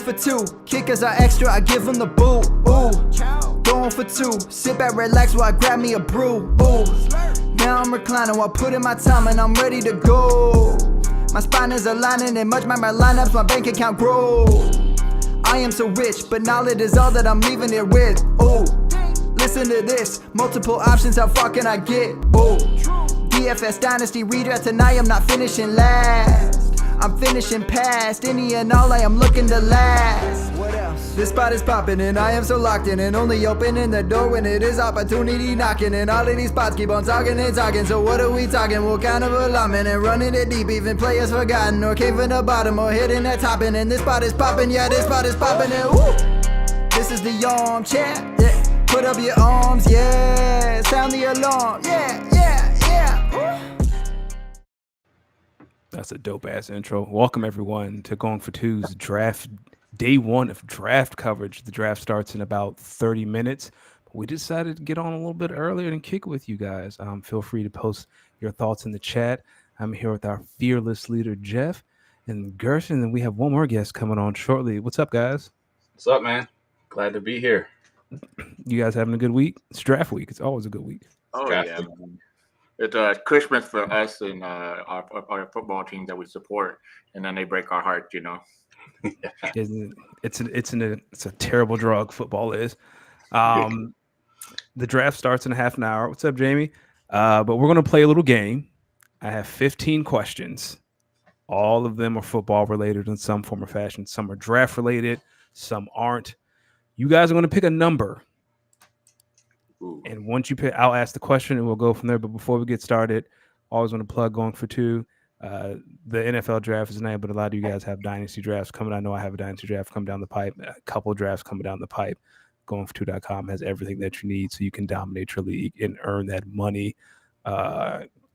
for two. Kickers are extra, I give them the boot. Ooh, going for two. Sit back, relax while I grab me a brew. Ooh, now I'm reclining while putting my time and I'm ready to go. My spine is aligning and much my lineups, my bank account grow. I am so rich, but knowledge is all that I'm leaving it with. Ooh, listen to this. Multiple options, how far can I get? Ooh, DFS Dynasty redraft tonight, I'm not finishing last. I'm finishing past any and all, I am looking to last. What else? This spot is popping and I am so locked in and only opening the door when it is opportunity knocking. And all of these spots keep on talking and talking. So what are we talking? What kind of alignment? And running it deep, even players forgotten or came from the bottom or hitting that top end. And this spot is popping, yeah, this spot is popping. And woo! This is the armchair, yeah. Put up your arms, yeah. Sound the alarm, yeah, yeah, yeah. Woo! That's a dope ass intro. Welcome everyone to Going for Two's draft day one of draft coverage. The draft starts in about 30 minutes. We decided to get on a little bit earlier and kick with you guys. Feel free to post your thoughts in the chat. I'm here with our fearless leader Jeff and Gerson, and we have one more guest coming on shortly. What's up, guys? What's up, man? Glad to be here. You guys having a good week? It's draft week. It's always a good week. Oh yeah. It's Christmas for us and our football team that we support, and then they break our hearts, you know. It's a terrible drug. Football is. The draft starts in a half an hour. What's up, Jamie? But we're gonna play a little game. I have 15 questions. All of them are football related in some form or fashion. Some are draft related. Some aren't. You guys are gonna pick a number. Ooh. And once you pick, I'll ask the question and we'll go from there. But before we get started, always want to plug Going for Two. The NFL draft is tonight, but a lot of you guys have dynasty drafts coming. I know I have a dynasty draft coming down the pipe. A couple of drafts coming down the pipe. GoingFor2.Live has everything that you need so you can dominate your league and earn that money.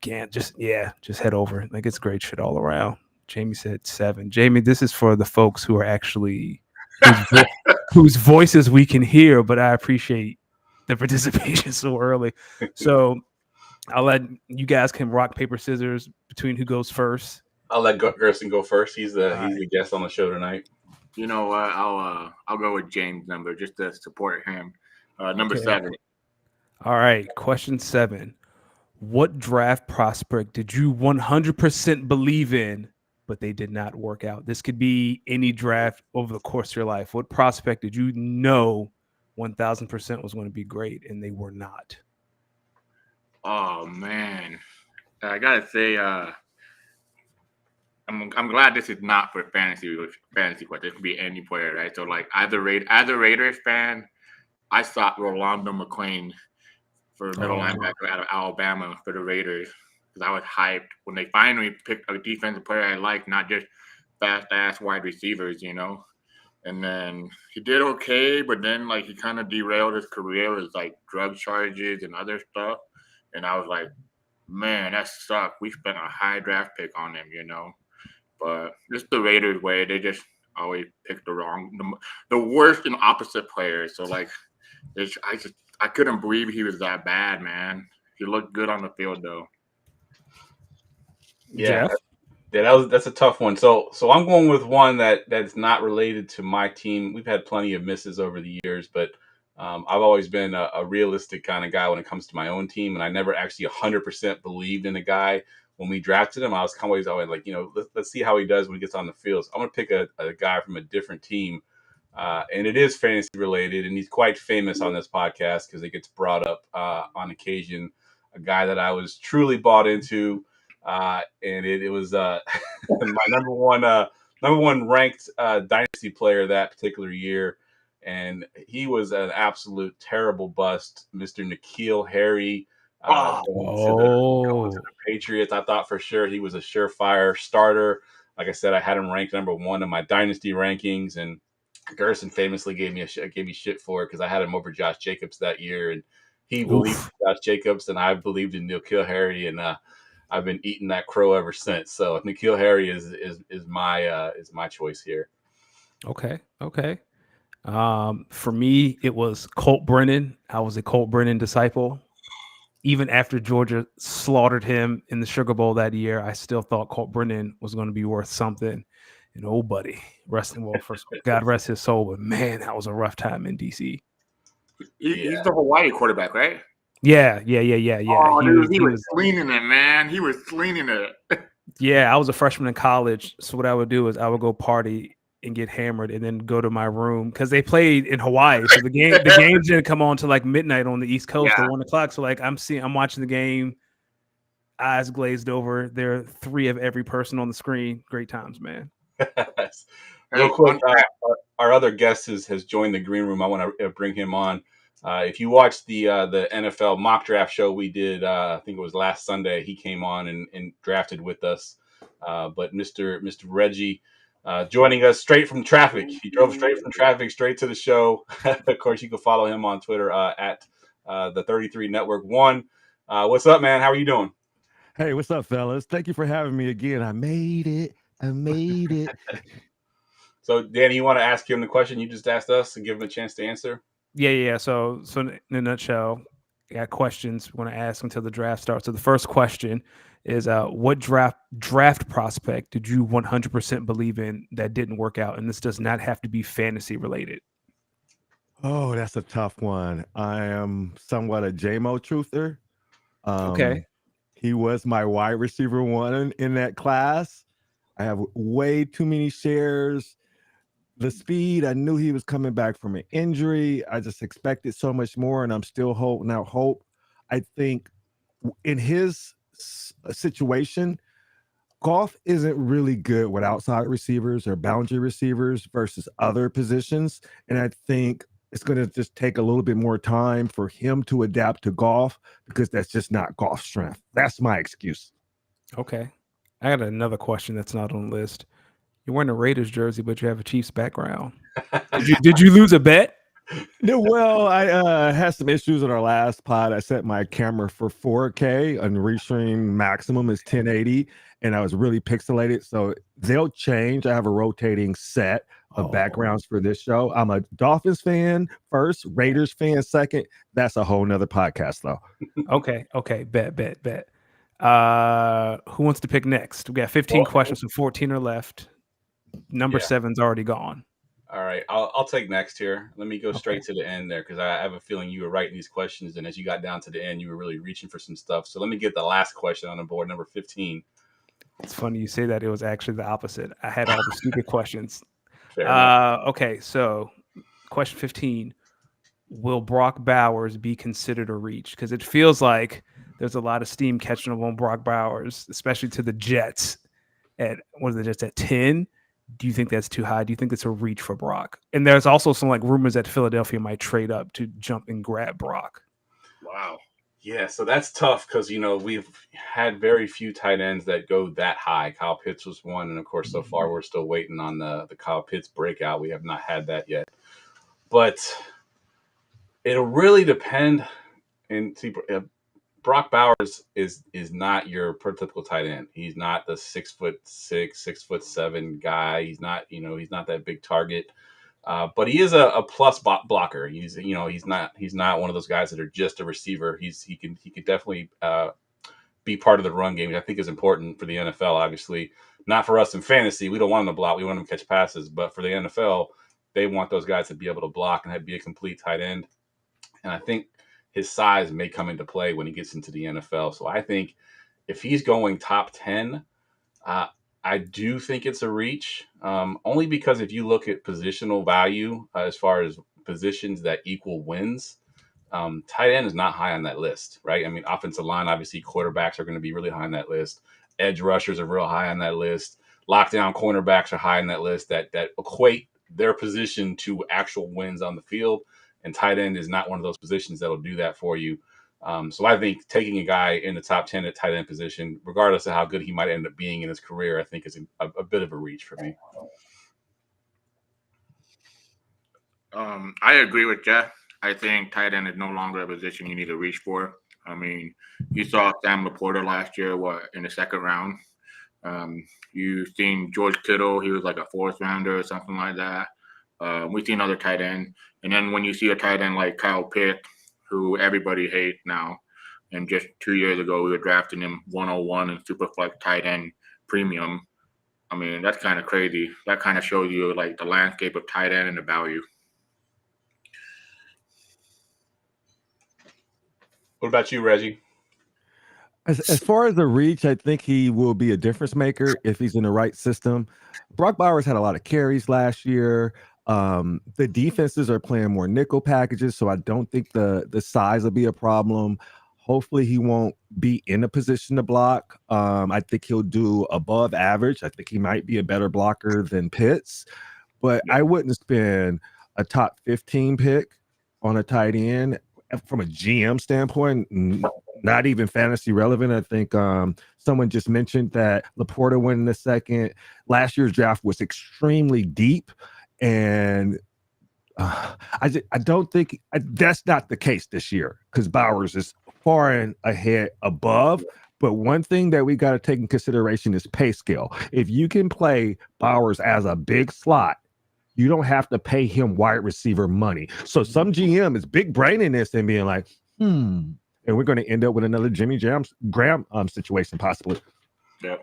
Just head over. Like, it's great shit all around. Jamie said 7. Jamie, this is for the folks who are actually whose voices we can hear, but I appreciate the participation so early. So I'll let you guys can rock, paper, scissors between who goes first. I'll let Gerson go first. He's the guest on the show tonight. You know what? I'll go with James' number just to support him. Number 7. All right. Question 7. What draft prospect did you 100% believe in, but they did not work out? This could be any draft over the course of your life. What prospect did you know 1,000% was going to be great, and they were not? Oh man, I gotta say, I'm glad this is not for fantasy, but this could be any player, right? So like, as a Raiders fan, I thought Rolando McClain for middle linebacker out of Alabama for the Raiders, because I was hyped when they finally picked a defensive player I like, not just fast ass wide receivers, you know. And then he did okay, but then like he kind of derailed his career with like drug charges and other stuff. And I was like, man, that sucked. We spent a high draft pick on him, you know. But just the Raiders way, they just always pick the worst and opposite players. So like, I couldn't believe he was that bad, man. He looked good on the field though. Yeah. Yeah, that's a tough one. So I'm going with one that's not related to my team. We've had plenty of misses over the years, but I've always been a realistic kind of guy when it comes to my own team, and I never actually 100% believed in a guy when we drafted him. I was always like, you know, let's see how he does when he gets on the field. So I'm going to pick a guy from a different team, and it is fantasy related, and he's quite famous on this podcast because it gets brought up on occasion. A guy that I was truly bought into. And it was my number one ranked dynasty player that particular year, and he was an absolute terrible bust, Mr. N'Keal Harry. Going to the Patriots. I thought for sure he was a surefire starter. Like I said, I had him ranked number 1 in my dynasty rankings, and Gerson famously gave me shit for it because I had him over Josh Jacobs that year, and he believed in Josh Jacobs, and I believed in N'Keal Harry, and I've been eating that crow ever since. So N'Keal Harry is my choice here. Okay. For me, it was Colt Brennan. I was a Colt Brennan disciple. Even after Georgia slaughtered him in the Sugar Bowl that year, I still thought Colt Brennan was going to be worth something. an old buddy. First, God rest his soul, but man, that was a rough time in DC. He's the Hawaii quarterback, right? Yeah. Oh, dude, he was slinging it, man. He was slinging it. Yeah, I was a freshman in college, so what I would do is I would go party and get hammered, and then go to my room because they played in Hawaii. So the games didn't come on till like midnight on the East Coast or 1 o'clock. So like I'm watching the game, eyes glazed over. There are 3 of every person on the screen. Great times, man. Real quick, our other guest has joined the green room. I want to bring him on. If you watched the NFL mock draft show we did, I think it was last Sunday, he came on and drafted with us. But Mr. Reggie joining us straight from traffic. He drove straight from traffic straight to the show. Of course, you can follow him on Twitter at the 33 Network 1. What's up, man? How are you doing? Hey, what's up, fellas? Thank you for having me again. I made it. So, Danny, you want to ask him the question you just asked us and give him a chance to answer? Yeah. So in a nutshell, I got questions we want to ask until the draft starts. So the first question is, what draft prospect did you 100% believe in that didn't work out? And this does not have to be fantasy related. Oh, that's a tough one. I am somewhat a JMO truther. Okay. He was my wide receiver 1 in that class. I have way too many shares. The speed, I knew he was coming back from an injury. I just expected so much more, and I'm still holding out hope. I think in his situation, Goff isn't really good with outside receivers or boundary receivers versus other positions, and I think it's going to just take a little bit more time for him to adapt to Goff because that's just not Goff's strength. That's my excuse. Okay. I got another question that's not on the list. You're wearing a Raiders jersey, but you have a Chiefs background. Did you lose a bet? No, well, I had some issues in our last pod. I set my camera for 4K and restream maximum is 1080, and I was really pixelated. So they'll change. I have a rotating set of backgrounds for this show. I'm a Dolphins fan first, Raiders fan second. That's a whole nother podcast, though. Okay. Bet. Who wants to pick next? We got 15 questions, and 14 are left. Number 7's already gone. All right, I'll take next here. Let me go straight to the end there because I have a feeling you were writing these questions, and as you got down to the end, you were really reaching for some stuff. So let me get the last question on the board, number 15. It's funny you say that. It was actually the opposite. I had all the stupid questions. Fair enough. Okay, so question 15. Will Brock Bowers be considered a reach? Because it feels like there's a lot of steam catching up on Brock Bowers, especially to the Jets at, what are the Jets at 10? Do you think that's too high? Do you think it's a reach for Brock? And there's also some like rumors that Philadelphia might trade up to jump and grab Brock. Wow. Yeah, so that's tough because, we've had very few tight ends that go that high. Kyle Pitts was one, and of course, so far we're still waiting on the Kyle Pitts breakout. We have not had that yet. But it'll really depend. And see, Brock Bowers is not your prototypical tight end. He's not the 6'6", 6'7" guy. He's not, he's not that big target. But he is a plus blocker. He's not one of those guys that are just a receiver. He can definitely be part of the run game, which I think is important for the NFL. Obviously, not for us in fantasy. We don't want him to block. We want him to catch passes. But for the NFL, they want those guys to be able to block and be a complete tight end. And I think his size may come into play when he gets into the NFL. So I think if he's going top 10, I do think it's a reach, only because if you look at positional value as far as positions that equal wins, tight end is not high on that list, right? I mean, offensive line, obviously quarterbacks are going to be really high on that list. Edge rushers are real high on that list. Lockdown cornerbacks are high on that list that equate their position to actual wins on the field. And tight end is not one of those positions that'll do that for you. So I think taking a guy in the top 10 at tight end position, regardless of how good he might end up being in his career, I think is a bit of a reach for me. I agree with Jeff. I think tight end is no longer a position you need to reach for. I mean, you saw Sam Laporta last year, in the second round. You've seen George Kittle. He was like a 4th rounder or something like that. We've seen other tight end. And then when you see a tight end like Kyle Pitts, who everybody hates now, and just 2 years ago we were drafting him 101 in Superflex tight end premium. I mean, that's kind of crazy. That kind of shows you like the landscape of tight end and the value. What about you, Reggie? As far as the reach, I think he will be a difference maker if he's in the right system. Brock Bowers had a lot of carries last year. The defenses are playing more nickel packages, so I don't think the size will be a problem. Hopefully, he won't be in a position to block. I think he'll do above average. I think he might be a better blocker than Pitts, but I wouldn't spend a top 15 pick on a tight end from a GM standpoint. Not even fantasy relevant. I think someone just mentioned that Laporta went in the second. Last year's draft was extremely deep, and I don't think that's not the case this year because Bowers is far and ahead above. But one thing that we got to take in consideration is pay scale. If you can play Bowers as a big slot, you don't have to pay him wide receiver money. So some GM is big braining this and being like, and we're going to end up with another Jimmy Graham situation possibly. Yeah,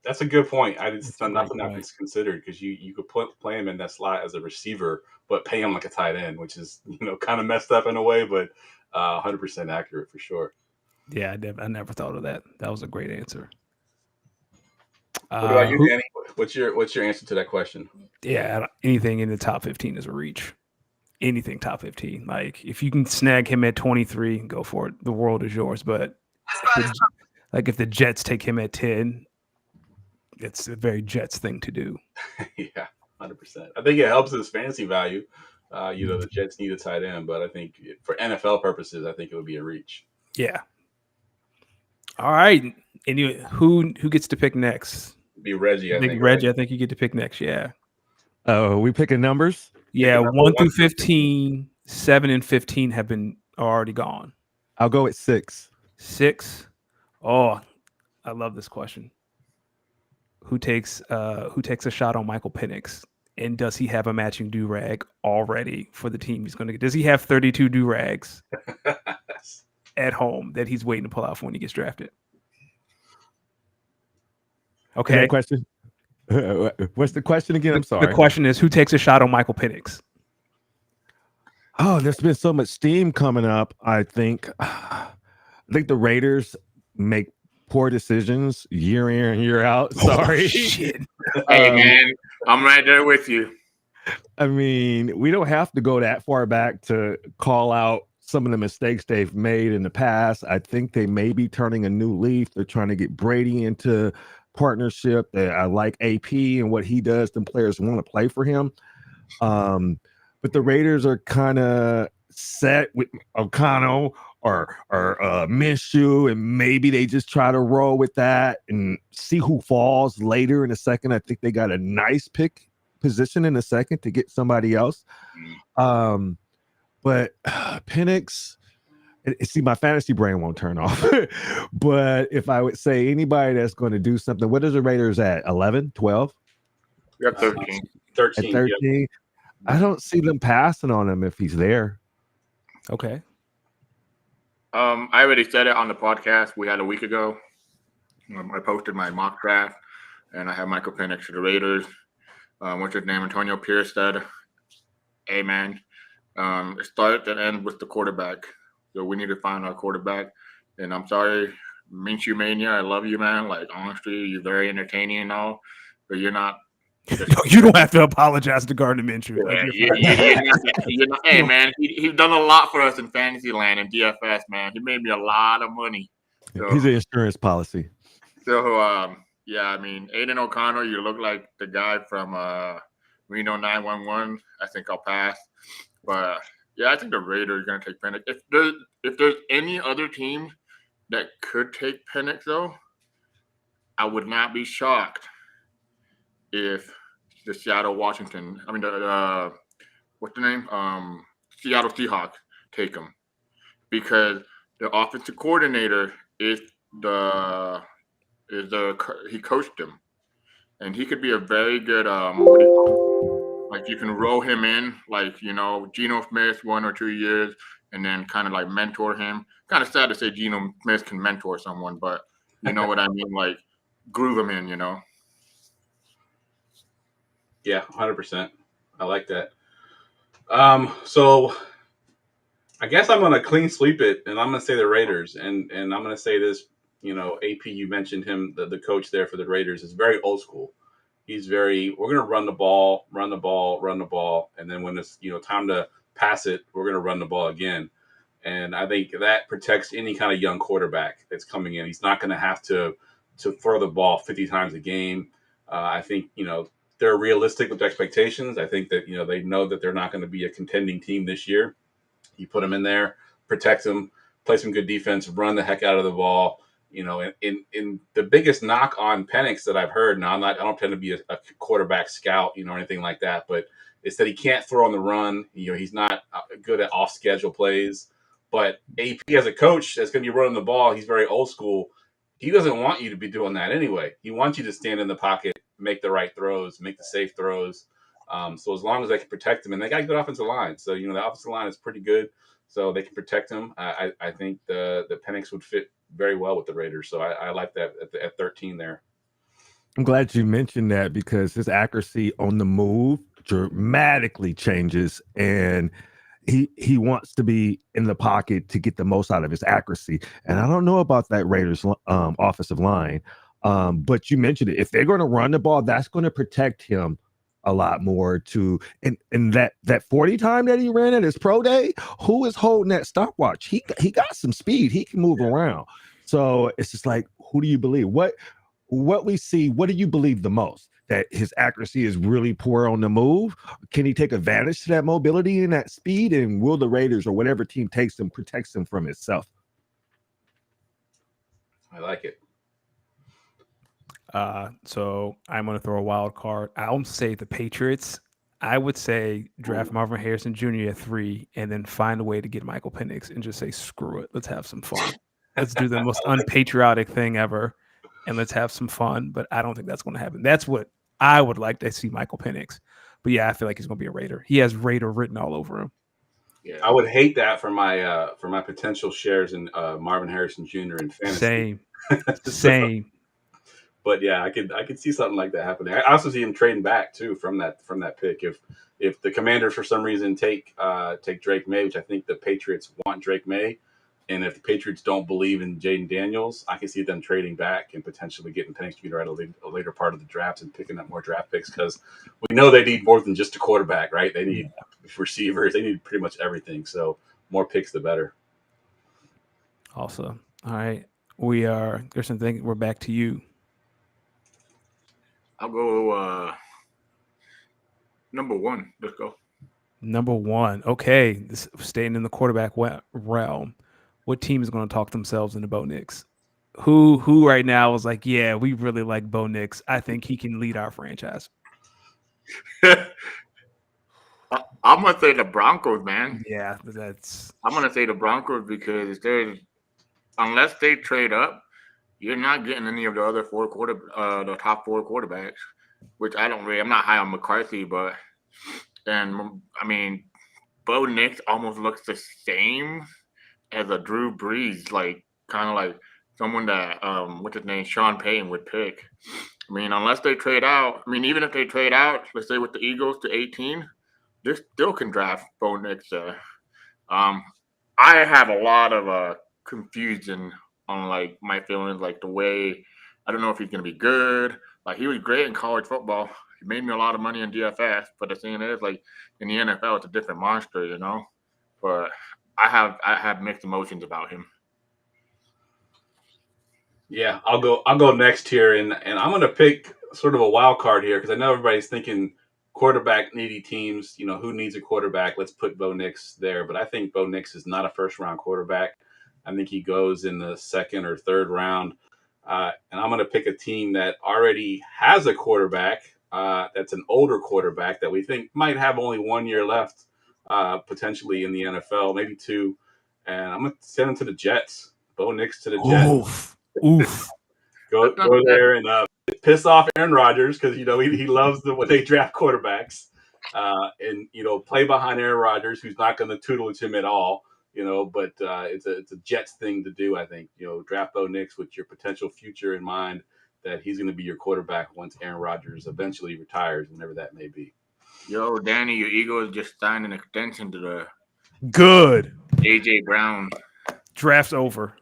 that's a good point. It's nothing I've considered because you could play him in that slot as a receiver, but pay him like a tight end, which is kind of messed up in a way, but 100% accurate for sure. Yeah, I never thought of that. That was a great answer. What about you, Danny? What's your answer to that question? Yeah, anything in the top 15 is a reach. Anything top 15. Like if you can snag him at 23, go for it. The world is yours. But if the Jets take him at 10, it's a very Jets thing to do. Yeah, 100%. I think it helps his fantasy value. The Jets need a tight end, but I think for NFL purposes, I think it would be a reach. Yeah. All right. And who gets to pick next? It'd be Reggie. I think Reggie. I think you get to pick next. Yeah. Oh, we picking numbers? Yeah, 1 through 15, 7 and 15 are already gone. I'll go at 6. 6. Oh, I love this question. Who takes a shot on Michael Penix? And does he have a matching do-rag already for the team he's going to get? Does he have 32 do-rags at home that he's waiting to pull out for when he gets drafted? Okay. Question. What's the question again? I'm sorry. The question is, who takes a shot on Michael Penix? Oh, there's been so much steam coming up. I think the Raiders make poor decisions year in and year out. Sorry. Oh, shit. Hey, man, I'm right there with you. I mean, we don't have to go that far back to call out some of the mistakes they've made in the past. I think they may be turning a new leaf. They're trying to get Brady into partnership. I like AP and what he does. The players want to play for him. But the Raiders are kind of set with O'Connell or Minshew, and maybe they just try to roll with that and see who falls later in the second. I think they got a nice pick position in the second to get somebody else. But Penix, see, my fantasy brain won't turn off. But if I would say anybody that's going to do something, what is the Raiders at? 11, 12? You're 13. 13. At 13? Yep. I don't see them passing on him if he's there. Okay. I already said it on the podcast we had a week ago. I posted my mock draft, and I have Michael Penix to the Raiders. What's his name? Antonio Pierce said, hey, man, it starts and ends with the quarterback. So we need to find our quarterback. And I'm sorry, Minshew Mania, I love you, man. Like, honestly, you're very entertaining and all, but you're not. You don't have to apologize to Gardner Minshew. You're not, hey, man, he's done a lot for us in fantasy land and DFS, man. He made me a lot of money. So, he's an insurance policy. So, yeah, I mean, Aiden O'Connell, you look like the guy from Reno 911. I think I'll pass. But, yeah, I think the Raiders are going to take Penix. If there's any other team that could take Penix, though, I would not be shocked if the Seattle what's the name? Seattle Seahawks take him, because the offensive coordinator he coached him, and he could be a very good like you can roll him in, like, Geno Smith 1 or 2 years, and then kind of like mentor him. Kind of sad to say Geno Smith can mentor someone, but you know what I mean, like groove him in, Yeah, 100%. I like that. So I guess I'm gonna clean sweep it, and I'm gonna say the Raiders, and I'm gonna say this. AP, you mentioned him, the coach there for the Raiders is very old school. He's very, we're gonna run the ball, run the ball, run the ball, and then when it's time to pass it, we're gonna run the ball again. And I think that protects any kind of young quarterback that's coming in. He's not going to have to throw the ball 50 times a game. I think they're realistic with expectations. I think that they know that they're not going to be a contending team this year. You put them in there, protect them, play some good defense, run the heck out of the ball. In the biggest knock on Penix that I've heard. Now I don't tend to be a quarterback scout, or anything like that, but it's that he can't throw on the run. He's not good at off schedule plays. But AP as a coach that's going to be running the ball, he's very old school. He doesn't want you to be doing that anyway. He wants you to stand in the pocket, make the right throws, make the safe throws. So as long as they can protect him, and they got a good offensive line, so the offensive line is pretty good, so they can protect him. I think the Penix would fit very well with the Raiders, so I like that at 13 there. I'm glad you mentioned that because his accuracy on the move dramatically changes, and he wants to be in the pocket to get the most out of his accuracy. And I don't know about that Raiders offensive line, but you mentioned it. If they're going to run the ball, that's going to protect him a lot more too. And that 40 time that he ran at his pro day, who is holding that stopwatch? He got some speed. He can move around. So it's just like, who do you believe? What we see, what do you believe the most? That his accuracy is really poor on the move? Can he take advantage to that mobility and that speed? And will the Raiders or whatever team takes him protects him from itself? I like it. So I'm going to throw a wild card. I'll say the Patriots. I would say draft Marvin Harrison Jr. at 3 and then find a way to get Michael Penix and just say, screw it. Let's have some fun. Let's do the most unpatriotic thing ever and let's have some fun. But I don't think that's going to happen. That's what I would like to see Michael Penix. But yeah, I feel like he's going to be a Raider. He has Raider written all over him. Yeah, I would hate that for my potential shares in Marvin Harrison Jr. in fantasy. Same. But yeah, I could see something like that happening. I also see him trading back too from that pick. If the Commanders for some reason take Drake May, which I think the Patriots want Drake May, and if the Patriots don't believe in Jaden Daniels, I can see them trading back and potentially getting Penix Jr. at a later part of the draft and picking up more draft picks because we know they need more than just a quarterback, right? They need receivers. They need pretty much everything. So more picks, the better. Awesome. All right. There's something. We're back to you. I'll go number 1. Let's go. Number 1. Okay. Staying in the quarterback realm. What team is going to talk themselves into Bo Nix? Who right now is like, yeah, we really like Bo Nix. I think he can lead our franchise. I'm going to say the Broncos, man. Yeah, I'm going to say the Broncos because unless they trade up, you're not getting any of the other the top 4 quarterbacks, which I'm not high on McCarthy, but Bo Nix almost looks the same as a Drew Brees, like kind of like someone that what's his name, Sean Payton would pick. Unless they trade out, even if they trade out, let's say with the Eagles to 18, they still can draft Bo Nix. I have a lot of confusion on like my feelings, like the way I don't know if he's gonna be good. Like he was great in college football. He made me a lot of money in DFS, but the thing is, like in the NFL, it's a different monster, But I have mixed emotions about him. Yeah, I'll go next here, and I'm going to pick sort of a wild card here because I know everybody's thinking quarterback needy teams. Who needs a quarterback? Let's put Bo Nix there. But I think Bo Nix is not a first round quarterback. I think he goes in the 2nd or 3rd round. And I'm going to pick a team that already has a quarterback that's an older quarterback that we think might have only 1 year left potentially in the NFL, maybe 2. And I'm going to send him to the Jets. Bo Nix to the Jets. Oof. Go there and piss off Aaron Rodgers because he loves when they draft quarterbacks, and play behind Aaron Rodgers, who's not going to tutelage him at all. But it's a Jets thing to do. I think draft Bo Nix with your potential future in mind, that he's going to be your quarterback once Aaron Rodgers eventually retires, whenever that may be. Yo, Danny, your Eagles just signed an extension to the Good. AJ Brown. Draft's over.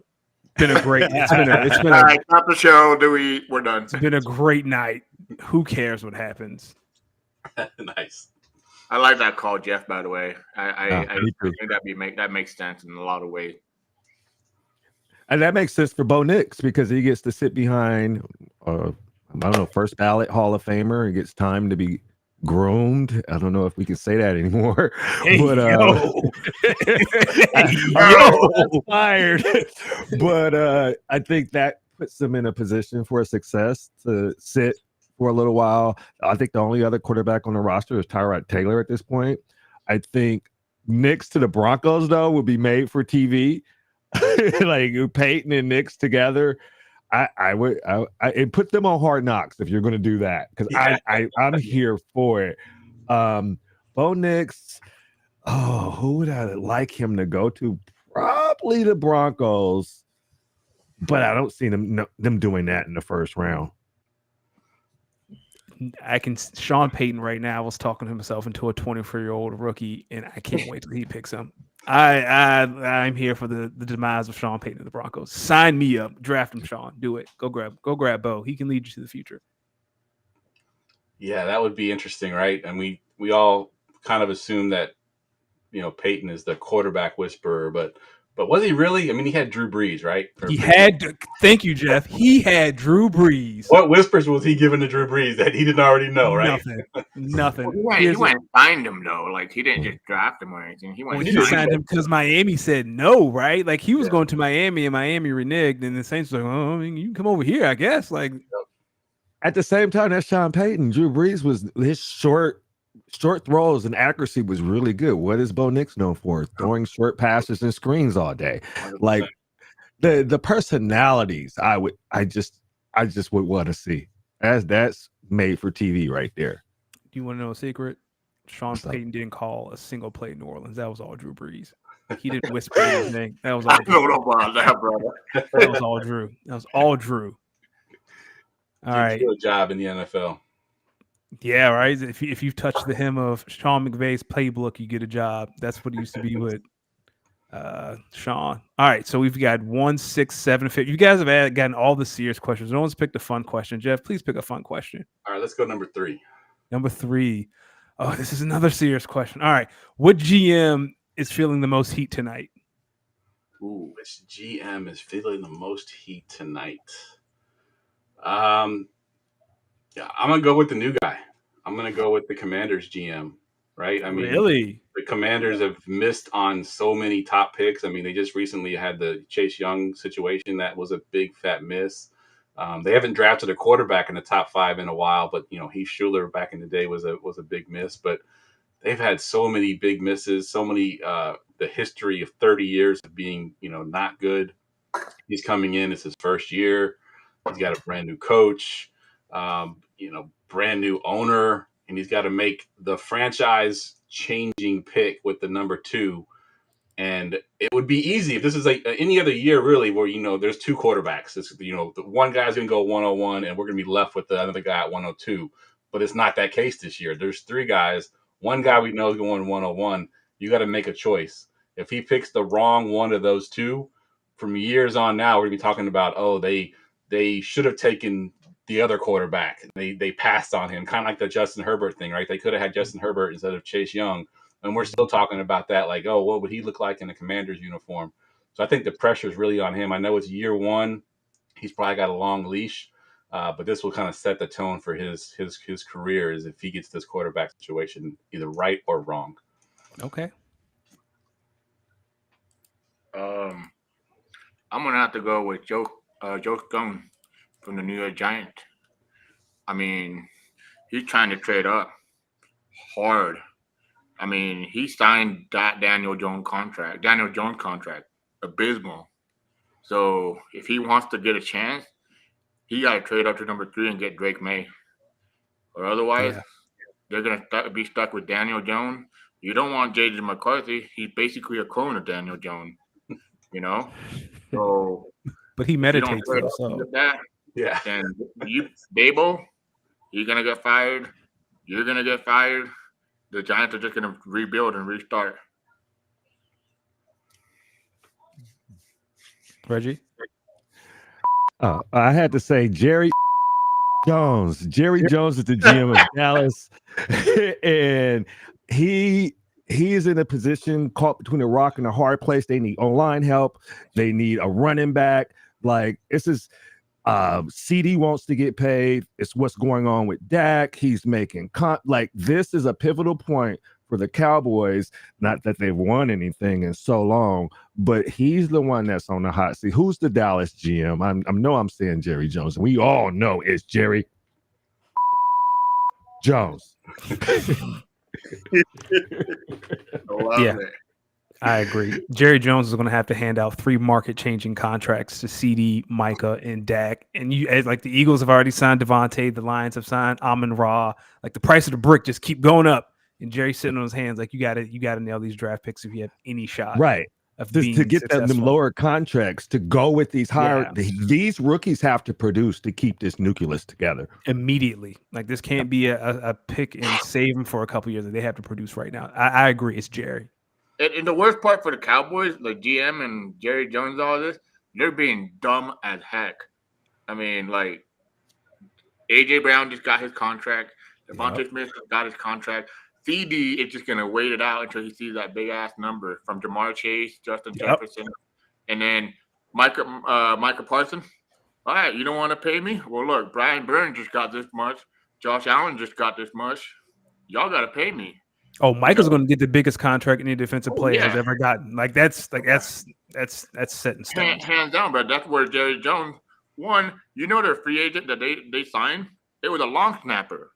Been a great. It's been All right, stop the show. We're done. It's been a great night. Who cares what happens? Nice. I like that call, Jeff. By the way, I me too. think that makes sense in a lot of ways. And that makes sense for Bo Nix because he gets to sit behind, I don't know, first ballot Hall of Famer. He gets time to be groomed. I don't know if we can say that anymore. Hey, but yo, fired. But I think that puts them in a position for success to sit for a little while. I think the only other quarterback on the roster is Tyrod Taylor at this point. I think Nix to the Broncos though would be made for TV. Like Peyton and Nix together, I would put them on Hard Knocks if you're going to do that because I'm here for it. Bo Nix, who would I like him to go to? Probably the Broncos, but I don't see them doing that in the first round. Sean Payton right now was talking himself into a 24-year-old rookie, and I can't wait till he picks him. I'm here for the demise of Sean Payton and the Broncos. Sign me up, draft him, Sean. Do it. Go grab Bo. He can lead you to the future. Yeah, that would be interesting, right? And we all kind of assume that Peyton is the quarterback whisperer, but was he really? I mean, he had Drew Brees, right? Thank you, Jeff. He had Drew Brees. What whispers was he giving to Drew Brees that he didn't already know, right? Nothing. He went and signed him though. Like he didn't just draft him or anything. He signed him because Miami said no, right? Like he was going to Miami and Miami reneged, and the Saints were like, "Oh, I mean, you can come over here, I guess." Like at the same time, that's Sean Payton. Drew Brees was his short throws and accuracy was really good. What is Bo Nix known for? Throwing short passes and screens all day. 100%. Like the personalities I just would want to see. That's made for TV right there. Do you want to know a secret? Sean Payton didn't call a single play in New Orleans. That was all Drew Brees. He didn't whisper anything. That was all Drew. I don't know about that, brother. That was all Drew. All right. Do a job in the NFL. Yeah, right. If you've touched the hem of Sean McVay's playbook, you get a job. That's what it used to be with Sean. All right, so we've got 1, 6, 7, 5. You guys have gotten all the serious questions. No one's picked a fun question. Jeff, please pick a fun question. All right, let's go number 3. Number 3. Oh, this is another serious question. All right, what GM is feeling the most heat tonight? Ooh, which GM is feeling the most heat tonight? Yeah, I'm going to go with the new guy. I'm going to go with the Commanders GM, right? I mean, really? The Commanders have missed on so many top picks. I mean, they just recently had the Chase Young situation. That was a big, fat miss. They haven't drafted a quarterback in the top 5 in a while, but, Heath Schuler back in the day was a big miss. But they've had so many big misses, so many the history of 30 years of being, not good. He's coming in. It's his first year. He's got a brand new coach. Brand new owner, and he's got to make the franchise changing pick with the number 2. And it would be easy if this is like any other year, really, where, there's 2 quarterbacks. It's, the one guy's going to go 101 and we're going to be left with the other guy at 102. But it's not that case this year. There's 3 guys. One guy we know is going 101. You got to make a choice. If he picks the wrong one of those 2, from years on now, we're going to be talking about, they should have taken the other quarterback. They passed on him, kind of like the Justin Herbert thing, right? They could have had Justin Herbert instead of Chase Young. And we're still talking about that, like, what would he look like in a Commander's uniform? So I think the pressure is really on him. I know it's year 1. He's probably got a long leash, but this will kind of set the tone for his career is if he gets this quarterback situation either right or wrong. Okay. I'm going to have to go with Joe Stone from the New York Giants. I mean, he's trying to trade up hard. I mean, he signed that Daniel Jones contract, abysmal. So if he wants to get a chance, he got to trade up to number 3 and get Drake May. Or otherwise, they're going to be stuck with Daniel Jones. You don't want J.J. McCarthy. He's basically a clone of Daniel Jones, So, but he meditates. Yeah. And Dable, you're gonna get fired. You're gonna get fired. The Giants are just gonna rebuild and restart. Reggie? I had to say Jerry Jones. Jerry Jones is the GM of Dallas, and he is in a position caught between a rock and a hard place. They need online help. They need a running back. Like this is CD wants to get paid. It's what's going on with Dak. He's making like this is a pivotal point for the Cowboys. Not that they've won anything in so long, but he's the one that's on the hot seat. Who's the Dallas GM? I'm saying Jerry Jones, and we all know it's Jerry Jones. Yeah. I agree. Jerry Jones is going to have to hand out 3 market-changing contracts to CD, Micah, and Dak. And like the Eagles have already signed Devontae, the Lions have signed Amon-Ra. Like the price of the brick just keep going up. And Jerry's sitting on his hands like you got to nail these draft picks if you have any shot. Right. Of to get them lower contracts to go with these higher. Yeah. These rookies have to produce to keep this nucleus together immediately. Like this can't be a pick and save them for a couple years. They have to produce right now. I agree. It's Jerry. And the worst part for the Cowboys, the GM and Jerry Jones, all this, they're being dumb as heck. I mean, like, A.J. Brown just got his contract. Devontae Smith got his contract. CD is just going to wait it out until he sees that big-ass number from Jamar Chase, Justin Jefferson, and then Micah Parsons. All right, you don't want to pay me? Well, look, Brian Burns just got this much. Josh Allen just got this much. Y'all got to pay me. Oh, Micah's going to get the biggest contract any defensive player has ever gotten. That's set in stone. Hands down, but that's where Jerry Jones won. You know their free agent that they signed? It was a long snapper.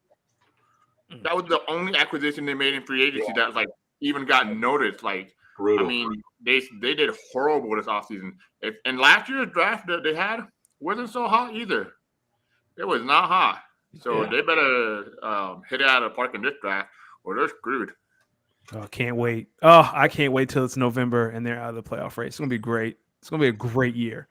That was the only acquisition they made in free agency that like even got noticed. Like, brutal. I mean, they did horrible this offseason. And last year's draft that they had wasn't so hot either. It was not hot. So they better hit it out of the park in this draft or they're screwed. Oh, can't wait. Oh, I can't wait till it's November and they're out of the playoff race. It's going to be great. It's going to be a great year.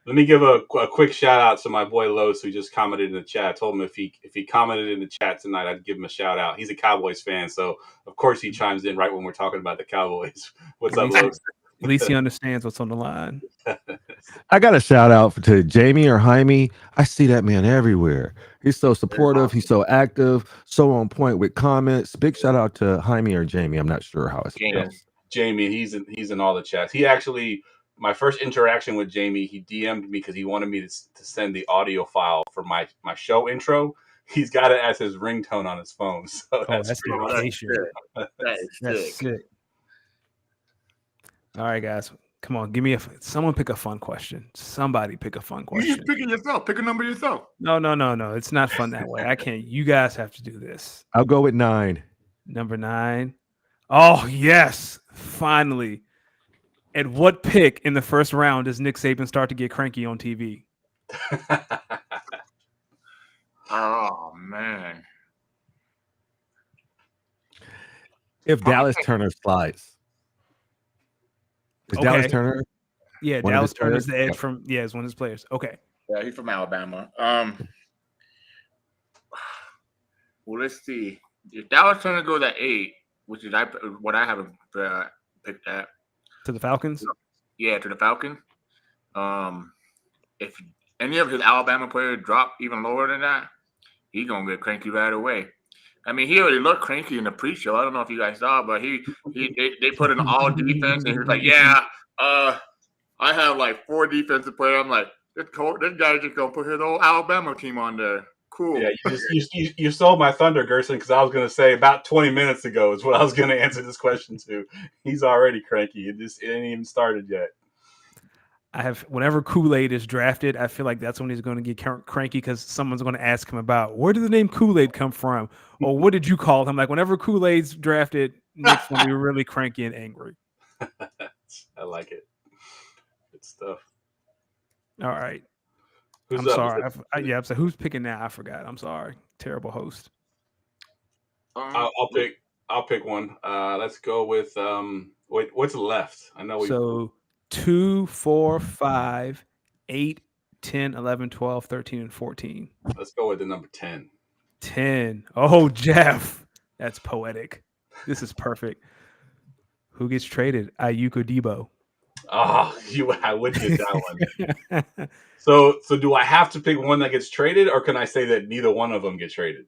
Let me give a quick shout out to my boy Los, who just commented in the chat. I told him if he commented in the chat tonight, I'd give him a shout out. He's a Cowboys fan, so of course he chimes in right when we're talking about the Cowboys. What's up, Los? At least he understands what's on the line. I got a shout out to Jamie or Jaime. I see that man everywhere. He's so supportive. He's so active, so on point with comments. Big shout out to Jaime or Jamie. I'm not sure how it's spelled. Jamie, he's in all the chats. He actually, my first interaction with Jamie, he DM'd me because he wanted me to send the audio file for my show intro. He's got it as his ringtone on his phone. So that's dedication. That's sick. All right, guys. Come on, someone pick a fun question. Somebody pick a fun question. You just picking yourself. Pick a number yourself. No. It's not fun that way. I can't. You guys have to do this. I'll go with 9. Number 9. Oh, yes. Finally. At what pick in the first round does Nick Saban start to get cranky on TV? Oh, man. If Dallas Turner slides. Is Dallas Turner? Yeah, Dallas Turner's the edge from is one of his players. Okay. Yeah, he's from Alabama. Well, let's see. If Dallas Turner goes at 8, which is what I haven't picked at. To the Falcons? Yeah, to the Falcons. If any of his Alabama players drop even lower than that, he's gonna get cranky right away. I mean, he already looked cranky in the pre-show. I don't know if you guys saw, but they put in all defense, and he was like, I have like 4 defensive players. I'm like, this guy's just gonna put his old Alabama team on there. Cool. Yeah, you sold my thunder, Gerson, because I was going to say about 20 minutes ago is what I was going to answer this question to. He's already cranky. It ain't even started yet. Whenever Kool-Aid is drafted, I feel like that's when he's going to get cranky because someone's going to ask him about where did the name Kool-Aid come from, or what did you call him? Like whenever Kool-Aid's drafted, Nick's going to be really cranky and angry. I like it. Good stuff. All right. Who's I'm up? sorry. I'm sorry. Who's picking now? I forgot. I'm sorry. Terrible host. I'll pick one. Let's go with what's left? I know 2, 4, 5, 8, 10, 11, 12, 13, and 14. Let's go with the number 10. 10. Oh, Jeff. That's poetic. This is perfect. Who gets traded? Ayuk or Debo? I would get that one. So do I have to pick one that gets traded, or can I say that neither one of them get traded?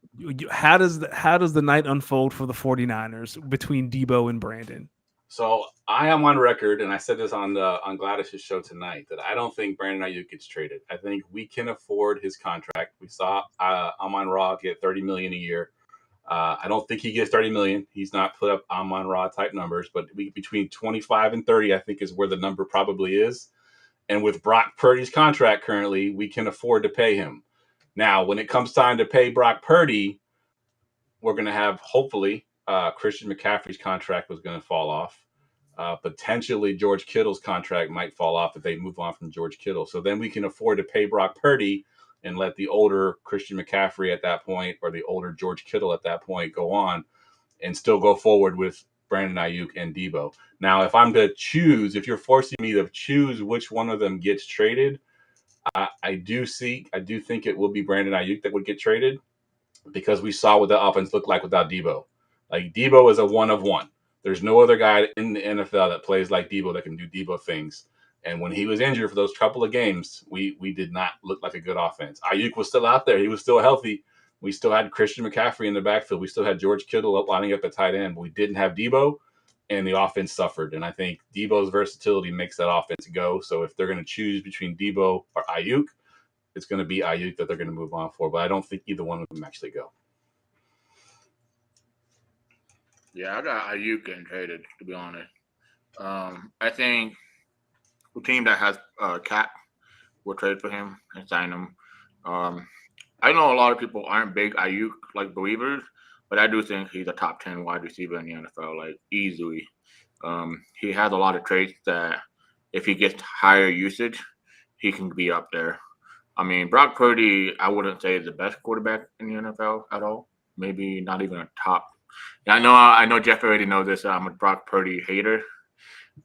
How does the night unfold for the 49ers between Debo and Brandon? So I am on record, and I said this on Gladys's show tonight, that I don't think Brandon Ayuk gets traded. I think we can afford his contract. We saw Amon-Ra get $30 million a year. I don't think he gets $30 million. He's not put up Amon-Ra type numbers, but between 25 and 30, I think is where the number probably is. And with Brock Purdy's contract currently, we can afford to pay him. Now, when it comes time to pay Brock Purdy, we're going to have, hopefully, Christian McCaffrey's contract was going to fall off. Potentially, George Kittle's contract might fall off if they move on from George Kittle. So then we can afford to pay Brock Purdy and let the older Christian McCaffrey at that point, or the older George Kittle at that point, go on and still go forward with Brandon Ayuk and Debo. Now, if I'm to choose, if you're forcing me to choose which one of them gets traded, I do think it will be Brandon Ayuk that would get traded, because we saw what the offense looked like without Debo. Like, Debo is a one of one. There's no other guy in the NFL that plays like Debo that can do Debo things. And when he was injured for those couple of games, we did not look like a good offense. Ayuk was still out there. He was still healthy. We still had Christian McCaffrey in the backfield. We still had George Kittle lining up at tight end. But we didn't have Debo, and the offense suffered. And I think Debo's versatility makes that offense go. So if they're going to choose between Debo or Ayuk, it's going to be Ayuk that they're going to move on for. But I don't think either one of them actually go. Yeah, I got Ayuk getting traded, to be honest. I think the team that has cap will trade for him and sign him. I know a lot of people aren't big Ayuk like believers, but I do think he's a top 10 wide receiver in the NFL, like easily. He has a lot of traits that if he gets higher usage, he can be up there. I mean, Brock Purdy, I wouldn't say is the best quarterback in the NFL at all. Maybe not even a top. And I know Jeff already knows this. I'm a Brock Purdy hater,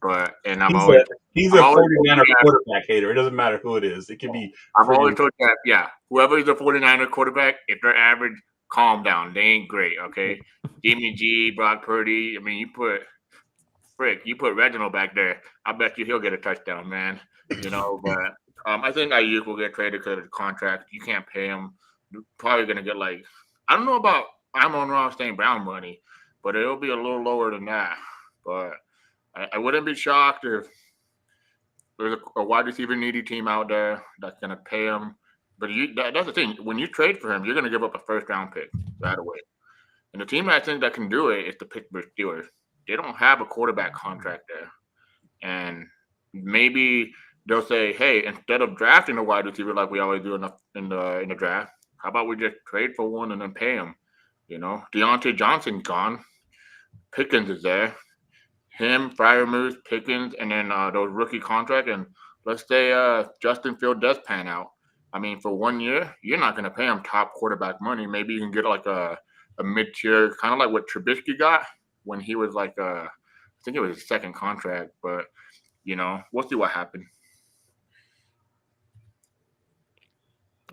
he's a 49er quarterback hater. It doesn't matter who it is. It can be. I've always told Jeff, yeah, whoever is a 49er quarterback, if they're average, calm down. They ain't great, okay? Jimmy G, Brock Purdy. I mean, you put Reginald back there. I bet you he'll get a touchdown, man. But I think Ayuk will get traded because of the contract. You can't pay him. You're probably gonna get I don't know about Amon-Ra St. Brown money, but it'll be a little lower than that. But I wouldn't be shocked if there's a wide receiver needy team out there that's going to pay him. But that's the thing. When you trade for him, you're going to give up a first-round pick right away. And the team I think that can do it is the Pittsburgh Steelers. They don't have a quarterback contract there. And maybe they'll say, hey, instead of drafting a wide receiver like we always do in the draft, how about we just trade for one and then pay him? Deontay Johnson gone. Pickens is there. Him, Freiermuth, Pickens, and then those rookie contract. And let's say Justin Fields does pan out. I mean, for 1 year, you're not going to pay him top quarterback money. Maybe you can get a mid-tier, kind of like what Trubisky got when he was I think it was his second contract. But, we'll see what happens.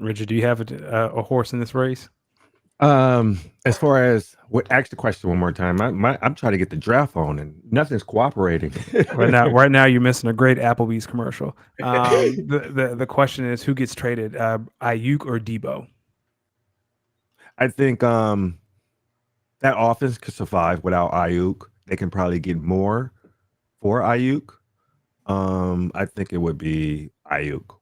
Richard, do you have a horse in this race? As far as ask the question one more time. I'm trying to get the draft on and nothing's cooperating. Right now you're missing a great Applebee's commercial. The question is, who gets traded, Ayuk or Debo? I think that offense could survive without Ayuk. They can probably get more for Ayuk. I think it would be Ayuk.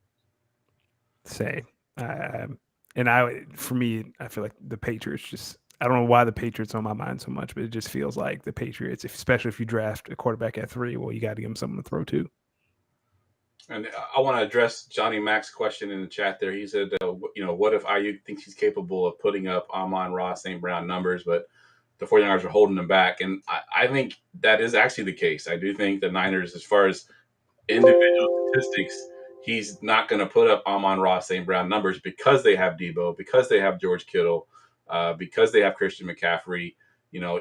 For me, I feel like the Patriots I don't know why the Patriots on my mind so much, but it just feels like the Patriots, especially if you draft a quarterback at 3, well, you got to give him someone to throw to. And I want to address Johnny Mac's question in the chat there. He said, what if Ayuk thinks he's capable of putting up Amon-Ra St. Brown numbers, but the 49ers are holding him back? And I think that is actually the case. I do think the Niners, as far as individual statistics, he's not going to put up Amon-Ra St. Brown numbers because they have Debo, because they have George Kittle, because they have Christian McCaffrey.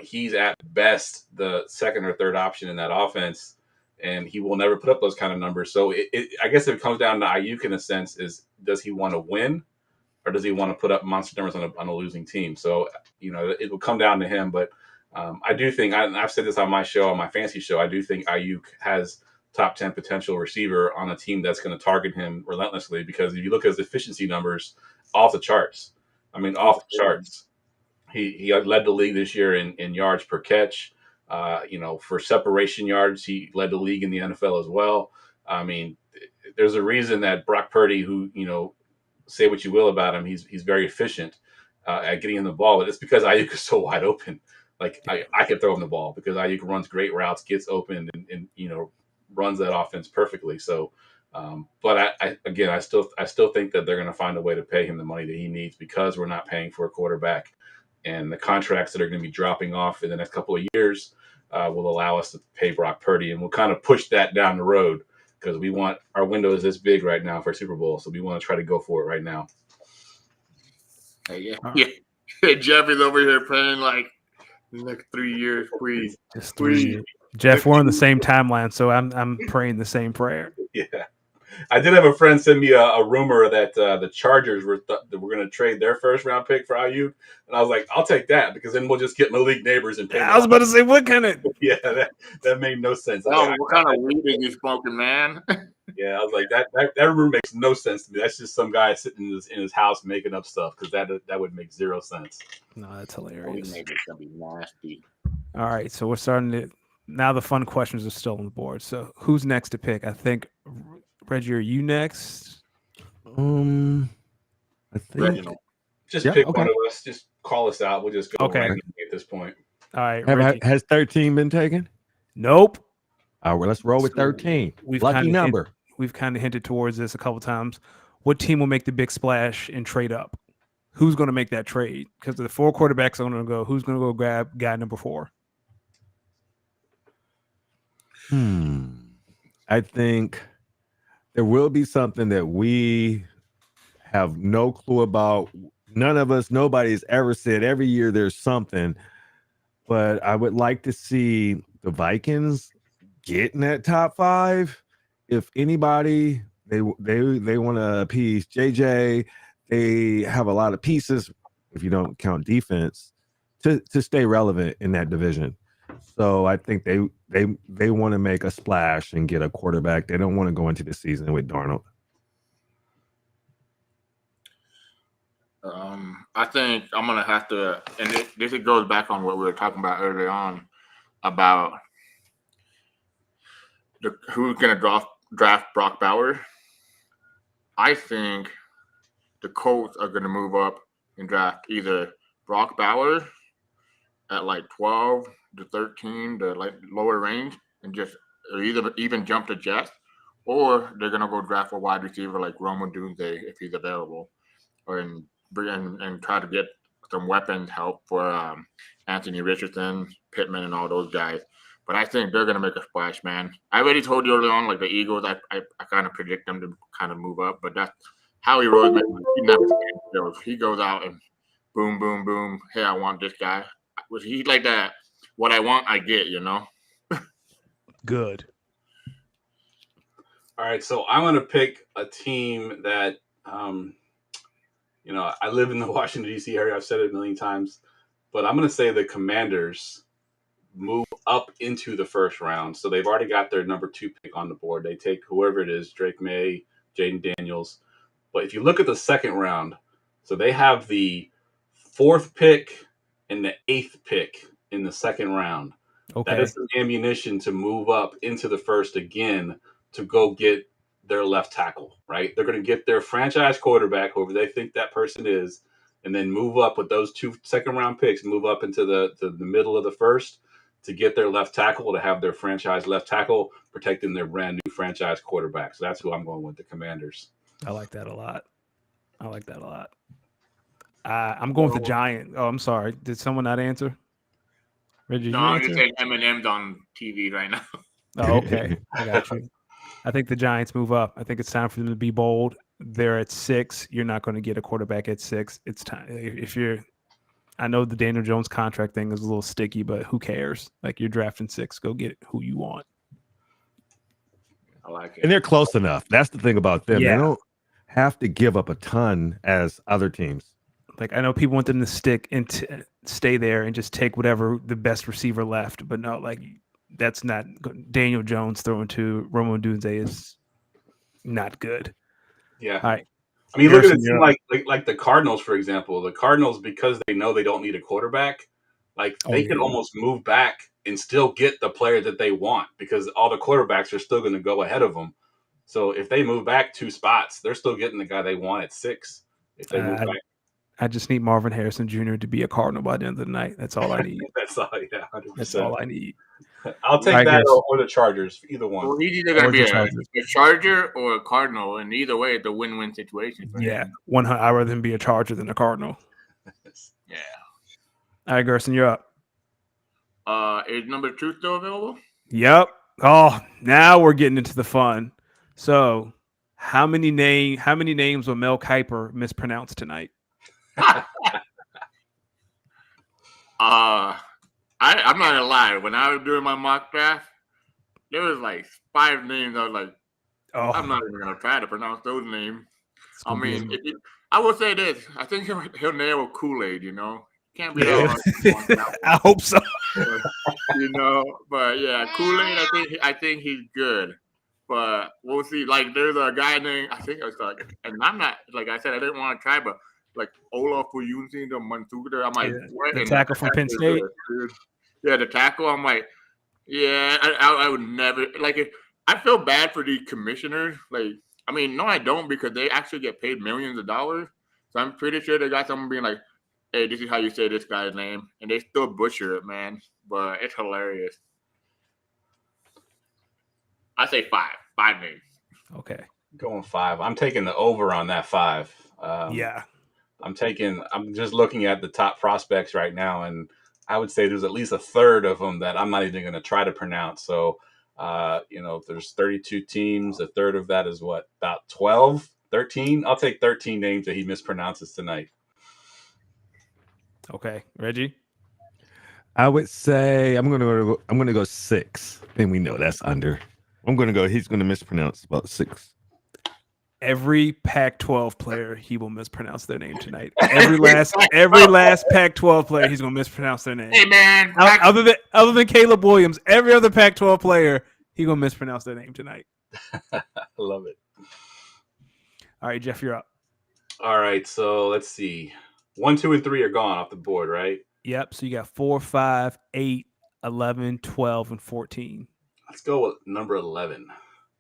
He's at best the second or third option in that offense. and he will never put up those kind of numbers. So I guess if it comes down to Ayuk in a sense, is does he want to win, or does he want to put up monster numbers on a losing team? So it will come down to him. But I do think I've said this on my show, on my fantasy show. I do think Ayuk has top 10 potential receiver on a team that's going to target him relentlessly, because if you look at his efficiency numbers, off the charts. I mean, off the charts. He led the league this year in yards per catch. For separation yards, he led the league in the NFL as well. I mean, there's a reason that Brock Purdy, who, say what you will about him, he's very efficient at getting him the ball, but it's because Ayuk is so wide open. Like I can throw him the ball because Ayuk runs great routes, gets open, and runs that offense perfectly. So, but I still think that they're going to find a way to pay him the money that he needs, because we're not paying for a quarterback, and the contracts that are going to be dropping off in the next couple of years will allow us to pay Brock Purdy, and we'll kind of push that down the road, because we want our window is this big right now for Super Bowl, so we want to try to go for it right now. Yeah. Jeff is over here paying like the next 3 years, please. Just 3 years. Jeff, we're on the same timeline, so I'm praying the same prayer. Yeah. I did have a friend send me a rumor that the Chargers were going to trade their first round pick for Ayuk, and I was like, I'll take that, because then we'll just get Malik Neighbors and pay. I was about to say, what kind of? Yeah, that made no sense. What kind of weed are you smoking, man? Yeah, I was like, that rumor makes no sense to me. That's just some guy sitting in his house making up stuff, because that would make zero sense. No, that's hilarious. It's gonna be nasty. All right, so we're starting to. Now the fun questions are still on the board. So who's next to pick? I think, Reggie, are you next? I think Reginald. Just pick one of us. Just call us out. We'll just go at this point. All right. Has 13 been taken? Nope. All right, let's roll with 13. Lucky number. We've kind of hinted towards this a couple times. What team will make the big splash and trade up? Who's going to make that trade? Because the 4 quarterbacks are going to go. Who's going to go grab guy number 4? I think there will be something that we have no clue about. None of us, nobody's ever said. Every year there's something, but I would like to see the Vikings get in that top 5. If anybody, they want to appease JJ. They have a lot of pieces, if you don't count defense, to stay relevant in that division. So I think they want to make a splash and get a quarterback. They don't want to go into the season with Darnold. I think I'm going to have to, and this goes back on what we were talking about earlier on about who's going to draft Brock Bowers. I think the Colts are going to move up and draft either Brock Bowers at like 12 to 13, the like lower range, and just either even jump to Jets, or they're going to go draft a wide receiver like Roma Dunze if he's available, and try to get some weapons help for Anthony Richardson, Pittman, and all those guys. But I think they're going to make a splash, man. I already told you early on, like the Eagles, I kind of predict them to kind of move up, but that's how he rolls. He never stands. He goes out and boom, boom, boom. Hey, I want this guy. He's like that. What I want, I get, Good. All right, so I'm going to pick a team that, I live in the Washington, D.C. area. I've said it a million times, but I'm going to say the Commanders move up into the first round. So they've already got their number 2 pick on the board. They take whoever it is, Drake May, Jaden Daniels. But if you look at the second round, so they have the 4th pick and the 8th pick in the second round. Okay. That is some ammunition to move up into the first again to go get their left tackle, right? They're going to get their franchise quarterback, whoever they think that person is, and then move up with those 2 second-round picks, move up into the middle of the first to get their left tackle, to have their franchise left tackle protecting their brand-new franchise quarterback. So that's who I'm going with, the Commanders. I like that a lot. I'm going with the Giants. Oh, I'm sorry. Did someone not answer? Reggie, no, I'm just saying M&M's on TV right now. Oh, okay. I got you. I think the Giants move up. I think it's time for them to be bold. They're at 6. You're not going to get a quarterback at 6. It's time. I know the Daniel Jones contract thing is a little sticky, but who cares? Like, you're drafting 6. Go get who you want. I like it. And they're close enough. That's the thing about them. Yeah. They don't have to give up a ton as other teams. Like, I know people want them to stick and stay there and just take whatever the best receiver left, but no, like that's not Daniel Jones throwing to Romo Dunze is not good. Yeah. All right. I mean, look at Harrison, it like the Cardinals, for example. The Cardinals, because they know they don't need a quarterback, like they could almost move back and still get the player that they want because all the quarterbacks are still going to go ahead of them. So if they move back 2 spots, they're still getting the guy they want at 6. If they move back, I just need Marvin Harrison Jr. to be a Cardinal by the end of the night. That's all I need. That's all. Yeah, 100%. That's all I need. I'll take that or the Chargers, either one. Well, he's either going to be a Charger or a Cardinal, and either way, it's a win-win situation for him. I'd rather him be a Charger than a Cardinal. Yeah. All right, Gerson, you're up. Is number 2 still available? Yep. Oh, now we're getting into the fun. So, how many names will Mel Kiper mispronounce tonight? I'm not gonna lie. When I was doing my mock draft, there was like 5 names. I was like, I'm not even gonna try to pronounce those names. I mean, I will say this: I think he'll nail Kool-Aid. You know, can't be all right. I hope so. You know, but yeah, Kool-Aid. I think he's good. But we'll see. Like, there's a guy named, I think it was like, and I'm not, like I said, I didn't want to try, but like Olaf Uyunzi, the Mantuga, I'm like, what? The tackle from Penn State. Yeah, the tackle. I'm like, yeah, I would never, like, I feel bad for the commissioners. Like, I mean, no, I don't, because they actually get paid millions of dollars. So I'm pretty sure they got someone being like, hey, this is how you say this guy's name. And they still butcher it, man. But it's hilarious. I say 5 names. Okay. Going 5. I'm taking the over on that 5. Yeah. I'm just looking at the top prospects right now, and I would say there's at least a third of them that I'm not even going to try to pronounce. So, if there's 32 teams, a third of that is what, about 12, 13? I'll take 13 names that he mispronounces tonight. Okay. Reggie? I would say I'm gonna go 6. And we know that's under. He's gonna mispronounce about 6. Every Pac-12 player, he will mispronounce their name tonight. Every last Pac-12 player, he's gonna mispronounce their name. Hey man, other than Caleb Williams, every other Pac-12 player, he gonna mispronounce their name tonight. I love it. All right, Jeff, you're up. All right, so let's see. 1, 2, and 3 are gone off the board, right? Yep. So you got 4, 5, 8, 11, 12, and 14. Let's go with number 11.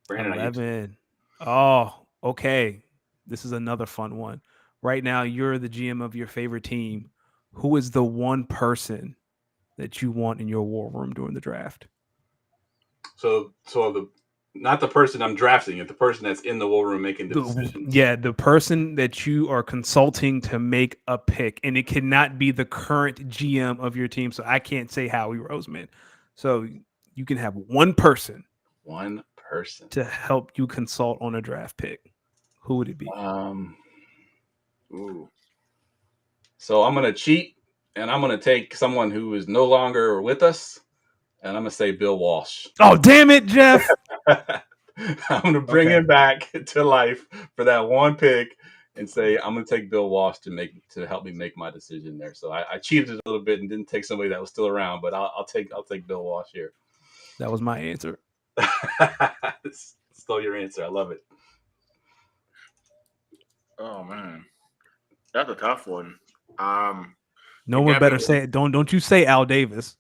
Brandon, 11. Oh, okay. This is another fun one. Right now, you're the GM of your favorite team. Who is the one person that you want in your war room during the draft? So not the person I'm drafting, it's the person that's in the war room making the decisions. Yeah, the person that you are consulting to make a pick, and it cannot be the current GM of your team. So I can't say Howie Roseman. So you can have one person. One person to help you consult on a draft pick. Who would it be? So I'm gonna cheat, and I'm gonna take someone who is no longer with us, and I'm gonna say Bill Walsh. Oh, damn it, Jeff! I'm gonna bring him back to life for that one pick, and say I'm gonna take Bill Walsh to help me make my decision there. So I cheated a little bit and didn't take somebody that was still around, but I'll take Bill Walsh here. That was my answer. Stole your answer. I love it. Oh man, that's a tough one. No one better say it. Don't you say Al Davis.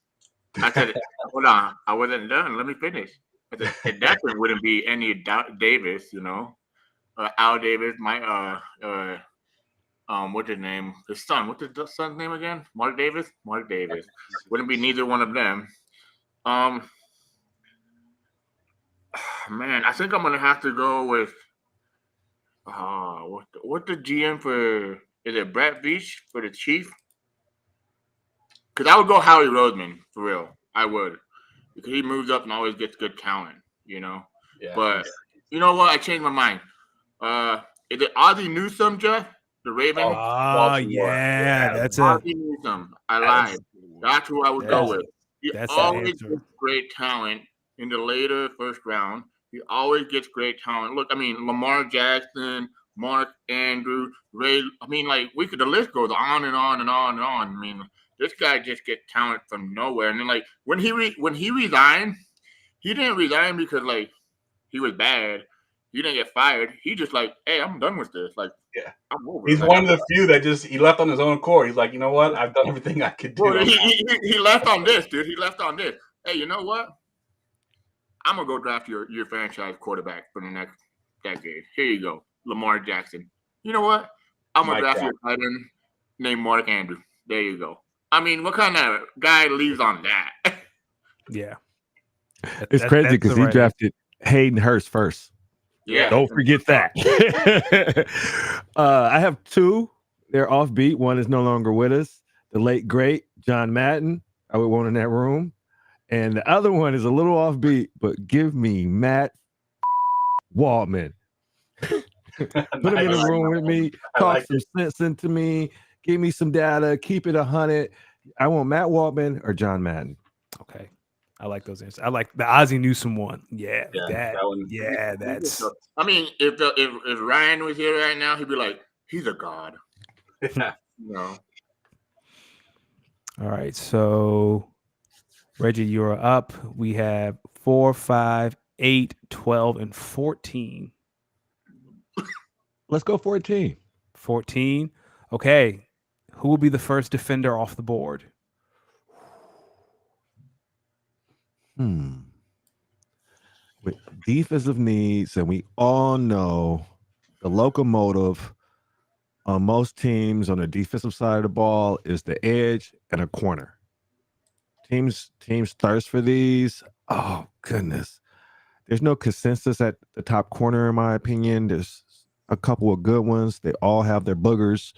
I said, hold on, I wasn't done. Let me finish. It definitely wouldn't be any Davis, you know. Al Davis, my what's his name? His son. What's his son's name again? Mark Davis. Mark Davis. Wouldn't be neither one of them. Man, I think I'm gonna have to go with what the GM for, is it Brett Veach for the Chief? Because I would go Howie Roseman for real. I would, because he moves up and always gets good talent, you know. Yeah. But you know what? I changed my mind. Is it Ozzie Newsome, Jeff? The Raven? Oh yeah, that's it. Ozzie Newsome. I lied. That's who I would go with. He always gets great talent in the later first round. He always gets great talent. Look, I mean, Lamar Jackson, Mark Andrews, Ray. I mean, like the list goes on and on and on and on. I mean, this guy just gets talent from nowhere. And then like when he resigned, he didn't resign because like he was bad. He didn't get fired. He just like, hey, I'm done with this. Like, Yeah. I'm over. He's Like, one of the few that he left on his own accord. He's like, you know what? I've done everything I could do. Bro, he left on this, dude. He left on this. Hey, you know what? I'm gonna go draft your franchise quarterback for the next decade. Here you go, Lamar Jackson. You know what? I'm gonna draft your tight end named Mark Andrews. There you go. I mean, what kind of guy leaves on that? Yeah. It's crazy because he drafted Hayden Hurst first. Yeah. Don't forget that. I have two. They're offbeat. One is no longer with us. The late, great John Madden. I would want in that room. And the other one is a little offbeat, but give me Matt Waldman. Put him in the room with me. Talk some sense into me. Give me some data. Keep it 100. I want Matt Waldman or John Madden. Okay. I like those answers. I like the Ozzie Newsome one. Yeah, that one. Yeah, that's. I mean, if Ryan was here right now, he'd be like, he's a god. No. All right, so Reggie, you're up. We have 4, 5, 8, 12, and 14. Let's go 14. 14. Okay. Who will be the first defender off the board? With defensive needs, and we all know the locomotive on most teams on the defensive side of the ball is the edge and a corner. Teams thirst for these. Oh, goodness. There's no consensus at the top corner, in my opinion. There's a couple of good ones. They all have their boogers.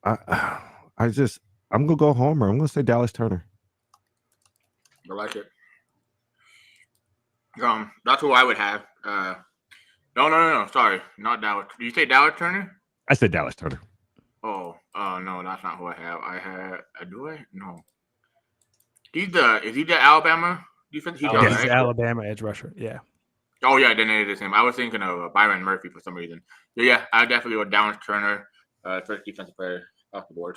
I'm going to go homer. I'm going to say Dallas Turner. I like it. That's who I would have. No. Sorry, not Dallas. Did you say Dallas Turner? I said Dallas Turner. Oh, no, that's not who I have. I had. Do I? No. Is he the Alabama defense? He's Yes, right? Alabama edge rusher. Yeah. Oh yeah, then it is him. I was thinking of Byron Murphy for some reason. So yeah, I definitely go Dallas Turner, first defensive player off the board.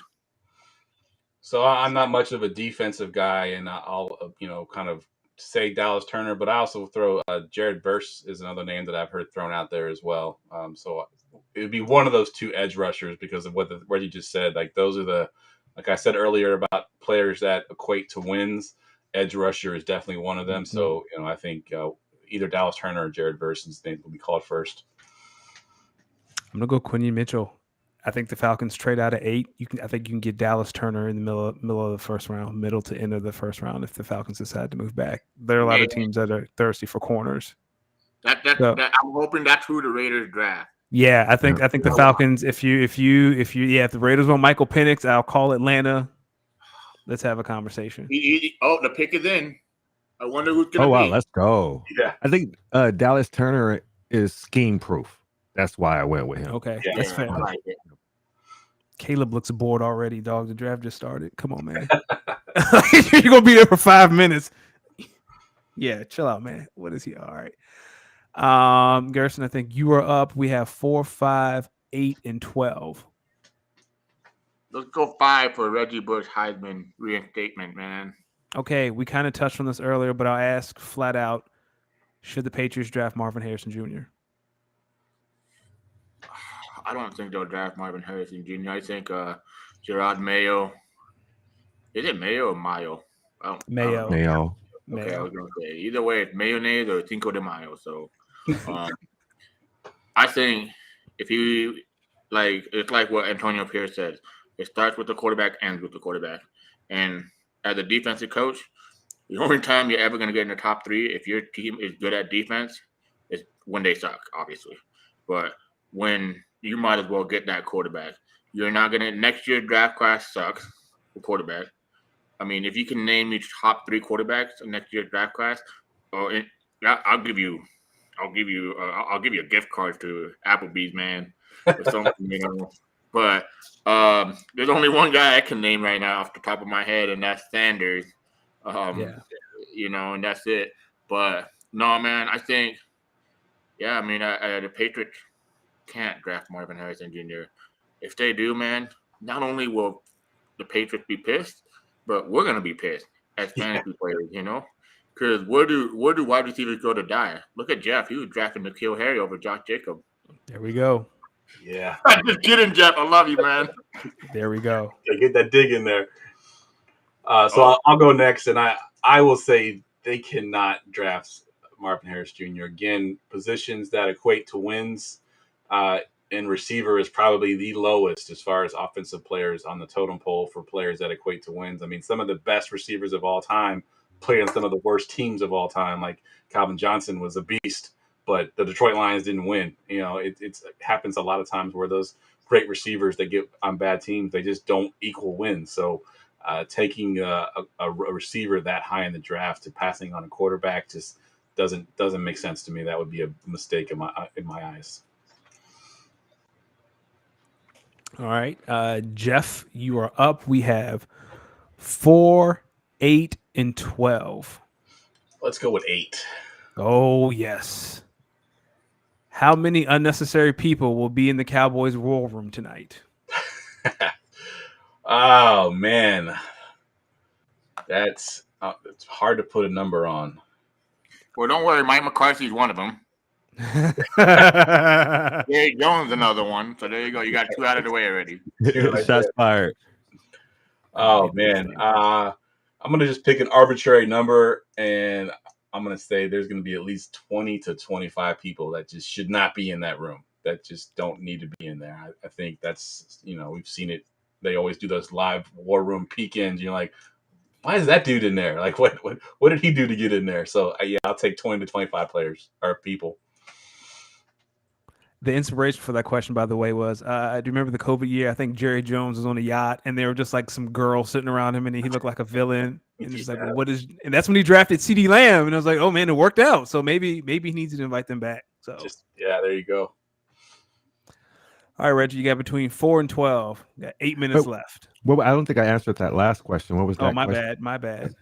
So I'm not much of a defensive guy, and I'll kind of say Dallas Turner, but I also throw Jared Verse is another name that I've heard thrown out there as well. So it would be one of those two edge rushers because of what you just said. Like those are like I said earlier about players that equate to wins. Edge rusher is definitely one of them. Mm-hmm. So I think either Dallas Turner or Jared Verse's name will be called first. I'm gonna go Quinion Mitchell. I think the Falcons trade out of 8. I think you can get Dallas Turner in the middle of the first round, middle to end of the first round if the Falcons decide to move back. There are a lot of teams that are thirsty for corners. I'm hoping that's who the Raiders draft. Yeah, I think the Falcons. If the Raiders want Michael Penix, I'll call Atlanta. Let's have a conversation. The pick is in. I wonder who's gonna. Oh wow, let's go. Yeah, I think Dallas Turner is scheme proof. That's why I went with him. Okay, that's fair. Like Caleb looks bored already, dog. The draft just started. Come on, man. You're going to be there for 5 minutes. Yeah, chill out, man. What is he? All right. Garrison, I think you are up. We have 4, 5, 8, and 12. Let's go 5 for Reggie Bush Heisman reinstatement, man. Okay, we kind of touched on this earlier, but I'll ask flat out, should the Patriots draft Marvin Harrison Jr.? I don't think they'll draft Marvin Harrison Jr. I think Gerard Mayo. Is it Mayo or Mayo? Mayo. Okay, I was going to say either way, it's mayonnaise or Cinco de Mayo. So I think if he it's like what Antonio Pierce says. It starts with the quarterback, ends with the quarterback. And as a defensive coach, the only time you're ever going to get in the top 3 if your team is good at defense is when they suck, obviously. But when you might as well get that quarterback. You're not going to – next year's draft class sucks for quarterback. I mean, if you can name me top 3 quarterbacks in next year's draft class, I'll give you a gift card to Applebee's, man, or something, But there's only one guy I can name right now off the top of my head, and that's Sanders. And that's it. But No, man. I think, yeah. I mean, the Patriots can't draft Marvin Harrison Jr. If they do, man, not only will the Patriots be pissed, but we're gonna be pissed as fantasy players, because where do wide receivers go to die? Look at Jeff; he was drafting N'Keal Harry over Josh Jacobs. There we go. Yeah. I'm just kidding, Jeff. I love you, man. There we go. Get that dig in there. I'll go next, and I will say they cannot draft Marvin Harris Jr. Again, positions that equate to wins, and receiver is probably the lowest as far as offensive players on the totem pole for players that equate to wins. I mean, some of the best receivers of all time play on some of the worst teams of all time. Like Calvin Johnson was a beast, but the Detroit Lions didn't win. It happens a lot of times where those great receivers that get on bad teams, they just don't equal wins. So taking a receiver that high in the draft to passing on a quarterback just doesn't make sense to me. That would be a mistake in my eyes. All right, Jeff, you are up. We have 4, 8, and 12. Let's go with 8. Oh yes. How many unnecessary people will be in the Cowboys' war room tonight? Oh man, it's hard to put a number on. Well, don't worry, Mike McCarthy's one of them. Jerry Jones, another one. So there you go. You got 2 out of the way already. Shots fired. Oh man, I'm gonna just pick an arbitrary number, and I'm gonna say there's gonna be at least 20 to 25 people that just should not be in that room. That just don't need to be in there. I think that's we've seen it. They always do those live war room peek-ins. You're like, why is that dude in there? Like, what did he do to get in there? So yeah, I'll take 20 to 25 players or people. The inspiration for that question, by the way, was do you remember the COVID year? I think Jerry Jones was on a yacht, and there were just like some girls sitting around him, and he looked like a villain. And it's like, well, what is? And that's when he drafted CeeDee Lamb, and I was like, oh man, it worked out. So maybe he needs to invite them back. So there you go. All right, Reggie, you got between 4 and 12. You got 8 minutes left. Well, I don't think I answered that last question. What was that? Oh, my bad.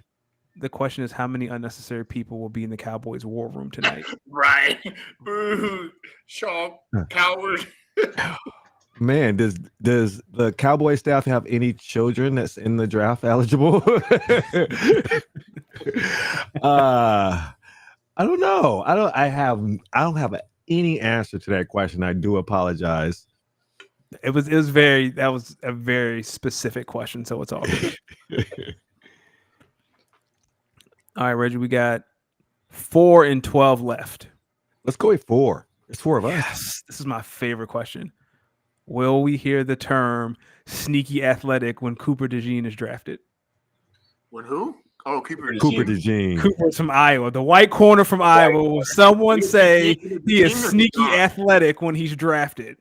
The question is, how many unnecessary people will be in the Cowboys' war room tonight? Right. Boo. Shaw, coward. Man, does the Cowboy staff have any children that's in the draft eligible? I don't know. I don't have any answer to that question. I do apologize. That was a very specific question, so it's all good. All right, Reggie, we got 4 and 12 left. Let's go with 4. It's 4 of us. Yes, this is my favorite question. Will we hear the term sneaky athletic when Cooper DeJean is drafted? When who? Oh, Cooper DeJean. Cooper's from Iowa. The white corner from Iowa. Will someone say he is sneaky athletic when he's drafted?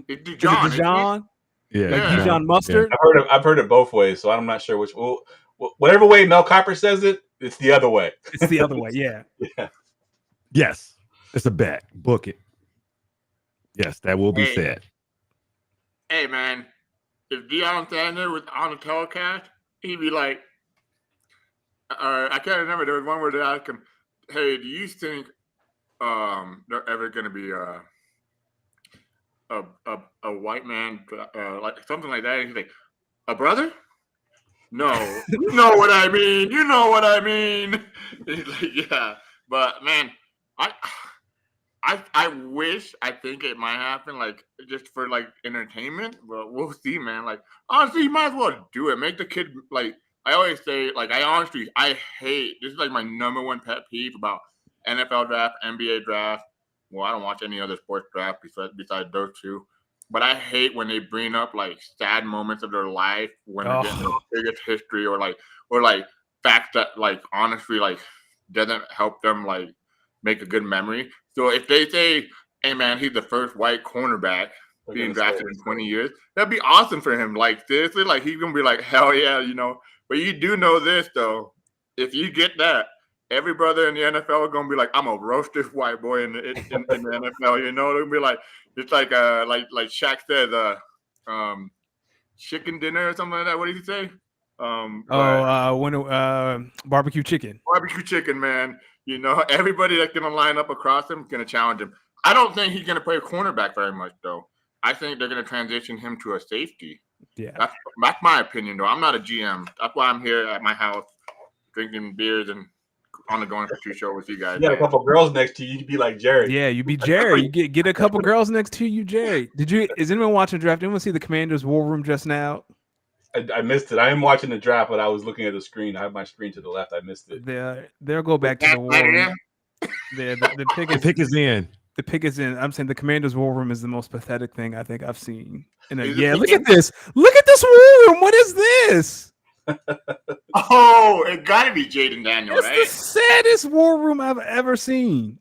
It's DeJean. Yeah. Like Dijon Mustard? Yeah. I've heard it both ways, so I'm not sure which. Whatever way Mel Kiper says it, it's the other way. It's the other way, yeah. Yes. It's a bet. Book it. Yes, that will be said. Hey, man, if Deion Sanders was on the telecast, he'd be like, I can't remember. There was one where they asked him, hey, do you think they're ever going to be a white man, like something like that? And he's like, a brother? No, you know what I mean. You know what I mean. He's like, yeah, but man, I wish, I think it might happen, like just for like entertainment, but we'll see, man. Like honestly, you might as well do it. Make the kid, like I always say, like I hate, this is like my number one pet peeve about NFL draft, NBA draft. Well, I don't watch any other sports draft besides those two. But I hate when they bring up like sad moments of their life when they're getting their biggest history or facts that like honestly like doesn't help them like make a good memory. So if they say, hey man, he's the first white cornerback being drafted in 20 years, that'd be awesome for him. Like seriously, like he's gonna be like, hell yeah, But you do know this though, if you get that, every brother in the NFL is gonna be like, I'm gonna roast this white boy in the NFL. They're gonna be like, it's like Shaq said, chicken dinner or something like that. What did he say? Barbecue chicken. Barbecue chicken, man. Everybody that's going to line up across him is going to challenge him. I don't think he's going to play cornerback very much, though. I think they're going to transition him to a safety. Yeah. That's my opinion, though. I'm not a GM. That's why I'm here at my house drinking beers and on the Going for Two show with you guys. You got a couple girls next to you. You'd be like Jerry. Yeah, you be Jerry. You get a couple girls next to you, Jerry. Is anyone watching the draft? Anyone see the Commanders' war room just now? I missed it. I am watching the draft, but I was looking at the screen. I have my screen to the left. I missed it. They'll go back to the war room. The pick is in. The pick is in. I'm saying the Commanders' war room is the most pathetic thing I think I've seen. Look at this. Look at this war room. What is this? Oh, it got to be Jaden Daniel, It's right? the saddest war room I've ever seen.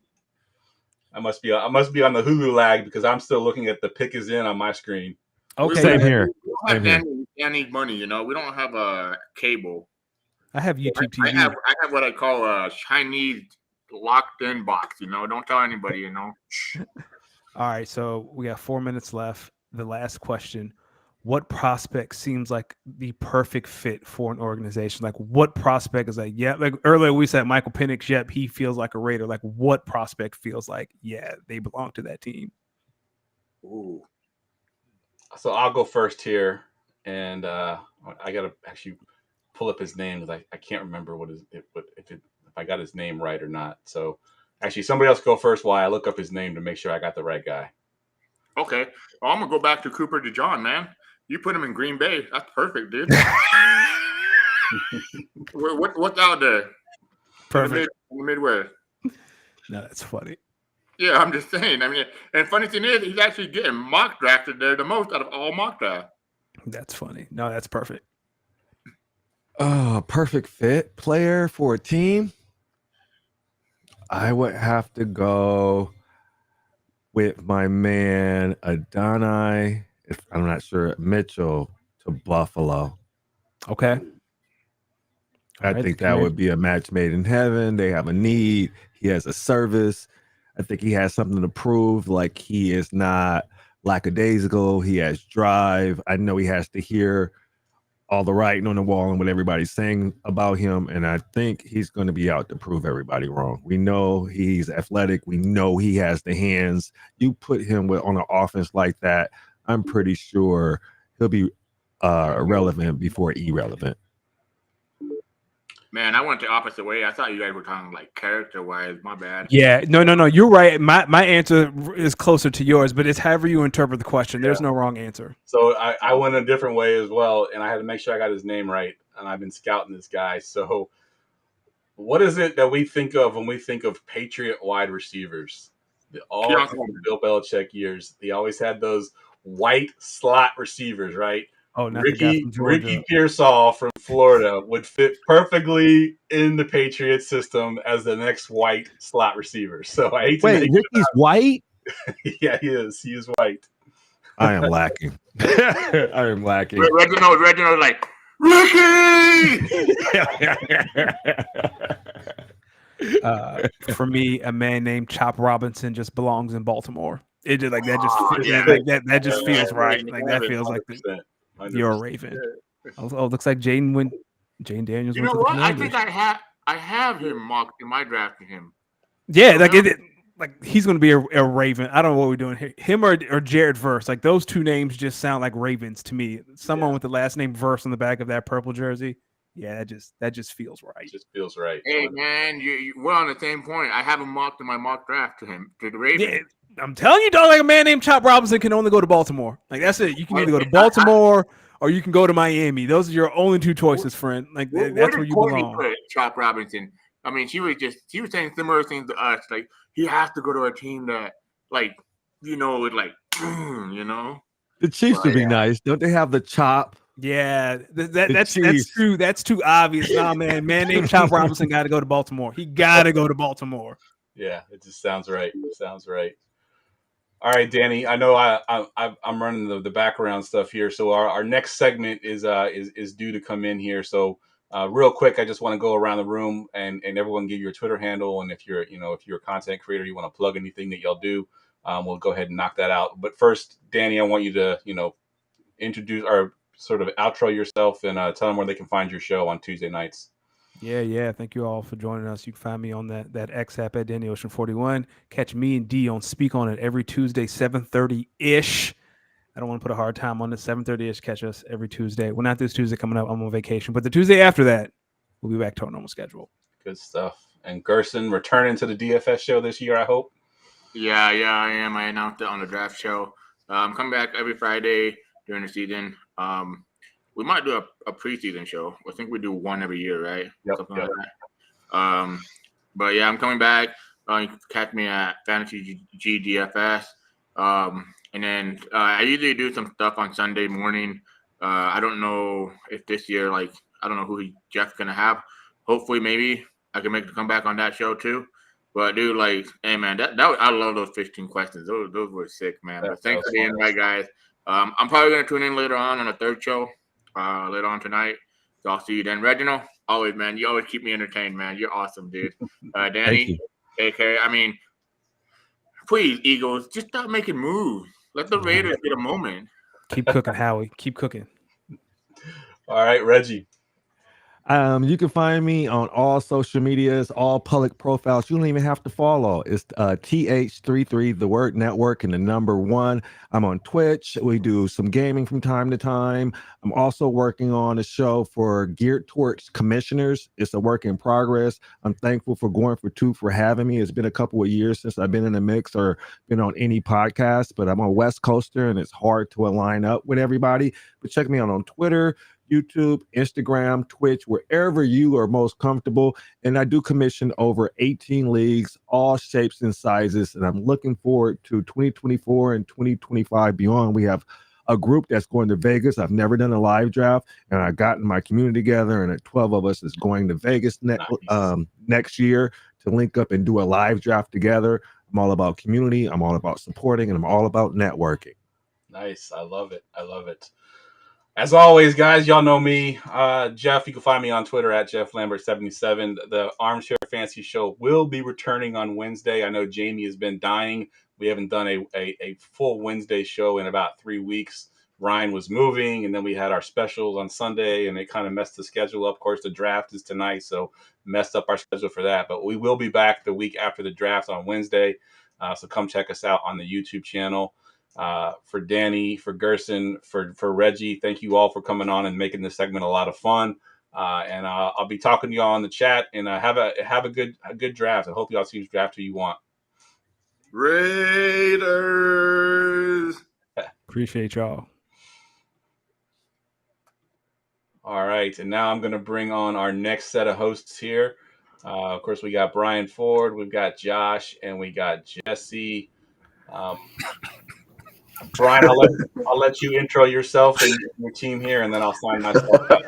I must be on the Hulu lag because I'm still looking at the pick is in on my screen. Okay, Same here. We don't have Danny money, We don't have a cable. I have YouTube TV. I have what I call a Chinese locked in box. Don't tell anybody. All right, so we got 4 minutes left. The last question: what prospect seems like the perfect fit for an organization? Like, what prospect is like, yeah, like earlier we said Michael Penix, yep, he feels like a Raider. Like, what prospect feels like, yeah, they belong to that team? Ooh. So I'll go first here, and I gotta actually pull up his name because I can't remember if I got his name right or not. So actually, somebody else go first while I look up his name to make sure I got the right guy. Okay, well, I'm gonna go back to Cooper DeJean, man. You put him in Green Bay. That's perfect, dude. What's out there? Perfect. In the Midwest. No, that's funny. Yeah, I'm just saying. And funny thing is, he's actually getting mock drafted there the most out of all mock drafts. That's funny. No, that's perfect. Perfect fit player for a team. I would have to go with my man Adonai. I'm not sure, Mitchell to Buffalo. Okay. I think that would be a match made in heaven. They have a need. He has a service. I think he has something to prove. Like, he is not lackadaisical. He has drive. I know he has to hear all the writing on the wall and what everybody's saying about him. And I think he's going to be out to prove everybody wrong. We know he's athletic. We know he has the hands. You put him on an offense like that, I'm pretty sure he'll be relevant before irrelevant. Man, I went the opposite way. I thought you guys were talking like character-wise. My bad. Yeah, no. You're right. My answer is closer to yours, but it's however you interpret the question. There's no wrong answer. So I went a different way as well, and I had to make sure I got his name right. And I've been scouting this guy. So what is it that we think of when we think of Patriot wide receivers? All Bill Belichick years, he always had those white slot receivers, right? Oh, not Ricky Pearsall from Florida would fit perfectly in the Patriot system as the next white slot receiver. So I hate to Wait, Ricky's white? Yeah, he is. He is white. I am lacking. I am lacking. Reginald like, Ricky! For me, a man named Chop Robinson just belongs in Baltimore. It just like that just feels right. Like that feels like you're a Raven. Oh, looks like Jane Daniels. You know what? I think I have him mocked in my draft to him. Yeah, like he's going to be a Raven. I don't know what we're doing here. Him or Jared Verse. Like those two names just sound like Ravens to me. Someone with the last name Verse on the back of that purple jersey. Yeah, that just feels right. It just feels right. Hey man, we're on the same point. I have him mocked in my mock draft to the Ravens. Yeah, I'm telling you, dog. Like a man named Chop Robinson can only go to Baltimore. Like that's it. You can either go to Baltimore or you can go to Miami. Those are your only two choices, friend. Like that's where you belong. Put Chop Robinson. I mean, she was saying similar things to us. Like he has to go to a team that, like, would like, The Chiefs would be nice. Don't they have the chop? Yeah, that's true. That's too obvious. Nah, man named Chop Robinson got to go to Baltimore. He got to go to Baltimore. Yeah, it just sounds right. It sounds right. All right, Danny. I know I'm running the background stuff here, so our next segment is due to come in here. So real quick, I just want to go around the room and everyone give your Twitter handle, and if you're a content creator, you want to plug anything that y'all do, we'll go ahead and knock that out. But first, Danny, I want you to introduce or sort of outro yourself and tell them where they can find your show on Tuesday nights. Yeah. Thank you all for joining us. You can find me on that X app at Danny Ocean 41. Catch me and D on Speak On It every Tuesday, 7:30-ish. I don't want to put a hard time on it. 7:30-ish. Catch us every Tuesday. Well, not this Tuesday coming up. I'm on vacation. But the Tuesday after that, we'll be back to our normal schedule. Good stuff. And Gerson returning to the DFS show this year, I hope. Yeah, I am. I announced it on the draft show. I'm coming back every Friday during the season. We might do a preseason show. I think we do one every year, right? Yep. Something like that. But yeah, I'm coming back. You can catch me at Fantasy GDFS. And then I usually do some stuff on Sunday morning. I don't know if this year, I don't know who Jeff's gonna have. Hopefully, maybe I can make a comeback on that show too. But dude, hey man, that I love those 15 questions. Those were sick, man. But thanks for being right, guys. I'm probably gonna tune in later on a third show, later on tonight. So I'll see you then. Reginald, always, man, you always keep me entertained, man. You're awesome, dude. Danny, take care. I mean, please, Eagles, just stop making moves. Let the Raiders get a moment. Keep cooking, Howie. Keep cooking. All right, Reggie. You can find me on all social medias, all public profiles. You don't even have to follow. It's TH33, the word network, and the number 1. I'm on Twitch. We do some gaming from time to time. I'm also working on a show geared towards commissioners. It's a work in progress. I'm thankful for Going4 for having me. It's been a couple of years since I've been in the mix or been on any podcast, but I'm a West Coaster and it's hard to align up with everybody. But check me out on Twitter, YouTube, Instagram, Twitch, wherever you are most comfortable. And I do commission over 18 leagues, all shapes and sizes. And I'm looking forward to 2024 and 2025 beyond. We have a group that's going to Vegas. I've never done a live draft, and I gotten my community together, and 12 of us is going to Vegas next year to link up and do a live draft together. I'm all about community. I'm all about supporting, and I'm all about networking. Nice. I love it. As always, guys, y'all know me. Jeff, you can find me on Twitter at JeffLambert77. The Armchair Fantasy Show will be returning on Wednesday. I know Jamie has been dying. We haven't done a full Wednesday show in about 3 weeks. Ryan was moving, and then we had our specials on Sunday, and it kind of messed the schedule up. Of course, the draft is tonight, so messed up our schedule for that. But we will be back the week after the draft on Wednesday. So come check us out on the YouTube channel. For Danny, for Gerson, for Reggie, thank you all for coming on and making this segment a lot of fun. And I'll be talking to y'all in the chat. And have a good draft. I hope y'all teams draft who you want. Raiders. Appreciate y'all. All right, and now I'm going to bring on our next set of hosts here. Of course, we got Brian Ford, we've got Josh, and we got Jesse. Brian, I'll let you intro yourself and your team here, and then I'll sign myself out.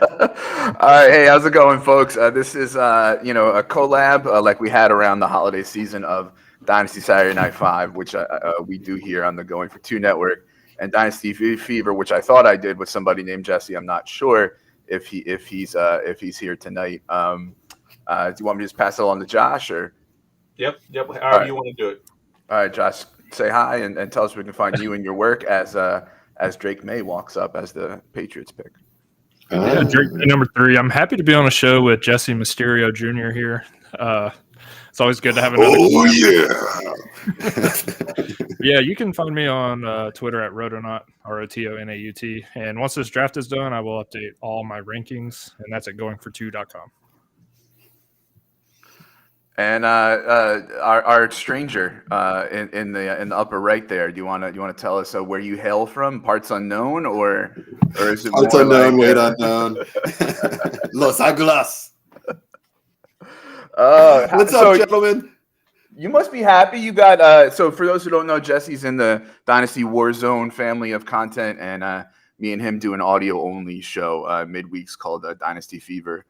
All right, hey, how's it going, folks? This is a collab like we had around the holiday season of Dynasty Saturday Night 5, which we do here on the Going4 network, and Dynasty Fever, which I thought I did with somebody named Jesse. I'm not sure if he's here tonight. Do you want me to just pass it on to Josh, or? Yep. However you want to do it. All right, Josh, say hi and tell us where we can find you and your work as Drake May walks up as the Patriots pick. Yeah, Drake number 3. I'm happy to be on a show with Jesse Mysterio Jr. here. It's always good to have another. Oh yeah. Yeah, you can find me on Twitter at Rotonaut, ROTONAUT. And once this draft is done, I will update all my rankings, and that's at GoingFor2.Live. And our stranger in the upper right there. Do you want to tell us where you hail from? Parts unknown, or is it parts unknown, weight unknown? Los Aguilas. What's up, gentlemen? You must be happy. You got so for those who don't know, Jesse's in the Dynasty Warzone family of content, and me and him do an audio only show midweeks called Dynasty Fever.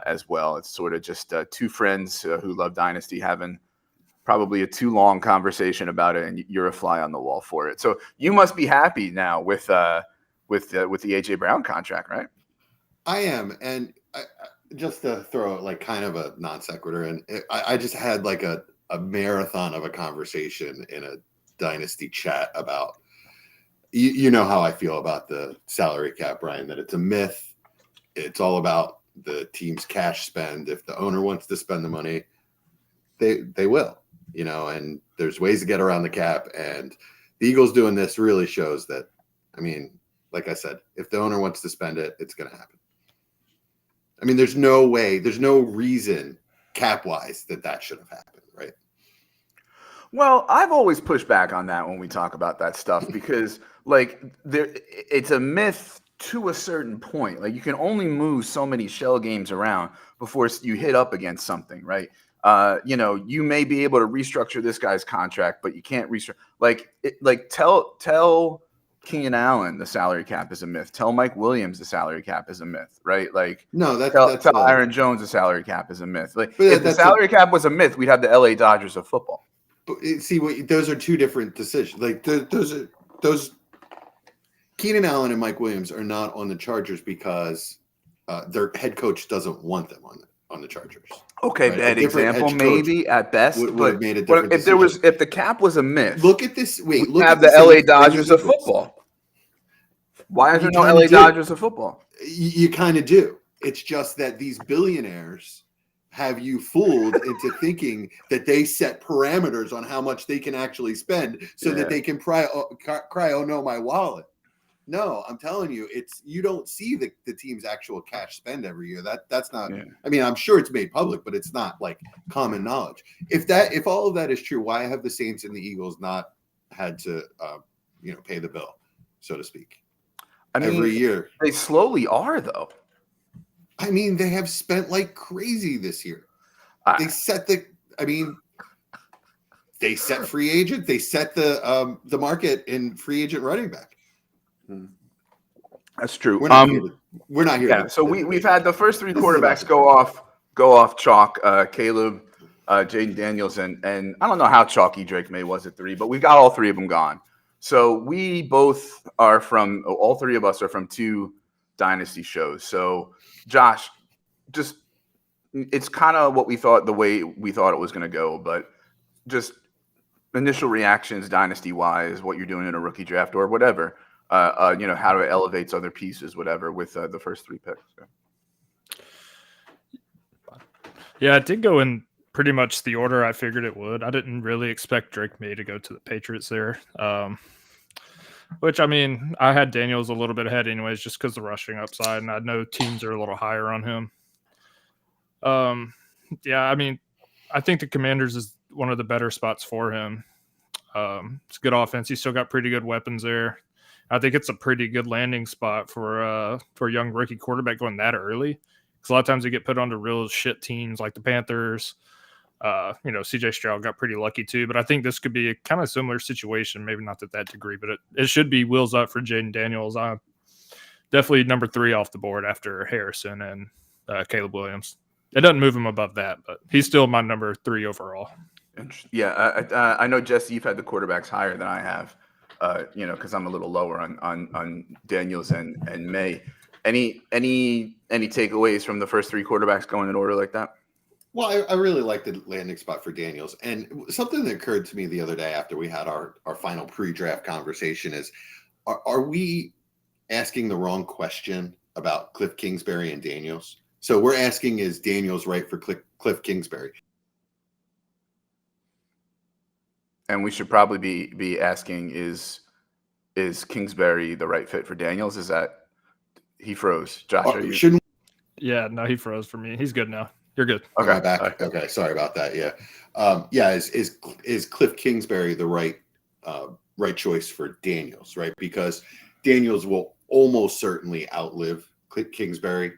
As well. It's sort of just two friends who love Dynasty having probably a too long conversation about it, and you're a fly on the wall for it. So you must be happy now with the AJ Brown contract, right? I am, and just to throw like kind of a non sequitur, and I just had like a marathon of a conversation in a Dynasty chat about you know how I feel about the salary cap, Brian, that it's a myth. It's all about the team's cash spend. If the owner wants to spend the money, they will, and there's ways to get around the cap. And the Eagles doing this really shows that, I mean, like I said, if the owner wants to spend it, it's going to happen. I mean, there's no reason cap-wise that should have happened, right? Well, I've always pushed back on that when we talk about that stuff because, it's a myth to a certain point. Like, you can only move so many shell games around before you hit up against something, right? You may be able to restructure this guy's contract, but you can't restructure. Tell Keenan Allen the salary cap is a myth. Tell Mike Williams the salary cap is a myth, right? Tell Aaron Jones the salary cap is a myth. If the salary cap was a myth, we'd have the LA Dodgers of football. But see, those are two different decisions. Those Keenan Allen and Mike Williams are not on the Chargers because their head coach doesn't want them on the Chargers. Okay, right? bad example, maybe at best. Would have made a different if the cap was a myth, look at this. Wait, look at the LA Dodgers of football. Why is there no LA Dodgers of football? You kind of do. It's just that these billionaires have you fooled into thinking that they set parameters on how much they can actually spend so that they can cry, oh no, my wallet. No, I'm telling you, you don't see the team's actual cash spend every year. That's not. Yeah. I mean, I'm sure it's made public, but it's not like common knowledge. If all of that is true, why have the Saints and the Eagles not had to pay the bill, so to speak? Every year they slowly are, though. I mean, they have spent like crazy this year. They set free agent. They set the market in free agent running back. That's true. We're not here. Yeah. So we've had the first three quarterbacks go off chalk. Caleb, Jaden Daniels, and I don't know how chalky Drake May was at 3, but we've got all 3 of them gone. So we both are all 3 of us are from 2 dynasty shows. So Josh, it's kind of what we thought, the way we thought it was going to go, but just initial reactions, dynasty wise, what you're doing in a rookie draft or whatever, how it elevates other pieces, whatever, with the first 3 picks. Yeah, it did go in pretty much the order I figured it would. I didn't really expect Drake May to go to the Patriots there. Which, I mean, I had Daniels a little bit ahead anyways, just because the rushing upside, and I know teams are a little higher on him. Yeah, I mean, I think the Commanders is one of the better spots for him. It's a good offense. He's still got pretty good weapons there. I think it's a pretty good landing spot for a young rookie quarterback going that early. Because a lot of times they get put onto real shit teams like the Panthers. CJ Stroud got pretty lucky too, but I think this could be a kind of similar situation, maybe not to that degree, but it should be wheels up for Jaden Daniels. I'm definitely number 3 off the board after Harrison and Caleb Williams. It doesn't move him above that, but he's still my number 3 overall. Yeah, I know, Jesse, you've had the quarterbacks higher than I have, because I'm a little lower on Daniels and May. Any takeaways from the first 3 quarterbacks going in order like that? Well, I really like the landing spot for Daniels. And something that occurred to me the other day after we had our final pre-draft conversation is, are we asking the wrong question about Cliff Kingsbury and Daniels? So we're asking, is Daniels right for Cliff Kingsbury? And we should probably be asking, is Kingsbury the right fit for Daniels? Is that he froze? Josh, shouldn't? Yeah, no, he froze for me. He's good now. You're good. Okay, I'm back. Okay, sorry about that. Yeah, is Cliff Kingsbury the right choice for Daniels? Right, because Daniels will almost certainly outlive Cliff Kingsbury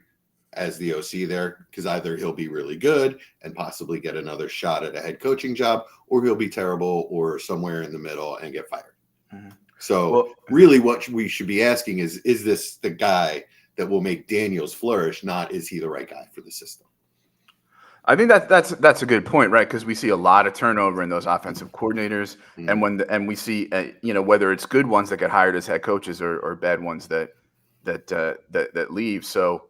as the OC there, because either he'll be really good and possibly get another shot at a head coaching job, or he'll be terrible or somewhere in the middle and get fired. Mm-hmm. So really what we should be asking is this the guy that will make Daniels flourish, not is he the right guy for the system? I think that's a good point, right? Because we see a lot of turnover in those offensive coordinators, and we see whether it's good ones that get hired as head coaches or bad ones that leave. So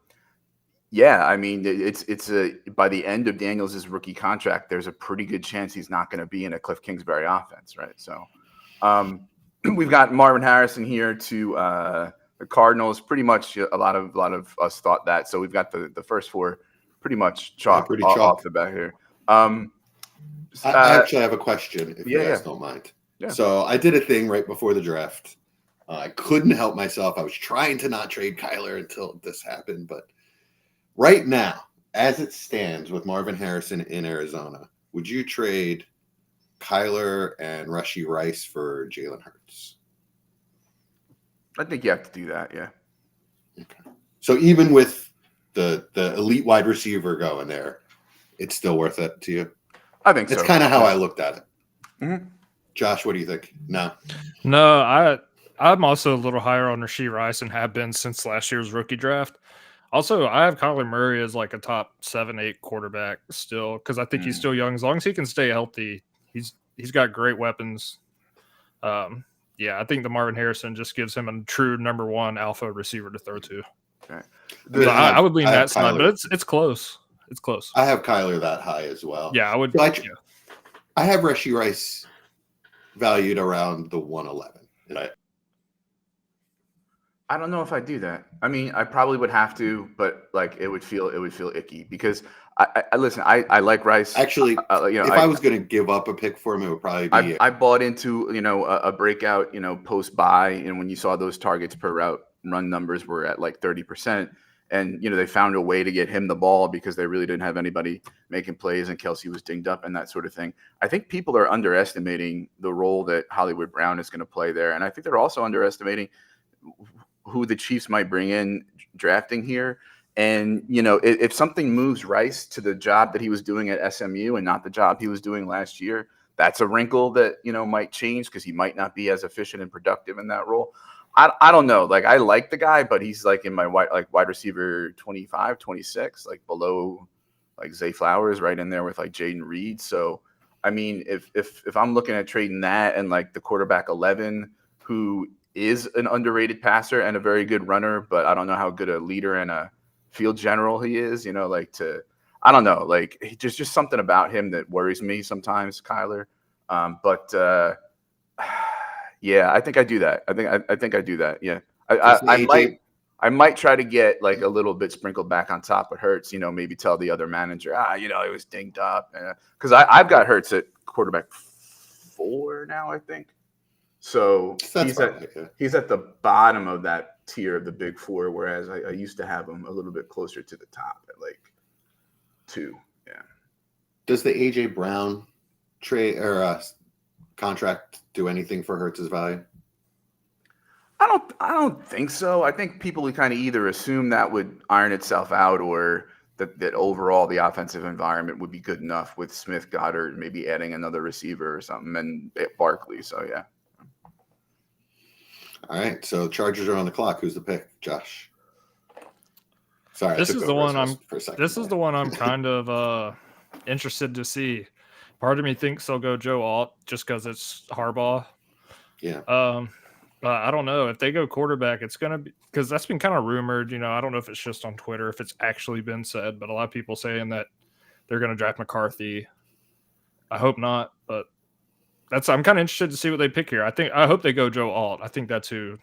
yeah, I mean it's by the end of Daniels' rookie contract, there's a pretty good chance he's not going to be in a Cliff Kingsbury offense, right? So we've got Marvin Harrison here to the Cardinals. Pretty much a lot of us thought that. So we've got the first four pretty much chalk off the bat here. I actually have a question, if you guys don't mind. Yeah. So I did a thing right before the draft. I couldn't help myself. I was trying to not trade Kyler until this happened. But right now, as it stands with Marvin Harrison in Arizona, would you trade Kyler and Rashee Rice for Jalen Hurts? I think you have to do that, yeah. Okay. So even with the elite wide receiver going there, it's still worth it to you? I think so. It's kind of how I looked at it. Mm-hmm. Josh, what do you think? No, I'm also a little higher on Rashee Rice and have been since last year's rookie draft. Also, I have Kyler Murray as like a top 7-8 quarterback still because I think he's still young. As long as he can stay healthy, he's got great weapons. Yeah, I think the Marvin Harrison just gives him a true number one alpha receiver to throw to. Okay. I would lean that side, but it's close. It's close. I have Kyler that high as well. Yeah, I would. So I have Rashee Rice valued around the 111. I don't know if I do that. I mean, I probably would have to, but like it would feel icky because I listen. I like Rice. Actually, if I was going to give up a pick for him, it would probably be. I bought into a breakout post buy, and when you saw those targets per route run numbers were at like 30%, and they found a way to get him the ball because they really didn't have anybody making plays, and Kelsey was dinged up and that sort of thing. I think people are underestimating the role that Hollywood Brown is going to play there, and I think they're also underestimating who the Chiefs might bring in drafting here. And, if something moves Rice to the job that he was doing at SMU and not the job he was doing last year, that's a wrinkle that, might change because he might not be as efficient and productive in that role. I don't know. Like, I like the guy, but he's like in my wide receiver 25, 26, like below like Zay Flowers, right in there with like Jaden Reed. So, I mean, if I'm looking at trading that and like the quarterback 11 who is an underrated passer and a very good runner, but I don't know how good a leader and a field general he is, I don't know, like just something about him that worries me sometimes, Kyler. Yeah, I think I do that. I think I do that. Yeah. I might try to get like a little bit sprinkled back on top of Hurts, maybe tell the other manager, he was dinged up. Cause I've got Hurts at quarterback 4 now, I think. So he's at the bottom of that tier of the big 4, whereas I used to have him a little bit closer to the top at like 2. Yeah. Does the AJ Brown trade or contract do anything for Hurts' value? I don't think so. I think people would kind of either assume that would iron itself out, or that overall the offensive environment would be good enough with Smith, Goddard, maybe adding another receiver or something, and Barkley. So yeah. All right, so Chargers are on the clock. Who's the pick, Josh? Sorry, this is the one I'm kind of interested to see. Part of me thinks they'll go Joe Alt just because it's Harbaugh. Yeah. But I don't know if they go quarterback. It's gonna be because that's been kind of rumored. I don't know if it's just on Twitter, if it's actually been said, but a lot of people saying that they're gonna draft McCarthy. I hope not, but. I'm kind of interested to see what they pick here. I hope they go Joe Alt. I think that's who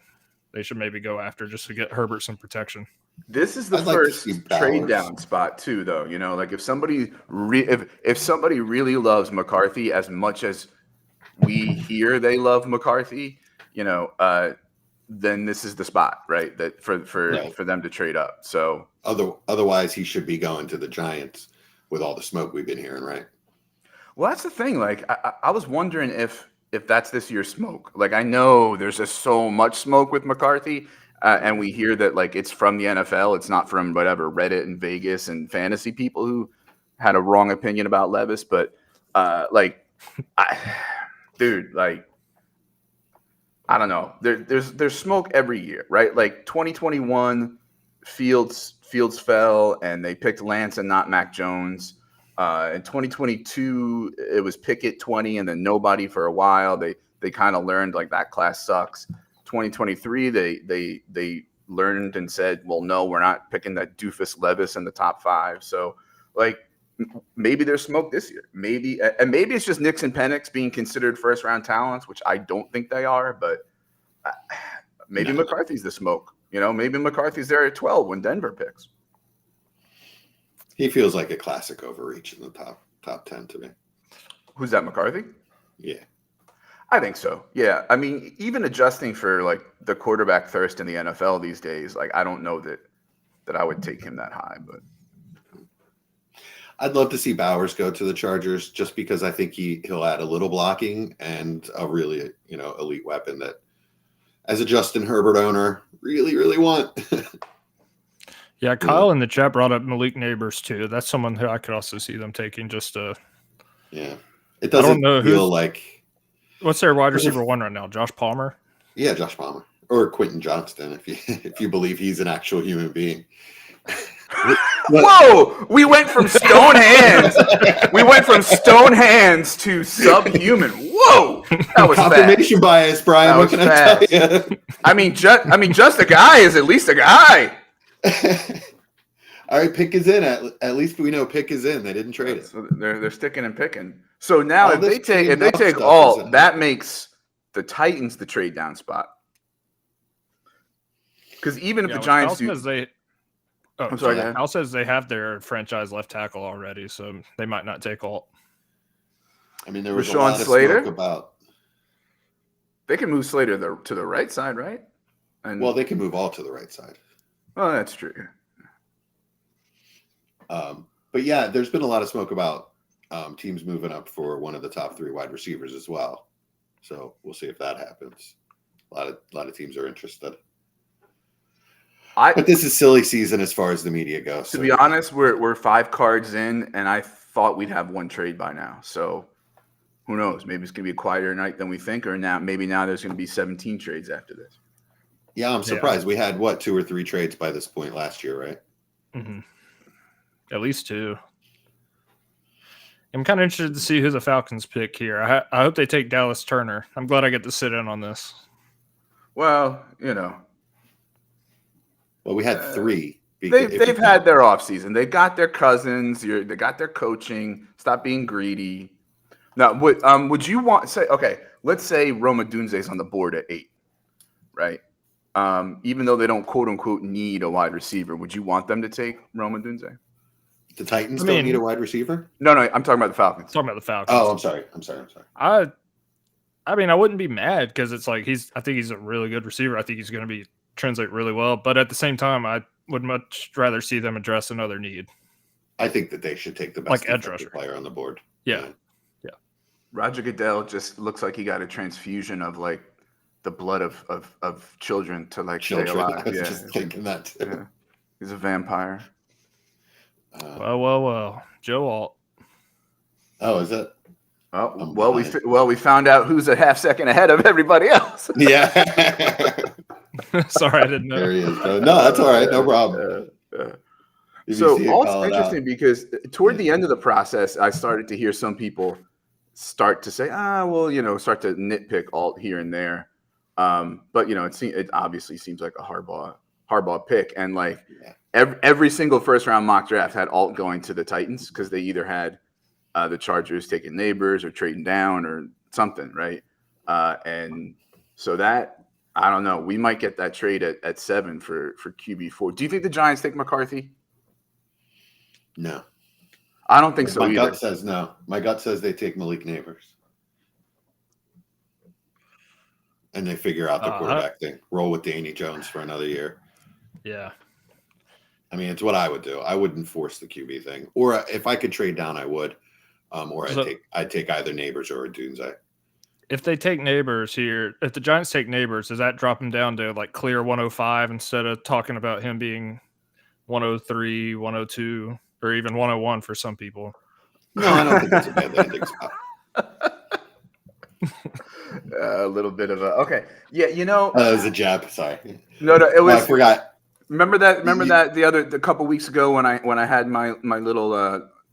they should maybe go after just to get Herbert some protection. This is the first trade down spot too, though. Like if somebody if somebody really loves McCarthy as much as we hear they love McCarthy, then this is the spot, right? That for them to trade up. So otherwise, he should be going to the Giants with all the smoke we've been hearing, right? Well, that's the thing. Like, I was wondering if that's this year's smoke. Like, I know there's just so much smoke with McCarthy, and we hear that like it's from the NFL. It's not from whatever Reddit and Vegas and fantasy people who had a wrong opinion about Levis. But dude, like, I don't know. There's smoke every year, right? Like 2021, Fields fell, and they picked Lance and not Mac Jones. In 2022, it was Pickett 20 and then nobody for a while. They kind of learned like that class sucks. 2023, they learned and said, well, no, we're not picking that doofus Levis in the top 5. So like maybe there's smoke this year. Maybe it's just Nix and Penix being considered first round talents, which I don't think they are, but maybe McCarthy's the smoke. maybe McCarthy's there at 12 when Denver picks. He feels like a classic overreach in the top 10 to me. Who's that, McCarthy? Yeah. I think so. Yeah. I mean, even adjusting for like the quarterback thirst in the NFL these days, like I don't know that I would take him that high, but I'd love to see Bowers go to the Chargers just because I think he'll add a little blocking and a really, elite weapon that as a Justin Herbert owner really, really want. Yeah, Kyle in the chat brought up Malik Neighbors too. That's someone who I could also see them taking just to. Yeah. It doesn't feel like. What's their wide receiver one right now? Josh Palmer? Yeah, Josh Palmer. Or Quentin Johnston, if you believe he's an actual human being. Whoa! We went from stone hands. We went from stone hands to subhuman. Whoa! That was confirmation bias, Brian. What can I tell you? I mean, just a guy is at least a guy. All right, pick is in. At least we know pick is in. They didn't trade it. So they're sticking and picking. So now if they take all, that makes the Titans the trade down spot. Because even if the Giants do, I'm sorry. Al says they have their franchise left tackle already, so they might not take all. I mean, there was a lot of smoke about. They can move Slater to the right side, right? Well, they can move all to the right side. Oh, that's true. But yeah, there's been a lot of smoke about teams moving up for one of the top 3 wide receivers as well. So we'll see if that happens. A lot of teams are interested. But this is silly season as far as the media goes. To be honest, we're 5 cards in, and I thought we'd have one trade by now. So who knows? Maybe it's going to be a quieter night than we think, or maybe now there's going to be 17 trades after this. Yeah, I'm surprised. We had 2 or 3 trades by this point last year, right? Mm-hmm. At least 2. I'm kind of interested to see who the Falcons pick here. I hope they take Dallas Turner. I'm glad I get to sit in on this. Well, Well, we had 3. They've had their offseason. They got their cousins. They got their coaching. Stop being greedy. Now, would you want let's say Roma Dunze's on the board at 8, right? Even though they don't quote unquote need a wide receiver, would you want them to take Roma Dunze? The Titans don't need a wide receiver? No, I'm talking about the Falcons. Oh, I'm sorry. I mean, I wouldn't be mad because it's like I think he's a really good receiver. I think he's going to translate really well. But at the same time, I would much rather see them address another need. I think that they should take the best edge rusher player on the board. Yeah. Roger Goodell just looks like he got a transfusion of like the blood of children to stay alive. I was just thinking that too. Yeah. He's a vampire. Well. Joe Alt. Oh, is it? Oh, we found out who's a half second ahead of everybody else. Yeah. Sorry, I didn't know. There he is. No, that's all right. No problem. So it's interesting because toward the end of the process, I started to hear some people start to say, start to nitpick Alt here and there. But it obviously seems like a Harbaugh pick, and every single first round mock draft had Alt going to the Titans because they either had the Chargers taking Neighbors or trading down or something, right? And so that I don't know. We might get that trade at 7 for QB4. Do you think the Giants take McCarthy? No. I don't think so either. My gut says no. My gut says they take Malik Neighbors. And they figure out the quarterback thing. Roll with Danny Jones for another year. Yeah. I mean, it's what I would do. I wouldn't force the QB thing. Or if I could trade down, I would. I'd take either Neighbors or a Dunze. If they take Neighbors here, if the Giants take Neighbors, does that drop him down to clear 105 instead of talking about him being 103, 102, or even 101 for some people? No, I don't think that's a bad landing spot. A little bit of okay. Yeah, it was a jab. Sorry. No, it was. I forgot. Remember that the couple weeks ago when I had my little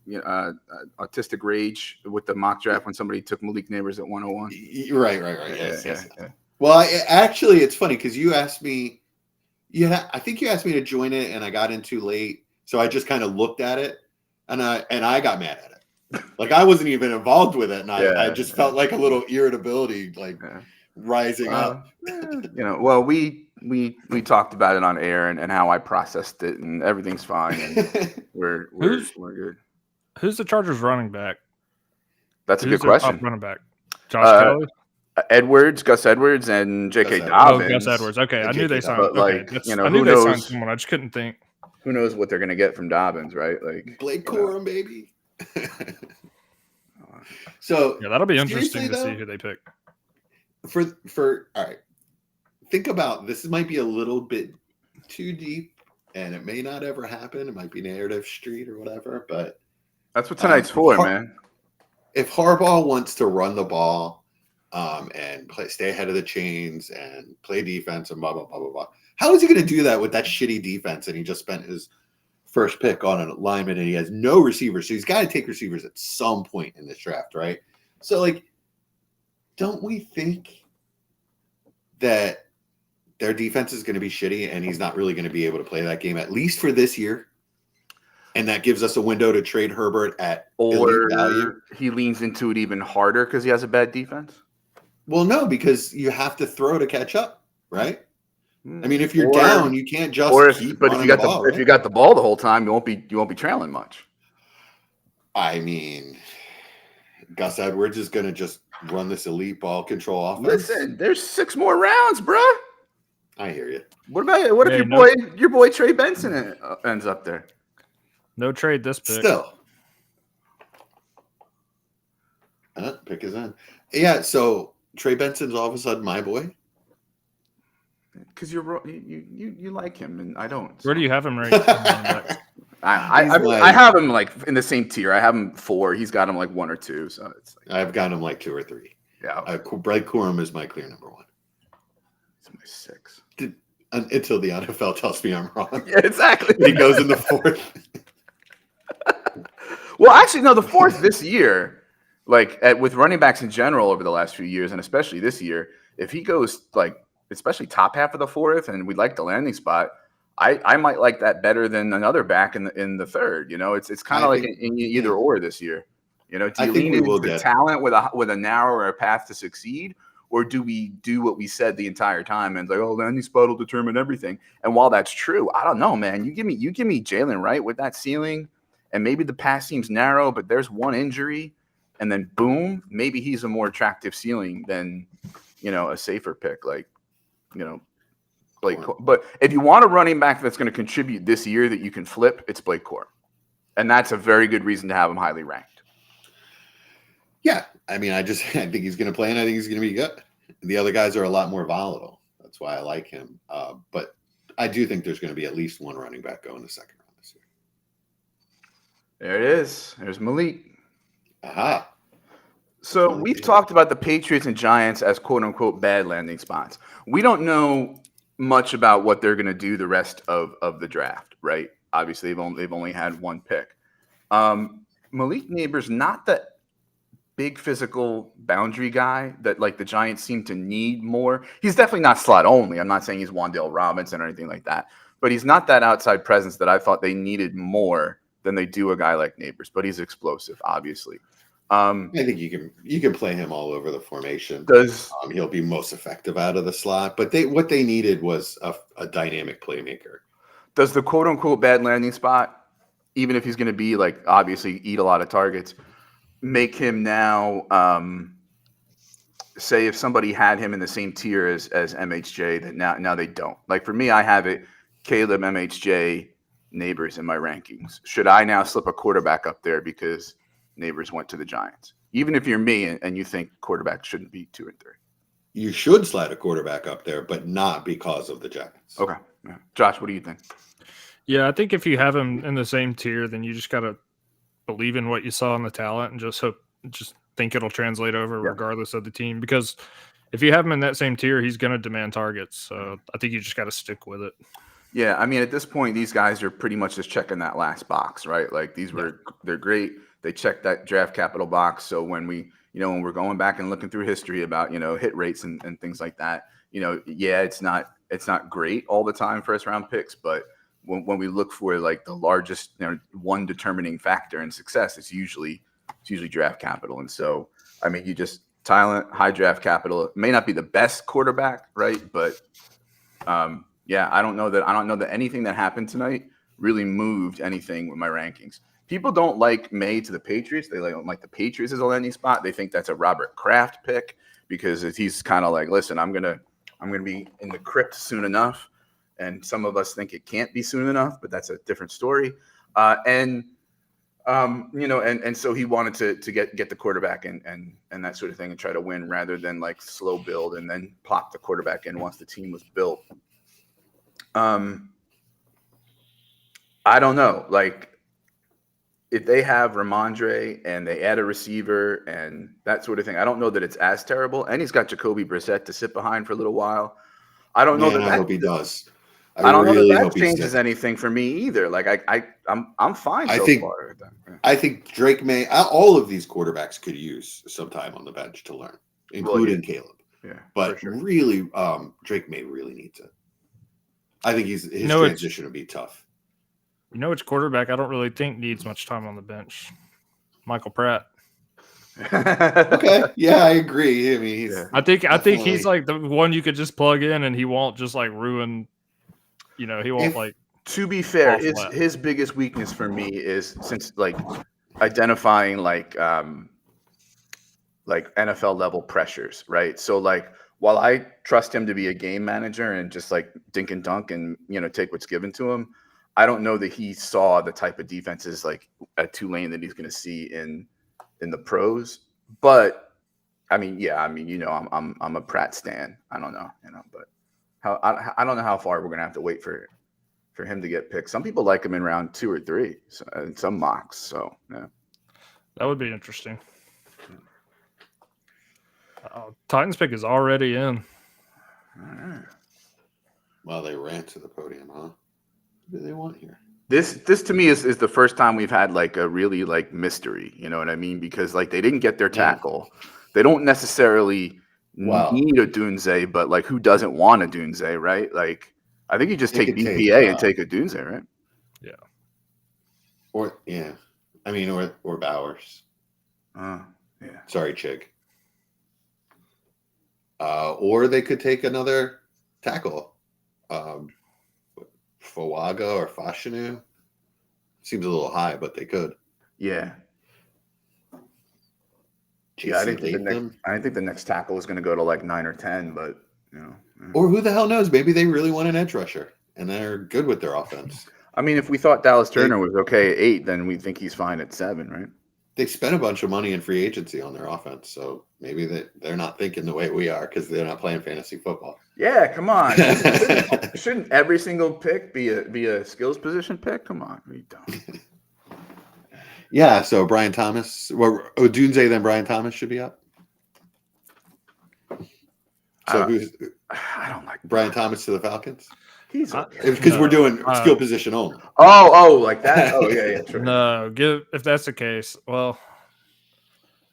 autistic rage with the mock draft when somebody took Malik Neighbors at 101. Right. Yes. Well, actually, it's funny because you asked me. I think you asked me to join it, and I got in too late, so I just kind of looked at it, and I got mad at it. I wasn't even involved with it, and I just felt like a little irritability rising up. Well, we we talked about it on air and how I processed it, and everything's fine, and we're good. Who's the Chargers running back? That's a Who's good their top question. running back? Josh Kelly? Gus Edwards, and J.K. Gus Dobbins. Gus Edwards. Okay, I knew they signed. But, like, Okay, you know, I knew who they signed knows? someone. I just couldn't think. Who knows what they're going to get from Dobbins, right? Like Blake Corum, baby. So Yeah, that'll be interesting seriously, to see though, who they pick. For all right, think about this. Might be a little bit too deep, and it may not ever happen. It might be narrative street or whatever. But that's what tonight's for, man. If Harbaugh wants to run the ball, and stay ahead of the chains and play defense and blah blah blah blah blah, how is he going to do that with that shitty defense? And he just spent his first pick on an alignment, and he has no receivers, so he's got to take receivers at some point in this draft, right? So, like, don't we think that their defense is going to be shitty and he's not really going to be able to play that game, at least for this year? And that gives us a window to trade Herbert at elite value. He leans into it even harder because he has a bad defense? Well, no, because you have to throw to catch up, right? I mean, if you're down, you can't just keep running the ball, if you got the ball the whole time, you won't be trailing much. I mean, Gus Edwards is going to just run this elite ball control offense. Listen, there's 6 more rounds, bro. I hear you. What if your boy Trey Benson ends up there? No trade this pick. Still. Pick is in. Yeah, so Trey Benson's all of a sudden my boy. Because you like him and I don't. Where do you have him ranked? I have him like in the same tier. I have him 4. He's got him like 1 or 2. So it's like, I've got him like 2 or 3. Yeah. Blake Corum is my clear number 1. It's my 6. Until the NFL tells me I'm wrong. Yeah, exactly. He goes in the 4th. Well, actually, no, the 4th this year, like with running backs in general over the last few years, and especially this year, if he goes like, especially top half of the 4th, and we like the landing spot, I might like that better than another back in the 3rd. You know, it's kind of like in either or this year. You know, do you lean into the talent with a narrower path to succeed, or do we do what we said the entire time and like, oh, landing spot will determine everything? And while that's true, I don't know, man. You give me Jalen Wright with that ceiling, and maybe the pass seems narrow, but there's one injury, and then boom, maybe he's a more attractive ceiling than, you know, a safer pick like, you know, Blake Corum. But if you want a running back that's going to contribute this year that you can flip, it's Blake Corum. And that's a very good reason to have him highly ranked. Yeah. I mean, I think he's going to play, and I think he's going to be good. The other guys are a lot more volatile. That's why I like him. But I do think there's going to be at least one running back going the second round this year. There it is. There's Malik. Aha. So we've talked about the Patriots and Giants as quote unquote bad landing spots. We don't know much about what they're going to do the rest of the draft, right? Obviously, they've only had 1 pick. Malik Neighbors, not the big physical boundary guy that like the Giants seem to need more. He's definitely not slot only. I'm not saying he's Wan'Dale Robinson or anything like that, but he's not that outside presence that I thought they needed more than they do a guy like Neighbors. But he's explosive, obviously. I think you can play him all over the formation. He'll be most effective out of the slot, but what they needed was a dynamic playmaker. Does the quote unquote bad landing spot, even if he's going to be like obviously eat a lot of targets, make him now say if somebody had him in the same tier as MHJ that now they don't? Like for me, I have it Caleb, MHJ, Neighbors in my rankings. Should I now slip a quarterback up there because Neighbors went to the Giants? Even if you're me and you think quarterback shouldn't be 2 and 3. You should slide a quarterback up there, but not because of the Giants. Okay. Yeah. Josh, what do you think? Yeah, I think if you have him in the same tier, then you just got to believe in what you saw in the talent and just think it'll translate over regardless of the team. Because if you have him in that same tier, he's going to demand targets. So I think you just got to stick with it. Yeah, I mean, at this point, these guys are pretty much just checking that last box, right? Like they're great. They checked that draft capital box. So when when we're going back and looking through history about, hit rates and things like that, it's not great all the time first round picks, but when we look for like the largest, one determining factor in success, it's usually draft capital. And so, I mean, talent, high draft capital. It may not be the best quarterback, right? But yeah, I don't know that anything that happened tonight really moved anything with my rankings. People don't like May to the Patriots. They don't like the Patriots as a landing spot. They think that's a Robert Kraft pick because he's kind of like, listen, I'm gonna be in the crypt soon enough. And some of us think it can't be soon enough, but that's a different story. And so he wanted to get the quarterback and that sort of thing and try to win rather than like slow build and then plop the quarterback in once the team was built. I don't know. Like, if they have Ramondre and they add a receiver and that sort of thing, I don't know that it's as terrible. And he's got Jacoby Brissett to sit behind for a little while. I don't know that I hope he does. I don't know that changes anything for me either. Like I'm fine so far. I think Drake May, all of these quarterbacks could use some time on the bench to learn, including Caleb. Yeah, but really, Drake May really needs it. I think his transition would be tough. You know which quarterback I don't really think needs much time on the bench? Michael Pratt. Okay, yeah, I agree. I mean, I think he's like the one you could just plug in and he won't just like ruin. He won't like. To be fair, his biggest weakness for me is since like identifying like NFL level pressures, right? So like while I trust him to be a game manager and just like dink and dunk and take what's given to him, I don't know that he saw the type of defenses like at Tulane that he's going to see in the pros. But I'm a Pratt stan. I don't know, but I don't know how far we're going to have to wait for him to get picked. Some people like him in round 2 or 3, in some mocks. So yeah, that would be interesting. Titans pick is already in. All right. Well, they ran to the podium, huh? What do they want here? This to me is the first time we've had like a really like mystery. You know what I mean? Because like they didn't get their tackle. They don't necessarily need a Dunze, but like who doesn't want a Dunze, right? Like I think you just take BPA and take a Dunze, right? Yeah. Or Bowers. Yeah. Sorry, Chig. Or they could take another tackle. Fawaga or Fashanu. Seems a little high, but they could. Yeah. I didn't think the next tackle is going to go to like 9 or 10, but Or who the hell knows? Maybe they really want an edge rusher and they're good with their offense. I mean, if we thought Dallas Turner was okay at 8, then we think he's fine at 7, right? They spent a bunch of money in free agency on their offense, so maybe they're not thinking the way we are because they're not playing fantasy football. Yeah, come on. Shouldn't every single pick be a skills position pick? Come on, we don't. Yeah, so Brian Thomas, Odunze, then Brian Thomas should be up. So I don't like Brian Thomas to the Falcons. He's because we're doing skill position only. Oh, like that. Oh, yeah, true. No, if that's the case. Well,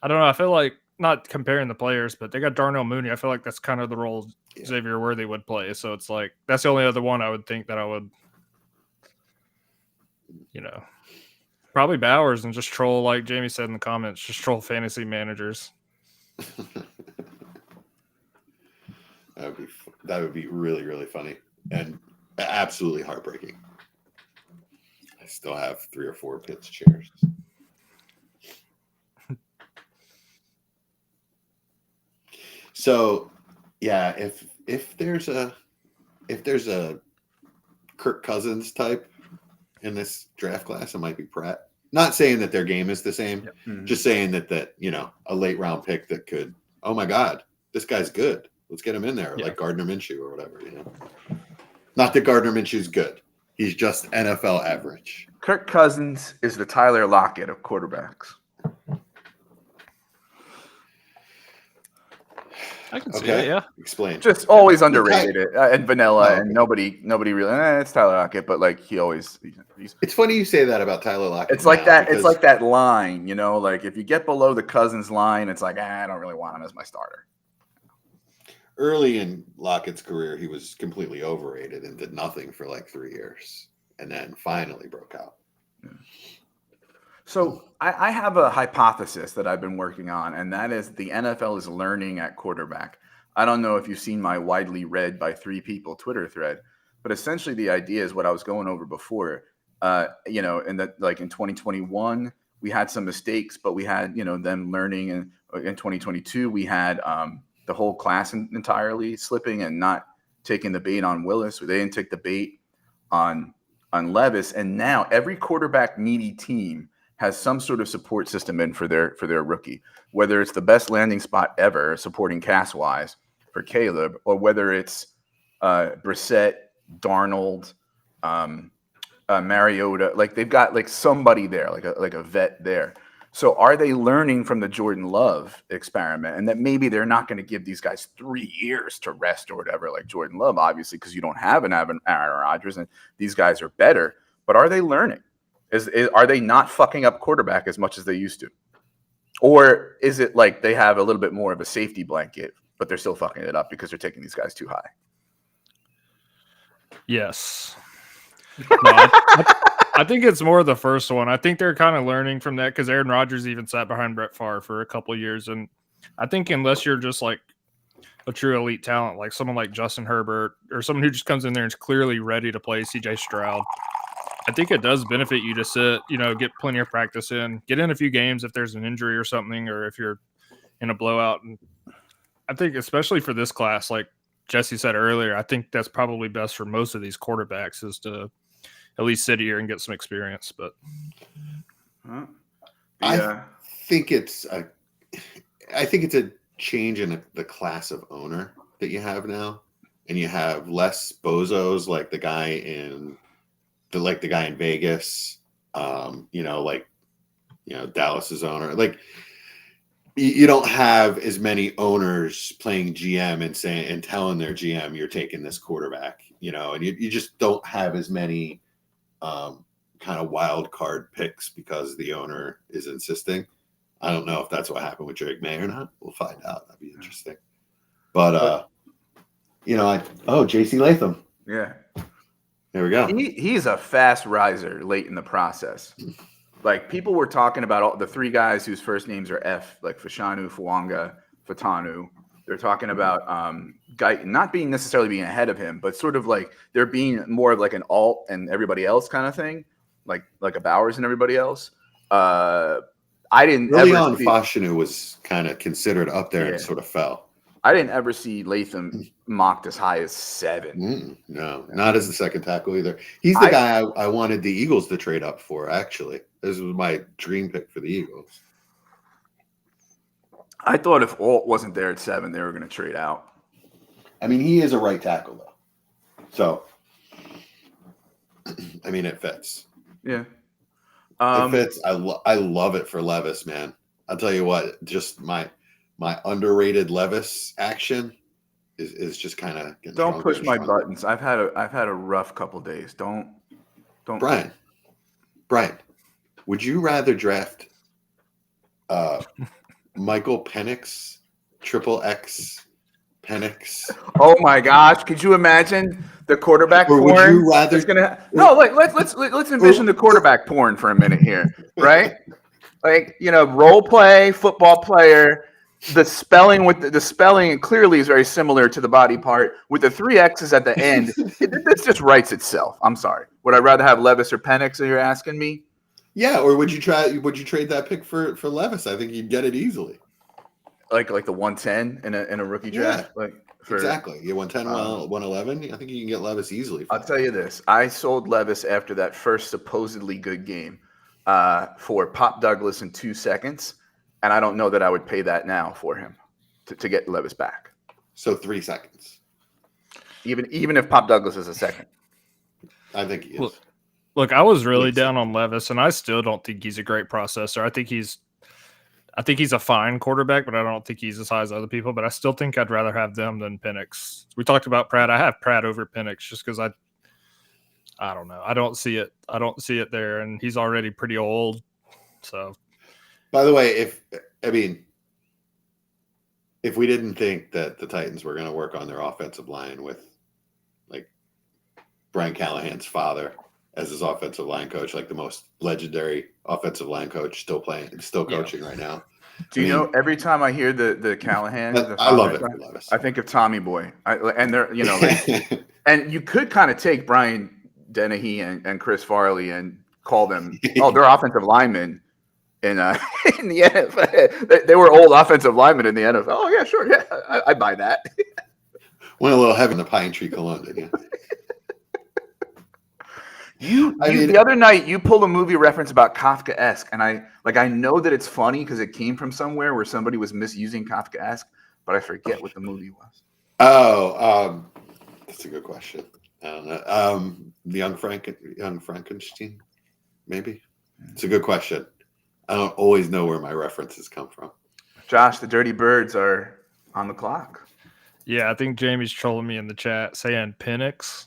I don't know. I feel like not comparing the players, but they got Darnell Mooney. I feel like that's kind of the role Xavier Worthy would play. So it's like that's the only other one I would think that I would, probably Bowers and just troll, like Jamie said in the comments, just troll fantasy managers. That would be really, really funny and absolutely heartbreaking. I still have 3 or 4 Pitts chairs. So, yeah, if there's a Kirk Cousins type in this draft class, it might be Pratt. Not saying that their game is the same, just saying that a late round pick that could, oh my God, this guy's good. Let's get him in there, like Gardner Minshew or whatever. Not that Gardner Minshew's good. He's just NFL average. Kirk Cousins is the Tyler Lockett of quarterbacks. I can see it, yeah. Explain. Just always underrated and vanilla, and nobody really. It's Tyler Lockett, but like he always. It's funny you say that about Tyler Lockett. It's like that. It's like that line, Like if you get below the Cousins line, it's like I don't really want him as my starter. Early in Lockett's career, he was completely overrated and did nothing for like 3 years, and then finally broke out. Yeah. So I have a hypothesis that I've been working on, and that is the NFL is learning at quarterback. I don't know if you've seen my widely read by 3 people Twitter thread, but essentially the idea is what I was going over before. You know, and that like in 2021 we had some mistakes, but we had, you know, them learning, and in 2022 we had the whole class entirely slipping and not taking the bait on Willis. They didn't take the bait on Levis, and now every quarterback needy team has some sort of support system in for their rookie, whether it's the best landing spot ever supporting cast wise for Caleb, or whether it's Brissett, Darnold, Mariota. Like they've got like somebody there, like a vet there. So are they learning from the Jordan Love experiment, and that maybe they're not going to give these guys 3 years to rest or whatever, like Jordan Love, obviously, because you don't have an Aaron Rodgers, and these guys are better. But are they learning? Are they not fucking up quarterback as much as they used to? Or is it like they have a little bit more of a safety blanket, but they're still fucking it up because they're taking these guys too high? Yes. No, I think it's more the first one. I think they're kind of learning from that because Aaron Rodgers even sat behind Brett Favre for a couple of years. And I think unless you're just like a true elite talent, like someone like Justin Herbert or someone who just comes in there and is clearly ready to play CJ Stroud, I think it does benefit you to sit, you know, get plenty of practice in, get in a few games if there's an injury or something, or if you're in a blowout. And I think especially for this class, like Jesse said earlier, I think that's probably best for most of these quarterbacks is to at least sit here and get some experience. But I think it's a change in the class of owner that you have now, and you have less bozos like the guy in Vegas, Dallas's owner. Like you don't have as many owners playing GM and telling their GM you're taking this quarterback, you know, and you just don't have as many kind of wild card picks because the owner is insisting. I don't know if that's what happened with Drake May or not. We'll find out. That'd be interesting. But JC Latham. Yeah. There we go. He's a fast riser late in the process. Like people were talking about all the 3 guys whose first names are F, like Fashanu, Fuanga, Fatanu. They're talking about guy not being necessarily being ahead of him, but sort of like there being more of like an alt and everybody else kind of thing, like a Bowers and everybody else. I didn't early ever on. see, Fashanu was kind of considered up there and sort of fell. I didn't ever see Latham mocked as high as 7. No, not as the second tackle either. He's the guy I wanted the Eagles to trade up for, actually. This was my dream pick for the Eagles. I thought if Alt wasn't there at 7, they were going to trade out. I mean, he is a right tackle, though. So, I mean, it fits. Yeah. It fits. I love it for Levis, man. I'll tell you what, just my underrated Levis action is just kind of don't push my buttons. I've had a rough couple days. Don't Brian, would you rather draft Michael Penix, XXX Penix? Oh my gosh, could you imagine the quarterback or porn? Would you rather let's envision the quarterback porn for a minute here, right? Like, you know, role play, football player. The spelling clearly is very similar to the body part with the 3 X's at the end. This just writes itself. I'm sorry. Would I rather have Levis or Penix? You're asking me? Yeah, or would you trade that pick for Levis? I think you'd get it easily. Like the 110 in a rookie draft. Yeah, exactly. Yeah, 110, 111. I think you can get Levis easily. I'll tell you this: I sold Levis after that first supposedly good game for Pop Douglas in 2 seconds. And I don't know that I would pay that now for him to get Levis back. So 3 seconds. Even if Pop Douglas is a second. I think he is. Look, I was really down on Levis, and I still don't think he's a great processor. I think he's a fine quarterback, but I don't think he's as high as other people. But I still think I'd rather have them than Penix. We talked about Pratt. I have Pratt over Penix just because I don't know. I don't see it. I don't see it there, and he's already pretty old. So. By the way, if we didn't think that the Titans were going to work on their offensive line with like Brian Callahan's father as his offensive line coach, like the most legendary offensive line coach still coaching right now, Do you know, every time I hear the Callahan, I love it for Levis. I think of Tommy Boy. And they're, like, and you could kind of take Brian Dennehy and Chris Farley and call them, they're offensive linemen in the NFL. They were old offensive linemen in the NFL. Oh yeah, sure, yeah, I buy that. Went a little heavy in the Pine Tree Cologne, didn't you? The other night you pulled a movie reference about Kafkaesque, and I know that it's funny because it came from somewhere where somebody was misusing Kafkaesque, but I forget what the movie was. Oh, that's a good question. I don't know. The Young Frankenstein, maybe. It's a good question. I don't always know where my references come from. Josh, the Dirty Birds are on the clock. Yeah, I think Jamie's trolling me in the chat saying Penix.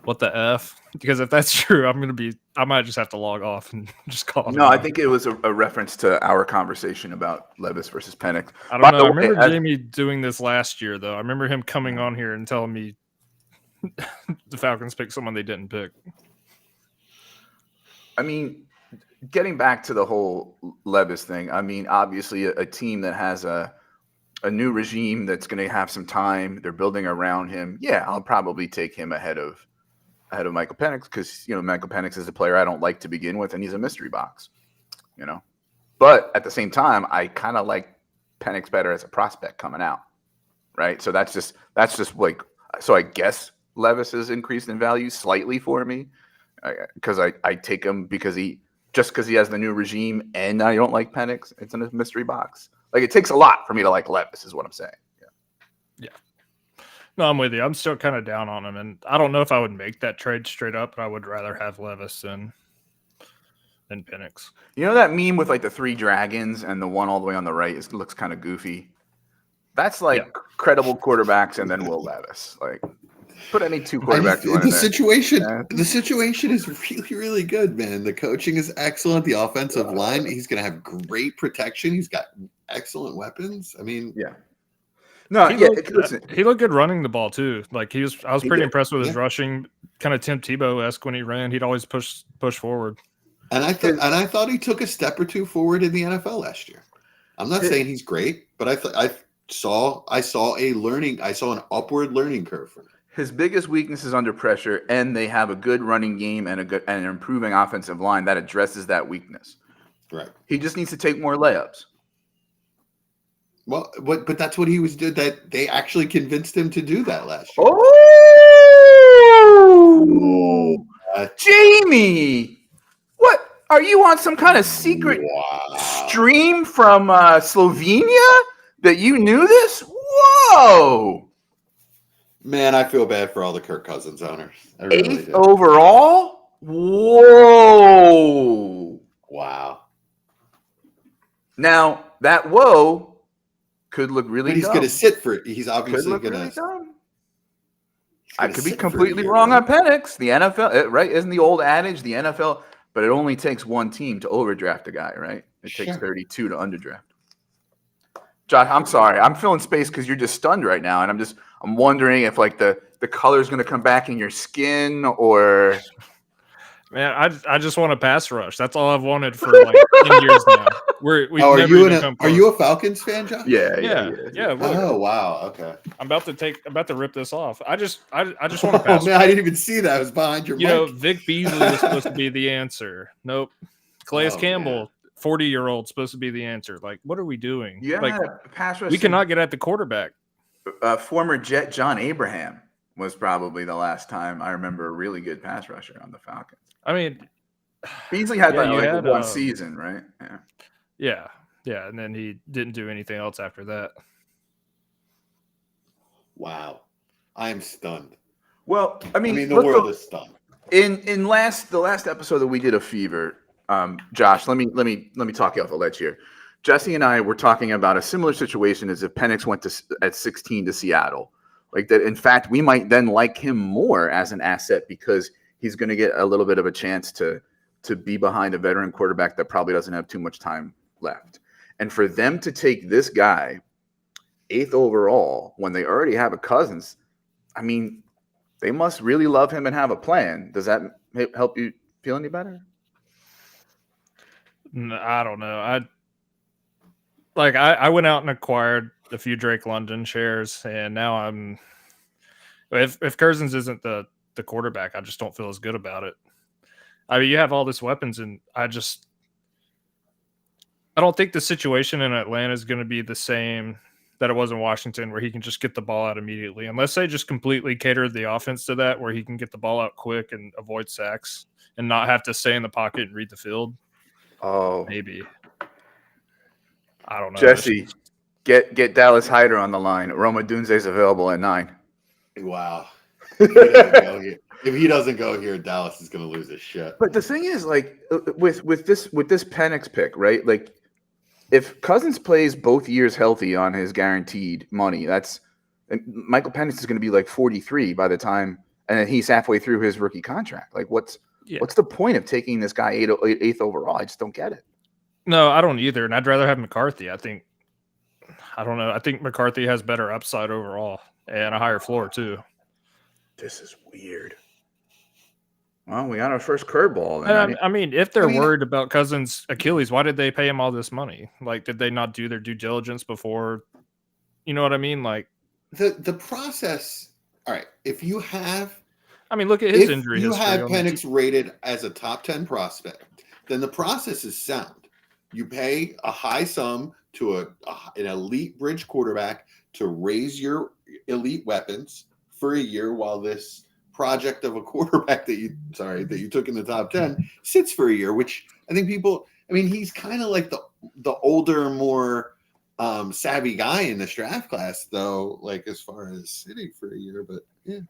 What the F? Because if that's true, I might just have to log off and just call him. No, I think it was a reference to our conversation about Levis versus Penix. I don't know. I remember Jamie doing this last year, though. I remember him coming on here and telling me the Falcons picked someone they didn't pick. I mean, getting back to the whole Levis thing, I mean, obviously a team that has a new regime that's going to have some time, they're building around him. Yeah, I'll probably take him ahead of Michael Penix because, Michael Penix is a player I don't like to begin with, and he's a mystery box, But at the same time, I kind of like Penix better as a prospect coming out, right? So that's just like, so I guess Levis has increased in value slightly for me because I take him because he has the new regime and I don't like Penix. It's in a mystery box. Like, it takes a lot for me to like Levis is what I'm saying. Yeah. No, I'm with you. I'm still kind of down on him, and I don't know if I would make that trade straight up, but I would rather have Levis than Penix. You know that meme with like the 3 dragons and the one all the way on the right looks kind of goofy? That's like credible quarterbacks and then Will Levis. Like, put any 2 quarterbacks you want in there. The situation is really, really good, man. The coaching is excellent. The offensive line, he's going to have great protection. He's got excellent weapons. I mean, yeah. No, he looked good running the ball too. Like I was pretty impressed with his rushing, kind of Tim Tebow-esque when he ran. He'd always push forward. And I thought he took a step or 2 forward in the NFL last year. I'm not saying he's great, but I saw an upward learning curve for him. His biggest weakness is under pressure, and they have a good running game and an improving offensive line that addresses that weakness. Right. He just needs to take more layups. Well, but that's what he was doing. That they actually convinced him to do that last year. Oh, Jamie, what are you on some kind of secret stream from Slovenia that you knew this? Whoa, man, I feel bad for all the Kirk Cousins owners. I really 8th do. overall. Whoa, wow. Now that could look really but he's dumb. Going to sit for it. He's obviously going to. Really I could be completely wrong on Penix. The NFL, right? Isn't the old adage the NFL? But it only takes one team to overdraft a guy, right? It takes 32 to underdraft. Josh, I'm sorry. I'm filling space because you're just stunned right now, and I'm wondering if like the color is going to come back in your skin or. Man, I just want a pass rush. That's all I've wanted for like 10 years now. Are you a Falcons fan, Josh? Yeah. Oh wow, okay. I'm about to rip this off. I just want to pass. Oh man, I didn't even see that. I was behind your mic. Vic Beasley was supposed to be the answer. Nope. Calais Campbell, 40-year-old, supposed to be the answer. Like, what are we doing? Yeah, like, pass rush. We cannot get at the quarterback. Former Jet John Abraham was probably the last time I remember a really good pass rusher on the Falcons. I mean, Beasley had one season, right? Yeah, and then he didn't do anything else after that. Wow, I am stunned. Well, I mean the world is stunned. In the last episode that we did of Fever, Josh, let me talk you off the ledge here. Jesse and I were talking about a similar situation as if Penix went at 16 to Seattle. Like that, in fact, we might then like him more as an asset because he's going to get a little bit of a chance to be behind a veteran quarterback that probably doesn't have too much time left. And for them to take this guy 8th overall when they already have a Cousins, I mean, they must really love him and have a plan. Does that help you feel any better? I don't know. like I went out and acquired a few Drake London shares, and now I'm if Cousins isn't the quarterback, I just don't feel as good about it. I mean, you have all this weapons, and I don't think the situation in Atlanta is going to be the same that it was in Washington, where he can just get the ball out immediately, unless they just completely cater the offense to that, where he can get the ball out quick and avoid sacks and not have to stay in the pocket and read the field. Oh, Maybe. I don't know. Jesse, get Dallas Hyder on the line. Roma Dunze's available at 9. Wow. If he doesn't go here, Dallas is going to lose his shit. But the thing is, like, with this Penix pick, right? Like, if Cousins plays both years healthy on his guaranteed money, Michael Penix is going to be like 43 by the time, and then he's halfway through his rookie contract. Like, what's the point of taking this guy eighth overall? I just don't get it. No, I don't either, and I'd rather have McCarthy. I think McCarthy has better upside overall and a higher floor too. This is weird. Well, we got our first curveball. Then, I mean, if they're worried about Cousins' Achilles, why did they pay him all this money? Like, did they not do their due diligence before? You know what I mean? Like the process. All right, if you have, I mean, look at his injury history. You history. have Penix rated as a top 10 prospect, then the process is sound. You pay a high sum to an elite bridge quarterback to raise your elite weapons for a year while this project of a quarterback that you took in the top 10 sits for a year, which I think he's kind of like the older, more savvy guy in this draft class, though, like as far as sitting for a year, but yeah.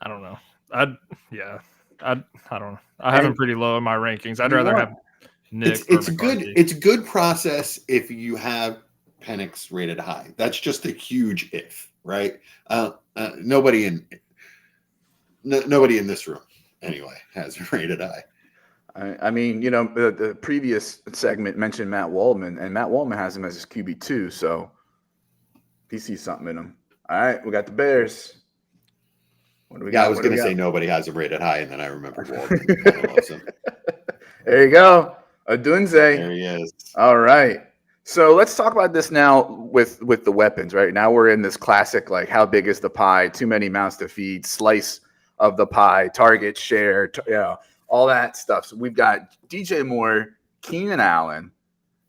I don't know. I don't know. I have him pretty low in my rankings. I'd rather have Nick. It's good process if you have Penix rated high. That's just a huge if, right? Nobody in this room anyway has it rated high. I mean, the previous segment mentioned Matt Waldman, and Matt Waldman has him as his QB2, so he sees something in him. All right, we got the Bears. What do we got? I was going to say nobody has him rated high, and then I remembered Waldman. There you go. Adunze. There he is. All right. So let's talk about this now with the weapons, right? Now we're in this classic, like, how big is the pie? Too many mouths to feed, slice of the pie, target share, all that stuff. So we've got DJ Moore, Keenan Allen,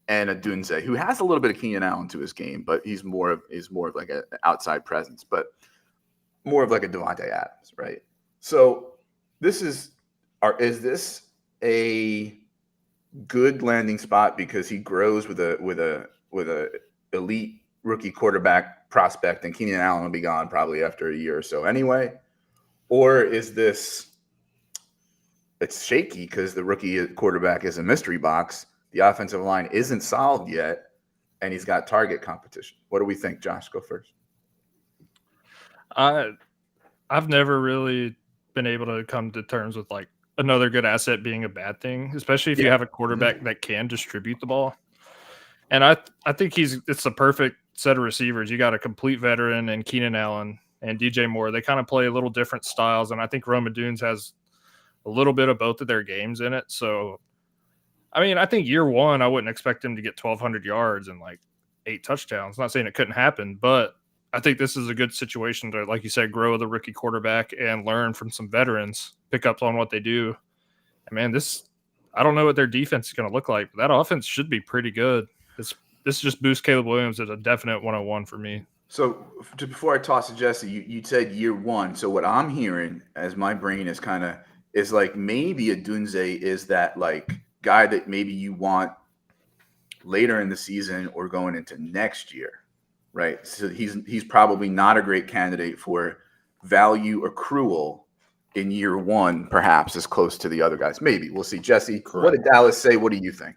and Adunze, who has a little bit of Keenan Allen to his game, but he's more of like an outside presence, but more of like a Devontae Adams, right? So is this a good landing spot because he grows with a elite rookie quarterback prospect, and Keenan Allen will be gone probably after a year or so anyway? Or is it's shaky because the rookie quarterback is a mystery box, the offensive line isn't solved yet, and he's got target competition? What do we think? Josh, go first. I've never really been able to come to terms with like another good asset being a bad thing, especially if you have a quarterback that can distribute the ball. And I think it's the perfect set of receivers. You got a complete veteran and Keenan Allen and DJ Moore. They kind of play a little different styles, and I think Roma Dunes has a little bit of both of their games in it. So, I mean, I think year one, I wouldn't expect him to get 1,200 yards and like 8 touchdowns. Not saying it couldn't happen, but I think this is a good situation to, like you said, grow the rookie quarterback and learn from some veterans, pick up on what they do. And man, I don't know what their defense is going to look like, but that offense should be pretty good. This just boosts Caleb Williams as a definite 101 for me. So before I toss to Jesse, you said year one. So what I'm hearing as my brain is like maybe Adunze is that like guy that maybe you want later in the season or going into next year. Right. So he's probably not a great candidate for value accrual in year one, perhaps as close to the other guys. Maybe. We'll see. Jesse, correct. What did Dallas say? What do you think?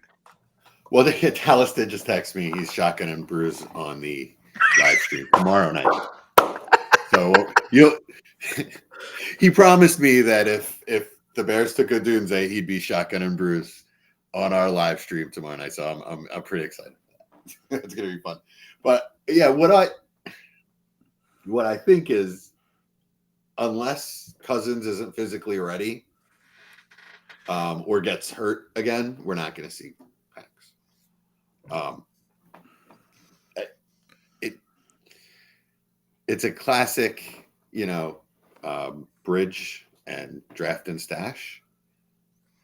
Well, Dallas did just text me. He's shotgun and bruise on the live stream tomorrow night. So he promised me that if the Bears took Adunze, he'd be shotgun and bruise on our live stream tomorrow night. So I'm pretty excited for that. It's gonna be fun. But yeah, what I think is, unless Cousins isn't physically ready or gets hurt again, we're not going to see Penix. It's a classic, bridge and draft and stash.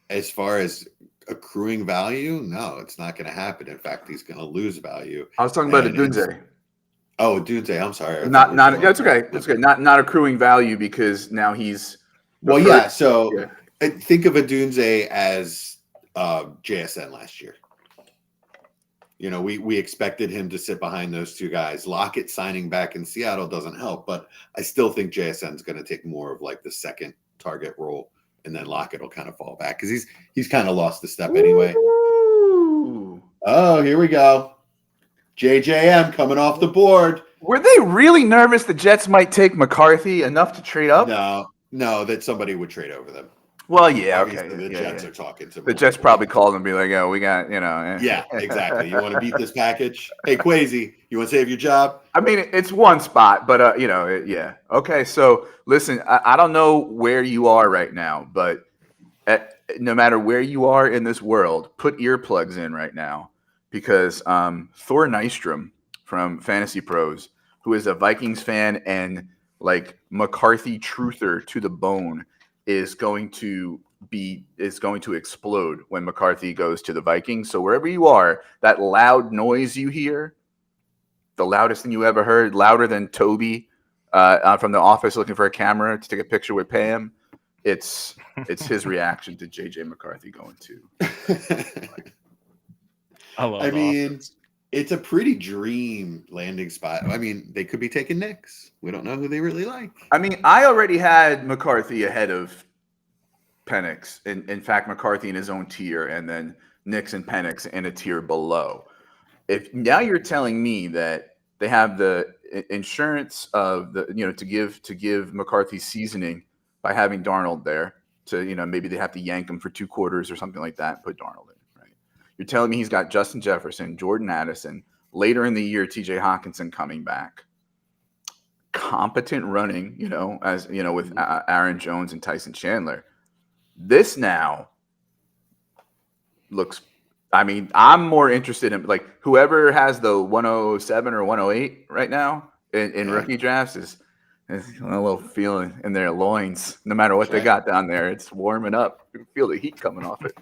As far as accruing value, no, it's not going to happen. In fact, he's going to lose value. I was talking about a Dunze. Oh, Dunze. I'm sorry. Not. Yeah, it's okay. It's okay. Not accruing value because now he's. Well, yeah. So think of a Dunze as JSN last year. We expected him to sit behind those two guys. Lockett signing back in Seattle doesn't help, but I still think JSN's going to take more of like the second target role, and then Lockett will kind of fall back because he's kind of lost the step anyway. Ooh. Oh, here we go. JJM coming off the board. Were they really nervous the Jets might take McCarthy enough to trade up? No, that somebody would trade over them. Well, yeah, Obviously, okay. The Jets are talking to the Jets probably called and be like, "Oh, we got, Yeah, exactly. You want to beat this package? Hey, Quasi, you want to save your job? I mean, it's one spot, but yeah. Okay, so listen, I don't know where you are right now, but no matter where you are in this world, put earplugs in right now because Thor Nystrom from Fantasy Pros, who is a Vikings fan and like McCarthy truther to the bone, is going to explode when McCarthy goes to the Vikings. So wherever you are, that loud noise you hear, the loudest thing you ever heard, louder than Toby from The Office looking for a camera to take a picture with Pam, it's his reaction to JJ McCarthy going to. I mean, it's a pretty dream landing spot. I mean, they could be taking Knicks. We don't know who they really like. I mean, I already had McCarthy ahead of Penix. In fact, McCarthy in his own tier, and then Knicks and Penix in a tier below. If now you're telling me that they have the insurance of the to give McCarthy seasoning by having Darnold there, to maybe they have to yank him for 2 quarters or something like that and put Darnold in. You're telling me he's got Justin Jefferson, Jordan Addison, later in the year, TJ Hawkinson coming back, competent running, with Aaron Jones and Tyson Chandler. This now looks, I mean, I'm more interested in like whoever has the 107 or 108 right now in rookie drafts is a little feeling in their loins. No matter what they got down there, it's warming up. You can feel the heat coming off it.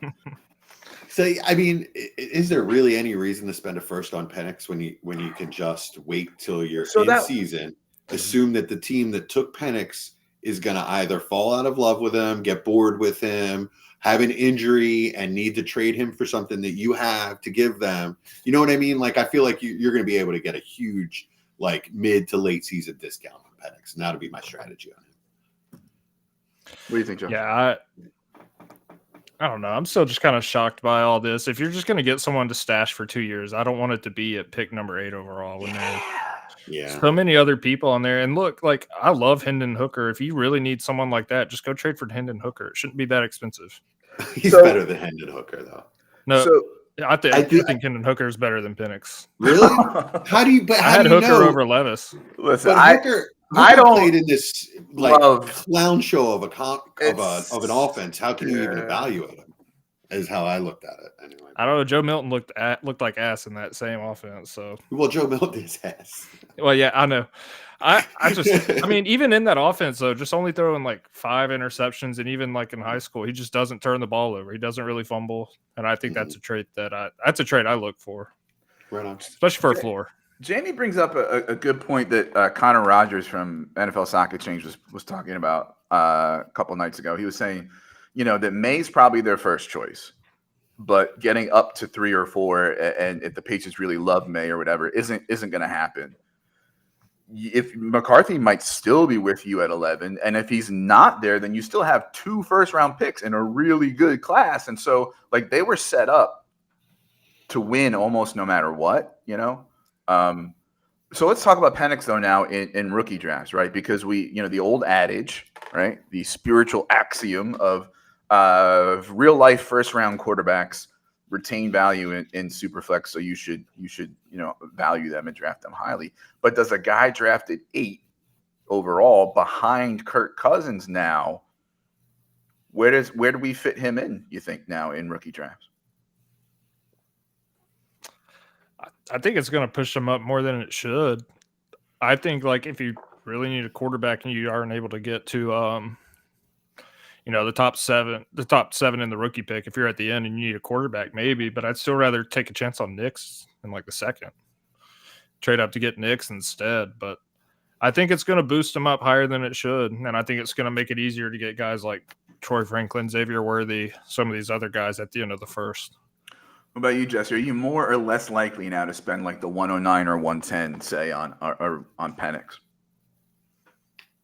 So, I mean, is there really any reason to spend a first on Penix when you can just wait till you're in season, assume that the team that took Penix is going to either fall out of love with him, get bored with him, have an injury, and need to trade him for something that you have to give them? You know what I mean? Like, I feel like you're going to be able to get a huge, like, mid to late season discount on Penix, and that'll be my strategy on him. What do you think, Joe? Yeah, I don't know. I'm still just kind of shocked by all this. If you're just going to get someone to stash for 2 years, I don't want it to be at pick number 8 overall. When there's so many other people on there. And look, like, I love Hendon Hooker. If you really need someone like that, just go trade for Hendon Hooker. It shouldn't be that expensive. He's better than Hendon Hooker, though. No, I do think Hendon Hooker is better than Penix. Really? How do you? But I had Hooker over Levis. Listen, Hooker played in this clown show of an offense. How can you even evaluate him? Is how I looked at it anyway. I don't know. Joe Milton looked like ass in that same offense. So Joe Milton is ass. Well, yeah, I know. I mean, even in that offense though, just only throwing like 5 interceptions, and even like in high school, he just doesn't turn the ball over. He doesn't really fumble, and I think that's a trait I look for, right on, especially for a floor. Jamie brings up a good point that Connor Rogers from NFL Stock Exchange was talking about a couple nights ago. He was saying, that May's probably their first choice, but getting up to 3 or 4, and if the Patriots really love May or whatever, isn't going to happen. If McCarthy might still be with you at 11, and if he's not there, then you still have 2 first-round picks in a really good class, and so like they were set up to win almost no matter what, So let's talk about Penix though now in rookie drafts, right? Because the old adage, right, the spiritual axiom of real life first round quarterbacks retain value in Superflex, so you should value them and draft them highly. But does a guy drafted 8 overall behind Kirk Cousins now? Where do we fit him in? You think now in rookie drafts? I think it's going to push them up more than it should. I think like if you really need a quarterback and you aren't able to get to the top seven in the rookie pick, if you're at the end and you need a quarterback, maybe, but I'd still rather take a chance on Nix in like the second. Trade up to get Nix instead, but I think it's going to boost them up higher than it should, and I think it's going to make it easier to get guys like Troy Franklin, Xavier Worthy, some of these other guys at the end of the first. What about you, Jesse? Are you more or less likely now to spend like the 109 or 110, say, on Penix?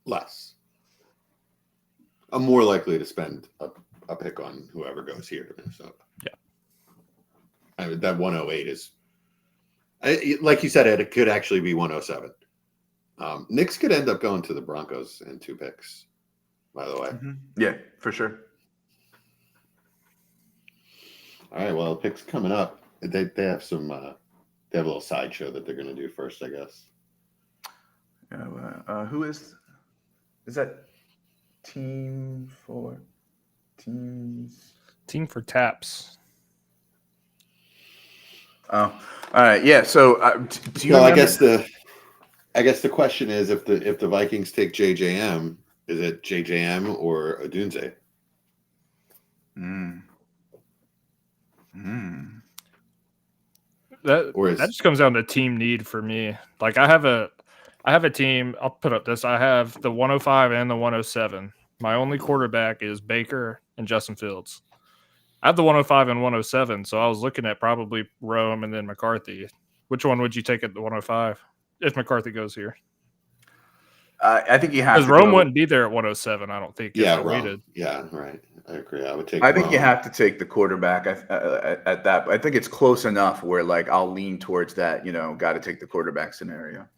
Less. I'm more likely to spend a pick on whoever goes here to Minnesota. Yeah. I mean, that 108 is, like you said, it could actually be 107. Knicks could end up going to the Broncos in 2 picks, by the way. Mm-hmm. Yeah, for sure. All right, well, picks coming up. They have some they have a little sideshow that they're going to do first, I guess. Who is that? Team for Taps. Oh, all right. Yeah. So, do you? Well, remember? I guess the question is if the Vikings take JJM, is it JJM or Odunze? That just comes down to team need for me. Like I have a team. I'll put up this. I have the 105 and the 107. My only quarterback is Baker and Justin Fields. I have the 105 and 107, so I was looking at probably Rome and then McCarthy. Which one would you take at the 105 if McCarthy goes here? I think you have because Rome wouldn't be there at 107. I don't think. Yeah, Rome. Yeah, right. I agree. I would take. I think you have to take the quarterback at that. I think it's close enough where like I'll lean towards that. Got to take the quarterback scenario.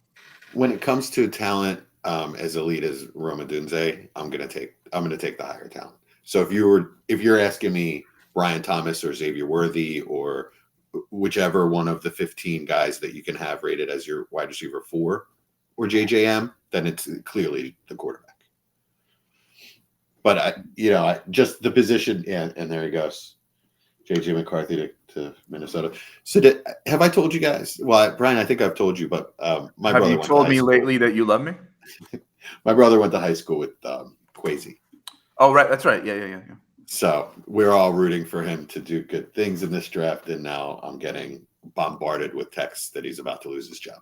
When it comes to talent, as elite as Rome Odunze, I'm gonna take the higher talent. So if you're asking me Brian Thomas or Xavier Worthy or whichever one of the 15 guys that you can have rated as your wide receiver 4 or JJM, then it's clearly the quarterback. But just the position, and there he goes, JJ McCarthy to Minnesota. So have I told you guys? Well, Brian, I think I've told you, but my brother. Have you told me lately that you love me? My brother went to high school with Kwesi. Oh, right, that's right. Yeah. So we're all rooting for him to do good things in this draft, and now I'm getting bombarded with texts that he's about to lose his job.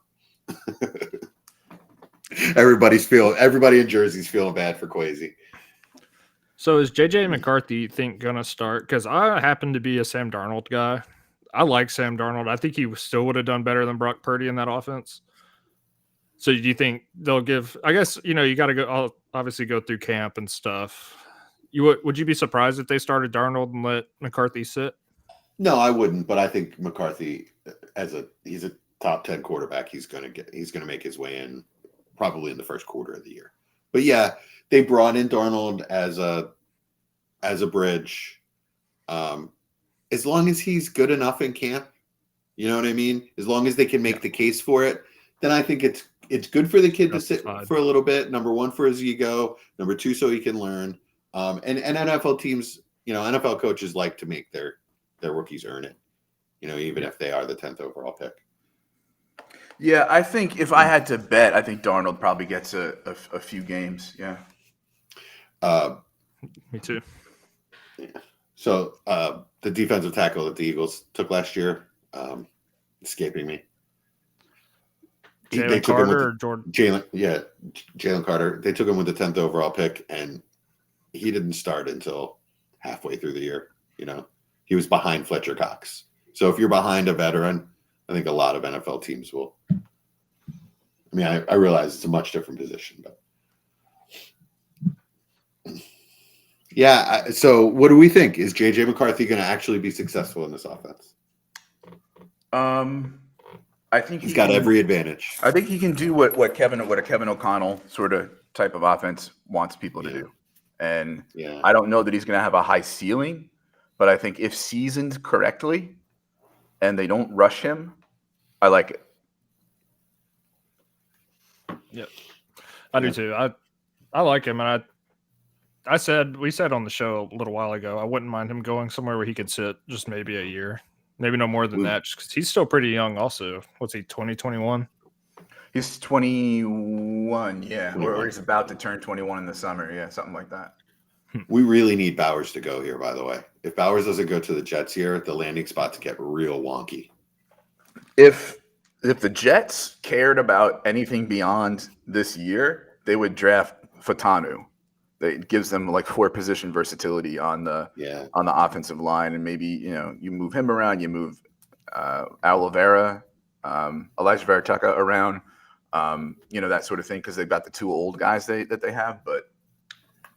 Everybody in Jersey's feeling bad for Kwesi. So is JJ McCarthy, you think, going to start? Because I happen to be a Sam Darnold guy. I like Sam Darnold. I think he still would have done better than Brock Purdy in that offense. So do you think they'll give – I guess, you got to go obviously go through camp and stuff. Would you be surprised if they started Darnold and let McCarthy sit? No, I wouldn't. But I think McCarthy, he's a top 10 quarterback. He's going to make his way in probably in the first quarter of the year. But yeah, they brought in Darnold as a bridge. As long as he's good enough in camp, you know what I mean? As long as they can make the case for it, then I think it's good for the kid to sit for a little bit. Number 1, for his ego. Number 2, so he can learn. And NFL teams, NFL coaches like to make their rookies earn it, even if they are the 10th overall pick. Yeah, I think if I had to bet, I think Darnold probably gets a few games. Yeah. Me too. Yeah. So the defensive tackle that the Eagles took last year, escaping me. Jalen Carter or Jordan? Jalen Carter. They took him with the 10th overall pick, and he didn't start until halfway through the year. He was behind Fletcher Cox. So if you're behind a veteran, I think a lot of NFL teams will. I mean, I realize it's a much different position, but yeah. So what do we think? Is JJ McCarthy going to actually be successful in this offense? I think he's got every advantage. I think he can do what a Kevin O'Connell sort of type of offense wants people to do. And I don't know that he's going to have a high ceiling, but I think if seasoned correctly and they don't rush him, I like it. Yep. I do too. I like him, and we said on the show a little while ago, I wouldn't mind him going somewhere where he could sit just maybe a year. Maybe no more than that, just because he's still pretty young. Also, what's he? 2021. He's 21, yeah, or he's about to turn 21 in the summer, yeah, something like that. We really need Bowers to go here, by the way. If Bowers doesn't go to the Jets here, the landing spots get real wonky. If the Jets cared about anything beyond this year, they would draft Fatanu. That gives them like 4 position versatility on the offensive line, and maybe you move him around, you move Elijah Vera-Tucker around, that sort of thing, because they've got the 2 old guys that they have, but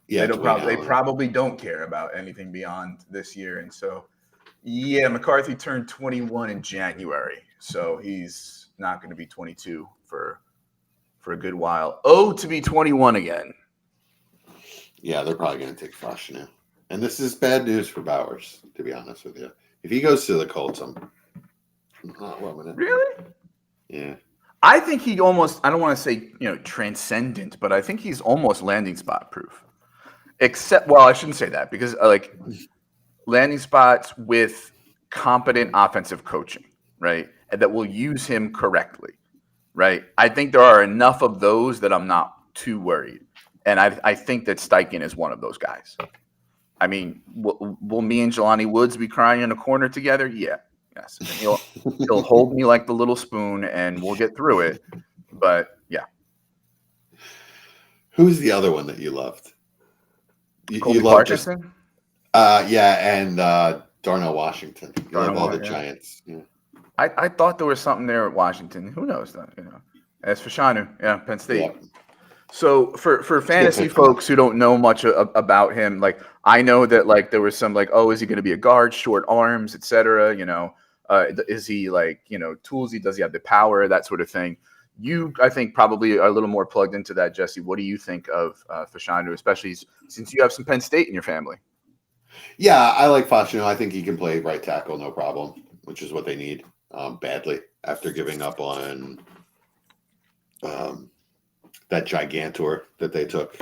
they probably don't care about anything beyond this year, and so McCarthy turned 21 in January, so he's not going to be 22 for a good while. To be 21 again. Yeah, they're probably going to take Fashanu. And this is bad news for Bowers, to be honest with you. If he goes to the Colts, I'm not loving it. Really? Yeah. I think he almost, I don't want to say, transcendent, but I think he's almost landing spot proof. Except, well, I shouldn't say that, because landing spots with competent offensive coaching, right? And that will use him correctly, right? I think there are enough of those that I'm not too worried. And I think that Steichen is one of those guys. I mean, will me and Jelani Woods be crying in a corner together? Yeah. Yes. He'll hold me like the little spoon, and we'll get through it. But, yeah. Who's the other one that you loved? Colby Parkinson? And Darnell Washington. You love all the Giants. Yeah. I thought there was something there at Washington. Who knows, though? As for Fashanu, Penn State. Yeah. So for fantasy folks who don't know much about him, like I know that there was some is he going to be a guard, short arms, etc. Is he toolsy? Does he have the power? That sort of thing. You, I think, probably are a little more plugged into that, Jesse. What do you think of Fashanu, especially since you have some Penn State in your family? Yeah, I like Fashanu. I think he can play right tackle, no problem, which is what they need badly after giving up on that gigantor that they took.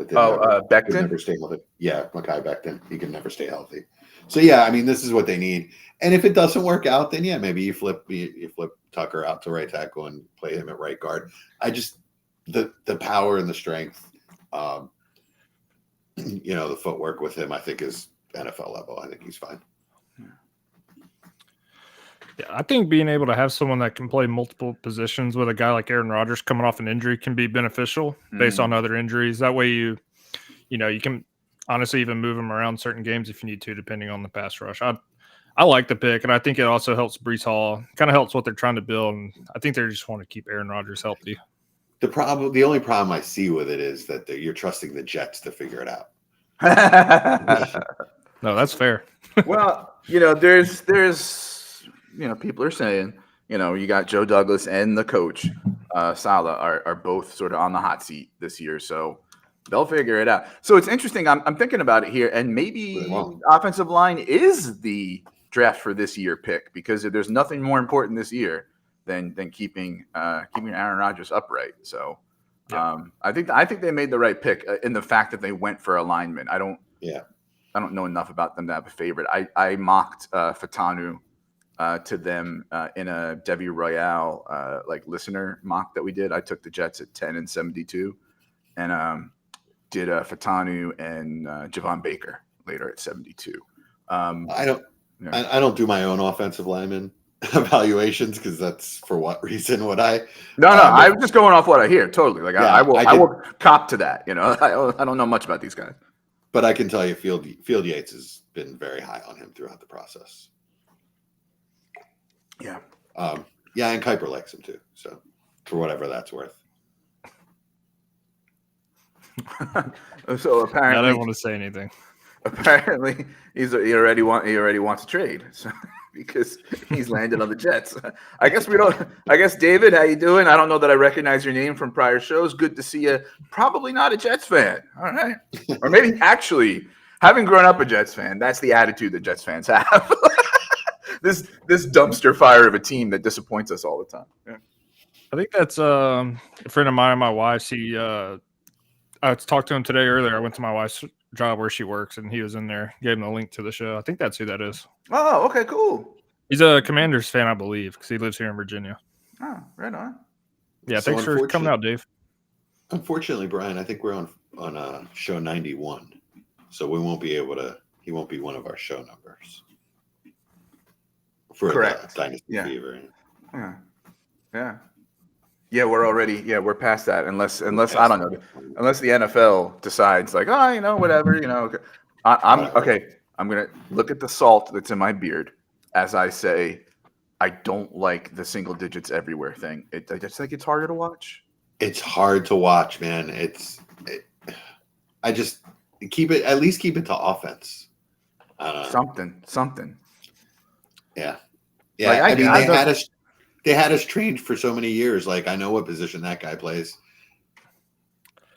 Becton? Never stay healthy. Yeah, Mekhi Becton. He can never stay healthy. So yeah, I mean, this is what they need. And if it doesn't work out, then maybe you flip Tucker out to right tackle and play him at right guard. I just the power and the strength, the footwork with him, I think is NFL level. I think he's fine. Yeah, I think being able to have someone that can play multiple positions with a guy like Aaron Rodgers coming off an injury can be beneficial based on other injuries. That way you can honestly even move him around certain games if you need to, depending on the pass rush. I like the pick, and I think it also helps Breece Hall. Kind of helps what they're trying to build, and I think they just want to keep Aaron Rodgers healthy. The only problem I see with it is that you're trusting the Jets to figure it out. No, that's fair. Well, there's people are saying, you got Joe Douglas and the coach, Saleh, are both sort of on the hot seat this year. So they'll figure it out. So it's interesting. I'm thinking about it here, and maybe offensive line is the draft for this year pick, because there's nothing more important this year than keeping Aaron Rodgers upright. So I think they made the right pick in the fact that they went for alignment. I don't know enough about them to have a favorite. I mocked Fatanu to them in a Debbie Royale listener mock that we did. I took the Jets at 10 and 72, and did Fatanu and Javon Baker later at 72. I don't do my own offensive lineman evaluations, because that's for what reason would I? No, I'm just going off what I hear. Totally, I will cop to that. I don't know much about these guys, but I can tell you, Field Yates has been very high on him throughout the process. Yeah. And Kuiper likes him too. So for whatever that's worth. So apparently, I don't want to say anything. Apparently, he already wants to trade, so, because he's landed on the Jets. I guess David, how you doing? I don't know that I recognize your name from prior shows. Good to see you. Probably not a Jets fan. All right, or maybe actually, having grown up a Jets fan, that's the attitude that Jets fans have. This dumpster fire of a team that disappoints us all the time. Yeah. I think that's a friend of mine and my wife's. I talked to him today earlier. I went to my wife's job where she works, and he was in there. Gave him the link to the show. I think that's who that is. Oh, okay, cool. He's a Commanders fan, I believe, because he lives here in Virginia. Oh, right on. Yeah, So thanks for coming out, Dave. Unfortunately, Brian, I think we're on show 91, so we won't be able to. He won't be one of our show numbers for Correct. the Dynasty Yeah. Fever. Yeah, we're past that unless I don't know, unless the NFL decides like, whatever, I'm okay. I'm gonna look at the salt that's in my beard as I say, I don't like the single digits everywhere thing. I just think it's harder to watch. It's hard to watch, man. I just at least keep it to offense. Something. Yeah. Like, I mean, they had us trained for so many years. Like, I know what position that guy plays.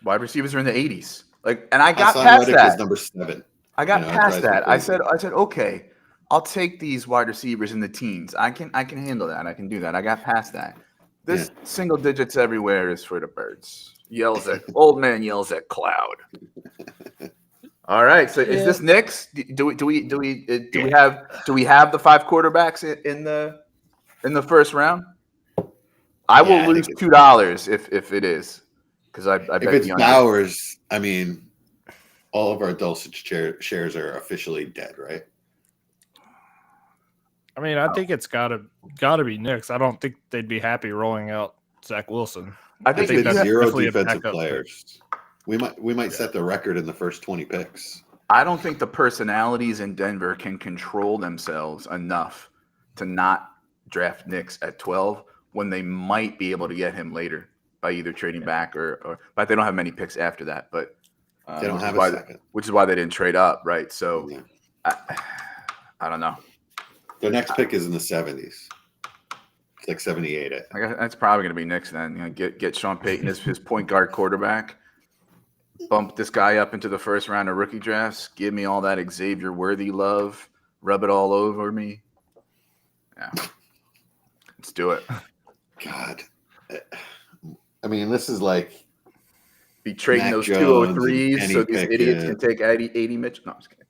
Wide receivers are in the 80s. Like, and I got Hassan past Reddick that. is number 7. I got past that. I said, crazy. okay, I'll take these wide receivers in the teens. I can handle that. I can do that. I got past that. This single digits everywhere is for the birds. Old man yells at cloud. All right. So is this Knicks? Do we have the 5 quarterbacks in the first round? I will lose $2 if it is, because I bet if it's the under. Bowers, I mean, all of our Dulcich shares are officially dead, right? I mean, I think it's gotta be Knicks. I don't think they'd be happy rolling out Zach Wilson. I think that's zero definitely a defensive backup players. We might set the record in the first 20 picks. I don't think the personalities in Denver can control themselves enough to not draft Knicks at 12 when they might be able to get him later by either trading back or but they don't have many picks after that. But They don't have a second. which is why they didn't trade up, right? So I don't know. Their next pick is in the 70s. It's like 78. I guess that's probably going to be Knicks then. Get Sean Payton as his point guard quarterback. Bump this guy up into the first round of rookie drafts. Give me all that Xavier Worthy love. Rub it all over me. Yeah. Let's do it. God. I mean, this is like be trading Mac those Jones, 203s Kenny so these idiots Pickett. can take 80 Mitchell. No, I'm just kidding.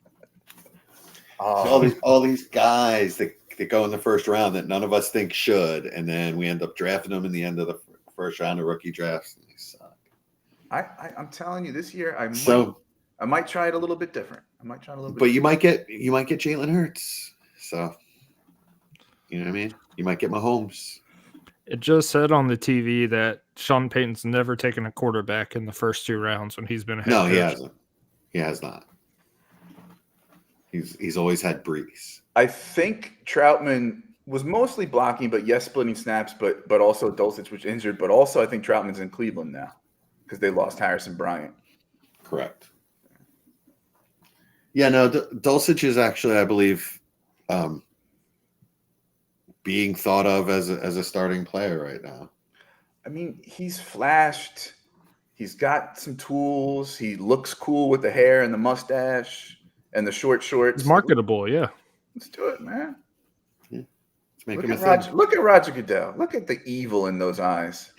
all these guys that go in the first round that none of us think should, and then we end up drafting them in the end of the first round of rookie drafts. And they suck. I'm telling you, this year I might try it a little bit different. But you might get Jalen Hurts. So you know what I mean? You might get Mahomes. It just said on the TV that Sean Payton's never taken a quarterback in the first 2 rounds when he's been a head coach. He hasn't. He has not. He's always had Brees. I think Troutman was mostly blocking, but splitting snaps, but also Dulcich was injured. But also I think Troutman's in Cleveland now because they lost Harrison Bryant. Correct. Yeah, no, Dulcich is actually, I believe, being thought of as a starting player right now. I mean, he's flashed. He's got some tools. He looks cool with the hair and the mustache and the short shorts. He's marketable, yeah. Let's do it, man. Yeah. Let's make Look at Roger Goodell. Look at the evil in those eyes.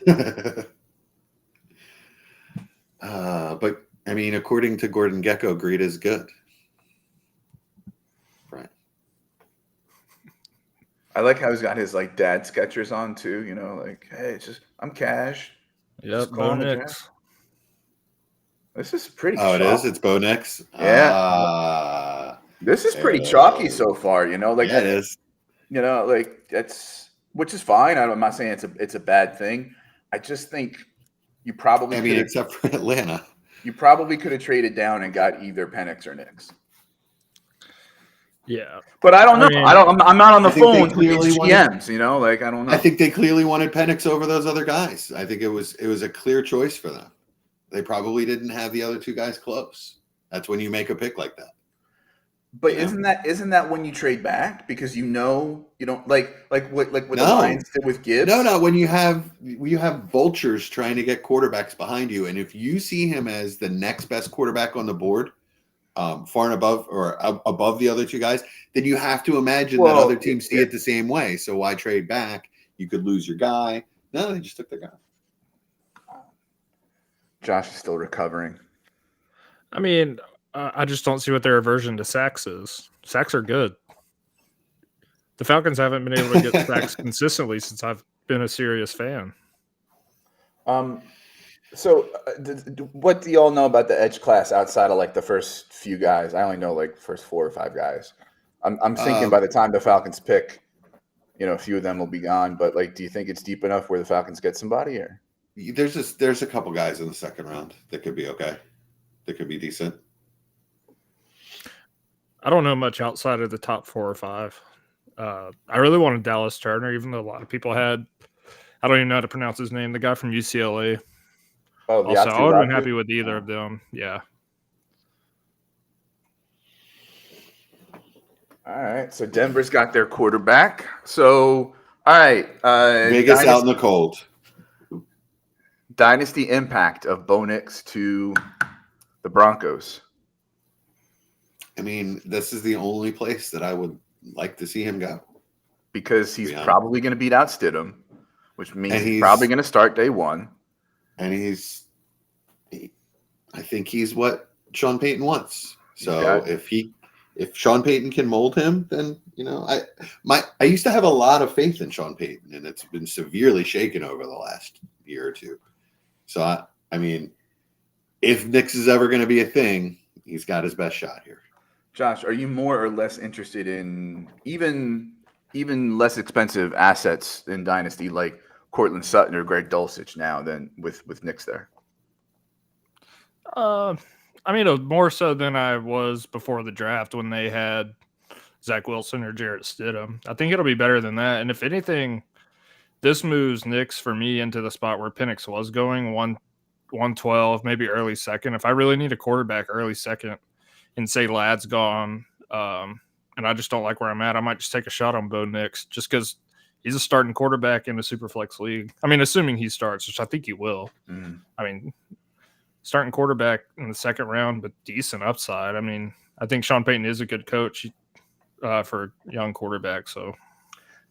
But I mean, according to Gordon Gekko, greed is good. Right. I like how he's got his like dad sketchers on too. You know, like, hey, it's just I'm cash. Yep, Bo Nix. This is pretty. Oh, chalky. it is. It's Bo Nix. Yeah. This is pretty chalky so far. You know, like it is. You know, like that's which is fine. I'm not saying it's a bad thing. I just think you probably. I mean, except for Atlanta. You probably could have traded down and got either Penix or Nix. Yeah, but I don't know. mean, I'm not on the phone with these GMs. You know, like I don't know. I think they clearly wanted Penix over those other guys. I think it was a clear choice for them. They probably didn't have the other 2 guys close. That's when you make a pick like that. But isn't that when you trade back because you don't like what the Lions did with Gibbs? No, when you have vultures trying to get quarterbacks behind you, and if you see him as the next best quarterback on the board, far and above or above the other 2 guys, then you have to imagine that other teams see it the same way. So why trade back? You could lose your guy. No, they just took their guy. Josh is still recovering. I mean, I just don't see what their aversion to sacks is. Sacks are good. The Falcons haven't been able to get sacks consistently since I've been a serious fan. So, what do y'all know about the edge class outside of like the first few guys? I only know like first 4 or 5 guys. I'm thinking by the time the Falcons pick, a few of them will be gone. But like, do you think it's deep enough where the Falcons get somebody? Or there's a couple guys in the second round that could be okay. That could be decent. I don't know much outside of the top 4 or 5. I really wanted Dallas Turner, even though a lot of people had. I don't even know how to pronounce his name. The guy from UCLA. Oh, also, I would have been happy with either of them. Yeah. All right. So Denver's got their quarterback. So, all right. Vegas out in the cold. Dynasty impact of Bo Nix to the Broncos. I mean, this is the only place that I would like to see him go. Because he's probably going to beat out Stidham, which means he's probably going to start day 1. And I think he's what Sean Payton wants. So if Sean Payton can mold him, then I used to have a lot of faith in Sean Payton, and it's been severely shaken over the last year or two. So I mean, if Nix is ever going to be a thing, he's got his best shot here. Josh, are you more or less interested in even less expensive assets in Dynasty like Cortland Sutton or Greg Dulcich now than with Nix there? I mean, more so than I was before the draft when they had Zach Wilson or Jarrett Stidham. I think it'll be better than that. And if anything, this moves Nix for me into the spot where Penix was going, 112, maybe early second. If I really need a quarterback early second and say Ladd's gone, and I just don't like where I'm at, I might just take a shot on Bo Nix just because he's a starting quarterback in a Superflex league. I mean, assuming he starts, which I think he will. Mm. I mean, starting quarterback in the second round, but decent upside. I mean, I think Sean Payton is a good coach for young quarterbacks, so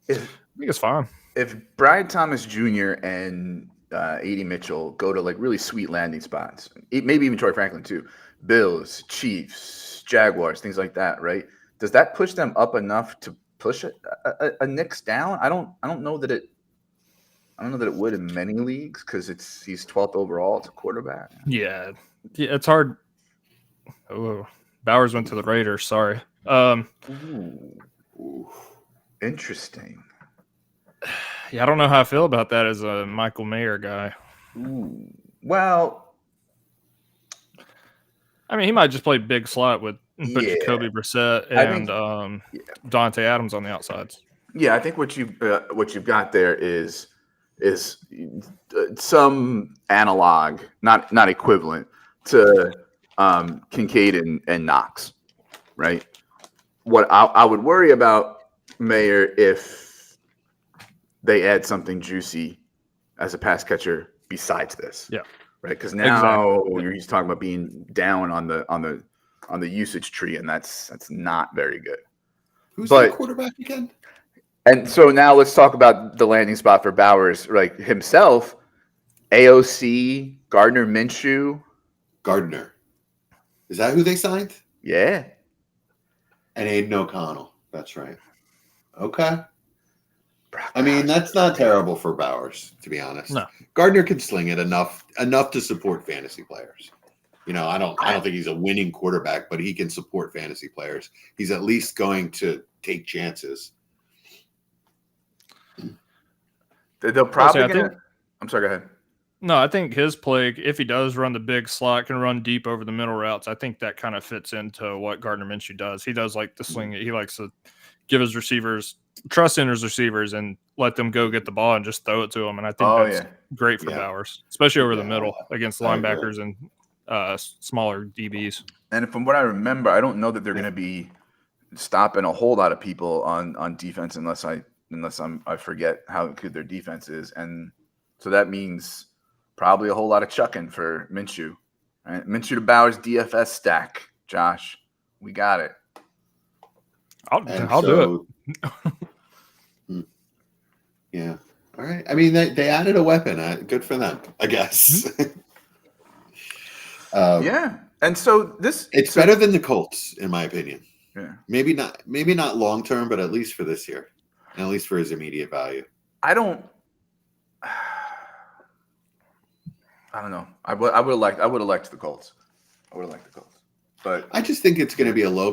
I think it's fine. If Brian Thomas Jr. and A.D. Mitchell go to like really sweet landing spots, maybe even Troy Franklin too, Bills, Chiefs, Jaguars, things like that, right? Does that push them up enough to push a Nix down? I don't know that it would in many leagues because he's 12th overall. It's a quarterback. Yeah, it's hard. Oh, Bowers went to the Raiders. Sorry. Ooh. Interesting. Yeah, I don't know how I feel about that as a Michael Mayer guy. Ooh. Well, I mean, he might just play big slot with Jacoby Brissett and Dante Adams on the outsides. Yeah, I think what you've got there is some analog, not equivalent to Kincaid and Knox, right? What I would worry about Mayer if they add something juicy as a pass catcher besides this. Yeah. Right. Because now he's talking about being down on the usage tree, and that's not very good. Who's the quarterback again? And so now let's talk about the landing spot for Bowers, like himself, AOC, Gardner Minshew. Gardner. Is that who they signed? Yeah. And Aiden O'Connell. That's right. Okay. I mean, that's not terrible for Bowers, to be honest. No. Gardner can sling it enough to support fantasy players. I don't think he's a winning quarterback, but he can support fantasy players. He's at least going to take chances. They'll probably I'm sorry, go ahead. No, I think his play, if he does run the big slot, can run deep over the middle routes. I think that kind of fits into what Gardner Minshew does. He does like the sling it. He likes to give his receivers, trust in his receivers, and let them go get the ball and just throw it to them. And I think that's great for Bowers, especially over the middle against linebackers and smaller DBs. And from what I remember, I don't know that they're going to be stopping a whole lot of people on defense unless I forget how good their defense is. And so that means probably a whole lot of chucking for Minshew. Right? Minshew to Bowers DFS stack, Josh. We got it. I'll do it. Yeah. All right. I mean, they added a weapon. Good for them, I guess. Yeah. And so it's better than the Colts, in my opinion. Yeah. Maybe not long term, but at least for this year. at least for his immediate value. I don't know. I would have liked the Colts. But I just think it's going to be a low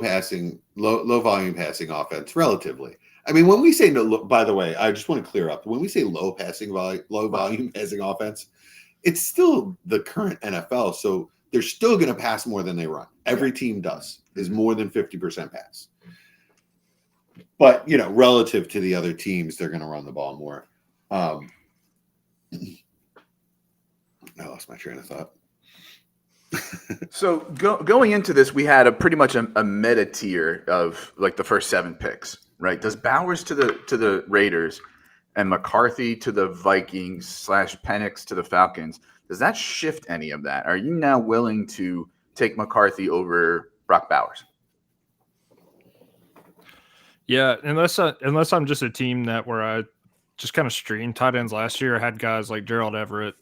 volume passing offense relatively. I mean, when we say no, by the way, I just want to clear up. When we say low volume passing offense, it's still the current NFL. So they're still going to pass more than they run. Every team is more than 50% pass. But, relative to the other teams, they're going to run the ball more. I lost my train of thought. So going into this, we had pretty much a meta tier of like the first 7 picks, right? Does Bowers to the Raiders and McCarthy to the Vikings / Penix to the Falcons, does that shift any of that? Are you now willing to take McCarthy over Brock Bowers? Yeah, unless I'm just a team where I just kind of streamed tight ends last year. I had guys like Gerald Everett,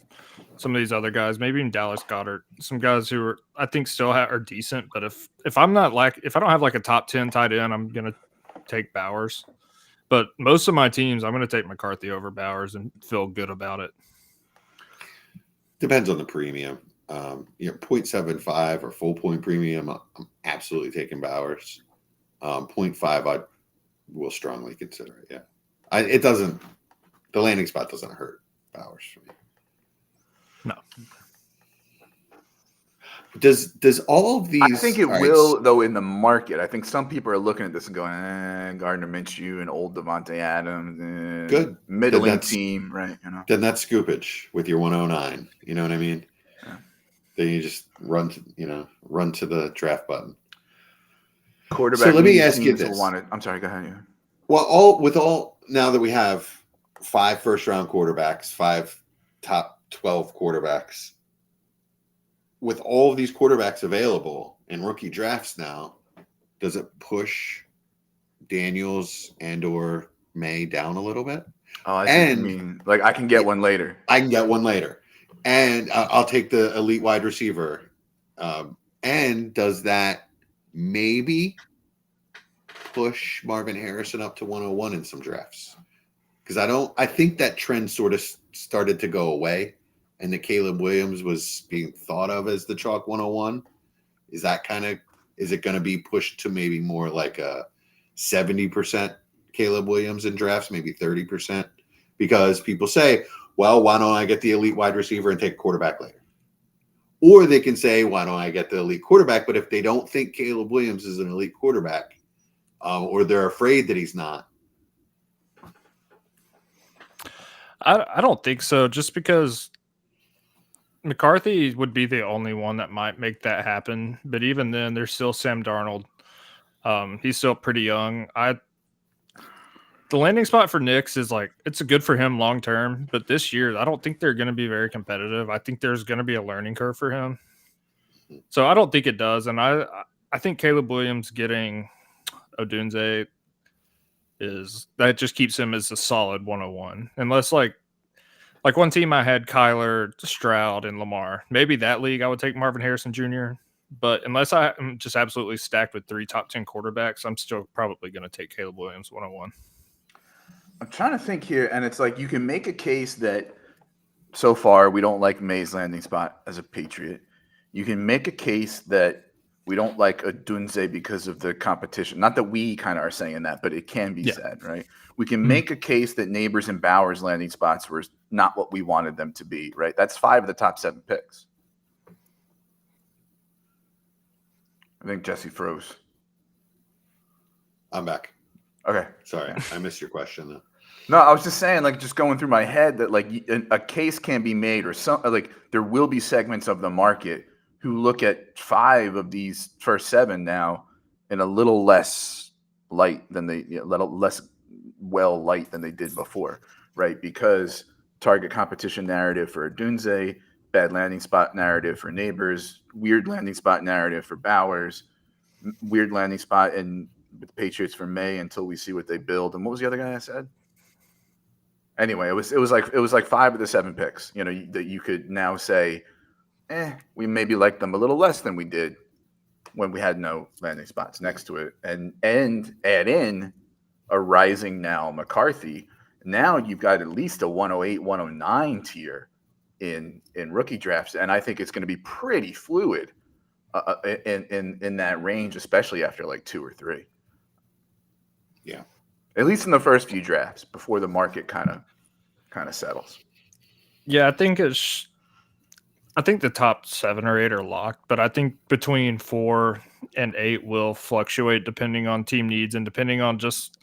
some of these other guys, maybe even Dallas Goedert, some guys who are I think still are decent. But if I don't have like a top 10 tight end, I'm gonna take Bowers. But most of my teams, I'm gonna take McCarthy over Bowers and feel good about it. Depends on the premium. 0.75 or full point premium, I'm absolutely taking Bowers. 0.5, I will strongly consider it. Yeah, the landing spot doesn't hurt Bowers for me. No. Does all of these? I think it will, though, in the market. I think some people are looking at this and going, Gardner Minshew and old Devontae Adams, good middling team, right? Then that's scoopage with your 109. You know what I mean? Yeah. Then you just run to the draft button. Quarterback. So let me ask you this. I'm sorry. Go ahead. Yeah. Well, now that we have 5 first-round quarterbacks, 5 top 12 quarterbacks, with all of these quarterbacks available in rookie drafts now, does it push Daniels and/or May down a little bit? Oh, I see what you mean. Like I can get one later. And I'll take the elite wide receiver. And does that maybe push Marvin Harrison up to 101 in some drafts? Because I think that trend sort of started to go away, and that Caleb Williams was being thought of as the chalk 101. Is it going to be pushed to maybe more like a 70% Caleb Williams in drafts, maybe 30%? Because people say, well, why don't I get the elite wide receiver and take a quarterback later? Or they can say, why don't I get the elite quarterback? But if they don't think Caleb Williams is an elite quarterback, or they're afraid that he's not. I don't think so, just because McCarthy would be the only one that might make that happen. But even then, there's still Sam Darnold. He's still pretty young. The landing spot for Knicks is it's good for him long term, but this year I don't think they're going to be very competitive. I think there's going to be a learning curve for him. So I don't think it does. And I think Caleb Williams getting Odunze that just keeps him as a solid 101. Unless like one team I had Kyler, Stroud, and Lamar. Maybe that league I would take Marvin Harrison Jr. But unless I'm just absolutely stacked with 3 top 10 quarterbacks, I'm still probably going to take Caleb Williams 101. I'm trying to think here, and it's like you can make a case that so far we don't like May's landing spot as a Patriot. You can make a case that we don't like Odunze because of the competition. Not that we kind of are saying that, but it can be said, right? We can make a case that Neighbors and Bowers landing spots were not what we wanted them to be, right? That's 5 of the top 7 picks. I think Jesse froze. I'm back. Okay. Sorry, I missed your question though. No, I was just saying, just going through my head that a case can be made, or there will be segments of the market who look at 5 of these first 7 now in a little less light than less light than they did before, right? Because target competition narrative for Odunze, bad landing spot narrative for Neighbors, weird landing spot narrative for Bowers, weird landing spot with the Patriots for May until we see what they build. And what was the other guy I said? Anyway, it was like 5 of the 7 picks, that you could now say, we maybe like them a little less than we did when we had no landing spots next to it, and add in a rising now McCarthy. Now you've got at least a 108, 109 tier in rookie drafts, and I think it's going to be pretty fluid in that range, especially after like 2 or 3. Yeah, at least in the first few drafts before the market kind of settles. Yeah, I think the top 7 or 8 are locked, but I think between 4 and 8 will fluctuate depending on team needs and depending on just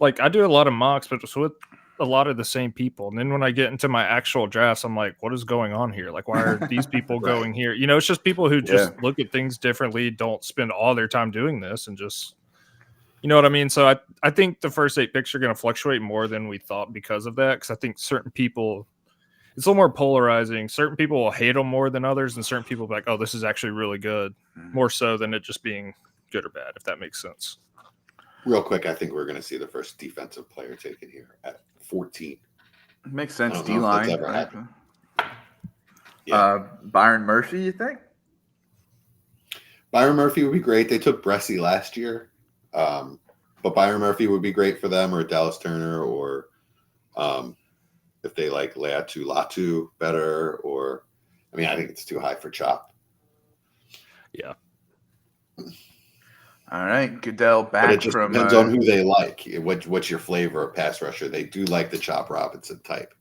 like I do a lot of mocks, but it's with a lot of the same people. And then when I get into my actual drafts, I'm like, what is going on here? Like, why are these people Right. going here? You know, it's just people who just look at things differently, don't spend all their time doing this, and just, you know what I mean? So I think the first 8 picks are going to fluctuate more than we thought because of that. Because I think certain people, it's a little more polarizing. Certain people will hate them more than others, and certain people will be like, oh, this is actually really good, more so than it just being good or bad, if that makes sense. Real quick, I think we're going to see the first defensive player taken here at 14. Makes sense. I don't know if that's D-line. ever happened. Yeah. Byron Murphy, you think? Byron Murphy would be great. They took Bressie last year, but Byron Murphy would be great for them, or Dallas Turner, or if they like Leatu Latu better, or I mean, I think it's too high for Chop. Yeah. All right, Goodell back But it just from depends on who they like. What's your flavor of pass rusher? They do like the Chop Robinson type.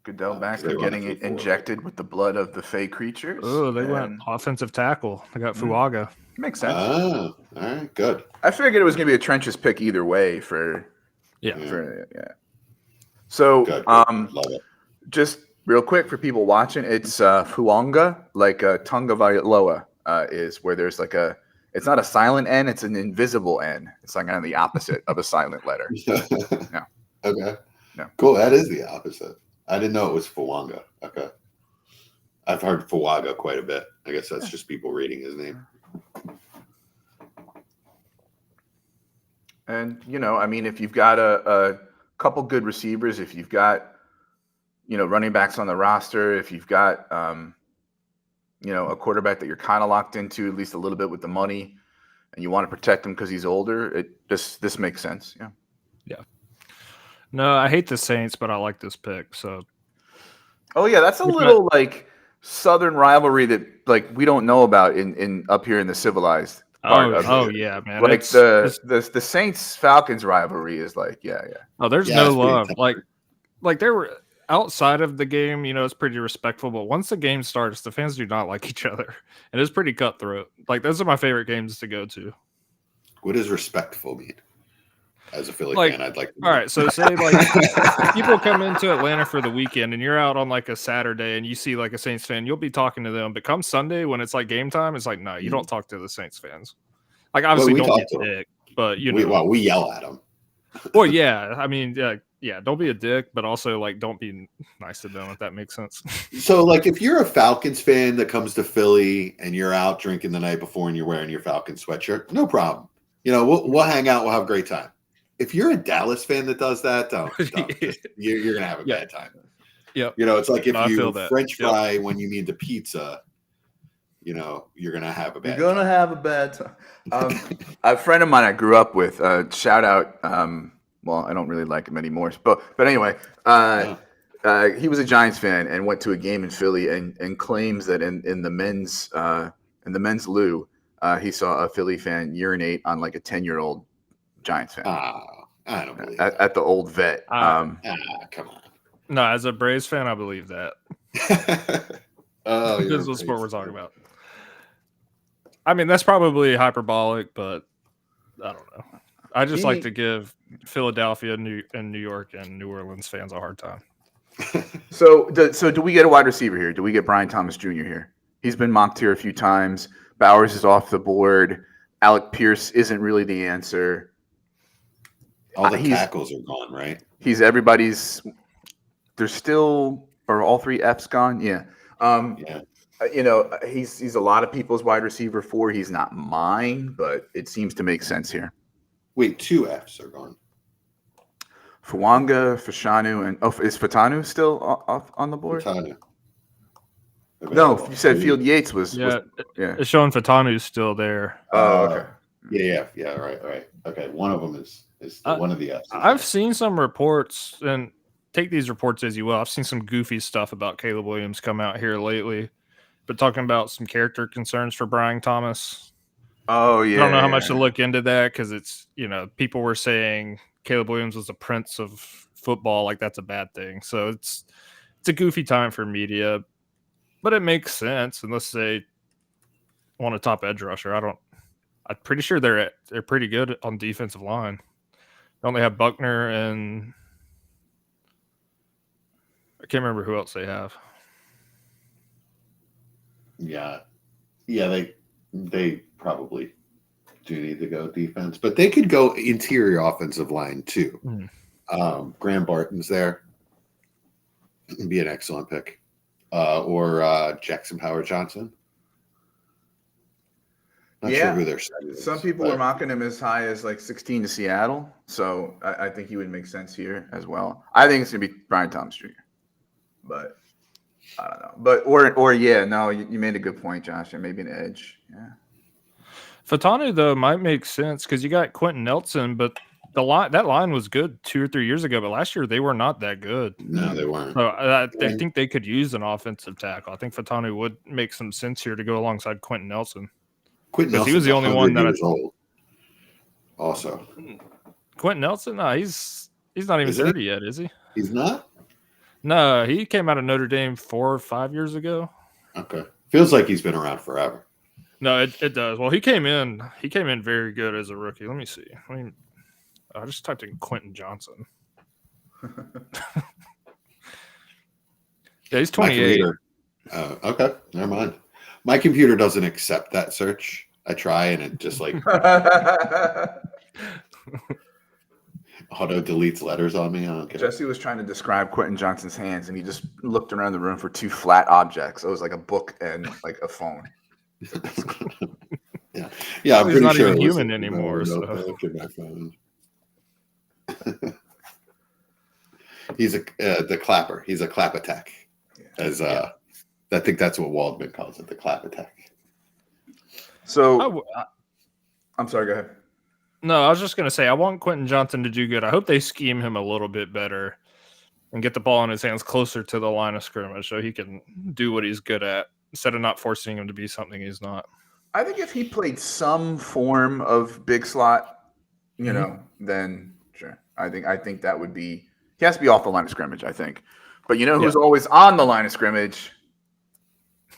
Goodell back they from run getting it through injected with the blood of the fey creatures. Oh, they went And offensive tackle. They got Fuaga. makes sense. Oh, all right, good. I figured it was going to be a trenches pick either way for Yeah. So Good. Love it. just real quick for people watching, it's Fuanga, like Tonga Vailoa is where there's like it's not a silent N, it's an invisible N. It's like kind of the opposite of a silent letter. Yeah. Okay. Yeah. Cool. That is the opposite. I didn't know it was Fuanga. Okay. I've heard Fuaga quite a bit. I guess that's just people reading his name. And, I mean, if you've got a couple good receivers, if you've got, running backs on the roster, if you've got, a quarterback that you're kind of locked into at least a little bit with the money, and you want to protect him because he's older, this makes sense. Yeah. Yeah. No, I hate the Saints, but I like this pick. So. Oh yeah, that's a little like Southern rivalry that like we don't know about in up here in the civilized part of it. Yeah, man. Like the Saints Falcons rivalry is like yeah. Oh, there's no love. Like there were outside of the game, it's pretty respectful, but once the game starts, the fans do not like each other. And it's pretty cutthroat. Like those are my favorite games to go to. What does respectful mean? As a Philly fan, I'd like to know. All right, so say like people come into Atlanta for the weekend and you're out on like a Saturday and you see like a Saints fan, you'll be talking to them. But come Sunday when it's like game time, it's like, no, you don't talk to the Saints fans. Like obviously don't get dick, but we yell at them. Well, yeah, I mean, yeah, don't be a dick, but also like don't be nice to them if that makes sense. So like if you're a Falcons fan that comes to Philly and you're out drinking the night before and you're wearing your Falcons sweatshirt, no problem. We'll hang out, we'll have a great time. If you're a Dallas fan that does that, don't. You're gonna have a bad time. Yep. It's like if you French fry Yep. when you need the pizza, you're gonna have a bad. You're gonna have a bad time. A friend of mine I grew up with, shout out. Well, I don't really like him anymore, but anyway, he was a Giants fan and went to a game in Philly and claims that in the men's loo, he saw a Philly fan urinate on like a 10-year-old Giants fan. I don't believe at the old vet. come on. No, as a Braves fan, I believe that. Oh, this is what sport we're talking about. I mean, that's probably hyperbolic, but I don't know. I just like to give Philadelphia, New York, and New Orleans fans a hard time. So do we get a wide receiver here? Do we get Brian Thomas Jr. here? He's been mocked here a few times. Bowers is off the board. Alec Pierce isn't really the answer. All the tackles are gone, right? He's everybody's. There's still, are all 3 Fs gone? Yeah. He's a lot of people's wide receiver 4. He's not mine, but it seems to make sense here. Wait, 2 Fs are gone. Fuanga, Fashanu, and is Fatanu still off on the board? Fatanu. No, you said Field Yates was. It's showing Fatanu's still there. Oh, okay. Yeah. Right. Okay, one of them is one of the F's. I've seen some reports, and take these reports as you will. I've seen some goofy stuff about Caleb Williams come out here lately, but talking about some character concerns for Brian Thomas. Oh yeah. I don't know how much to look into that because it's, people were saying Caleb Williams was a prince of football, like that's a bad thing. So it's a goofy time for media, but it makes sense unless they want a top edge rusher. I'm pretty sure they're pretty good on defensive line. They only have Buckner and I can't remember who else they have. Yeah, they probably do need to go defense, but they could go interior offensive line too. Graham Barton's there. It'd be an excellent pick. Or Jackson Howard Johnson. Not sure who they're setting. Some people are mocking him as high as like 16 to Seattle, so I think he would make sense here as well. I think it's gonna be Brian Thomas Jr., but I don't know. But you made a good point, Josh. And maybe an edge. Yeah. Fatanu though might make sense because you got Quentin Nelson, but that line was good 2 or 3 years ago, but last year they were not that good. No, they weren't. So I think they could use an offensive tackle. I think Fatanu would make some sense here to go alongside Quentin Nelson. Because he was the only one that old. Also, Quentin Nelson, no, he's not even 30 yet, is he? He's not. No, he came out of Notre Dame 4 or 5 years ago. Okay, feels like he's been around forever. No, it does. Well, he came in very good as a rookie. Let me see. I just typed in Quentin Johnson. Yeah, he's 28. Okay, never mind. My computer doesn't accept that search. I try and it just like auto deletes letters on me. I don't care. Jesse was trying to describe Quentin Johnson's hands, and he just looked around the room for 2 flat objects. It was like a book and like a phone. Yeah. I'm He's pretty not sure even human anymore. So. My phone. He's the clapper. He's a clap attack. I think that's what Waldman calls it, the clap attack. So, I'm sorry, go ahead. No, I was just going to say, I want Quentin Johnson to do good. I hope they scheme him a little bit better and get the ball in his hands closer to the line of scrimmage so he can do what he's good at instead of not forcing him to be something he's not. I think if he played some form of big slot, then sure. I think that would be – he has to be off the line of scrimmage, I think. But who's always on the line of scrimmage?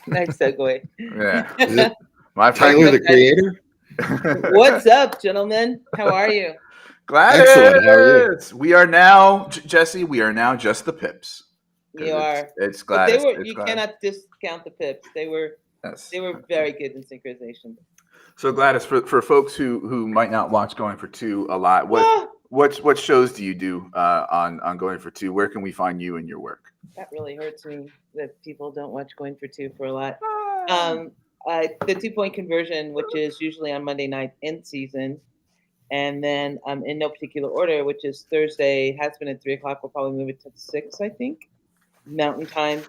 Nice segue. Yeah. My Tyler, the creator? What's up, gentlemen? How are you? Gladys. Excellent. How are you? We are now, Jesse, just the Pips. You are. It's Gladys. You cannot discount the Pips. They were very good in synchronization. So Gladys, for folks who might not watch Going for Two a lot, what shows do you do on Going for Two? Where can we find you and your work? That really hurts me that people don't watch Going for Two for a lot. The 2-point conversion, which is usually on Monday night in season, and then in no particular order, which is Thursday, has been at 3:00. We'll probably move it to 6, I think. Mountain time.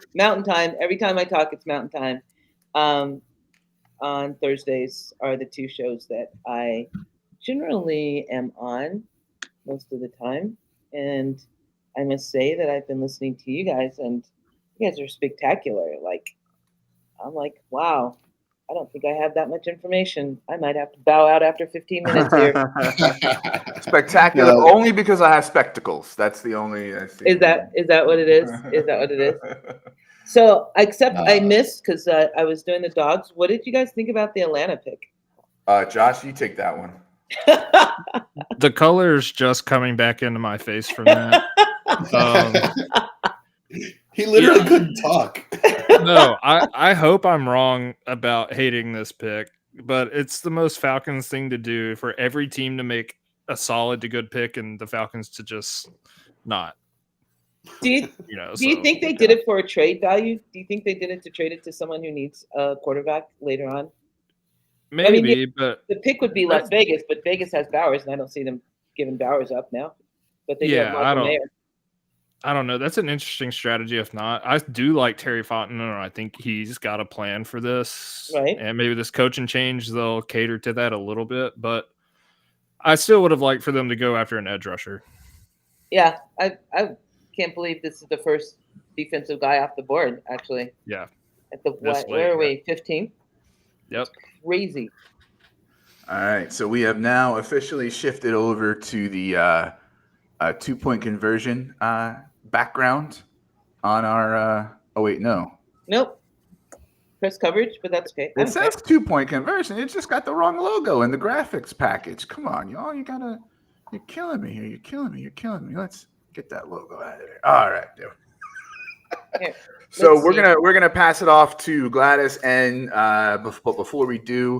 Every time I talk, it's Mountain time. On Thursdays are the 2 shows that I generally am on most of the time. And I must say that I've been listening to you guys, and you guys are spectacular. I'm like, wow, I don't think I have that much information. I might have to bow out after 15 minutes here. Spectacular, only because I have spectacles. Is that what it is? Is that what it is? So, except I missed because I was doing the dogs. What did you guys think about the Atlanta pick? Josh, you take that one. The color's just coming back into my face from that. He literally couldn't talk. No, I hope I'm wrong about hating this pick, but it's the most Falcons thing to do for every team to make a solid to good pick and the Falcons to just not. Do you think they did it for a trade value? Do you think they did it to trade it to someone who needs a quarterback later on? Maybe, but the pick would be Las Vegas, but Vegas has Bowers, and I don't see them giving Bowers up now. But they I don't know. That's an interesting strategy. If not, I do like Terry Fontenot. I think he's got a plan for this, right? And maybe this coaching change they'll cater to that a little bit. But I still would have liked for them to go after an edge rusher. Yeah, I can't believe this is the first defensive guy off the board. Actually, Yeah. at the This where are late, we? 15. Yep. Crazy. All right, so we have now officially shifted over to the 2-point conversion background on our. Oh wait, no. Nope. Press coverage, but that's okay. I It don't care. says 2-point conversion. It just got the wrong logo in the graphics package. Come on, y'all. You're killing me here. You're killing me. Let's get that logo out of there. All right, dude. Here, So let's see. we're gonna pass it off to Gladys, and but before we do,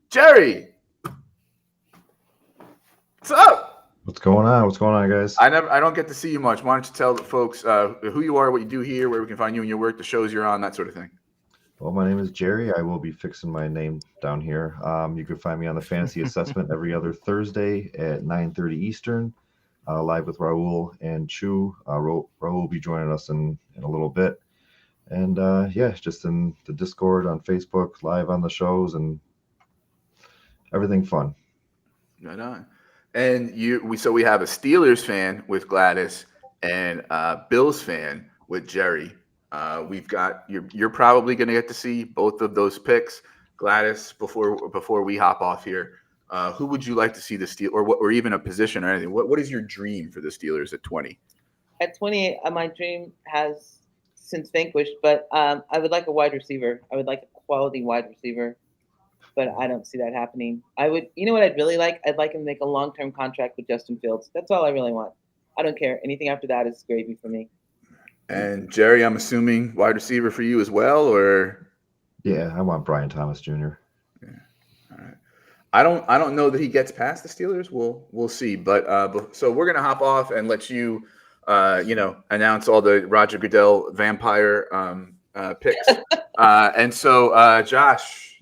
Jerry, what's up? What's going on, guys? I don't get to see you much. Why don't you tell the folks who you are, what you do here, where we can find you and your work, the shows you're on, that sort of thing. Well, my name is Jerry. I will be fixing my name down here. You can find me on the Fantasy Assessment every other Thursday at 9:30 Eastern, live with Raul and Chu. Raul will be joining us in a little bit. And yeah, just in the Discord on Facebook, live on the shows, and everything fun. Right on. And we have a Steelers fan with Gladys and Bills fan with Jerry. We've got you're probably going to get to see both of those picks, Gladys. Before we hop off here, who would you like to see the Steelers, or even a position or anything? What is your dream for the Steelers at 20? At 20, my dream has since vanquished, but I would like a wide receiver. I would like a quality wide receiver, but I don't see that happening. You know what I'd really like? I'd like him to make a long-term contract with Justin Fields. That's all I really want. I don't care. Anything after that is gravy for me. And Jerry, I'm assuming wide receiver for you as well, or? Yeah, I want Brian Thomas Jr. Yeah. All right. I don't know that he gets past the Steelers. We'll see. But so we're gonna hop off and let you, announce all the Roger Goodell vampire picks. And so Josh,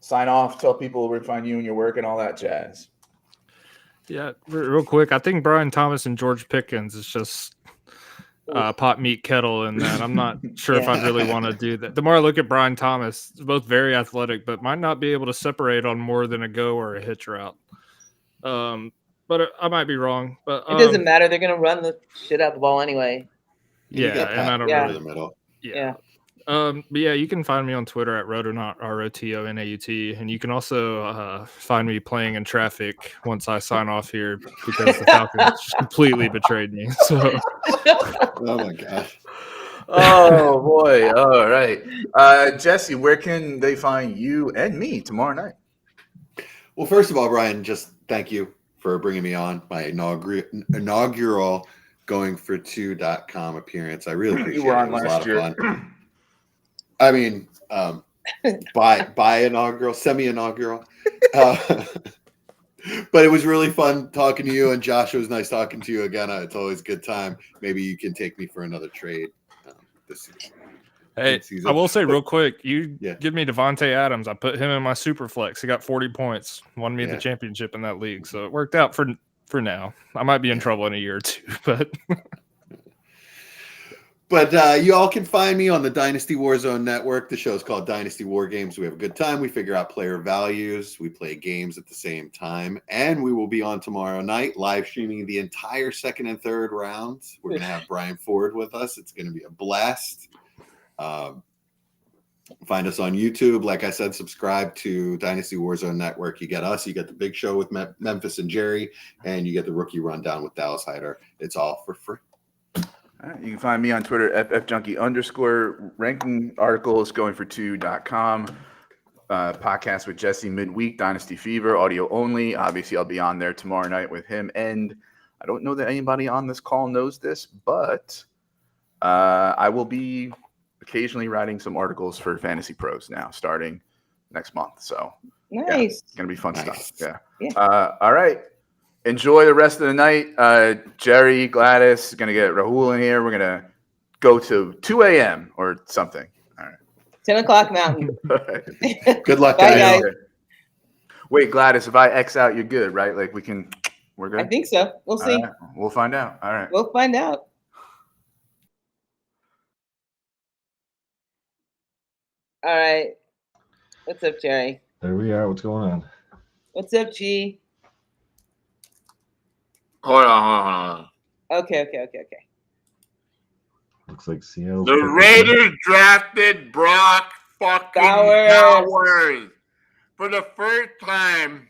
sign off. Tell people where to find you and your work and all that jazz. Yeah, real quick. I think Brian Thomas and George Pickens is just pot meat kettle, and that I'm not sure if I'd really want to do that. The more I look at Brian Thomas, both very athletic, but might not be able to separate on more than a go or a hitch route. But I might be wrong. But it doesn't matter. They're gonna run the shit out the ball anyway. Yeah, and I don't really. The middle. Yeah. But yeah, you can find me on Twitter at Rotonaut, ROTONAUT, and you can also find me playing in traffic once I sign off here because the Falcons just completely betrayed me. So, Oh my gosh. Oh boy! All right, Jesse, where can they find you and me tomorrow night? Well, first of all, Brian, just thank you for bringing me on my inaugural GoingFor2.com appearance. I really appreciate it. It was a lot of fun. I mean, inaugural, semi-inaugural. But it was really fun talking to you, and Josh, it was nice talking to you again. It's always a good time. Maybe you can take me for another trade this season. Hey, I will say real quick, give me Devontae Adams. I put him in my super flex. He got 40 points, won me the championship in that league. So it worked out for now. I might be in trouble in a year or two, but But you all can find me on the Dynasty Warzone Network. The show is called Dynasty War Games. We have a good time. We figure out player values. We play games at the same time. And we will be on tomorrow night, live streaming the entire second and third rounds. We're going to have Brian Ford with us. It's going to be a blast. Find us on YouTube. Like I said, subscribe to Dynasty Warzone Network. You get us. You get the big show with Memphis and Jerry. And you get the rookie rundown with Dallas Hyder. It's all for free. All right, you can find me on Twitter, @FFJunkie_, ranking articles, GoingFor2.com, podcast with Jesse midweek, Dynasty Fever, audio only. Obviously, I'll be on there tomorrow night with him. And I don't know that anybody on this call knows this, but I will be occasionally writing some articles for Fantasy Pros now, starting next month. So nice. Yeah, it's going to be fun stuff. Yeah. All right. Enjoy the rest of the night. Jerry, Gladys is going to get Rahul in here. We're going to go to 2 a.m. or something. All right. 10 o'clock Mountain. Good luck, Bye, guys. Okay. Wait, Gladys, if I X out, you're good, right? Like we're good? I think so. We'll see. Right. We'll find out. All right. We'll find out. All right. What's up, Jerry? There we are. What's going on? What's up, G? Hold on. Okay. Looks like Seattle. The Raiders drafted Brock fucking Bowers for the first time.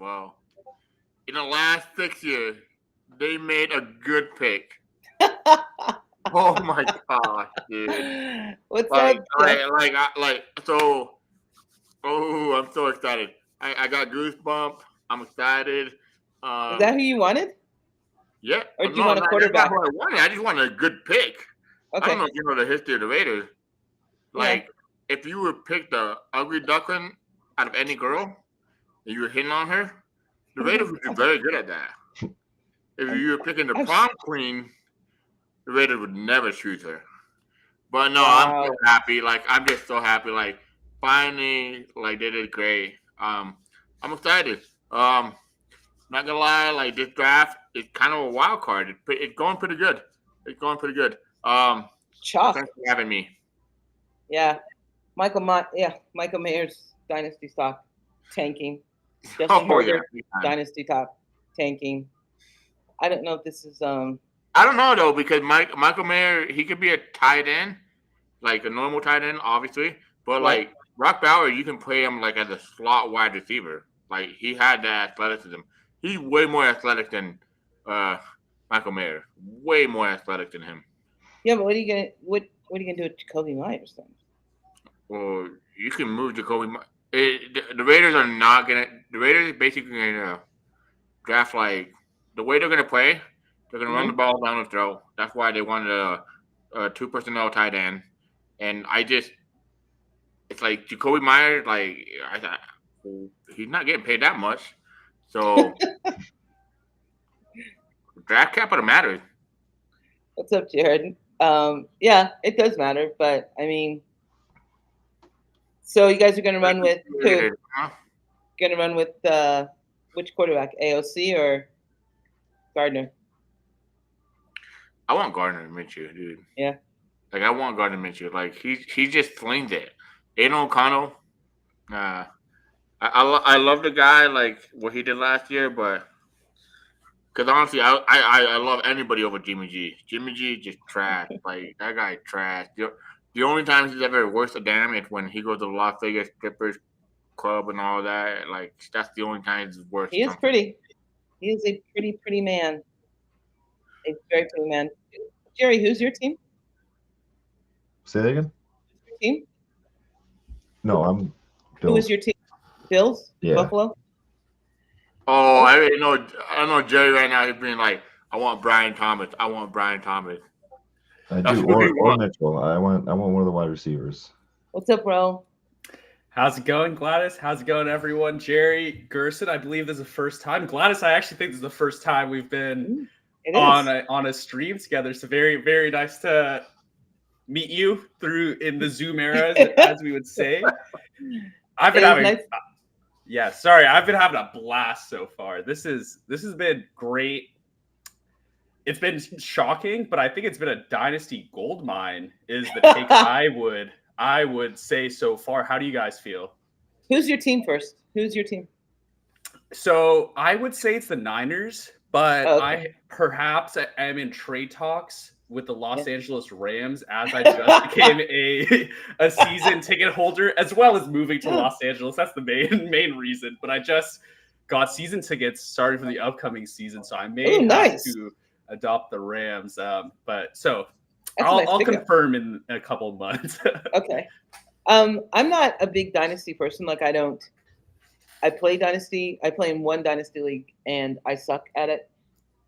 Well, in the last 6 years, they made a good pick. Oh my god, dude! What's up? So. Oh, I'm so excited! I got goosebumps. I'm excited. Is that who you wanted? Yeah. Or do you want a quarterback? That's not who I wanted. I just wanted a good pick. Okay. I don't know if you know the history of the Raiders. Like, if you would pick the ugly duckling out of any girl and you were hitting on her, the Raiders would be very good at that. If you were picking the prom queen, the Raiders would never choose her. But no, I'm so happy. Like, I'm just so happy. Like, finally, like, they did great. I'm excited. Not gonna lie, like, this draft is kind of a wild card. It's going pretty good. Chalk. Thanks for having me. Yeah. Michael Mayer's dynasty stock tanking. Justin Herbert dynasty stock tanking. I don't know if this is I don't know though, because Michael Mayer, he could be a tight end, like a normal tight end, obviously. But like Brock Bowers, you can play him like as a slot wide receiver. Like he had that athleticism. He's way more athletic than Michael Mayer. Way more athletic than him. Yeah, but what are you gonna do with Jacoby Myers then? Well, you can move Jacoby. The Raiders are not gonna. The Raiders are basically gonna draft like the way they're gonna play. They're gonna run the ball down the throat. That's why they wanted a 2 personnel tight end. And it's like Jacoby Myers. Like I thought, he's not getting paid that much. So draft capital matters. What's up, Jared? Yeah, it does matter, but I mean, so you guys are gonna run with who? Gonna run with which quarterback? AOC or Gardner? I want Gardner Minshew, dude. Yeah. Like I want Gardner Minshew. Like he just flings it. Aiden O'Connell. I love the guy, like what he did last year, but because honestly, I love anybody over Jimmy G. Jimmy G just trash. Like that guy trash. The only time he's ever worth a damn is when he goes to the Las Vegas Clippers club and all that. Like that's the only time he's worth. He is pretty. He is a pretty man. A very pretty man. Jerry, who's your team? Say that again. Your team? No, I'm Bills. Who is your team? Bills? Yeah. Buffalo? Oh, I know Jerry right now. He's being like, I want Brian Thomas. I do. Or Mitchell. I want one of the wide receivers. What's up, bro? How's it going, Gladys? How's it going, everyone? Jerry Gerson, I believe this is the first time. Gladys, I actually think this is the first time we've been on a stream together. So very, very nice to meet you in the Zoom era, as we would say. I've been having a blast so far. This has been great. It's been shocking, but I think it's been a dynasty gold mine is the take I would say so far. How do you guys feel? Who's your team first? Who's your team? So I would say it's the Niners, but I am in trade talks with the Los Angeles Rams as I just became a season ticket holder, as well as moving to Los Angeles. That's the main reason. But I just got season tickets starting for the upcoming season, so I may have to adopt the Rams. But so I'll confirm in a couple of months. Okay. I'm not a big dynasty person. Like I play dynasty. I play in one dynasty league and I suck at it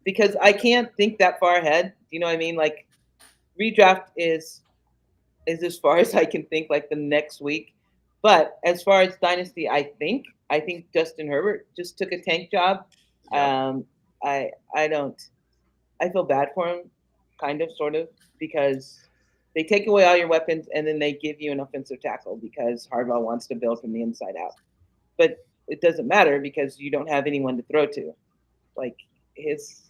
because I can't think that far ahead. You know what I mean? Like redraft is as far as I can think, like the next week. But as far as dynasty, I think Justin Herbert just took a tank job. Yeah. I feel bad for him, kind of, sort of, because they take away all your weapons and then they give you an offensive tackle because Harbaugh wants to build from the inside out. But it doesn't matter because you don't have anyone to throw to. Like his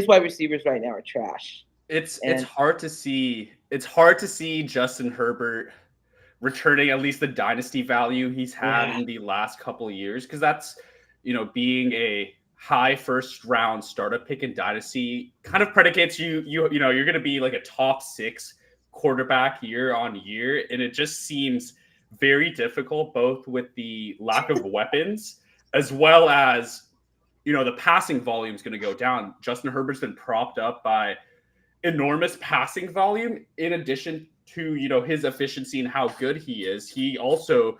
wide receivers right now are trash. It's hard to see. It's hard to see Justin Herbert returning at least the dynasty value he's had in the last couple of years, because that's, being a high first round startup pick in Dynasty kind of predicates you know you're going to be like a top 6 quarterback year on year, and it just seems very difficult, both with the lack of weapons as well as the passing volume is going to go down. Justin Herbert's been propped up by enormous passing volume, in addition to his efficiency and how good he is. He also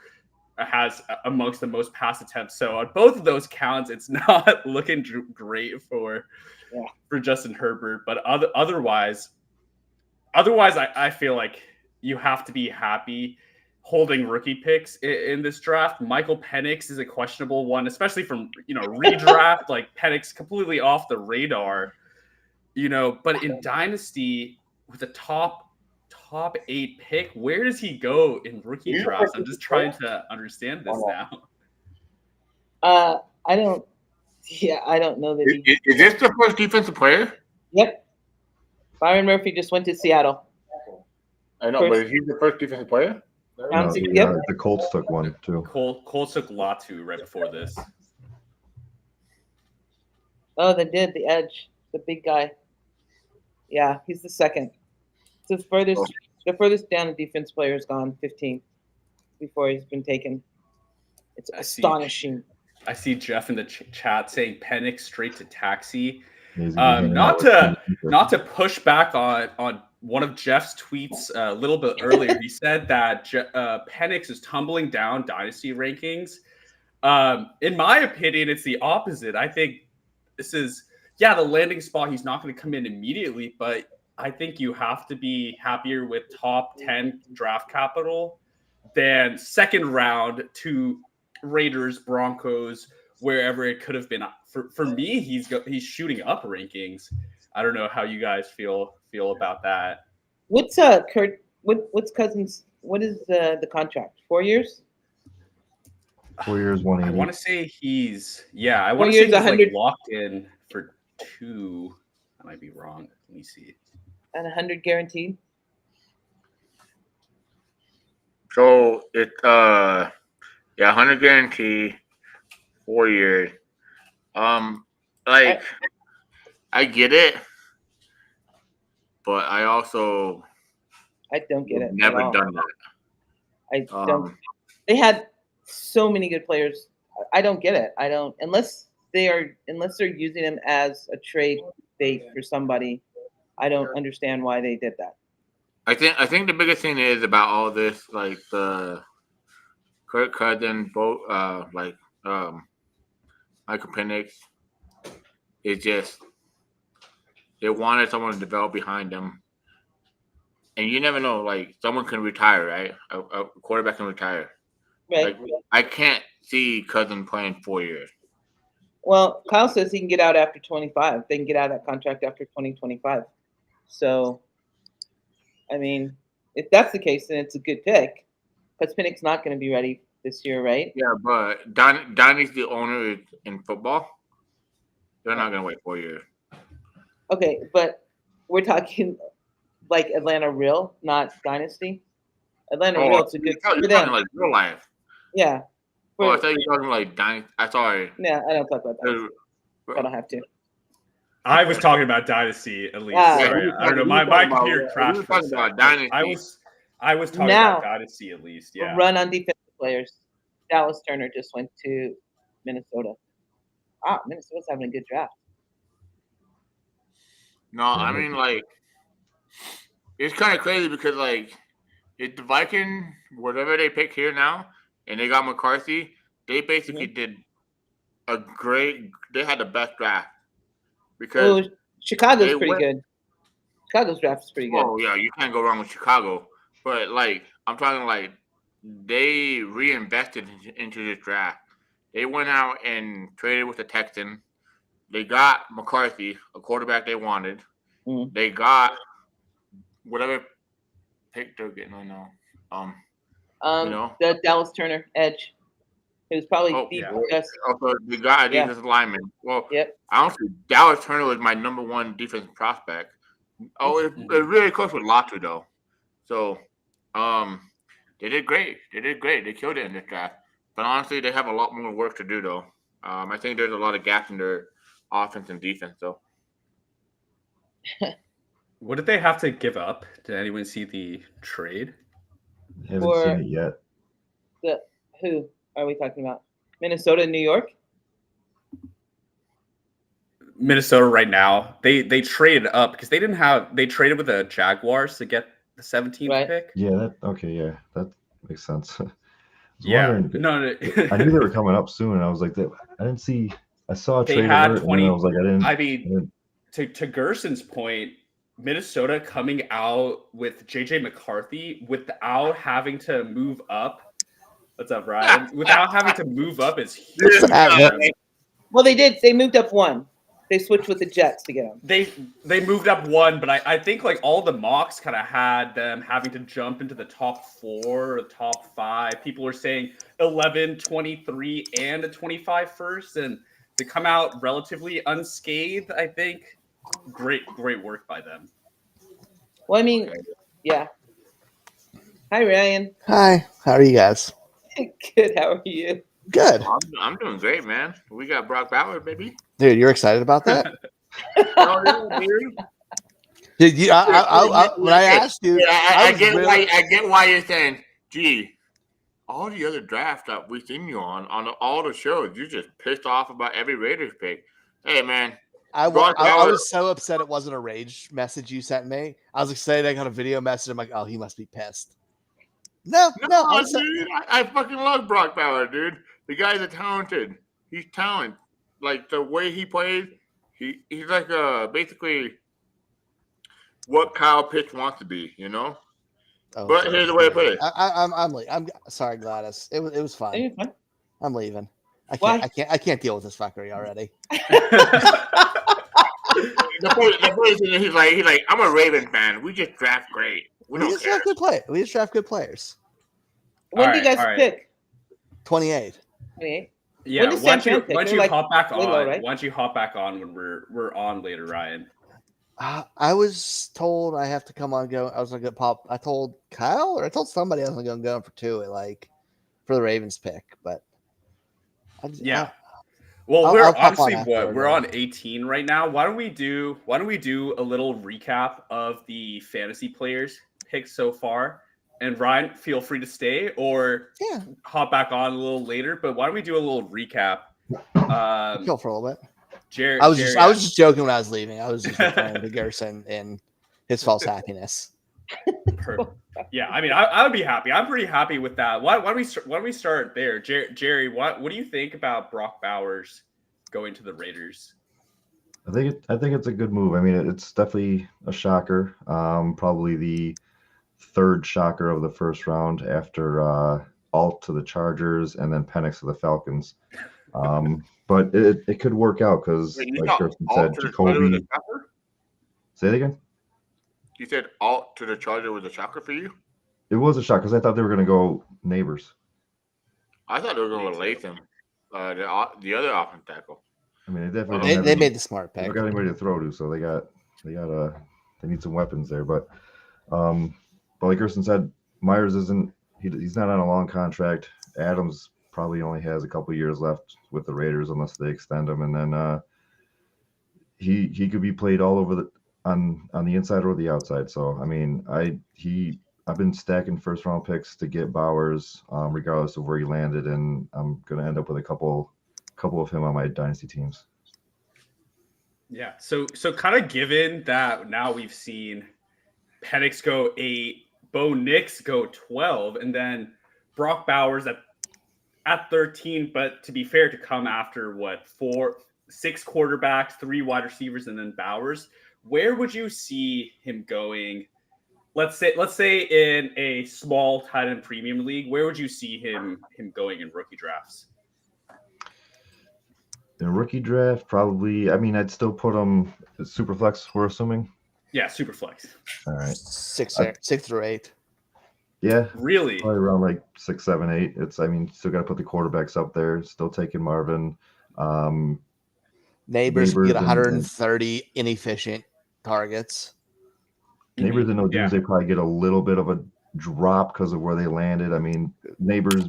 has amongst the most pass attempts. So on both of those counts, it's not looking great for Justin Herbert. But otherwise, I feel like you have to be happy holding rookie picks in this draft. Michael Penix is a questionable one, especially from redraft. Like Penix completely off the radar. But in Dynasty with a top 8 pick, where does he go in rookie drafts? I'm just trying to understand this now. I don't know that Is this the first defensive player? Yep. Byron Murphy just went to Seattle. I know, but is he the first defensive player? No, the Colts took one too. Colts took Latu right before this. Oh, they did. The edge, the big guy. Yeah, he's the second. So the furthest down the defense player has gone 15 before he's been taken. It's astonishing. I see Jeff in the chat saying Penix straight to taxi. Not to push back on one of Jeff's tweets a little bit earlier. He said that Penix is tumbling down dynasty rankings. In my opinion, it's the opposite. I think this is the landing spot. He's not going to come in immediately, but I think you have to be happier with top 10 draft capital than second round to Raiders, Broncos, wherever it could have been. For me, he's shooting up rankings. I don't know how you guys feel about that. What's Kurt? What's Cousins? What is the contract? 4 years? 4 years, 180. I want to say he's like locked in for 2. I might be wrong. Let me see. And 100 guaranteed. So it 100 guarantee, 4 years. I get it, but I don't get it. Never done that. I don't. They had so many good players. I don't get it. I don't unless they're using him as a trade bait for somebody. I don't understand why they did that. I think the biggest thing is about all this, like the Kirk Cousins, both Michael Penix, is just they wanted someone to develop behind them, and you never know. Like someone can retire, right? A quarterback can retire. Right. Like, I can't see Cousins playing 4 years. Well, Kyle says he can get out after 25. They can get out of that contract after 2025. So, I mean, if that's the case, then it's a good pick. Because Penix's not going to be ready this year, right? Yeah, but Donnie's the owner in football. They're not going to wait 4 years. Okay, but we're talking like Atlanta Real, not Dynasty. Atlanta Real, it's a good for them. Like real life. Yeah. I thought you were talking like Dynasty. I'm sorry. No, I don't talk about that. I don't have to. I was talking about Dynasty at least. Sorry, I don't know. My computer crashed. I was talking about Dynasty at least. Yeah. Run on defensive players. Dallas Turner just went to Minnesota. Minnesota's having a good draft. No, I mean like it's kind of crazy because like if the Vikings, whatever they pick here now, and they got McCarthy, they basically did a great. They had the best draft because Chicago's pretty good. Chicago's draft is pretty good. Oh yeah, you can't go wrong with Chicago. But like I'm talking like they reinvested into this draft. They went out and traded with the Texans. They got McCarthy, a quarterback they wanted. Mm. They got whatever pick they're getting right now. The Dallas Turner edge. It was probably best. Also, they got a defensive lineman. Well, honestly, Dallas Turner was my number one defensive prospect. It's really close with Latu though. So, they did great. They killed it in this draft. But honestly, they have a lot more work to do though. I think there's a lot of gaps in their offense and defense, though. What did they have to give up? Did anyone see the trade? Haven't seen it yet. Who are we talking about? Minnesota, New York? Minnesota right now. They traded up because they traded with the Jaguars to get the 17th pick. Yeah, that makes sense. I was wondering, I knew they were coming up soon, and I was like, I didn't see. I saw a they trade had alert, 20. and I was like, I didn't. I mean, to Gerson's point, Minnesota coming out with JJ McCarthy without having to move up. What's up, Ryan? Without having to move up is huge. Well, they did. They moved up one. They switched with the Jets to get him. They moved up one, but I think like all the mocks kind of had them having to jump into the top 4 or top 5. People were saying 11, 23, and a 25 first, and to come out relatively unscathed, I think great work by them. Well, I mean, yeah. Hi, Ryan. Hi. How are you guys? Good. How are you? Good. I'm doing great, man. We got Brock Bowers, baby. Dude, you're excited about that? Dude, when I asked you, I get why you're saying, gee, all the other drafts that we've seen you on all the shows, you just pissed off about every Raiders pick. Hey, man. I was so upset it wasn't a rage message you sent me. I was excited. I got a video message. I'm like, oh, he must be pissed. No, dude. I fucking love Brock Bowers, dude. The guy's talented. He's talented. Like the way he plays, he's like basically what Kyle Pitts wants to be, you know. Oh, but here's the way to put it. I'm sorry, Gladys. It was fine. I'm leaving. I can't deal with this fuckery already. The point is, he's like, I'm a Ravens fan. We just draft great. We just draft good players. When do you guys pick? 28. 28. Yeah, why don't you hop back on? Why don't you hop back on when we're on later, Ryan? I was told I have to come on. I was gonna get pop. I told Kyle or I told somebody I was gonna go for 2 for the Ravens pick, but well, we're honestly we're on 18 right now. Why don't we do a little recap of the fantasy players picked so far? And Ryan, feel free to stay or hop back on a little later. But why don't we do a little recap? Go for a little bit. Jerry, I was just joking when I was leaving. I was just referring to Gerson and his false happiness. Perfect. Yeah, I mean, I would be happy. I'm pretty happy with that. Why don't we start there, Jerry? What do you think about Brock Bowers going to the Raiders? I think it's a good move. I mean, it's definitely a shocker. Probably the 3rd shocker of the first round after Alt to the Chargers and then Penix to the Falcons. But it could work out because, like Kirsten said, Jacoby. Say it again. You said Alt to the Charger was a shocker for you? It was a shock because I thought they were going to go Neighbors. I thought they were going to Latham, the other offensive tackle. I mean, they definitely they made the smart pick. They got anybody to throw to, so they need some weapons there. But like Kirsten said, Myers he's not on a long contract. Adams probably only has a couple years left with the Raiders unless they extend him, and then he could be played all over on the inside or the outside. So I mean, I've been stacking 1st round picks to get Bowers, regardless of where he landed, and I'm gonna end up with a couple of him on my dynasty teams. Yeah. So kind of given that now we've seen Penix go 8, Bo Nix go 12, and then Brock Bowers at 13. But to be fair, to come after 6 quarterbacks, 3 wide receivers, and then Bowers. Where would you see him going? Let's say in a small tight end premium league, where would you see him going in rookie drafts? In a rookie draft, probably. I mean, I'd still put him super flex. We're assuming. Yeah, super flex. All right, 6 through 8. Yeah, really, probably around like 6, 7, 8. Still got to put the quarterbacks up there. Still taking Marvin. Neighbors get 130 inefficient targets. Neighbors and no dudes, they probably get a little bit of a drop because of where they landed. I mean, Neighbors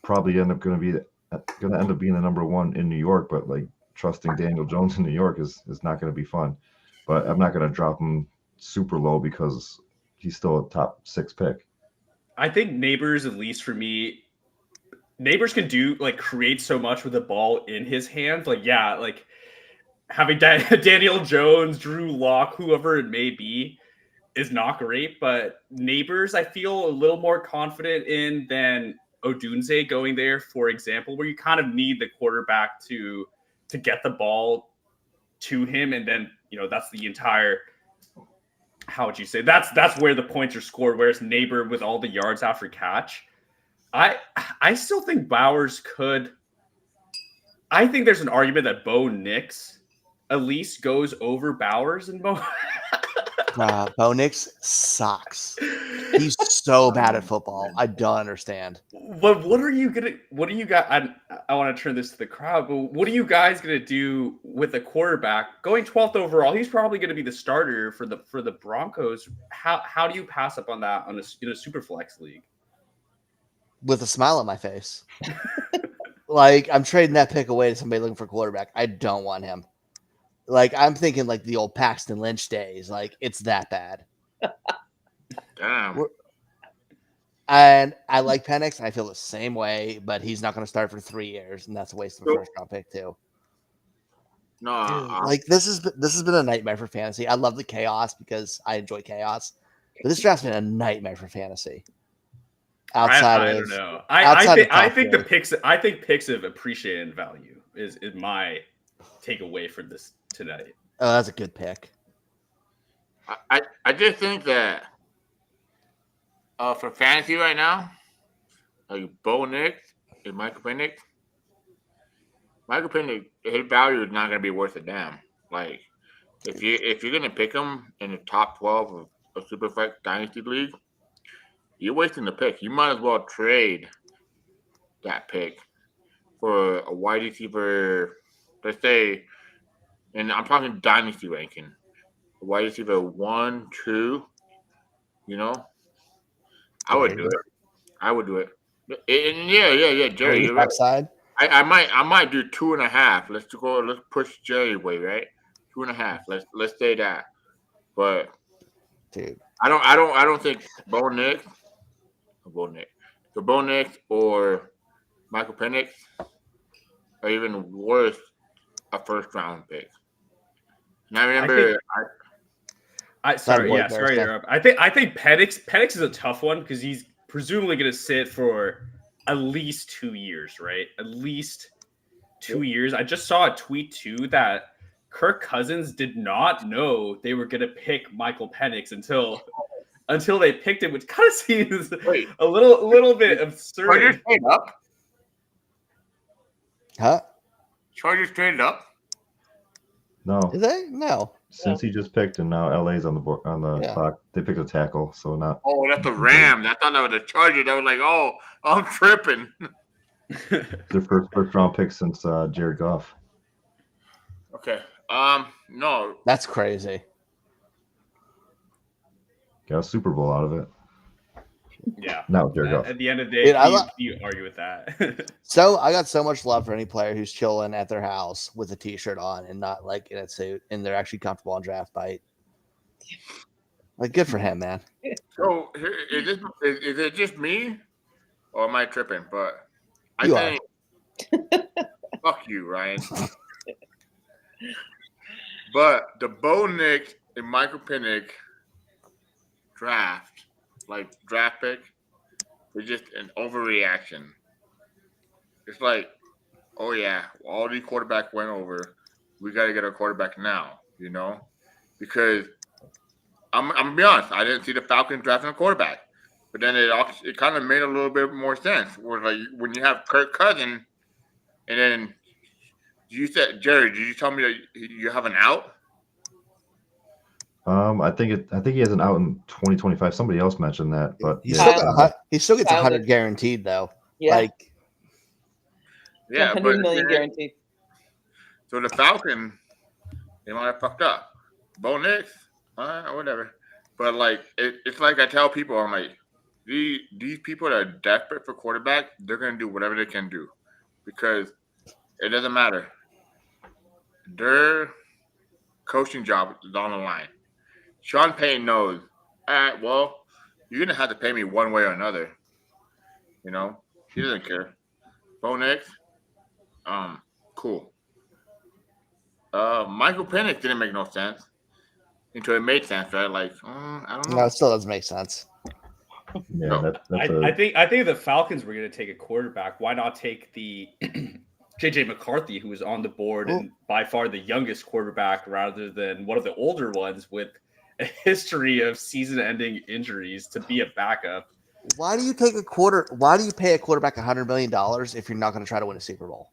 probably end up going to be going to end up being the number one in New York, but like trusting Daniel Jones in New York is not going to be fun. But I'm not going to drop him super low because he's still a top 6 pick. I think Neighbors, at least for me, Neighbors can create so much with the ball in his hands. Like, yeah, like having Daniel Jones, Drew Lock, whoever it may be, is not great. But Neighbors, I feel a little more confident in than Odunze going there, for example, where you kind of need the quarterback to get the ball to him, and then that's the entire. How would you say that's where the points are scored? Whereas Neighbor with all the yards after catch, I still think Bowers could. I think there's an argument that Bo Nix at least goes over Bowers and Bo. Bo Nix sucks. He's so bad at football. I don't understand. But what are you guys? I want to turn this to the crowd. But what are you guys gonna do with the quarterback going 12th overall? He's probably gonna be the starter for the Broncos. How do you pass up on that in a super flex league? With a smile on my face. Like, I'm trading that pick away to somebody looking for a quarterback. I don't want him. Like, I'm thinking like the old Paxton Lynch days. Like, it's that bad. Damn. And I like Penix. I feel the same way, but he's not going to start for 3 years, and that's a waste of a first-round pick too. No, Dude, like this has been a nightmare for fantasy. I love the chaos because I enjoy chaos, but this draft's been a nightmare for fantasy. I don't know. I think picks of appreciated value is my takeaway for this tonight. Oh, that's a good pick. I just think that for fantasy right now, like Bo Nix and Michael Penix, his value is not going to be worth a damn. Like if you're going to pick him in the top 12 of a Superflex Dynasty League, you're wasting the pick. You might as well trade that pick for a wide receiver. Let's say, and I'm talking Dynasty ranking, a wide receiver 1, 2. I would do it. And yeah, Jerry. You're right. Upside. I might do 2.5. Let's push Jerry away, right? 2.5. Let's say that. But dude, I don't think Bo Nix or Michael Penix are even worth a first round pick. And I remember sorry to interrupt. I think Penix is a tough one because he's presumably going to sit for at least 2 years, right? At least 2 years. I just saw a tweet too that Kirk Cousins did not know they were going to pick Michael Penix until they picked him, which kind of seems a little bit absurd. Chargers traded up. Huh? Chargers traded up. No. Did they? No. Since he just picked, and now LA's on the board on the clock. They picked a tackle, so not. Oh, that's the Rams. I thought that was the Chargers. I was like, oh, I'm tripping. Their first round pick since Jared Goff. Okay. No. That's crazy. Got a Super Bowl out of it. Yeah. Not with Jared Goff. At the end of the day, you argue with that. So I got so much love for any player who's chilling at their house with a t-shirt on and not like in a suit, and they're actually comfortable on draft night. Like, good for him, man. So is it just me, or am I tripping? But I You think fuck you, Ryan. But the Bo Nix and Michael Penix draft pick is just an overreaction. It's like, oh yeah, all these quarterbacks went over. We got to get a quarterback now, because I'm gonna be honest. I didn't see the Falcons drafting a quarterback, but then it kind of made a little bit more sense. Where like when you have Kirk Cousins, and then you said, Jerry, did you tell me that you have an out? I think he has an out in 2025. Somebody else mentioned that, but he still gets 100 guaranteed though. Yeah. Like, yeah, 100 million guaranteed. So the Falcons, they might have fucked up. Bo Nix, whatever. But like it's like I tell people, I'm like, these people that are desperate for quarterback, they're gonna do whatever they can do. because it doesn't matter. Their coaching job is on the line. Sean Payton knows, all right, well, you're going to have to pay me one way or another. You know, he doesn't care. Bo Nix, cool. Michael Penix didn't make no sense until it made sense, right? Like, I don't know. No, it still doesn't make sense. Yeah, No. that's I think the Falcons were going to take a quarterback. Why not take the JJ McCarthy, who was on the board and by far the youngest quarterback, rather than one of the older ones with a history of season-ending injuries to be a backup? Why do you pay a quarterback $100 million if you're not going to try to win a Super Bowl?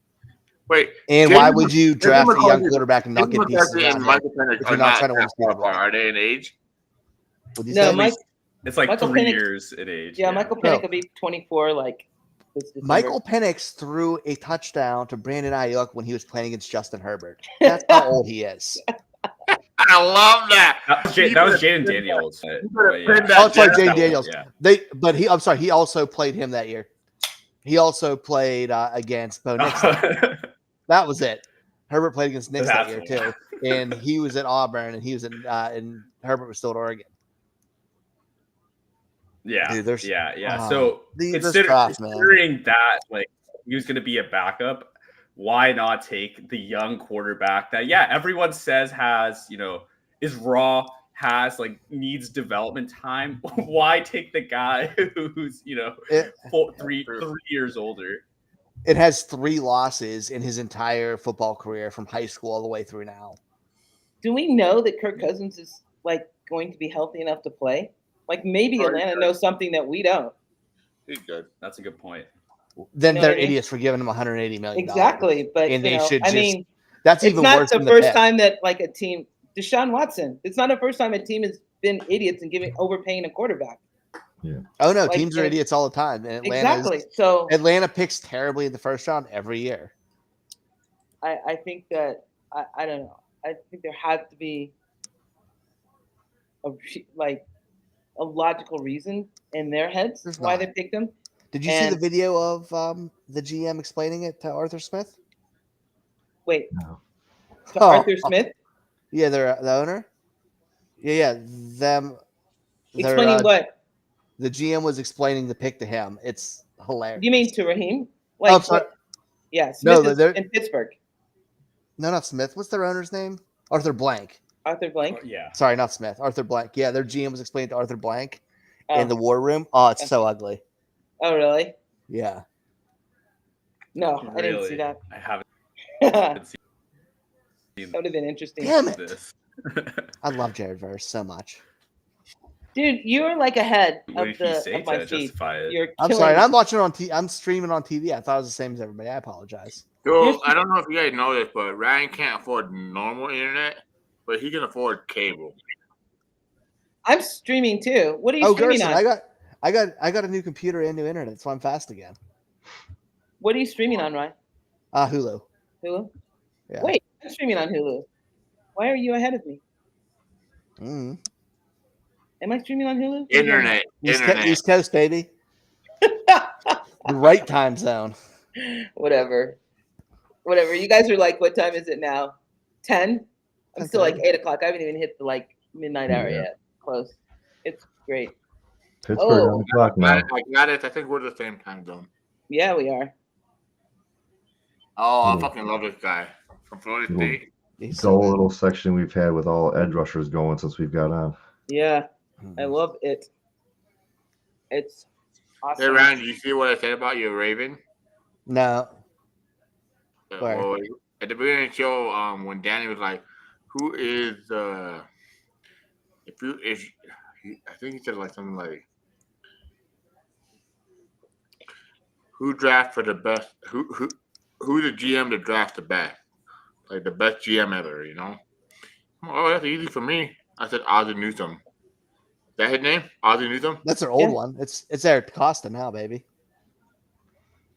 Wait, and why would you draft a young quarterback and not get pieces around him if you're not trying to win a Super Bowl? Are they in age? It's like Michael 3 Penix, years in age. Yeah, Michael Penix will be 24. Like this December. Michael Penix threw a touchdown to Brandon Ayuk when he was playing against Justin Herbert. That's how old he is. I love that. That was Jaden Daniels. Oh, sorry, Jaden Daniels. Yeah. I'm sorry. He also played him that year. He also played against Bo Nix. That was it. Herbert played against Nix that year too, and he was at Auburn, and he was and Herbert was still at Oregon. Yeah, dude, So considering that, like, he was going to be a backup, why not take the young quarterback that, everyone says has, is raw, has needs development time? Why take the guy who's 3 years older? It has 3 losses in his entire football career from high school all the way through now. Do we know that Kirk Cousins is going to be healthy enough to play? Maybe Atlanta knows something that we don't. He's good. That's a good point. Then they're idiots for giving him $180 million. Exactly, but and they should that's even not worse the than first time that a team. Deshaun Watson. It's not the first time a team has been idiots and overpaying a quarterback. Yeah. Oh no, teams are idiots all the time. And exactly. So Atlanta picks terribly in the first round every year. I think that I don't know. I think there has to be a logical reason in their heads why they picked him. Did you see the video of the GM explaining it to Arthur Smith? Wait, no. To Arthur Smith? Yeah, they're the owner. Yeah, them. Explaining what? The GM was explaining the pick to him. It's hilarious. You mean to Raheem? Yeah, Smith is in Pittsburgh. No, not Smith. What's their owner's name? Arthur Blank. Arthur Blank? Yeah. Sorry, not Smith. Arthur Blank. Yeah, their GM was explaining to Arthur Blank in the war room. Oh, it's so ugly. Oh, really? Yeah. No, I didn't see that. I haven't seen that. Would have been interesting. Damn it. I love Jared Verse so much. Dude, you're ahead what of feed. my feed. I'm sorry. I'm watching on I'm streaming on TV. I thought it was the same as everybody. I apologize. So I don't know if you guys know this, but Ryan can't afford normal internet, but he can afford cable. I'm streaming too. What are you streaming Gerson, on? I got a new computer and new internet, so I'm fast again. What are you streaming on, Ryan? Hulu. Hulu? Yeah. Wait, I'm streaming on Hulu. Why are you ahead of me? Mm-hmm. Am I streaming on Hulu? Internet. East Coast, baby. The right time zone. Whatever. You guys are what time is it now? 10? I'm still 8 o'clock. I haven't even hit the midnight hour yet. Close. It's great. Pittsburgh on the clock now. I got it. I think we're the same time zone. Yeah, we are. Oh, I fucking love this guy from Florida State. Dull little section we've had with all edge rushers going since we've got on. Yeah, I love it. It's awesome. Hey, Ryan, did you see what I said about your Raven? No. Well, at the beginning of the show, when Danny was like, "Who is I think he said something like, "Who draft for the best? Who the GM to draft the best? The best GM ever, Oh, that's easy for me. I said Ozzie Newsome. Is that his name? Ozzie Newsome? That's their old one. It's Eric DeCosta now, baby.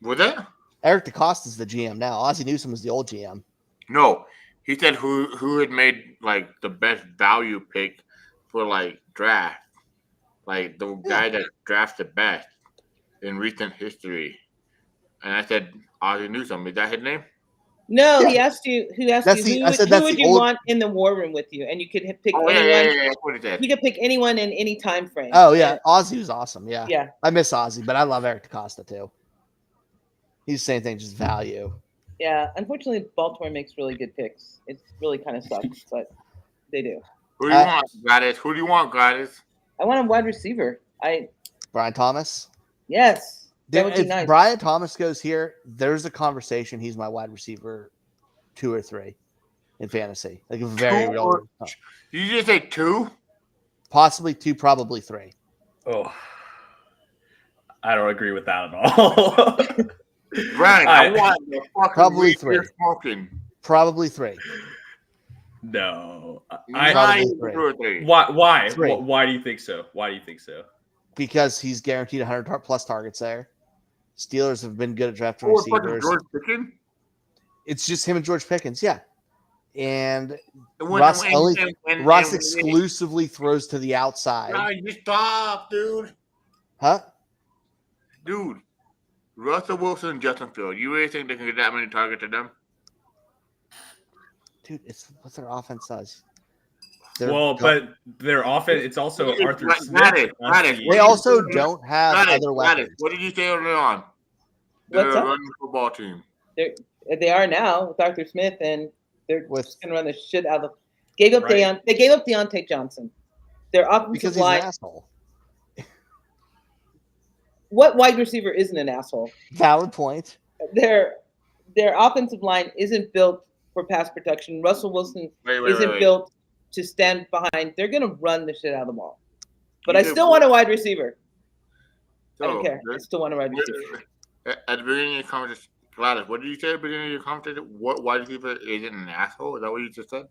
Was that? Eric DeCosta is the GM now. Ozzie Newsome was the old GM. No, he said who had made the best value pick for draft, the guy that drafted best in recent history. and I said Ozzie Newsome. Is that his name? No, Yeah. he asked you. Who asked That's you? I said Who that's would the you old. want in the war room with you? And you could pick Oh anyone. yeah. That's what it said. You could pick anyone in any time frame. Oh yeah, Ozzy was awesome. Yeah, Yeah. I miss Ozzy, but I love Eric DaCosta too. He's the same thing, just value. Yeah. Unfortunately, Baltimore makes really good picks. It really kind of sucks, but they do. Who do you want, Gladys? Who do you want, Gladys? I want a wide receiver. Brian Thomas. Yes. That Dude, would be if nice. Brian Thomas goes here, there's a conversation. He's my wide receiver 2 or 3 in fantasy. Like a very real. Did you just say 2? Possibly 2, probably 3. Oh, I don't agree with that at all. Brian, I want the fucking Probably weed 3. you're smoking. Probably 3. No, Probably 3. Why? 3. Why do you think so? Why do you think so? Because he's guaranteed 100 plus targets there. Steelers have been good at drafting receivers. George Pickens? It's just him and George Pickens, yeah. And When- Russ when- Russ when- exclusively throws to the outside. No, you stop, dude. Huh? Dude, Russell Wilson and Justin Fields. You really think they can get that many targets to them? Dude, it's what their offense does. But their offense, it's also Arthur Smith. They also don't have other weapons. What did you say earlier on? What's They're a up? running football team. They are now with Arthur Smith, and they're just going to run the shit out of. They gave up Deontay Johnson. Their offensive Because he's line. an asshole. What wide receiver isn't an asshole? Valid point. Their offensive line isn't built for pass protection. Russell Wilson isn't built to stand behind. They're going to run the shit out of the ball. But I still want a wide receiver. I don't care. I still want a wide receiver. At the beginning of your conversation, Gladys, what did you say at the beginning of your conversation? What wide receiver isn't an asshole? Is that what you just said?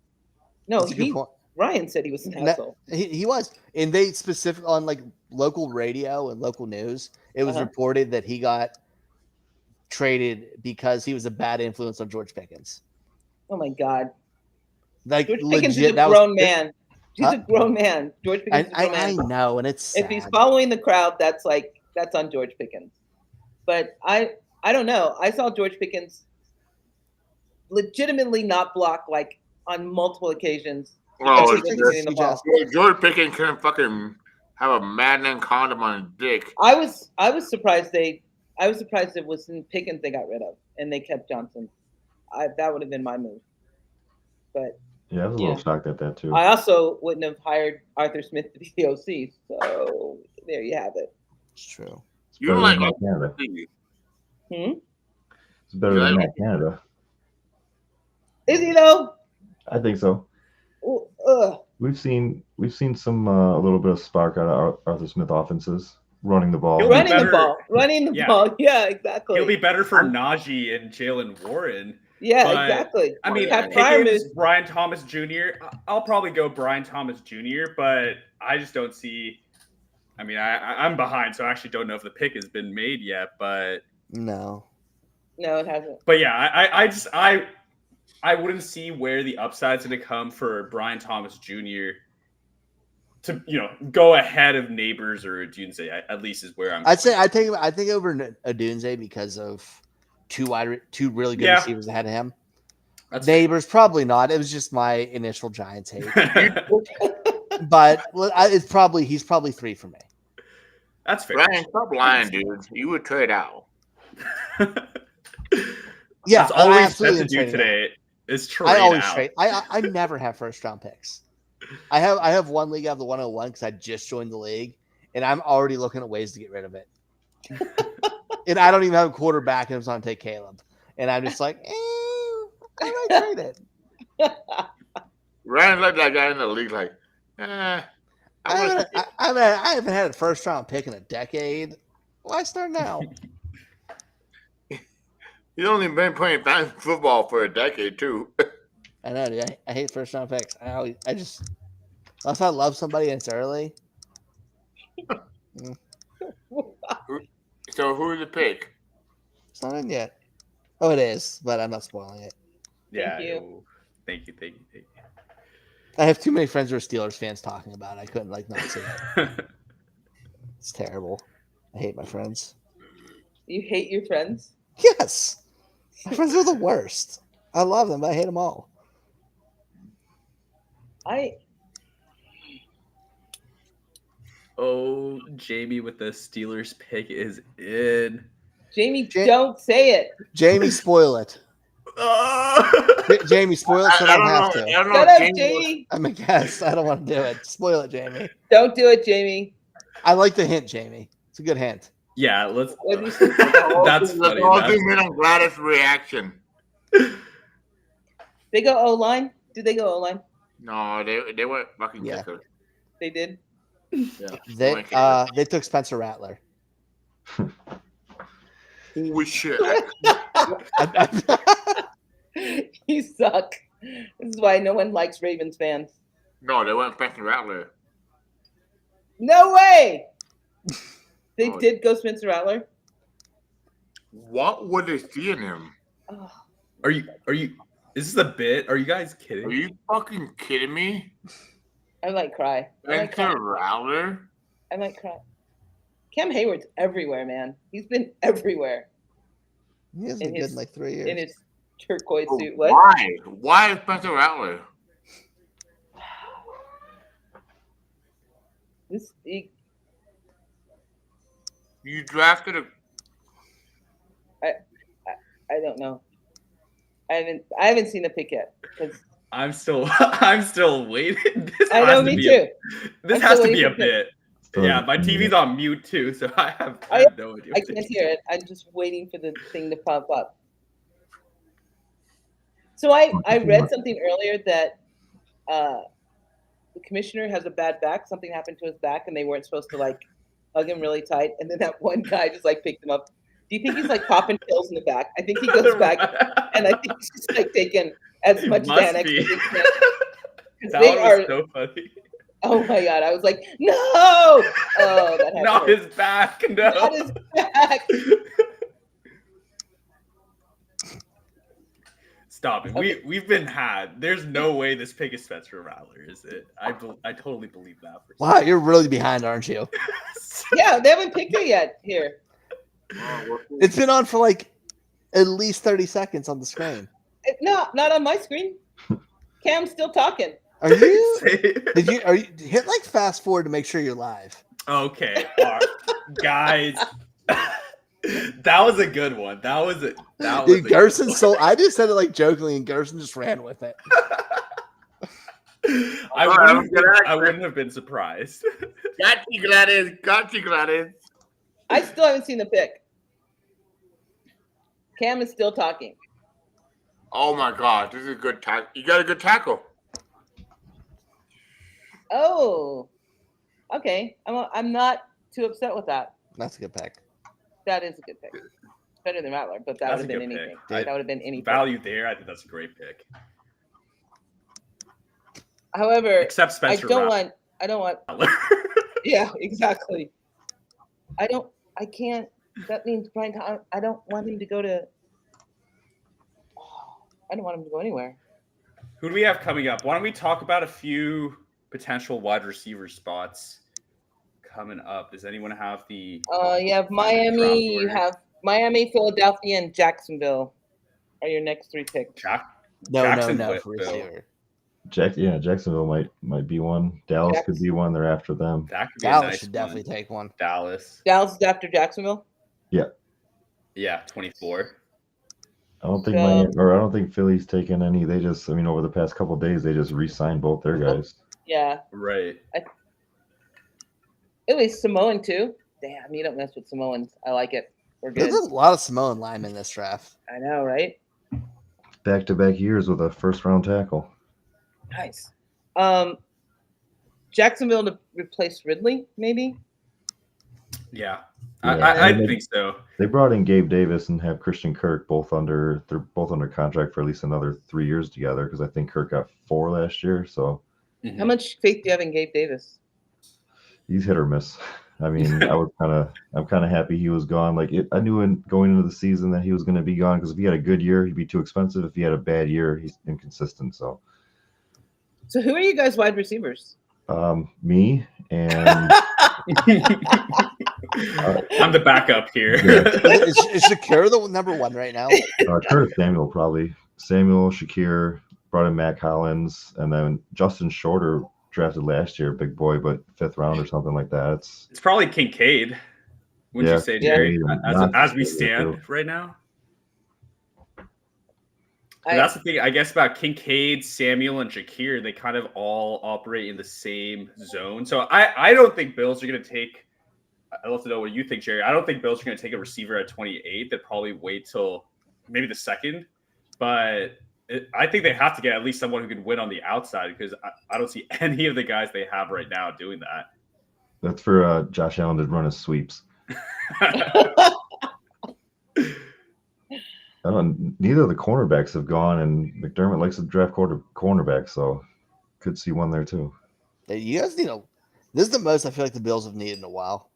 No, That's a good point. Ryan said he was an asshole. He was. And they specifically on like local radio and local news, it was reported that he got traded because he was a bad influence on George Pickens. Oh my God. Like George legit, Pickens is a grown man. He's a grown man. George Pickens is a grown man. I know, and it's if he's following the crowd, that's on George Pickens. But I don't know. I saw George Pickens legitimately not block like on multiple occasions. Oh, George Pickens couldn't fucking have a maddening condom on his dick. I was surprised it was Pickens they got rid of and they kept Johnson. That would have been my move. But yeah, I was a little shocked at that too. I also wouldn't have hired Arthur Smith to be the OC. So there you have it. It's true. You don't like Canada. Hmm? It's better than Matt Canada. Is he though? I think so. We've seen some a little bit of spark out of Arthur Smith offenses, running the ball. Running the ball. Yeah, exactly. He'll be better for Najee and Jalen Warren. Yeah, exactly. I mean, Brian Thomas Jr. I'll probably go Brian Thomas Jr., but I just don't see. I mean, I'm behind, so I actually don't know if the pick has been made yet. But no, it hasn't. But yeah, I wouldn't see where the upside's going to come for Brian Thomas Jr. to go ahead of Neighbors or Odunze. At least is where I'm. I'd say I think over Odunze because of two really good receivers ahead of him. Neighbors probably not. It was just my initial Giants hate. But he's probably 3 for me. That's fair. Ryan, stop lying, dude. You would trade out. Yeah, that's all we said to do today. Is trade I always out. trade. I never have first round picks. I have one league out of the 101 because I just joined the league, and I'm already looking at ways to get rid of it. And I don't even have a quarterback, and I'm going to take Caleb. And I'm just like, I might trade it. Ryan let that guy in the league like, I haven't had a first round pick in a decade. Why start now? He's only been playing fantasy football for a decade too. I know, dude. I hate first round picks. Unless I love somebody and it's early. So who's the pick? It's not in yet. Oh, it is, but I'm not spoiling it. Yeah. Thank you. Thank you. I have too many friends who are Steelers fans talking about it. I couldn't not see it. It's terrible. I hate my friends. You hate your friends? Yes. My friends are the worst. I love them, but I hate them all. Oh, Jamie with the Steelers pick is in. Jamie, don't say it. Jamie, spoil it. Jamie, spoil it so I don't have to. I don't know. Shut up, Jamie Jamie. I'm a guest. I don't want to do it. Spoil it, Jamie. Don't do it, Jamie. I like the hint, Jamie. It's a good hint. Yeah, let's. What do you say? That's funny. All That's- zoom in on Gladys' reaction. They go O-line? Did they go O-line? No, they went fucking Yeah. kicker. They did? Yeah. They took Spencer Rattler. Holy shit. You suck. This is why no one likes Ravens fans. No, they went Spencer Rattler. No way! They Oh. did go Spencer Rattler? What would they see in him? Oh, Are you? Is this a bit? Are you guys kidding? Are you fucking kidding me? I might cry. I might Spencer cry. Rattler? I might cry. Cam Hayward's everywhere, man. He's been everywhere. He hasn't In been good his- in like 3 years. In his turquoise Oh, suit. What? why? Why Spencer Rattler? You drafted a. I don't know. I haven't seen the pick yet. 'Cause I'm still waiting. This I know, has to me be too. This I'm has still to be a waiting for bit. Yeah, my TV's on mute too, so I have no idea. I can't hear it. I'm just waiting for the thing to pop up. So I read something earlier that the commissioner has a bad back. Something happened to his back, and they weren't supposed to like hug him really tight. And then that one guy just like picked him up. Do you think he's like popping pills in the back? I think he goes back, and I think he's just like taking as much Must Xanax be. as he can. 'Cause That they one are. was so funny. Oh my god! I was like, no! Oh, that had Not to his back. No. Not his back. Stop it. Okay. We've been had. There's no way this pick is Spencer Rattler, is it? I totally believe that. Wow, you're really behind, aren't you? Yeah, they haven't picked it yet. Here, It's been on for like at least 30 seconds on the screen. No, not on my screen. Cam's still talking. Are you? Are you hit like fast forward to make sure you're live? Okay, all right. Guys. That was a good one. That was it. Dude, Gerson I just said it like jokingly, and Gerson just ran with it. I wouldn't have been surprised. Got you, Gladys. Got you, Gladys. I still haven't seen the pick. Cam is still talking. Oh my god, this is a good tackle. You got a good tackle. Oh, okay. I'm not too upset with that. That's a good pick. That is a good pick. Better than Rattler, but that That's would a have been good anything. pick. That would have been anything. Value there. I think that's a great pick. However, Except Spencer I don't want. Rattler. Yeah, exactly. I can't. That means Brian. I don't want him to go to. I don't want him to go anywhere. Who do we have coming up? Why don't we talk about a few potential wide receiver spots coming up? Does anyone have the? You have Miami. You have Miami, Philadelphia, and Jacksonville. Are your next 3 picks? No, for receiver. Jacksonville might be one. Dallas could be one. They're after them. That could be Dallas a nice should one. definitely take one. Dallas. Dallas is after Jacksonville. Yeah, 24. I don't think Philly's taken any. They just, over the past couple of days, they just re-signed both their guys. Yeah. Right. It was Samoan too. Damn, you don't mess with Samoans. I like it. We're good. There's a lot of Samoan linemen in this draft. I know, right? Back-to-back years with a first-round tackle. Nice. Jacksonville to replace Ridley, maybe. Yeah, Yeah, I think so. They brought in Gabe Davis and have Christian Kirk they're both under contract for at least another 3 years together, because I think Kirk got 4 last year. So How much faith do you have in Gabe Davis? he's hit or miss. I'm kind of happy he was gone. I knew going into the season that he was going to be gone, because if he had a good year, he'd be too expensive. If he had a bad year, he's inconsistent. So who are you guys wide receivers? me and I'm the backup here. Is Shakira the number one right now? Curtis Samuel probably. Samuel, Shakir, brought in Matt Collins, and then Justin Shorter drafted last year, big boy, but 5th round or something like that. It's probably Kincaid. Wouldn't you say, Jerry? As we stand right now. That's the thing, I guess, about Kincaid, Samuel, and Shakir. They kind of all operate in the same zone. So I don't think Bills are going to take. I'd love to know what you think, Jerry. I don't think Bills are going to take a receiver at 28. They'd probably wait till maybe the second. But I think they have to get at least someone who can win on the outside because I don't see any of the guys they have right now doing that. That's for Josh Allen to run his sweeps. Neither of the cornerbacks have gone, and McDermott likes to draft cornerbacks, so could see one there too. You guys need this is the most I feel like the Bills have needed in a while.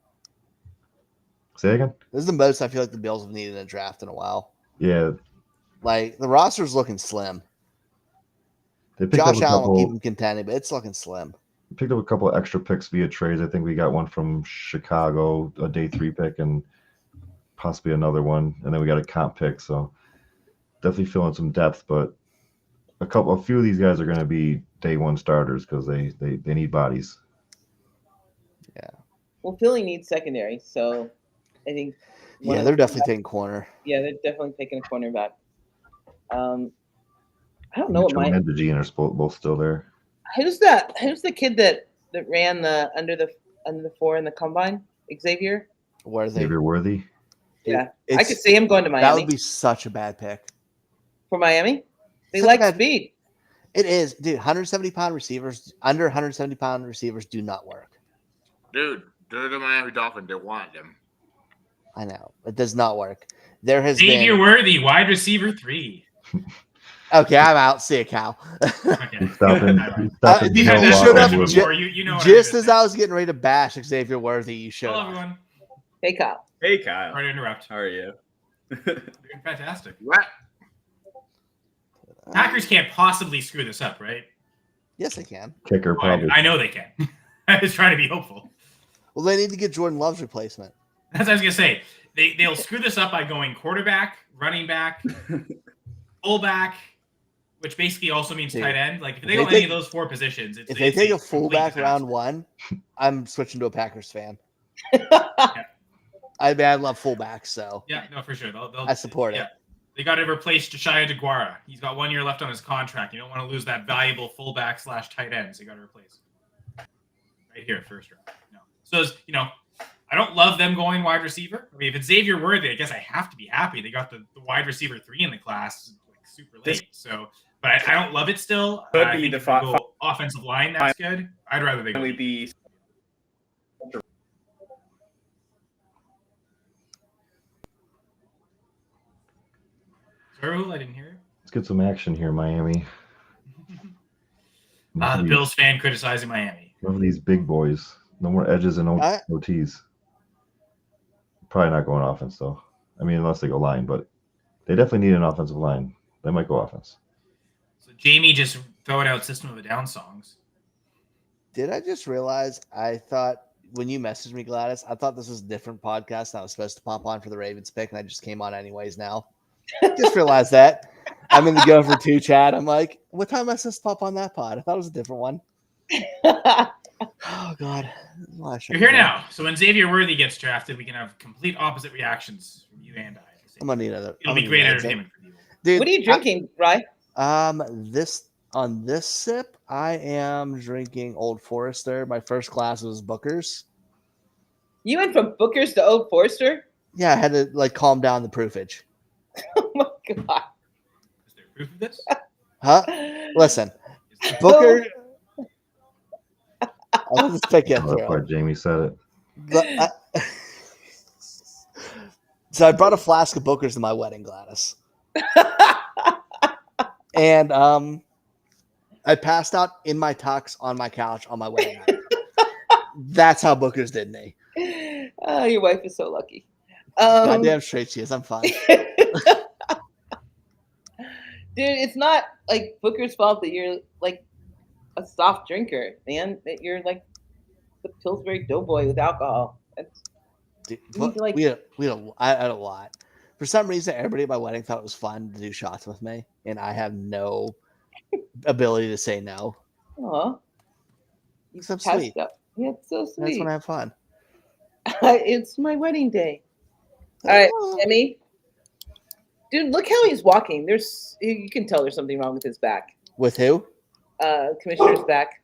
Say again? This is the most I feel like the Bills have needed in a draft in a while. Yeah. Like, the roster's looking slim. Josh Allen will keep them contending, but it's looking slim. Picked up a couple of extra picks via trades. I think we got one from Chicago, a day 3 pick, and possibly another one. And then we got a comp pick, so definitely filling some depth. But a few of these guys are going to be day 1 starters because they need bodies. Yeah. Well, Philly needs secondary, so I think. Yeah, they're definitely taking corner. Yeah, they're definitely taking a cornerback. I don't know what and DeGene are both still there. Who's the kid that ran the under the 4 in the combine? Xavier Worthy. Yeah, I could see him going to Miami. That would be such a bad pick for Miami. They like speed. It is, dude. 170-pound receivers, under 170-pound receivers do not work. Dude, they're the Miami Dolphins. They want them. I know. It does not work. There has Xavier been Worthy, wide receiver 3. Okay, I'm out. See you, Cal. Okay. You showed up just as I was getting ready to bash Xavier Worthy. You showed Hello, up. everyone. Hey, Kyle. Hey, Kyle. Sorry to interrupt. How are you? Doing fantastic. What? Packers can't possibly screw this up, right? Yes, they can. Kicker, probably. I know they can. I was trying to be hopeful. Well, they need to get Jordan Love's replacement. That's what I was going to say. They'll screw this up by going quarterback, running back, fullback, which basically also means tight end. Like, if they go any of those 4 positions, if they take a fullback round 1, I'm switching to a Packers fan. Yeah. I love fullbacks, so yeah, no, for sure. I support it. They got to replace Josiah DeGuara. He's got 1 year left on his contract. You don't want to lose that valuable fullback / tight end, so you got to replace him. Right here, first round. No. So, I don't love them going wide receiver. I mean, if it's Xavier Worthy, I guess I have to be happy. They got the wide receiver 3 in the class like super late. So, but I don't love it still. Could be the offensive line. That's good. I'd rather they go. Be. Sorry, I didn't hear it. Let's get some action here, Miami. The Bills fan criticizing Miami. None of these big boys. No more edges and OTs. Probably not going offense, though. I mean, unless they go line, but they definitely need an offensive line. They might go offense. So Jamie just throwing out System of a Down songs. Did I just realize I thought when you messaged me, Gladys, I thought this was a different podcast and I was supposed to pop on for the Ravens pick, and I just came on anyways now. Just realized that. I'm in the GoingFor2 chat. I'm like, what time am I supposed to pop on that pod? I thought it was a different one. Oh, God. You're here now. So when Xavier Worthy gets drafted, we can have complete opposite reactions from you and I. I'm going to need another. It'll be great entertainment for you. Dude, what are you drinking, Rye? On this sip, I am drinking Old Forester. My first class was Booker's. You went from Booker's to Old Forester? Yeah, I had to calm down the proofage. Oh my God. Is there proof of this? Huh? Listen, Booker. I'll just pick it That's why Jamie said it. So I brought a flask of Booker's to my wedding, Gladys. And I passed out in my tux on my couch on my wedding night. That's how Booker's did me. Oh, your wife is so lucky. Goddamn straight she is. I'm fine. Dude, it's not like Booker's fault that you're like a soft drinker, man. That you're like the Pillsbury Doughboy with alcohol. Dude, Like- we had a lot. For some reason, everybody at my wedding thought it was fun to do shots with me, and I have no ability to say no. Aw. So Passed sweet. up. Yeah, it's so That's sweet. when I have fun. It's my wedding day. All right, Emmy. Dude, look how he's walking. You can tell there's something wrong with his back. With who? Commissioner's back.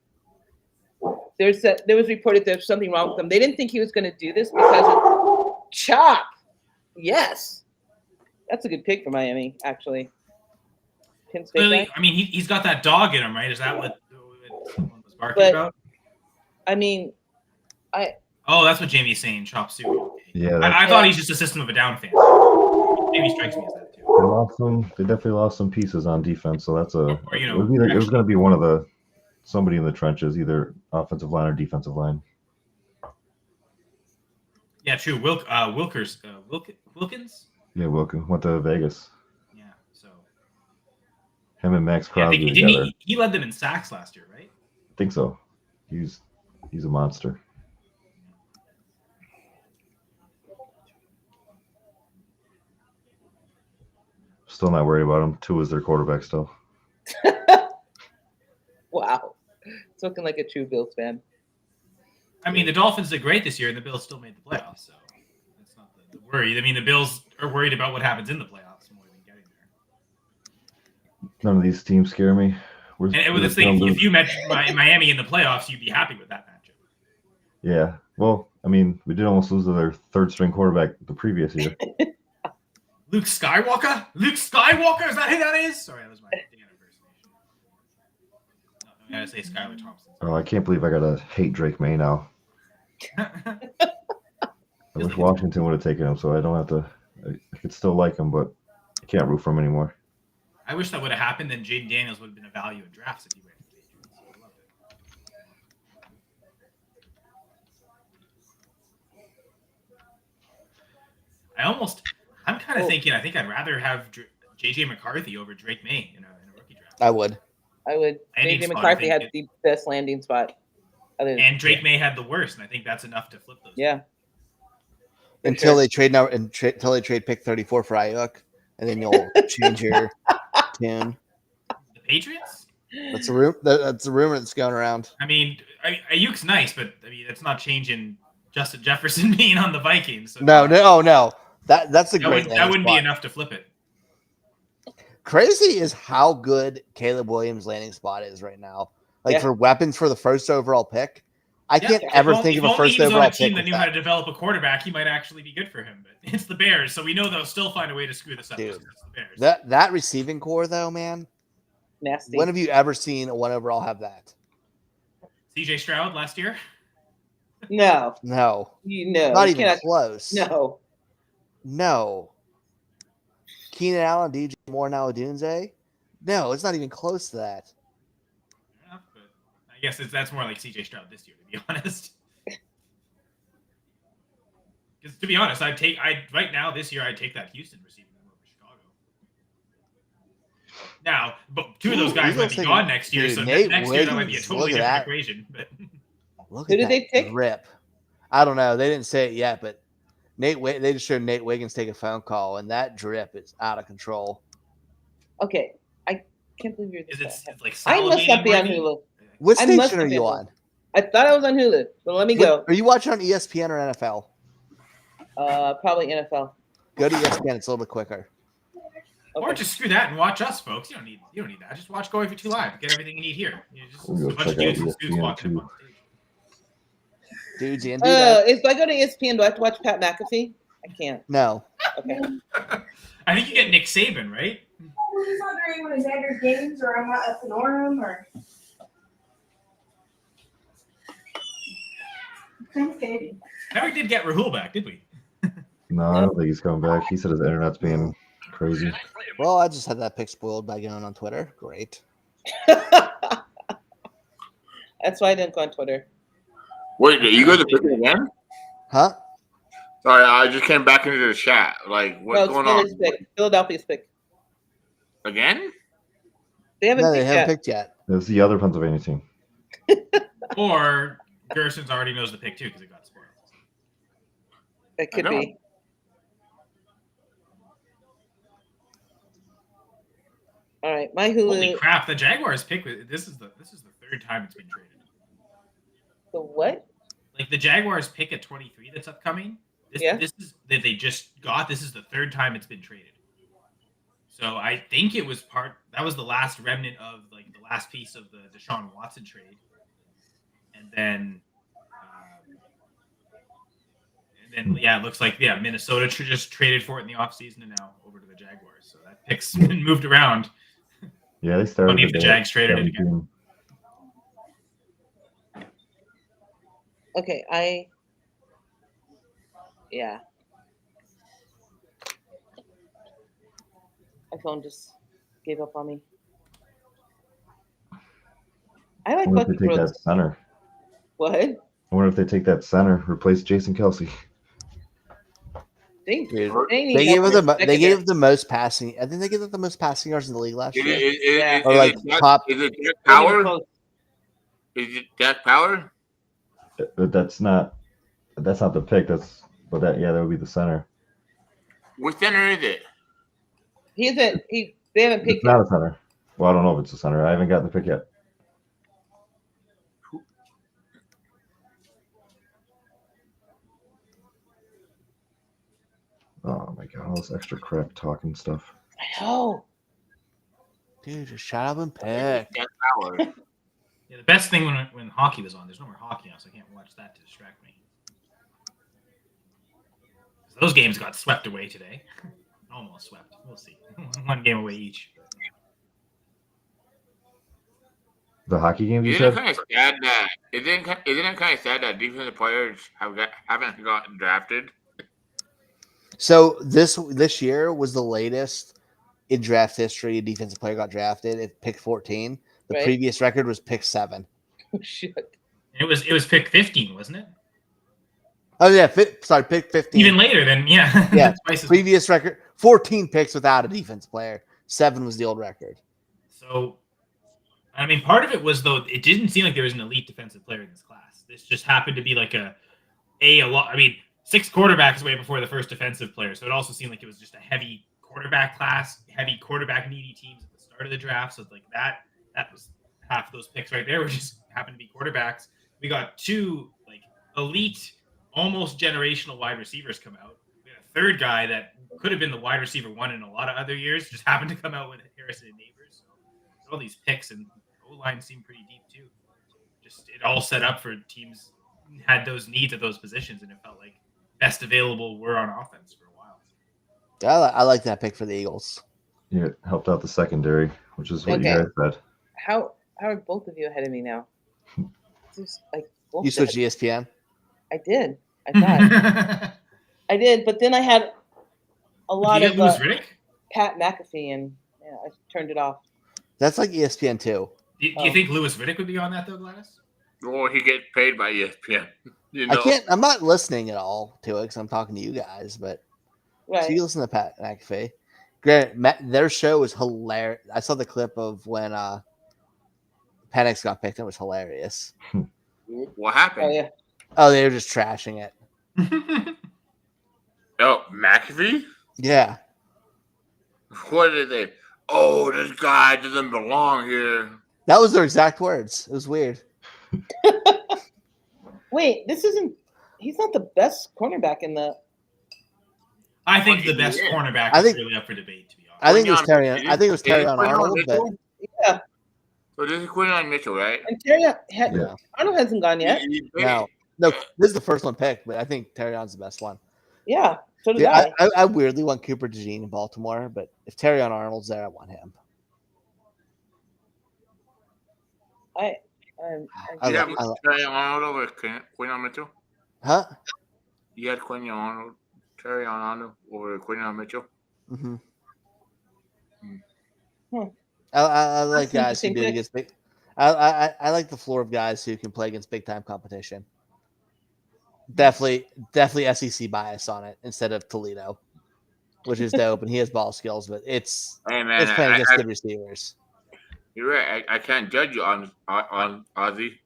There was reported there's something wrong with him. They didn't think he was going to do this because of chop. Yes, that's a good pick for Miami, actually. Penn State Clearly, back. I mean, he's got that dog in him, right? Is that what someone was barking But- about? I mean, Oh, that's what Jamie's saying. Chop suey. Yeah, I thought he's just a System of a Down fan. Jamie strikes me as that too. they definitely lost some pieces on defense, so that's Or, it was going to be somebody in the trenches, either offensive line or defensive line. Yeah, true. Wilkins. Yeah, Wilkins went to Vegas. Yeah, so Him and Max yeah, I Crosby think together. he led them in sacks last year, right? I think so. He's a monster. Still not worried about him. Tua is their quarterback still. wow, it's looking like a true Bills fan. I mean, the Dolphins did great this year, and the Bills still made the playoffs, so that's not the worry. I mean, the Bills are worried about what happens in the playoffs more than getting there. None of these teams scare me. And with this thing, if you met Miami in the playoffs, you'd be happy with that matchup. Yeah. Well, I mean, we did almost lose to their third string quarterback the previous year. Luke Skywalker? Luke Skywalker? Is that who that is? Sorry, that was my Dan impersonation. No, I gotta say Skylar Thompson. Oh, I can't believe I gotta hate Drake May now. I wish Washington would have taken him, so I don't have to. I could still like him, but I can't root for him anymore. I wish that would have happened. Then Jaden Daniels would have been a value in drafts if he went to the Patriots. I loved it. I'm kind of thinking. I think I'd rather have JJ McCarthy over Drake May in a rookie draft. I would. Landing JJ spot, McCarthy I had think the best landing spot. And Drake May had the worst, and I think that's enough to flip those. Yeah. Until they trade until they trade pick 34 for Ayuk, and then you'll change your tune. The Patriots? That's a rumor. That's a rumor that's going around. I mean, Ayuk's nice, but I mean, that's not changing Justin Jefferson being on the Vikings. So No. That's a great. That wouldn't be enough to flip it. Crazy is how good Caleb Williams' landing spot is right now. Like for weapons for the first overall pick, I can't ever think of a first overall on a pick. team that knew how to develop a quarterback, he might actually be good for him. But it's the Bears, so we know they'll still find a way to screw this up. Dude, It's the Bears. that receiving core though, man. Nasty. When have you ever seen a one overall have that? CJ Stroud last year? No. No. No. Not you even cannot- close. No. Keenan Allen, DJ Moore, now Odunze? No, it's not even close to that. Yeah, but I guess that's more like CJ Stroud this year, to be honest. Because to be honest, right now this year I'd take that Houston receiving over Chicago. Now, but two of those guys might be gone next year, so Nate next year that might be a Wiggins, totally look at different that. equation. But Look Who at did they that take? Rip. I don't know. They didn't say it yet, but they just showed Nate Wiggins take a phone call, and that drip is out of control. Okay. I can't believe you're this it's like I must not be on salivating Hulu. What I must station are have been. you on? I thought I was on Hulu, but let me go. Are you watching on ESPN or NFL? Probably NFL. Go to ESPN. It's a little bit quicker. Or just screw that and watch us, folks. You don't need that. Just watch GoingFor2.Live. Get everything you need here. Just We'll a go bunch of check out dudes and dudes ESPN walking up too. on stage. Dudes and dudes. If I go to ESPN, do I have to watch Pat McAfee? I can't. No. Okay. I think you get Nick Saban, right? He's not during one of Xander's games, or I'm not at the Norm, or. Okay. Never did get Rahul back, did we? No, I don't think he's coming back. He said his internet's being crazy. Well, I just had that pick spoiled by going on Twitter. Great. That's why I didn't go on Twitter. Wait, you guys are picking again? Huh? Sorry, I just came back into the chat. Like, what's No, going Philly's on? pick. Philadelphia's pick. Again? They haven't No, picked they haven't yet. picked yet. It's the other Pennsylvania team. Or Gerson's already knows the pick too because it got spoiled. It could be. All right, my Hulu. Holy crap! The Jaguars pick. This is the third time it's been traded. The what? Like the Jaguars pick at 23 that's upcoming. This is that they just got. This is the third time it's been traded. So I think it was that was the last remnant of like the last piece of the Deshaun Watson trade, and then it looks like Minnesota just traded for it in the offseason and now over to the Jaguars. So that pick's been moved around. Yeah, they started. Funny if the Jags traded it again. Okay, my phone just gave up on me. I like wonder if Bucky they take Brooks. that center. What? I wonder if they take that center, replace Jason Kelsey. They gave the most passing. I think they gave them the most passing yards in the league last year. Is it Jack Power? Is it Jack Power? But that's not the pick. That would be the center. What center is it? They haven't picked. It's not a center. Well, I don't know if it's a center. I haven't gotten the pick yet. Oh my god, all this extra crap talking stuff. I know. Dude, just shut up and pick. Yeah, the best thing when hockey was on, there's no more hockey now, so I can't watch that to distract me. Those games got swept away today. Almost swept. We'll see. One game away each. The hockey games, you Isn't said? Isn't it kind of sad that defensive players haven't gotten drafted? So this year was the latest in draft history a defensive player got drafted at pick 14. The previous record was pick 7. Oh shit! It was pick 15, wasn't it? Oh yeah, pick 15. Even later than yeah. Previous record 14 picks without a defense player. 7 was the old record. So, I mean, part of it was though it didn't seem like there was an elite defensive player in this class. This just happened to be like a lot. I mean, 6 quarterbacks way before the first defensive player. So it also seemed like it was just a heavy quarterback class, heavy quarterback needy teams at the start of the draft. So like that was half those picks right there, which just happened to be quarterbacks. We got 2 like elite, almost generational wide receivers come out. We had a third guy that could have been the wide receiver 1 in a lot of other years, just happened to come out with Harrison and Neighbors. So all these picks, and O-line seemed pretty deep too. Just it all set up for teams had those needs at those positions, and it felt like best available were on offense for a while. I like that pick for the Eagles. Yeah, it helped out the secondary, which is what you guys said. How are both of you ahead of me now? Just, like, you switched ESPN? I did. I thought I did, but then I had a lot of Pat McAfee, and I turned it off. That's like ESPN too. Do you think Louis Riddick would be on that though, Gladys? Or he gets paid by ESPN. You know? I'm not listening at all to it because I'm talking to you guys, but so you listen to Pat McAfee. Their show was hilarious. I saw the clip of when Penix got picked. It was hilarious. What happened? Oh, they were just trashing it. Oh, McAfee? Yeah. What did they? Oh, this guy doesn't belong here. That was their exact words. It was weird. Wait, he's not the best cornerback in the. I think the best cornerback is really up for debate, to be honest. I think it was Terry on Arnold, but yeah. So this is Quinton Mitchell, right? And Arnold hasn't gone yet. No, this is the first one picked, but I think Terrion's the best one. Yeah, so did I. I weirdly want Cooper DeJean in Baltimore, but if Terrion Arnold's there, I want him. I Terrion Arnold over Quinton Mitchell? Huh? You had Terrion Arnold over Quinton Mitchell? Mm-hmm. I like guys who do it against big. I like the floor of guys who can play against big time competition. Definitely SEC bias on it instead of Toledo, which is dope, and he has ball skills, but it's playing against good receivers. You're right. I can't judge you on Ozzy.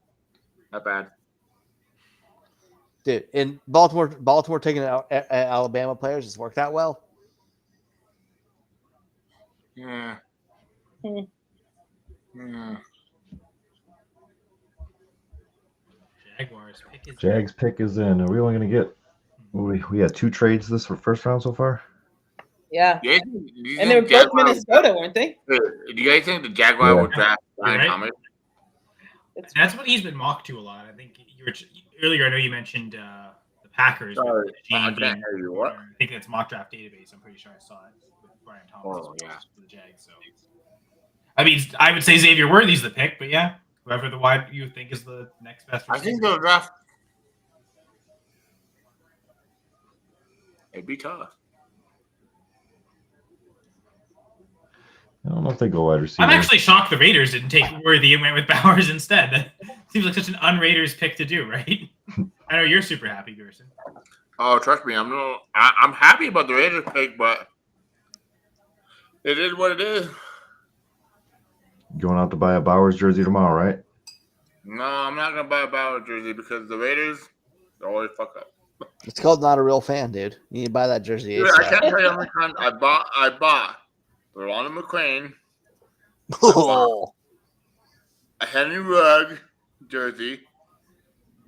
Not bad. Dude, in Baltimore taking out Alabama players has worked out well. Yeah. Jaguars pick is Jags pick is in. Are we only going to get? We had 2 trades this for first round so far. Yeah. Yeah, And they were both Minnesota, weren't they? Do you guys think the Jaguar will draft Brian Right. Thomas? That's what he's been mocked to a lot. I think you were earlier. I know you mentioned the Packers. Sorry, with Gene I can't being hear you. What? I think that's mock draft database. I'm pretty sure I saw it with Brian Thomas Oh, yeah. for the Jags. So, I mean, I would say Xavier Worthy's the pick, but yeah, whoever the wide you think is the next best. I think they'll draft. It'd be tough. I don't know if they go wide receiver. I'm actually shocked the Raiders didn't take Worthy and went with Bowers instead. That seems like such an un-Raiders pick to do, right? I know you're super happy, Gerson. Oh, trust me, I'm happy about the Raiders pick, but it is what it is. Going out to buy a Bowers jersey tomorrow, right? No, I'm not gonna buy a Bauer jersey because the Raiders always fuck up. It's called not a real fan, dude. You need to buy that jersey. Dude, I can't tell you how many times I bought Rolando McQueen, Oh, a Henry Rugg jersey,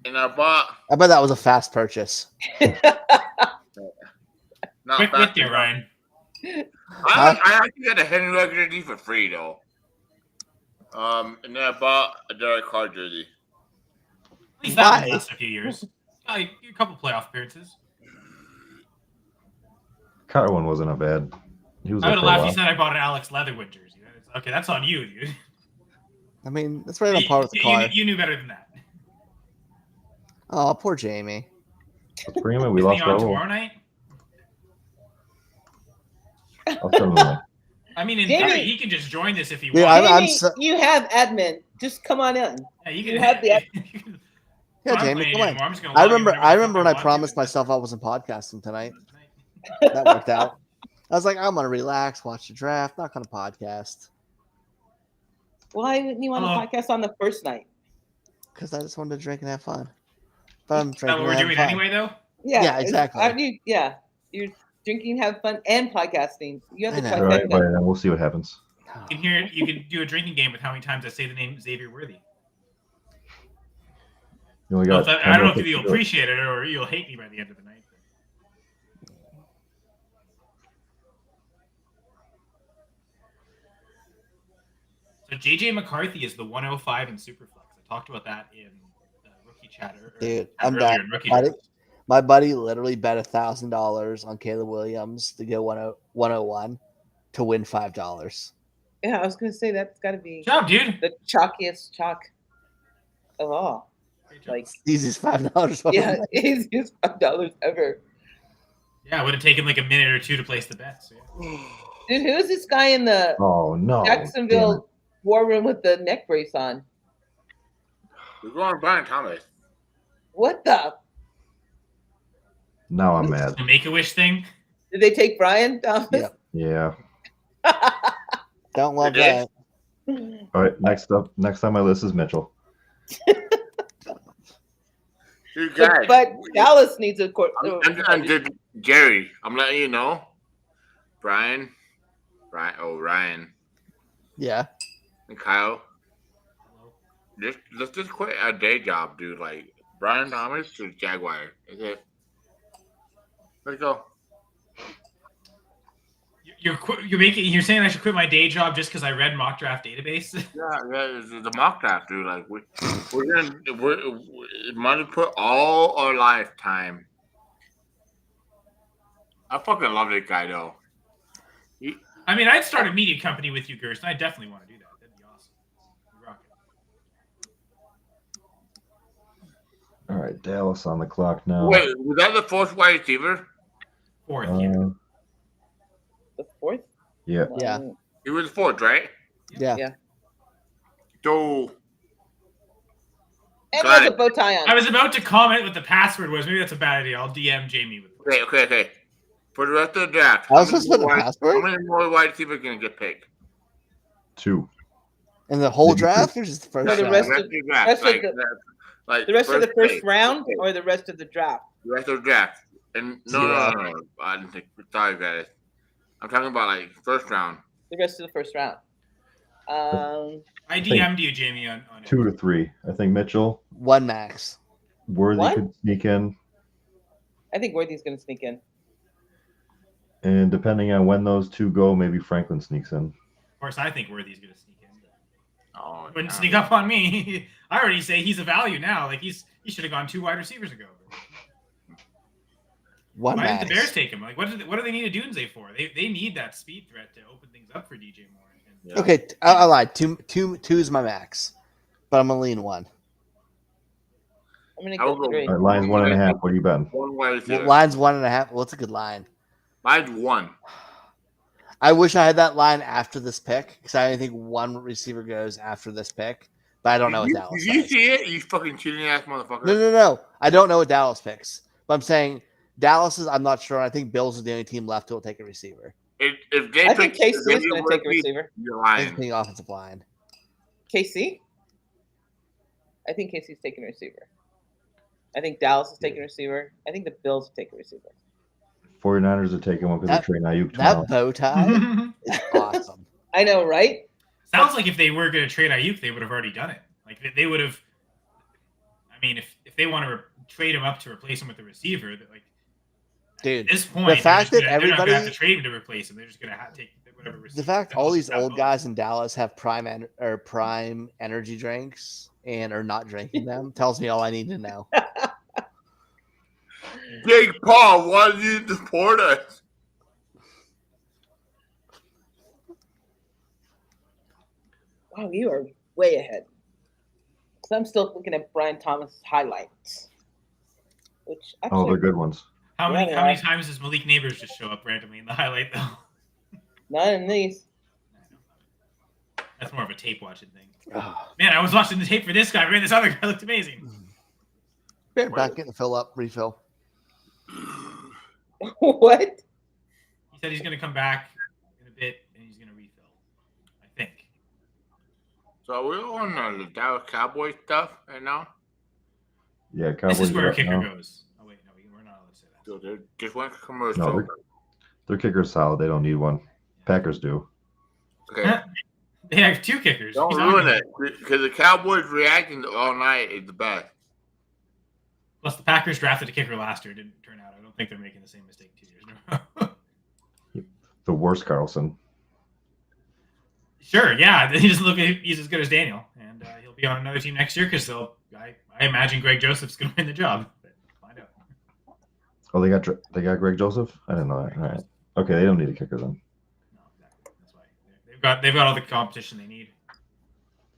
and I bought I bet that was a fast purchase. not Quick fast with you, enough. Ryan. I actually got a Henry Rugg jersey for free though. And then I bought a Derek Carr jersey. At least that Why? lasts a few years. A couple playoff appearances. Carter one wasn't a bad. He was I there would for have a laughed if while. you said I bought an Alex Leatherwood jersey. Okay, that's on you, dude. I mean, that's right on par with the car. You knew better than that. Oh, poor Jamie. Let's bring him in. We Isn't he lost on Raul. tomorrow night? I'll send him in. I mean, in Jamie- theory, he can just join this if he Yeah, wants. I'm Jamie, so- you have admin. Just come on in. Yeah, you have the Yeah, I'm Jamie, playing come on. anymore. I'm just gonna I log in remember. whenever I the remember fuck when I want to. promised myself I wasn't podcasting tonight. That worked out. I was like, I'm gonna relax, watch the draft, not gonna podcast Why wouldn't you want Hello. to podcast on the first night? because I just wanted to drink and have fun. But I'm Is that drinking what we're and doing having fun. anyway, though? Yeah, exactly. You're drinking, have fun, and podcasting. You have the I know. All right, trifecta. then we'll see what happens. You can hear. You can do a drinking game with how many times I say the name Xavier Worthy. You only Well, got I don't 10 know more if picks you'll to go. appreciate it or you'll hate me by the end of the night. So JJ McCarthy is the 105 in Superflex. I talked about that in rookie chatter. Dude, I'm earlier back. in rookie Buddy, draft. my buddy literally bet $1,000 on Caleb Williams to go 101 to win $5. Yeah, I was gonna say that's got to be Good job, dude. the chalkiest chalk of all. Like, Easiest $5. yeah, easiest $5 ever. Yeah, it would have taken like a minute or two to place the bet. So yeah. Dude, who is this guy in the Oh no! Jacksonville war room with the neck brace on? We're going Brian Thomas. What the? Now I'm mad. The Make-A-Wish thing. Did they take Brian Thomas? Yep. Yeah. Don't love They that. All right. Next up. Next on my list is Mitchell. Dude, guys, But Dallas needs a court. Jerry, I'm letting you know. Ryan, Yeah. and Kyle. Let's just quit our day job, dude. Like Brian Thomas to Jaguar. Is it? Let's go. You're saying I should quit my day job just because I read mock draft database? Yeah, it's the mock draft, dude. Like we're might have put all our lifetime. I fucking love that guy though. I mean, I'd start a media company with you, Gerson. I definitely want to do that. That'd be awesome. You rock it. All right. Dallas on the clock now. Wait, was that the fourth wide receiver? Fourth, The fourth? Yeah. Yeah. He was fourth, right? Yeah. Yeah. So And Got has a it. bow tie on. I was about to comment what the password was. Maybe that's a bad idea. I'll DM Jamie with it. okay. For the rest of the draft, I was supposed to put the password? How many more wide receivers gonna get picked? 2. In the whole draft or just the first For the round? rest The of- rest of the draft, rest of like the- Like The rest of the first day. round or the rest of the draft? The rest of the draft. And no. I didn't think. Sorry, guys. I'm talking about like first round. The rest of the first round. I DM'd you, Jamie, on 2 to 3. I think Mitchell. 1 max. Worthy could sneak in. I think Worthy's going to sneak in. And depending on when those two go, maybe Franklin sneaks in. Of course, I think Worthy's going to sneak in. Oh, wouldn't sneak up on me. I already say he's a value now. Like he should have gone 2 wide receivers ago. Why didn't the Bears take him? Like what do they need a Dunze for? They need that speed threat to open things up for DJ Moore. And, Okay, I lied. Two is my max, but I'm gonna lean 1. I'm gonna go 3. All right, line's 1.5. What are you betting? Line's 1.5. What's a good line? Mine's 1. I wish I had that line after this pick because I think 1 receiver goes after this pick, but I don't know what Dallas. Did you see it? You fucking cheating ass motherfucker. No. I don't know what Dallas picks, but I'm saying Dallas is. I'm not sure. I think Bills is the only team left who will take a receiver. If they I think KC is going to take a receiver. You're I lying. think offensive line. KC? I think KC's taking a receiver. I think Dallas is taking a receiver. I think the Bills will take a receiver. 49ers are taking one because they're trading Ayuk That tomorrow. bow tie is awesome. I know, right? Sounds like if they were going to trade Ayuk, they would have already done it. Like they would have. I mean, if they want to trade him up to replace him with a receiver, that like, dude, at this point, the fact that they're not going to have everybody, to trade him to replace him. They're just going to take whatever receiver. the fact all these old guys in Dallas have prime energy drinks and are not drinking them tells me all I need to know. Jake Paul, why did you deport us? Wow, you are way ahead. So I'm still looking at Brian Thomas' highlights. Which actually, They're good ones. How many times does Malik Neighbors just show up randomly in the highlight though? Not in these. That's more of a tape watching thing. Man, I was watching the tape for this guy. Man, this other guy looked amazing. Bear back, getting the refill. What? He said he's going to come back in a bit and he's going to refill. I think. So are we on the Dallas Cowboys stuff right now? Yeah, Cowboys. This is where a are up kicker now. goes. Oh wait, no, we're not allowed to say that. So they just went commercial. No, their kicker's solid. They don't need one. Packers do. Okay. They have 2 kickers. Don't ruin it because the Cowboys reacting all night is the best. Plus, the Packers drafted a kicker last year. It didn't turn out. I don't think they're making the same mistake 2 years in a row. The worst Carlson. Sure, yeah. He doesn't look. He's as good as Daniel, and he'll be on another team next year because I imagine Greg Joseph's going to win the job. But find out. Oh, they got Greg Joseph. I didn't know that. All right. Okay, they don't need a kicker then. No, exactly. That's why they've got all the competition they need.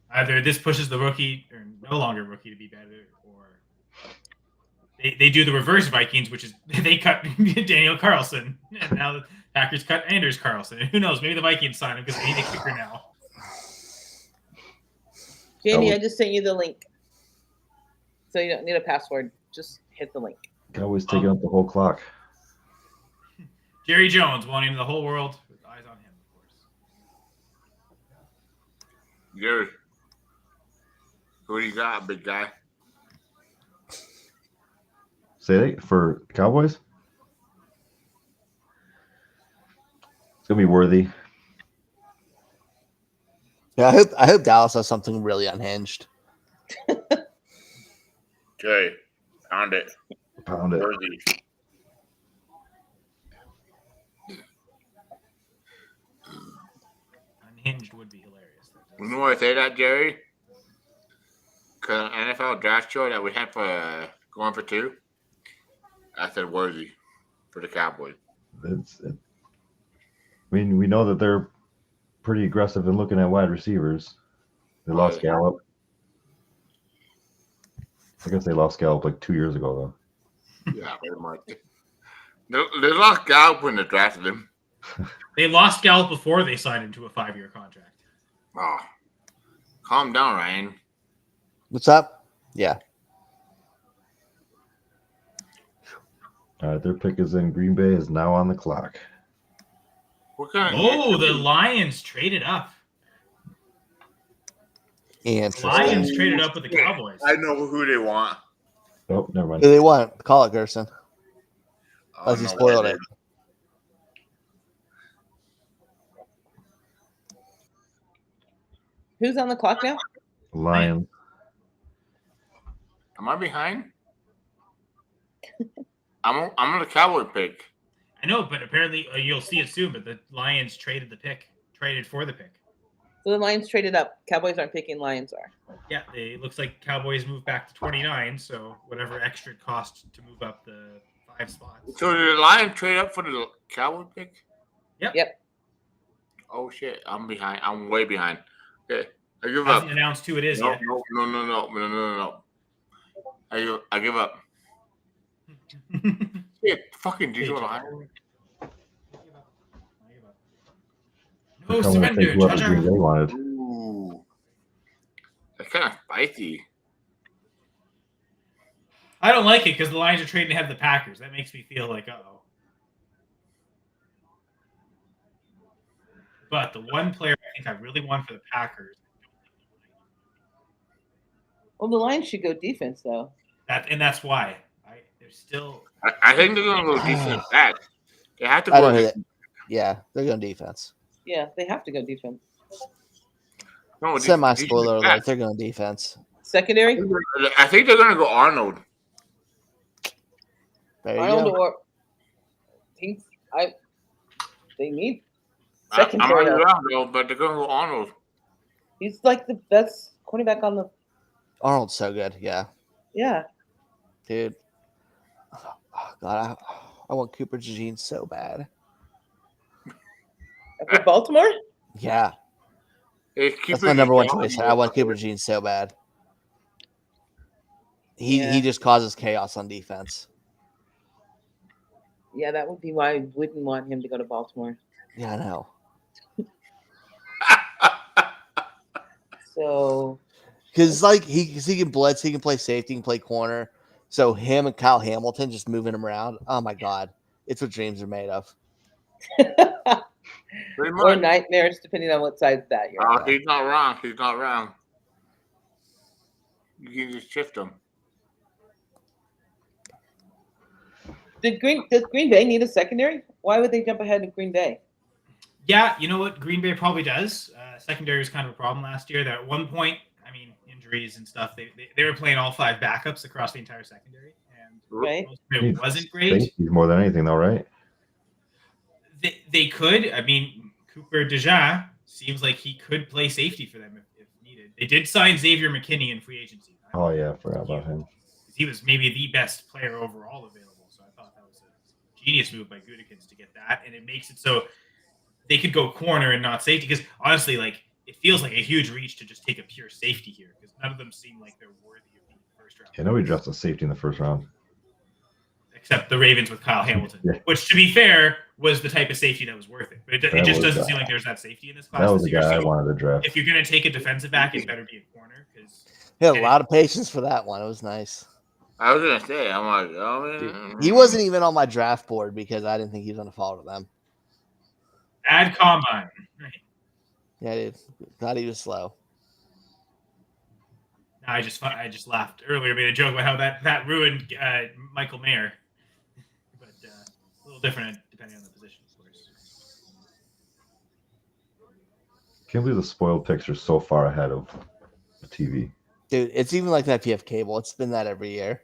Either this pushes the rookie or no longer rookie to be better, or they do the reverse Vikings, which is they cut Daniel Carlson, and now the Packers cut Anders Carlson. And who knows? Maybe the Vikings sign him because they need a kicker now. Jamie, I just sent you the link. So you don't need a password. Just hit the link. Cowboys taking up the whole clock. Jerry Jones wanting the whole world with eyes on him, of course. Gary, who do you got, big guy? Say that for Cowboys? It's gonna be Worthy. Yeah, I hope Dallas has something really unhinged. Okay, pound it. Pound it. Worthy. Unhinged would be hilarious. You know why I say that, Jerry? Because NFL draft show that we had for going for 2, I said Worthy for the Cowboys. I mean, we know that they're pretty aggressive in looking at wide receivers. They lost Gallup. I guess they lost Gallup like 2 years ago, though. Yeah, pretty much. They lost Gallup when they drafted him. They lost Gallup before they signed him to a 5-year contract. Oh, calm down, Ryan. What's up? Yeah. All right, their pick is in. Green Bay is now on the clock. What kind Oh, the Lions traded up. Interesting. Lions traded up with the Cowboys. I know who they want. Oh, never mind. Who they want? Call it, Gerson. Unless you no spoiled way. it. Who's on the clock now? Lions. Am I behind? I'm on the Cowboy pick. I know, but apparently you'll see it soon. But the Lions traded for the pick. So the Lions traded up. Cowboys aren't picking. Lions are. Yeah, it looks like Cowboys moved back to 29. So whatever extra it cost to move up the 5 spots. So did the Lions trade up for the Cowboy pick? Yep. Oh shit, I'm behind. I'm way behind. Okay, I give Hasn't up. announced who it is No. yet. I give up. Shit, fucking did you want to No Come on, surrender, take whoever Jaja. Green Bay wanted. Ooh, that's kind of spicy. I don't like it because the Lions are trading to have the Packers. That makes me feel like, uh-oh. But the one player I think I really want for the Packers. Well, the Lions should go defense though. That's why. They're still. I think they're gonna go defense back. They have to I go. don't know that. Yeah, they're going defense. Yeah, they have to go defense. No, Semi-spoiler defense back. alert. They're going defense. Secondary. I think they're gonna go Arnold. There you Arnold go. or they need I'm secondary. not around though, but they're gonna go Arnold. He's like the best quarterback on the. Arnold's so good. Yeah, Yeah. dude. Oh, God, I want Cooper DeJean so bad. For Baltimore. Yeah, It's that's Cooper my number one DeJean. choice. I want Cooper DeJean so bad. Yeah. He just causes chaos on defense. Yeah, that would be why I wouldn't want him to go to Baltimore. Yeah, I know. So. Because like he can blitz, he can play safety, he can play corner. So him and Kyle Hamilton just moving him around. Oh my God, it's what dreams are made of. Or nightmares, depending on what side that you're on. He's not wrong. He's not wrong. You can just shift him. Does Green Bay need a secondary? Why would they jump ahead of Green Bay? Yeah, you know what? Green Bay probably does. Secondary was kind of a problem last year. That at one point, I mean, injuries and stuff, they were playing all 5 backups across the entire secondary. And Right. it wasn't great. Safeties more than anything, though, right? They could. I mean, Cooper DeJean seems like he could play safety for them if needed. They did sign Xavier McKinney in free agency. Oh yeah, I forgot about him. He was maybe the best player overall available. So I thought that was a genius move by Gutekunst to get that. And it makes it so they could go corner and not safety. Because honestly, like, it feels like a huge reach to just take a pure safety here. Because none of them seem like they're worthy of being first round. Yeah, nobody drafted a safety in the first round. Except the Ravens with Kyle Hamilton, Yeah. which, to be fair, was the type of safety that was worth it. But it That just was doesn't that. seem like there's that safety in this class. That was this the year. guy I So wanted to draft. if you're going to take a defensive back, it better be a corner. Because He had a lot of patience for that one. It was nice. I was gonna say, I'm like, oh Dude, man. he wasn't even on my draft board because I didn't think he was going to fall to them. add combine. Right. Yeah, dude. Thought he was slow. I just laughed earlier. Made a joke about how that ruined Michael Mayer, but a little different depending on the position, of course. Can't believe the spoiled picks are so far ahead of the TV. Dude, it's even like that if you have cable. It's been that every year.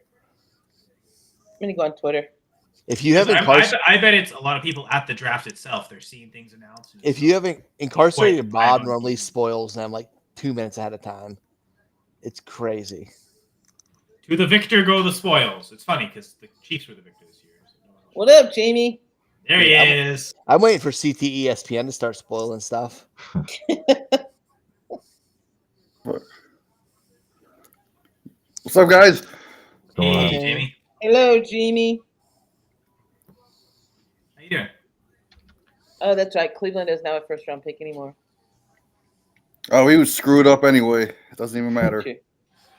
I'm gonna go on Twitter. If you have I bet it's a lot of people at the draft itself. They're seeing things announced. and if you haven't incarcerated Wait, Bob I don't- normally spoils them like 2 minutes ahead of time. It's crazy. to the victor go the spoils. It's funny because the Chiefs were the victor this year. So no one else- What up, Jamie? There he is. I'm waiting for CTE ESPN to start spoiling stuff. What's up, guys? Going on? Hey, Jamie. Hello, Jamie. How you doing? Oh, that's right. Cleveland is now a first round pick anymore. Oh, he was screwed up anyway. It doesn't even matter.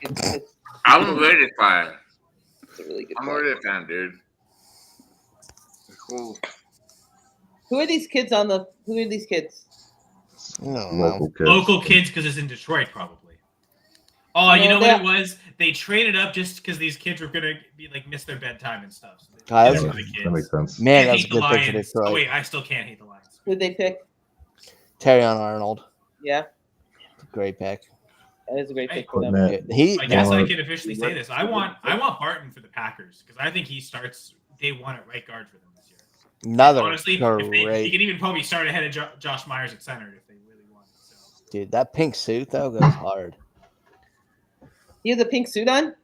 It's I'm a Raiders fan. a really good I'm a point. Raiders fan, dude. Cool. Who are these kids on the? Who are these kids? No, Local kids. Local kids because it's in Detroit, probably. Oh, you No, know what that- it was? They traded up just because these kids were gonna be like miss their bedtime and stuff. So they God, did it that's- for the kids. That makes sense. Man, Can't that was a hate the good pick for Lions. Detroit. Oh wait, I still can't hate the Lions. Who'd they pick? Terry on Arnold. Yeah, Great pick. that is a great pick for Putting them. that, He I guess I Barnes- can officially say this. I want Barton for the Packers because I think he starts day one at right guard for them this year. another Honestly, he great can even probably start ahead of Josh Myers at center if they really want. So. dude. That pink suit though goes hard. He has a pink suit on.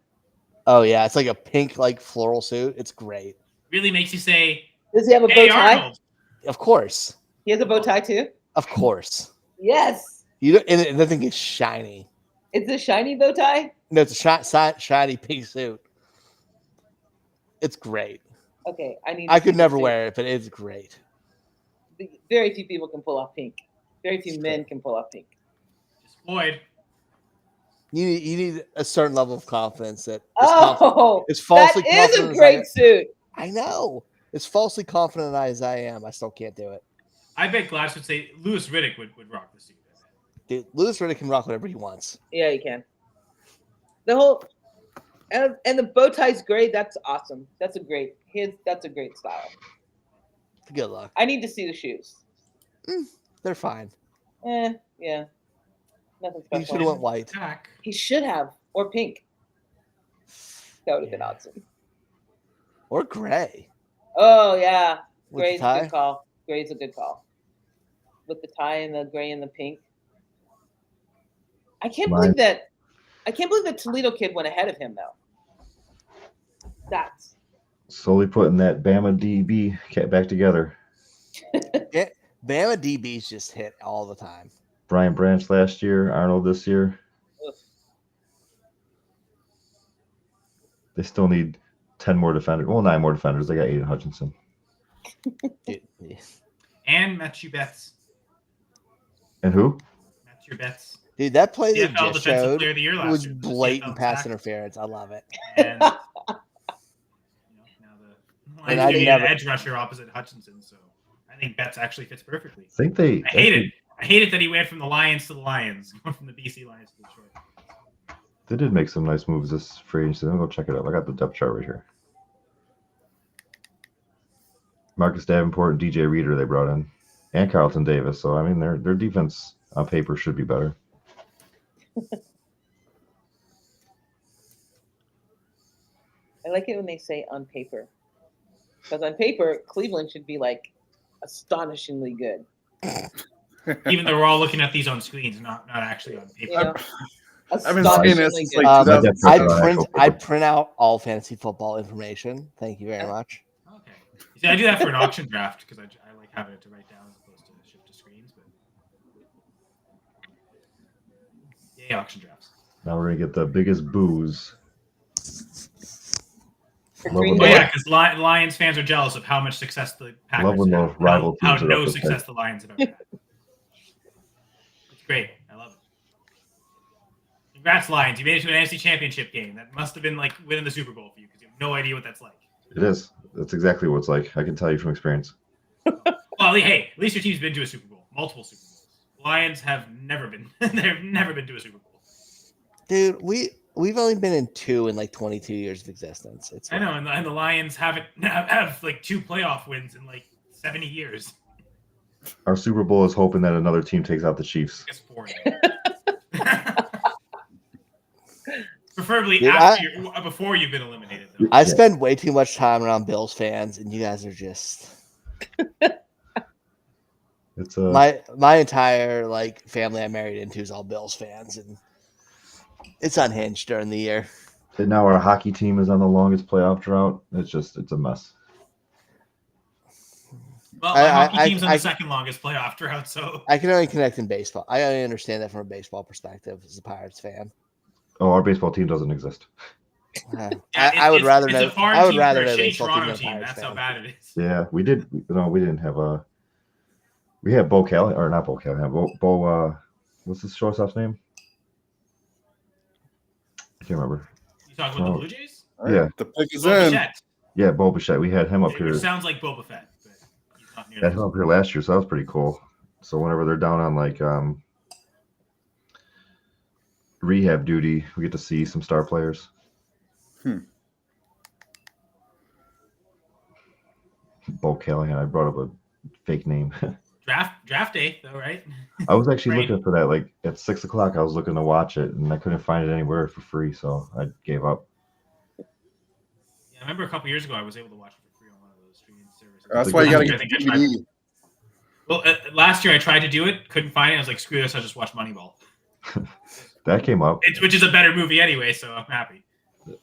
Oh yeah, it's like a pink like floral suit. It's great. Really makes you say, Does he have a bow "Hey tie? Arnold." Of course, He has a bow tie too. of course. Yes, You don't, and the thing is shiny. it's a shiny bow tie. No, it's a shiny pink suit. It's great. Okay, I need. I to could see never this wear it, but it's great. suit. Very few people can pull off pink. Very few men can pull off pink. Just Floyd. You need a certain level of confidence that It's it's falsely that is confident a as great suit. I know. As falsely confident as I am, I still can't do it. I bet Gladys would say Lewis Riddick would rock the suit. Dude, Lewis Riddick can rock whatever he wants. Yeah, you can. The whole and the bow tie's great. That's awesome. That's a great style. Good luck. I need to see the shoes. They're fine. Yeah. Nothing He special. should have went white. He should have, or pink. That would have been awesome. Or gray. Oh yeah, With the gray's a tie? good call. Gray's a good call. With the tie and the gray and the pink. I can't believe that. I can't believe that Toledo kid went ahead of him though. That's slowly putting that Bama DB back together. Yeah, Bama DBs just hit all the time. Brian Branch last year, Arnold this year. They still need 10 more defenders. Well, 9 more defenders. They got Aiden Hutchinson. And Matthew Betts. And who? Matthew Betts. Dude, that play they CFL just Defensive showed Player of the Year last was year. blatant CFL pass sack. interference. I love it. And now the And I an never- edge rusher opposite Hutchinson, so I think Betts actually fits perfectly. I think they. I hate it that he went from the Lions to the Lions, going from the BC Lions to Detroit. They did make some nice moves this free agency. Let me go check it out. I got the depth chart right here. Marcus Davenport and DJ Reader they brought in, and Carlton Davis. So I mean, their defense on paper should be better. I like it when they say on paper. Because on paper, Cleveland should be like astonishingly good. Even though we're all looking at these on screens, not actually on paper. You know? I've been saying this since like I print out all fantasy football information. Thank you very much. See, I do that for an auction draft because I like having it to write down as opposed to shift to screens. But yeah, auction drafts. Now we're gonna get the biggest booze. Oh yeah, because Lions fans are jealous of how much success the Packers Love when have. the rival How teams are no up to success fight. the Lions have ever had. It's great. I love it. Congrats, Lions! You made it to an NFC Championship game. That must have been like winning the Super Bowl for you because you have no idea what that's like. It is. That's exactly what it's like. I can tell you from experience. Well, hey, at least your team's been to a Super Bowl, multiple Super Bowls. Lions have never been. They've never been to a Super Bowl. Dude, we've only been in 2 in like 22 years of existence. It's I know, and the Lions have like 2 playoff wins in like 70 years. Our Super Bowl is hoping that another team takes out the Chiefs. It's 40. Preferably Dude, before you've been eliminated. Though. I spend way too much time around Bills fans, and you guys are just It's my entire like family I married into is all Bills fans, and it's unhinged during the year. And now our hockey team is on the longest playoff drought. It's a mess. Well, my hockey team's on the second longest playoff drought, so I can only connect in baseball. I only understand that from a baseball perspective as a Pirates fan. Oh, our baseball team doesn't exist. I would rather know. I would rather know a shitty baseball team Toronto than team. Pirates That's how fan. bad it is. Yeah, we did. No, we didn't have a. We had Bo Kelly, or not Bo Kelly. Bo. What's his shortstop's name? I can't remember. You talking about the Blue Jays? Yeah. The pick is Bo in. Bichette, Yeah, Bo Bichette. We had him up here. which sounds like Boba Fett, but he's not near Had him up here last year, so that was pretty cool. So whenever they're down on like rehab duty. We get to see some star players. Bo Callahan. I brought up a fake name. Draft day though, right? I was actually Right. looking for that. Like at 6 o'clock, I was looking to watch it, and I couldn't find it anywhere for free, so I gave up. Yeah, I remember a couple years ago I was able to watch it for free on one of those streaming services. That's why you got to I get think the I tried. DVD. Well, last year I tried to do it, couldn't find it. I was like, screw this, I'll just watch Moneyball. That came up. Which is a better movie anyway, so I'm happy.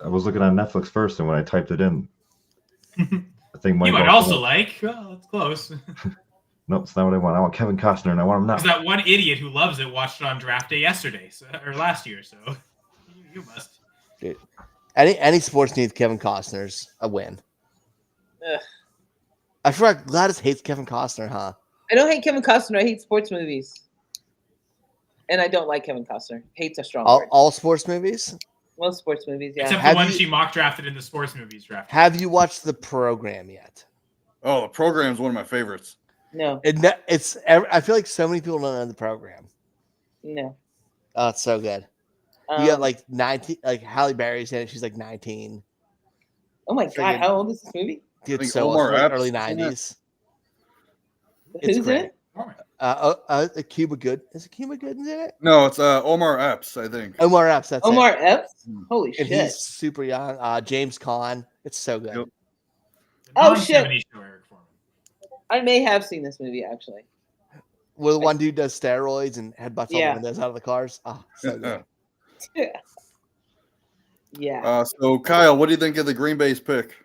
I was looking on Netflix first, and when I typed it in, I think You might Moneyball also came up. like, well, that's close. Nope, it's not what I want. I want Kevin Costner, and I want him now. Because that one idiot who loves it watched it on draft day yesterday, or last year, so you must. Dude, any sports needs Kevin Costner's a win. Ugh. I feel like Gladys hates Kevin Costner, huh? I don't hate Kevin Costner. I hate sports movies. And I don't like Kevin Costner. Hate's a strong word. All sports movies? Most sports movies, yeah. Except the one she mock drafted in the sports movies draft. Have you watched The Program yet? Oh, The Program's one of my favorites. No. I feel like so many people don't know The Program. No. Oh, it's so good. You got like 19, like Halle Berry's in it. She's like 19. Oh my God, how old is this movie? Dude, think so Omar it's like Epps early is in it. 90s. Who's in great. it? Cuba Good. Is it Cuba Good in it? No, it's Omar Epps, I think. Omar Epps. That's Omar it. Epps? Holy And shit. he's super young. James Caan. It's so good. Yep. Oh shit. I may have seen this movie actually. Where the one dude does steroids and headbutts all the Yeah. windows out of the cars. Oh, so good. Yeah. So, Kyle, what do you think of the Green Bay's pick?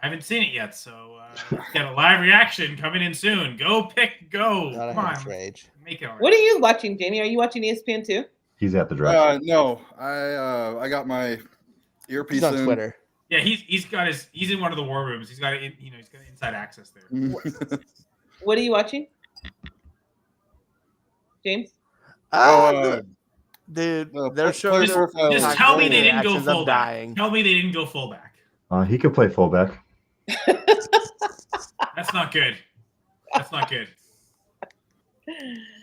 I haven't seen it yet, so got a live reaction coming in soon. Go pick, go. Not a Come on. huge rage. Make it all right. What are you watching, Jamie? Are you watching ESPN too? He's at the draft. No, I got my earpiece He's on in. Twitter. Yeah, he's in one of the war rooms. He's got inside access there. What are you watching? James? Dude, no, they're play showing profile. Just tell me they didn't go reactions. I'm fullback. dying. Tell me they didn't go fullback. He could play fullback. That's not good. That's not good.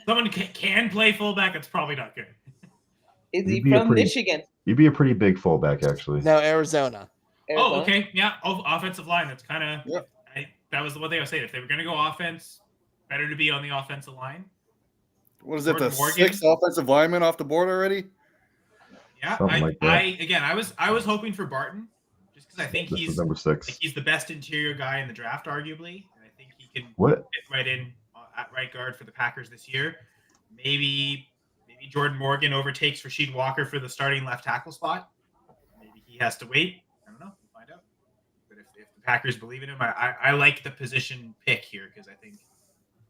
Someone can play fullback. That's probably not good. Is he You'd be a from pretty- Michigan? You'd be a pretty big fullback, actually. No, Arizona. Oh, okay. Yeah. Offensive line. That's kind of. Yep. That was what they were saying. If they were going to go offense, better to be on the offensive line. What is it, the Jordan Morgan? 6th offensive lineman off the board already? Yeah. Something like that. I was hoping for Barton, just because I think This he's is number 6. he's the best interior guy in the draft, arguably, and I think he can What? fit right in at right guard for the Packers this year. Maybe Jordan Morgan overtakes Rasheed Walker for the starting left tackle spot. Maybe he has to wait. I don't know. We'll find out. But if the Packers believe in him, I like the position pick here because I think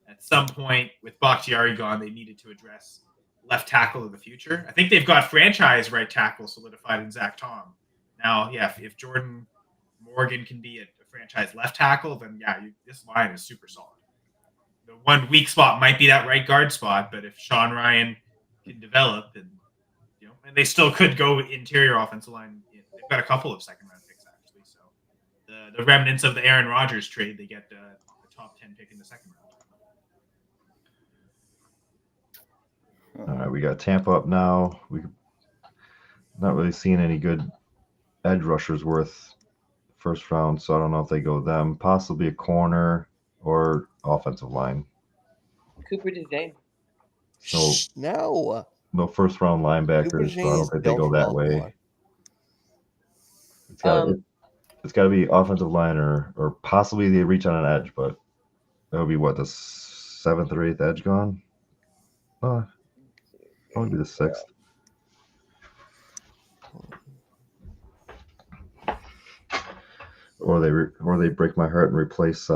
at some point with Bakhtiari gone, they needed to address left tackle of the future. I think they've got franchise right tackle solidified in Zach Tom. Now, yeah, if Jordan Morgan can be a franchise left tackle, then yeah, this line is super solid. The one weak spot might be that right guard spot, but if Sean Ryan can develop, and they still could go interior offensive line. They've got a couple of second round picks actually. So the remnants of the Aaron Rodgers trade, they get the top 10 pick in the second round. All right, we got Tampa up now. We not really seeing any good edge rushers worth first round, so I don't know if they go them. Possibly a corner or offensive line. Cooper DeJean. No, No. no first round linebackers, so I don't think they go that way. It's got to be offensive line or possibly they reach on an edge, but that would be what, the 7th or 8th edge gone? Probably be the 6th. Or they break my heart and replace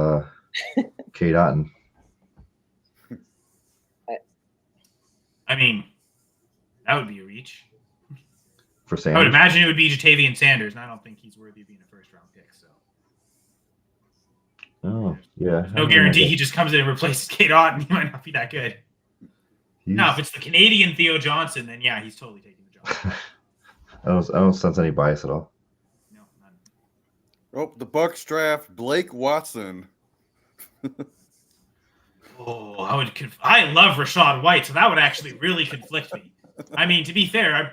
Kate Otten. I mean, that would be a reach. For I would Sanders. imagine it would be Jatavian Sanders, and I don't think he's worthy of being a first round pick. So Oh, yeah. no guarantee he just comes in and replaces Kate Otten. He might not be that good. No, if it's the Canadian Theo Johnson, then yeah, he's totally taking the job. I don't sense any bias at all. No, none. Oh, the Bucks draft Blake Watson. Oh, I love Rashad White, so that would actually really conflict me. I mean, to be fair, I'm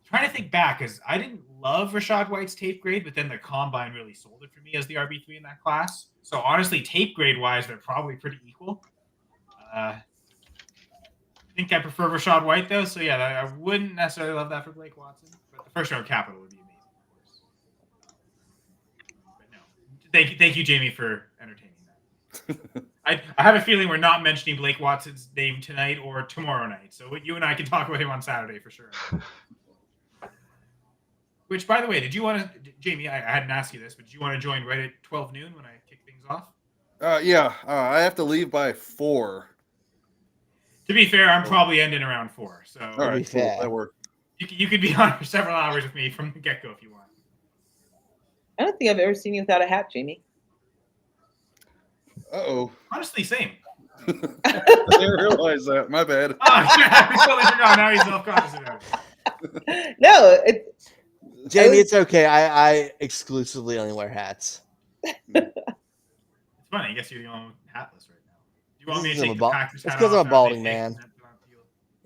trying to think back because I didn't love Rashad White's tape grade, but then the combine really sold it for me as the RB3 in that class. So honestly, tape grade wise, they're probably pretty equal. I think I prefer Rashad White though, so yeah, I wouldn't necessarily love that for Blake Watson, but the first round capital would be amazing, of course. But no, thank you, Jamie, for entertaining that. I have a feeling we're not mentioning Blake Watson's name tonight or tomorrow night, so you and I can talk about him on Saturday for sure. Which, by the way, did you want to, Jamie? I hadn't asked you this, but did you want to join right at 12 noon when I kick things off? Yeah, I have to leave by 4. To be fair, I'm probably ending around 4. So all right, cool. That worked. You could be on for several hours with me from the get-go if you want. I don't think I've ever seen you without a hat, Jamie. Uh-oh. Honestly, same. I didn't realize that. My bad. Oh, I totally forgot. Now he's self-conscious about it. No, Jamie, it's okay. I exclusively only wear hats. It's funny. I guess you're the only one hatless right now. Do you want me to take the Packers hat It's because I'm off a now? balding man.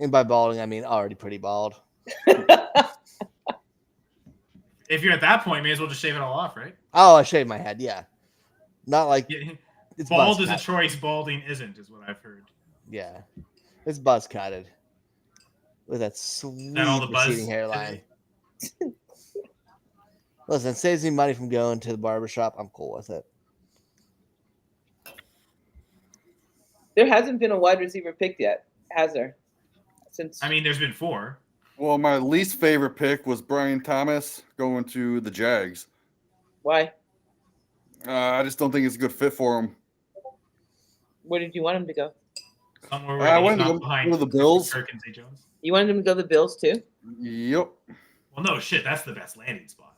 And by balding, I mean already pretty bald. If you're at that point, may as well just shave it all off, right? Oh, I shaved my head. Yeah, not like it's bald buzz is a cut. choice. Balding isn't, is what I've heard. Yeah, it's buzz cutted with that sweet all the buzz receding hairline. Listen, it saves me money from going to the barbershop. I'm cool with it. there hasn't been a wide receiver picked yet, has there? Since I mean, there's been 4. Well, my least favorite pick was Brian Thomas going to the Jags. Why? I just don't think it's a good fit for him. Where did you want him to go? Somewhere I where wanted he's to not go behind to the Bills. Kirk and Zay Jones. You wanted him to go to the Bills too? Yep. Well, no shit. That's the best landing spot.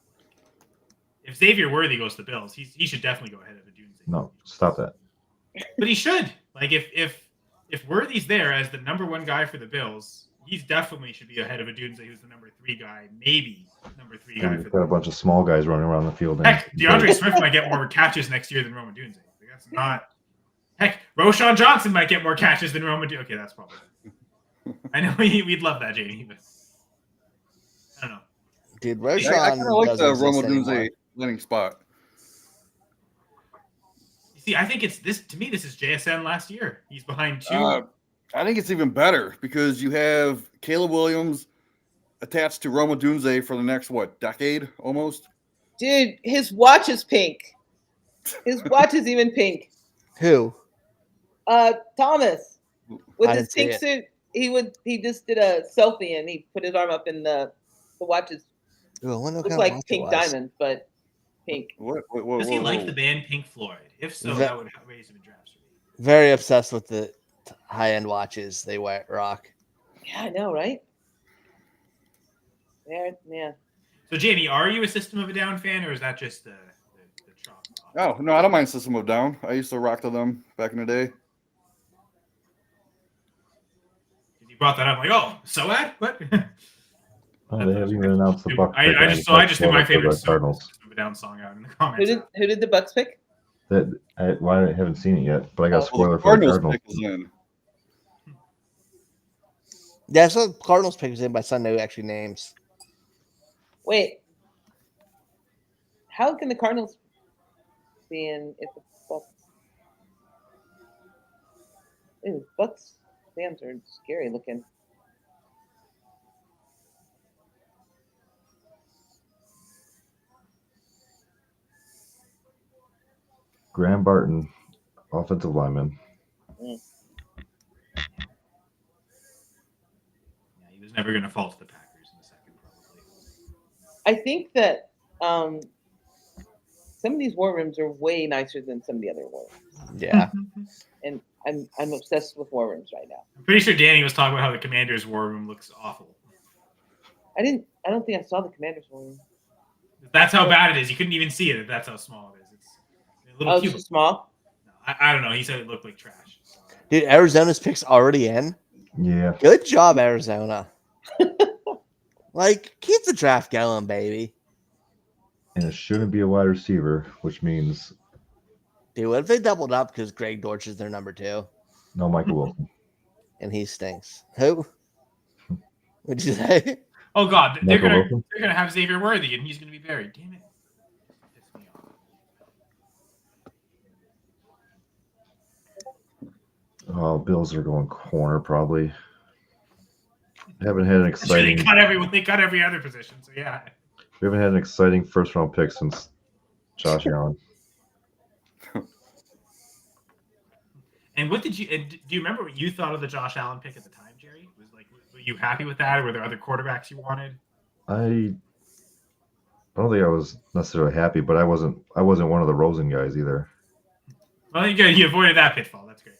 If Xavier Worthy goes to the Bills, he should definitely go ahead of Adunze. No, stop that. But he should. Like if Worthy's there as the number 1 guy for the Bills, he's definitely should be ahead of Adunze, who's the number 3 guy, maybe number 3 guy We've for got a bunch of small guys running around the field. Heck, DeAndre Swift might get more catches next year than Rome Odunze. Like, that's not. Heck, Roshan Johnson might get more catches than Rome Odunze. Okay, that's probably. I know we'd love that, Jamie, but I don't know. Dude, I Roshan kind of like the doesn't Rome exist anymore. Odunze landing spot. You see, I think it's this. To me, this is JSN last year. He's behind 2. I think it's even better because you have Caleb Williams attached to Rome Odunze for the next, decade almost? Dude, his watch is pink. His watch is even pink. Who? Thomas. With I his didn't see pink suit. He just did a selfie and he put his arm up in the watch is Ooh, I wonder what looks kind of like watch it pink was. diamond, but pink. Does he like the band Pink Floyd? If so, That- that would raise him in drafts. Very obsessed with the high-end watches they rock. Yeah, I know, right? Yeah. So, Jamie, are you a System of a Down fan, or is that just the chop? Oh, no, I don't mind System of a Down. I used to rock to them back in the day. You brought that up, like, oh, Soad? What? Oh, they haven't even announced the Bucks. I just threw my favorite Red Cardinals. System of a Down song out in the comments. Who did the Bucks pick? I haven't seen it yet, but I got a Well, spoiler the for the Cardinals Cardinals. pick was in. Yeah, so Cardinals pick was in by Sunday actually names. Wait. How can the Cardinals be in if the Bucks? Ew, Bucks fans are scary looking. Graham Barton, offensive lineman. Yeah, he was never going to fall to the Packers in the second, probably. I think that some of these war rooms are way nicer than some of the other war rooms. Yeah. And I'm obsessed with war rooms right now. I'm pretty sure Danny was talking about how the Commanders' war room looks awful. I don't think I saw the Commanders war room. That's how bad it is. You couldn't even see it. That's how small it is. It's a little It's cube. just small. I don't know. He said it looked like trash. Dude, Arizona's pick's already in. Yeah. Good job, Arizona. Like, keep the draft going, baby. And it shouldn't be a wide receiver, which means Dude, what if they doubled up because Greg Dortch is their number 2? no Michael Wilson. And he stinks. Who? What'd you say? Oh God, they're Michael gonna Wilson? they're gonna have Xavier Worthy, and he's gonna be buried. Damn it. Pissed me off. Oh, Bills are going corner probably. Haven't had an Sure, exciting. they cut every other position. So yeah. We haven't had an exciting first round pick since Josh Allen. And what did you? And do you remember what you thought of the Josh Allen pick at the time, Jerry? Were you happy with that, or were there other quarterbacks you wanted? I don't think I was necessarily happy, but I wasn't one of the Rosen guys either. Well, you avoided that pitfall. That's great.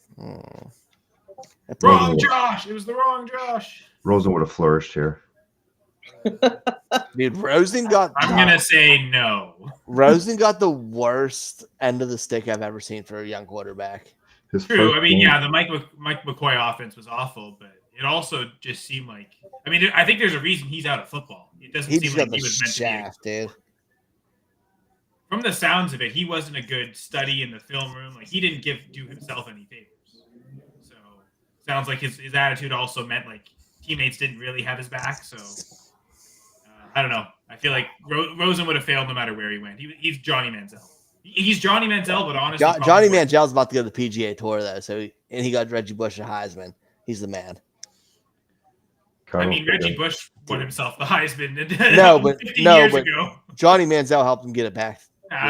Wrong Josh. It was the wrong Josh. Rosen would have flourished here. Dude, Rosen got. I'm gonna say no. Rosen got the worst end of the stick I've ever seen for a young quarterback. His True. first I mean, game- yeah, the Mike McCoy offense was awful, but it also just seemed like. I mean, I think there's a reason he's out of football. It doesn't He seem just like got the he was meant shaft, dude. From the sounds of it, he wasn't a good study in the film room. Like he didn't do himself any favors. So sounds like his attitude also meant like teammates didn't really have his back. So I don't know. I feel like Rosen would have failed no matter where he went. He's Johnny Manziel. He's Johnny Manziel, but honestly, Johnny Manziel's about to go to the PGA Tour though, and he got Reggie Bush a Heisman. He's the man. I mean, Reggie Bush won himself the Heisman. 50 No, years but ago. Johnny Manziel helped him get it back.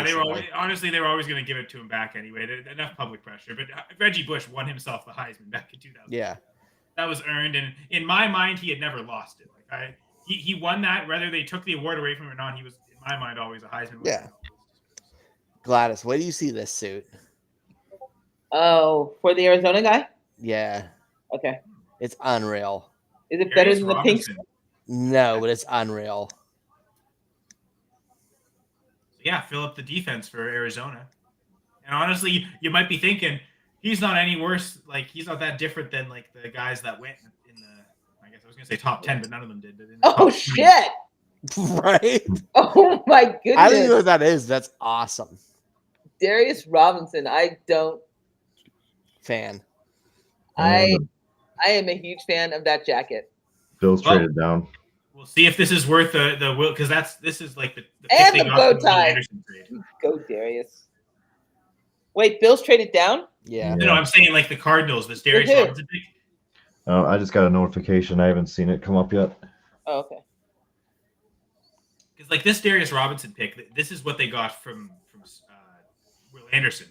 They were always going to give it to him back anyway. Enough public pressure. But Reggie Bush won himself the Heisman back in 2000. Yeah, that was earned, and in my mind, he had never lost it. Like he won that, whether they took the award away from him or not. He was, in my mind, always a Heisman winner. Yeah. Gladys, where do you see this suit? Oh, for the Arizona guy? Yeah. Okay. It's unreal. Is it better than the pink? No, but it's unreal. Yeah, fill up the defense for Arizona. And honestly, you might be thinking he's not any worse. Like he's not that different than like the guys that went in the. I guess I was gonna say top 10, but none of them did. Oh shit! Right? Oh my goodness! I don't even know what that is. That's awesome. Darius Robinson. I don't. Fan. I am a huge fan of that jacket. Bills traded down. We'll see if this is worth the will, because this is like the and the bow tie. Go Darius. Wait, Bills traded down? Yeah. No, I'm saying like the Cardinals. This Darius Robinson pick. I just got a notification. I haven't seen it come up yet. Oh, okay. Because like this Darius Robinson pick, this is what they got from Will Anderson,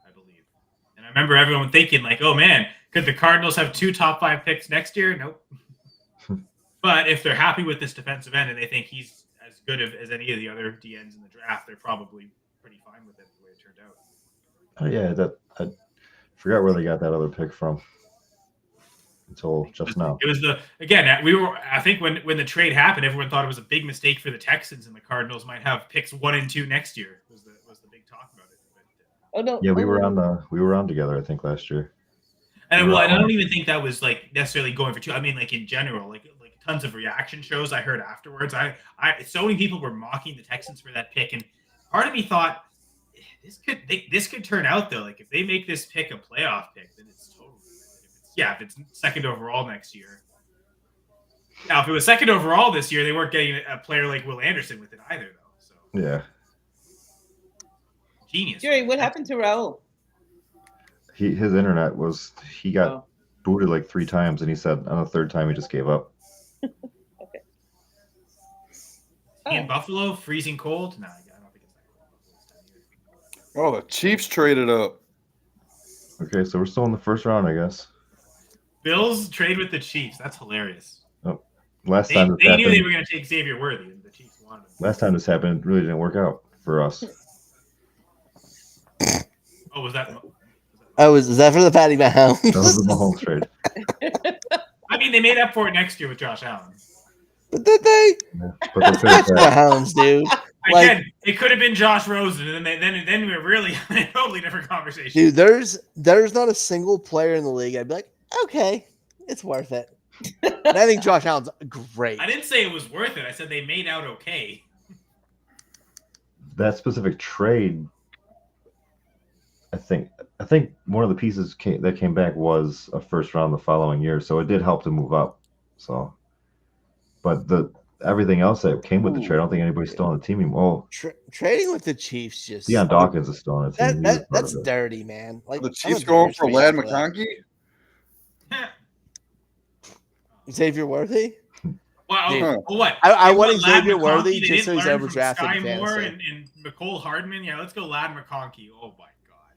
I believe. And I remember everyone thinking like, "Oh man, could the Cardinals have 2 top 5 picks next year?" Nope. But if they're happy with this defensive end and they think he's as good as any of the other DNs in the draft, they're probably pretty fine with it the way it turned out. Oh yeah, I forgot where they got that other pick from until just now. It was I think when the trade happened, everyone thought it was a big mistake for the Texans and the Cardinals might have picks 1 and 2 next year. Was the big talk about it. But, oh no. Yeah, we were on together, I think, last year. And I don't even think that was like necessarily going for 2. I mean, like in general, like tons of reaction shows I heard afterwards. So many people were mocking the Texans for that pick, and part of me thought this could turn out though. Like if they make this pick a playoff pick, then it's totally if it's 2nd overall next year. Now, if it was 2nd overall this year, they weren't getting a player like Will Anderson with it either, though. So Yeah. Genius. Jerry, what happened to Raul? His internet he got booted like 3 times, and he said on the 3rd time he just gave up. Okay. In Buffalo, freezing cold? No, I don't think it's that Oh, cold. the Chiefs traded up. Okay, so we're still in the first round, I guess. Bills trade with the Chiefs. That's hilarious. Oh, last time they knew they were going to take Xavier Worthy, and the Chiefs wanted him. Last time this happened, it really didn't work out for us. Oh, was that? Oh, is that for the Patty Mahomes? That was the Mahomes trade. I mean, they made up for it next year with Josh Allen. But did they? Yeah, but they traded back. Mahomes, dude. Again, it could have been Josh Rosen, and then we're really a totally different conversation. Dude, there's not a single player in the league I'd be like, okay, it's worth it. And I think Josh Allen's great. I didn't say it was worth it. I said they made out okay. That specific trade, I think one of the pieces that came back was a first round the following year, so it did help to move up. So But everything else that came with the trade, I don't think anybody's still on the team anymore. Trading with the Chiefs just Deion Dawkins is still on the team. That's dirty, man. Like the Chiefs going for Lad McConkey? Xavier Worthy? Well, what? I want Lad Xavier McConkey, Worthy they just so didn't he's learn from overdrafted Sky in Moore fantasy. and McCole Hardman. Yeah, let's go Lad McConkey. Oh my god!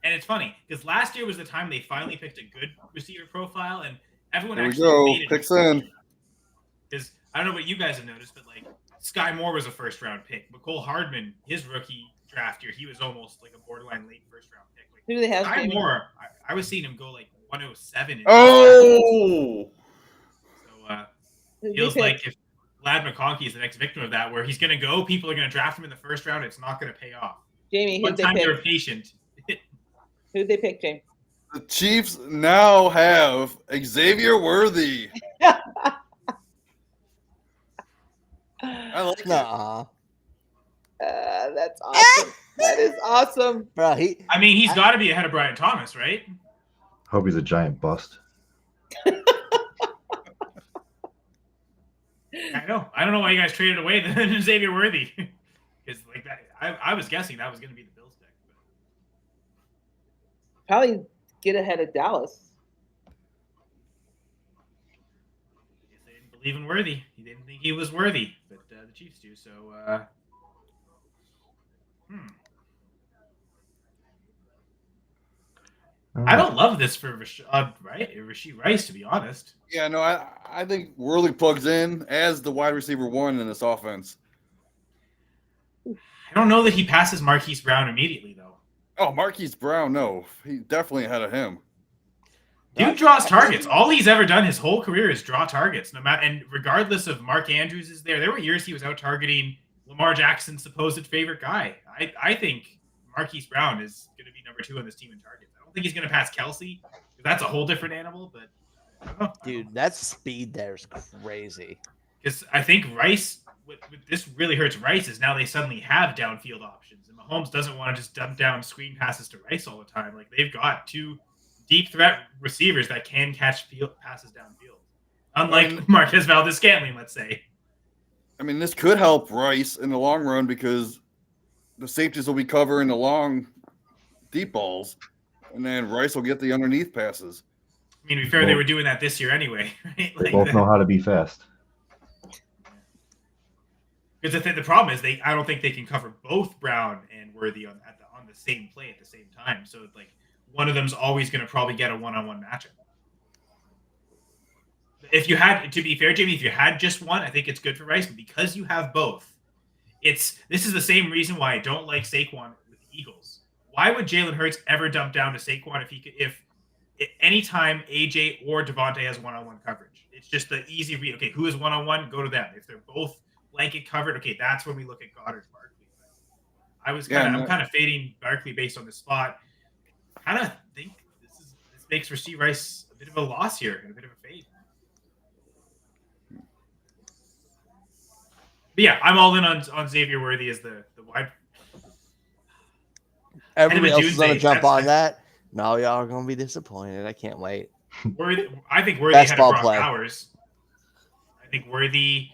And it's funny because last year was the time they finally picked a good receiver profile, and everyone There we actually go. made it. Picks in. Because I don't know what you guys have noticed, but like Sky Moore was a first round pick. McCole Hardman, his rookie draft year, he was almost like a borderline late first round pick. Like, Who do they have? Sky Jamie? Moore, I was seeing him go like 107. Oh! So feels like if Lad McConkey is the next victim of that, where he's going to go, people are going to draft him in the first round. It's not going to pay off. Jamie, one time you're patient. Who'd they pick, James? The Chiefs now have Xavier Worthy. I like Nuh-uh. That's awesome. That is awesome. Bro, I mean, he's got to be ahead of Brian Thomas, right? Hope he's a giant bust. I know. I don't know why you guys traded away the Xavier Worthy. Because like that, I was guessing that was going to be the Bills pick. Probably get ahead of Dallas. They didn't believe in Worthy. He didn't think he was worthy, but the Chiefs do. So, I don't love this for Rashee Rice, to be honest. Yeah, no, I think Worley plugs in as the wide receiver one in this offense. I don't know that he passes Marquise Brown immediately, though. Oh, Marquise Brown, no. He definitely ahead of him. Dude draws targets. All he's ever done his whole career is draw targets. No matter, and regardless of Mark Andrews is there were years he was out targeting Lamar Jackson's supposed favorite guy. I think Marquise Brown is going to be number 2 on this team in targets. I don't think he's going to pass Kelsey. That's a whole different animal, but dude, that speed there is crazy. Because I think Rice, what this really hurts Rice is now they suddenly have downfield options, and Mahomes doesn't want to just dump down screen passes to Rice all the time. Like they've got 2 deep threat receivers that can catch passes downfield, unlike Marquez Valdez-Scantling, let's say. I mean, this could help Rice in the long run because the safeties will be covering the long, deep balls, and then Rice will get the underneath passes. I mean, to be fair, they were doing that this year anyway, right? They both know how to be fast. Because the problem is I don't think they can cover both Brown and Worthy on the same play at the same time. So like one of them's always going to probably get a one-on-one matchup. If you had, to be fair, Jamie, if you had just one, I think it's good for Rice. But because you have both, this is the same reason why I don't like Saquon with the Eagles. Why would Jalen Hurts ever dump down to Saquon if anytime AJ or Devontae has one-on-one coverage? It's just the easy read. Okay, who is one-on-one? Go to them. If they're both blanket covered, okay, that's when we look at Goddard Barkley. I'm kind of fading Barkley based on the spot. Kind of think this makes Rashee Rice a bit of a loss here and a bit of a fade. But yeah, I'm all in on Xavier Worthy as the wide. Everybody else is going to jump on that. No, y'all are going to be disappointed. I can't wait. I think Worthy had a Brock Powers. I think Worthy.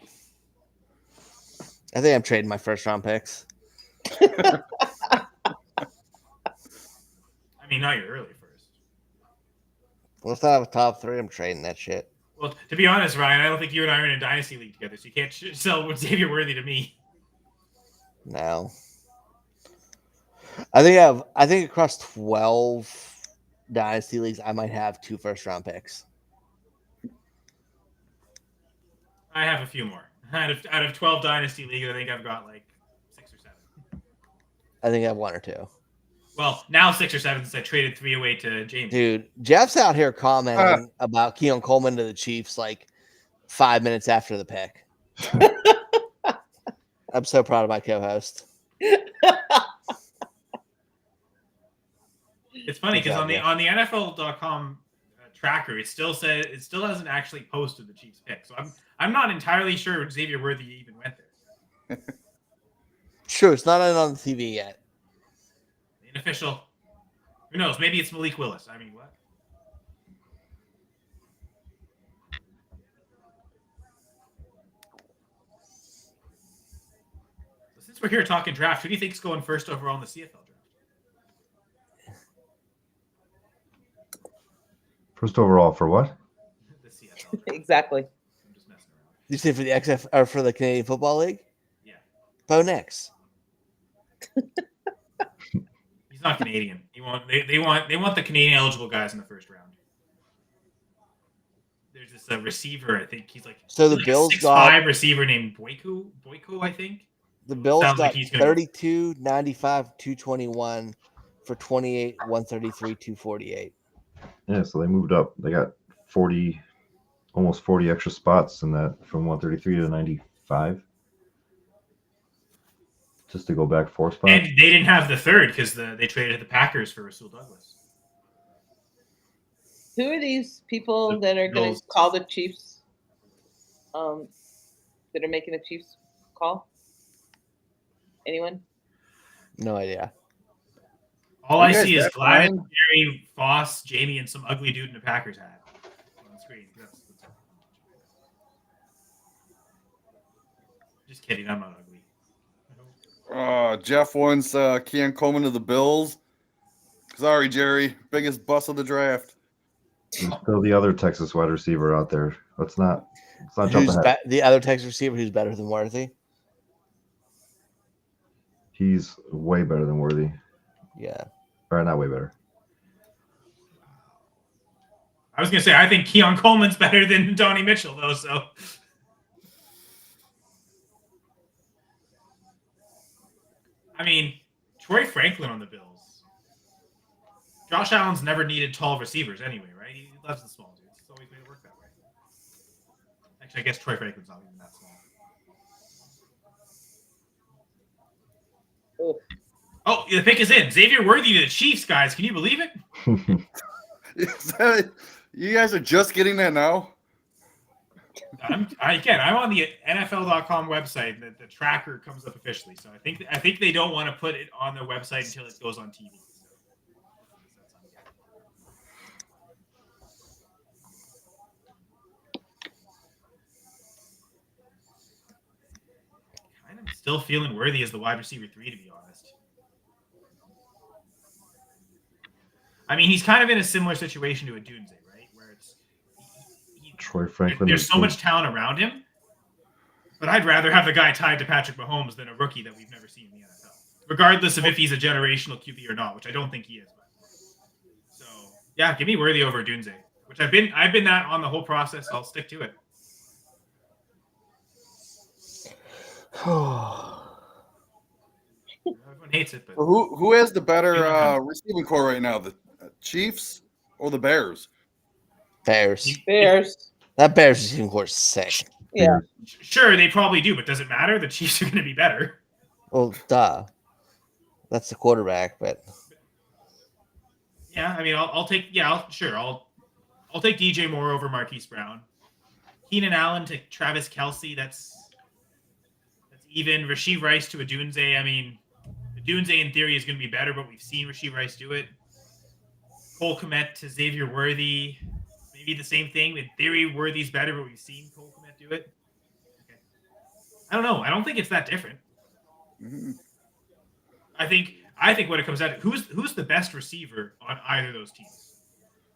I think I'm trading my first round picks. I mean, not your early first. Well, if I have a top 3, I'm trading that shit. Well, to be honest, Ryan, I don't think you and I are in a dynasty league together, so you can't sell Xavier Worthy to me. No. I think across 12 dynasty leagues, I might have 2 first round picks. I have a few more. Out of 12 dynasty leagues, I think I've got like 6 or 7. I think I have 1 or 2. Well, now 6 or 7 since I traded 3 away to James. Dude, Jeff's out here commenting about Keon Coleman to the Chiefs like 5 minutes after the pick. I'm so proud of my co-host. It's funny because on the NFL.com tracker, it still hasn't actually posted the Chiefs pick. So I'm not entirely sure Xavier Worthy even went there. Sure, it's not on the TV yet. Official. Who knows? Maybe it's Malik Willis. I mean, what? Since we're here talking draft, who do you think's going first overall in the CFL draft? First overall for what? The CFL. Exactly. I'm just messing around. You say for the XF or for the Canadian Football League? Yeah. Bo Nix. He's not Canadian. They want the Canadian eligible guys in the first round. There's this receiver, I think he's like So the like Bills a 6'5" got receiver named Boyko, I think. the Bills Sounds got like he's gonna 32, 95, 221 for 28, 133, 248. Yeah, so they moved up. They got 40, almost 40 extra spots in that from 133 to 95. Just to go back 4 spots. And they didn't have the third because they traded the Packers for Rasul Douglas. Who are these people The that are going Bills. to call the Chiefs? That are making the Chiefs call? Anyone? No idea. All Are I you guys see is that Gladys, blind? Jerry, Foss, Jamie, and some ugly dude in a Packers hat on screen. That's just kidding. I'm not ugly. Jeff wants Keon Coleman to the Bills. Sorry, Jerry. Biggest bust of the draft. There's still the other Texas wide receiver out there. Let's not jump Who's ahead. the other Texas receiver who's better than Worthy? He's way better than Worthy. Yeah. Or not way better. I was gonna say I think Keon Coleman's better than Donnie Mitchell though. So I mean, Troy Franklin on the Bills. Josh Allen's never needed tall receivers anyway, right? He loves the small dudes. He's always made it work that way. Actually, I guess Troy Franklin's not even that small. Oh, the pick is in. Xavier Worthy to the Chiefs, guys. Can you believe it? You guys are just getting that now? I'm on the NFL.com website. The tracker comes up officially, so I think they don't want to put it on their website until it goes on TV. Kind of still feeling Worthy as the wide receiver 3, to be honest. I mean, he's kind of in a similar situation to a Dunze, right? Where it's Troy Franklin. there's so much talent around him, but I'd rather have the guy tied to Patrick Mahomes than a rookie that we've never seen in the NFL, regardless of if he's a generational QB or not, which I don't think he is. But so yeah, give me Worthy over Dunze, which I've been that on the whole process. I'll stick to it. Everyone hates it, but Who has the better receiving core right now? The Chiefs or the Bears? Bears. Bears. That Bears receiving core is sick. Yeah. Sure, they probably do, but does it matter? The Chiefs are going to be better. Well, duh. That's the quarterback, but Yeah, I mean, I'll take. Yeah, I'll take DJ Moore over Marquise Brown. Keenan Allen to Travis Kelce. That's even. Rasheed Rice to a Dunze. I mean, the Dunze in theory is going to be better, but we've seen Rasheed Rice do it. Cole Kmet to Xavier Worthy. Maybe the same thing. In theory, Worthy's better, but we've seen Cole Kmet do it. Okay. I don't know. I don't think it's that different. Mm-hmm. I think what it comes down to, who's the best receiver on either of those teams?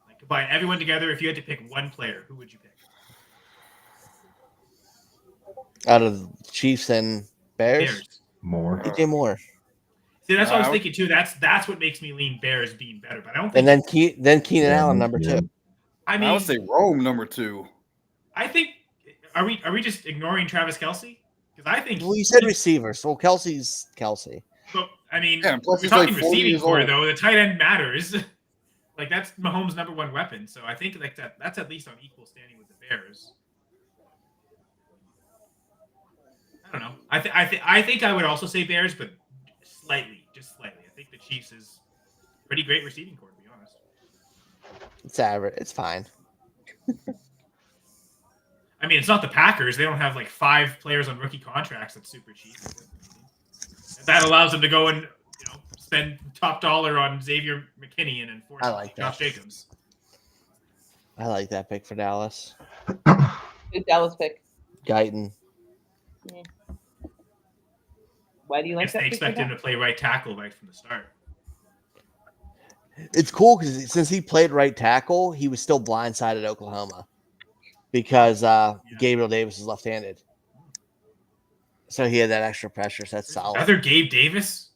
Like, combine everyone together, if you had to pick one player, who would you pick? out of Chiefs and Bears, Moore. DJ Moore. See, that's what I was thinking too. That's what makes me lean Bears being better. But I don't think. And then Keenan Allen number 2. I mean, I would say Rome number 2. I think. Are we just ignoring Travis Kelce? Because I think. Well, you said receivers. Well, Kelsey's Kelce. But I mean, Yeah, and plus we're he's like talking 40 receiving years core old. though. The tight end matters. Like that's Mahomes' number one weapon. So I think like that's at least on equal standing with the Bears. I don't know. I think I would also say Bears, but just slightly. I think the Chiefs is pretty great receiving core, to be honest. It's average. It's fine. I mean, it's not the Packers. They don't have like 5 players on rookie contracts that's super cheap. That allows them to go and spend top dollar on Xavier McKinney and enforce Josh Jacobs. I like that pick for Dallas. Good Dallas pick. Guyton. Yeah. Why do you like Guess that? they pick expect for him that? to play right tackle right from the start. It's cool because since he played right tackle, he was still blindsided at Oklahoma because Gabriel Davis is left-handed. So he had that extra pressure. So that's solid. Another Gabe Davis?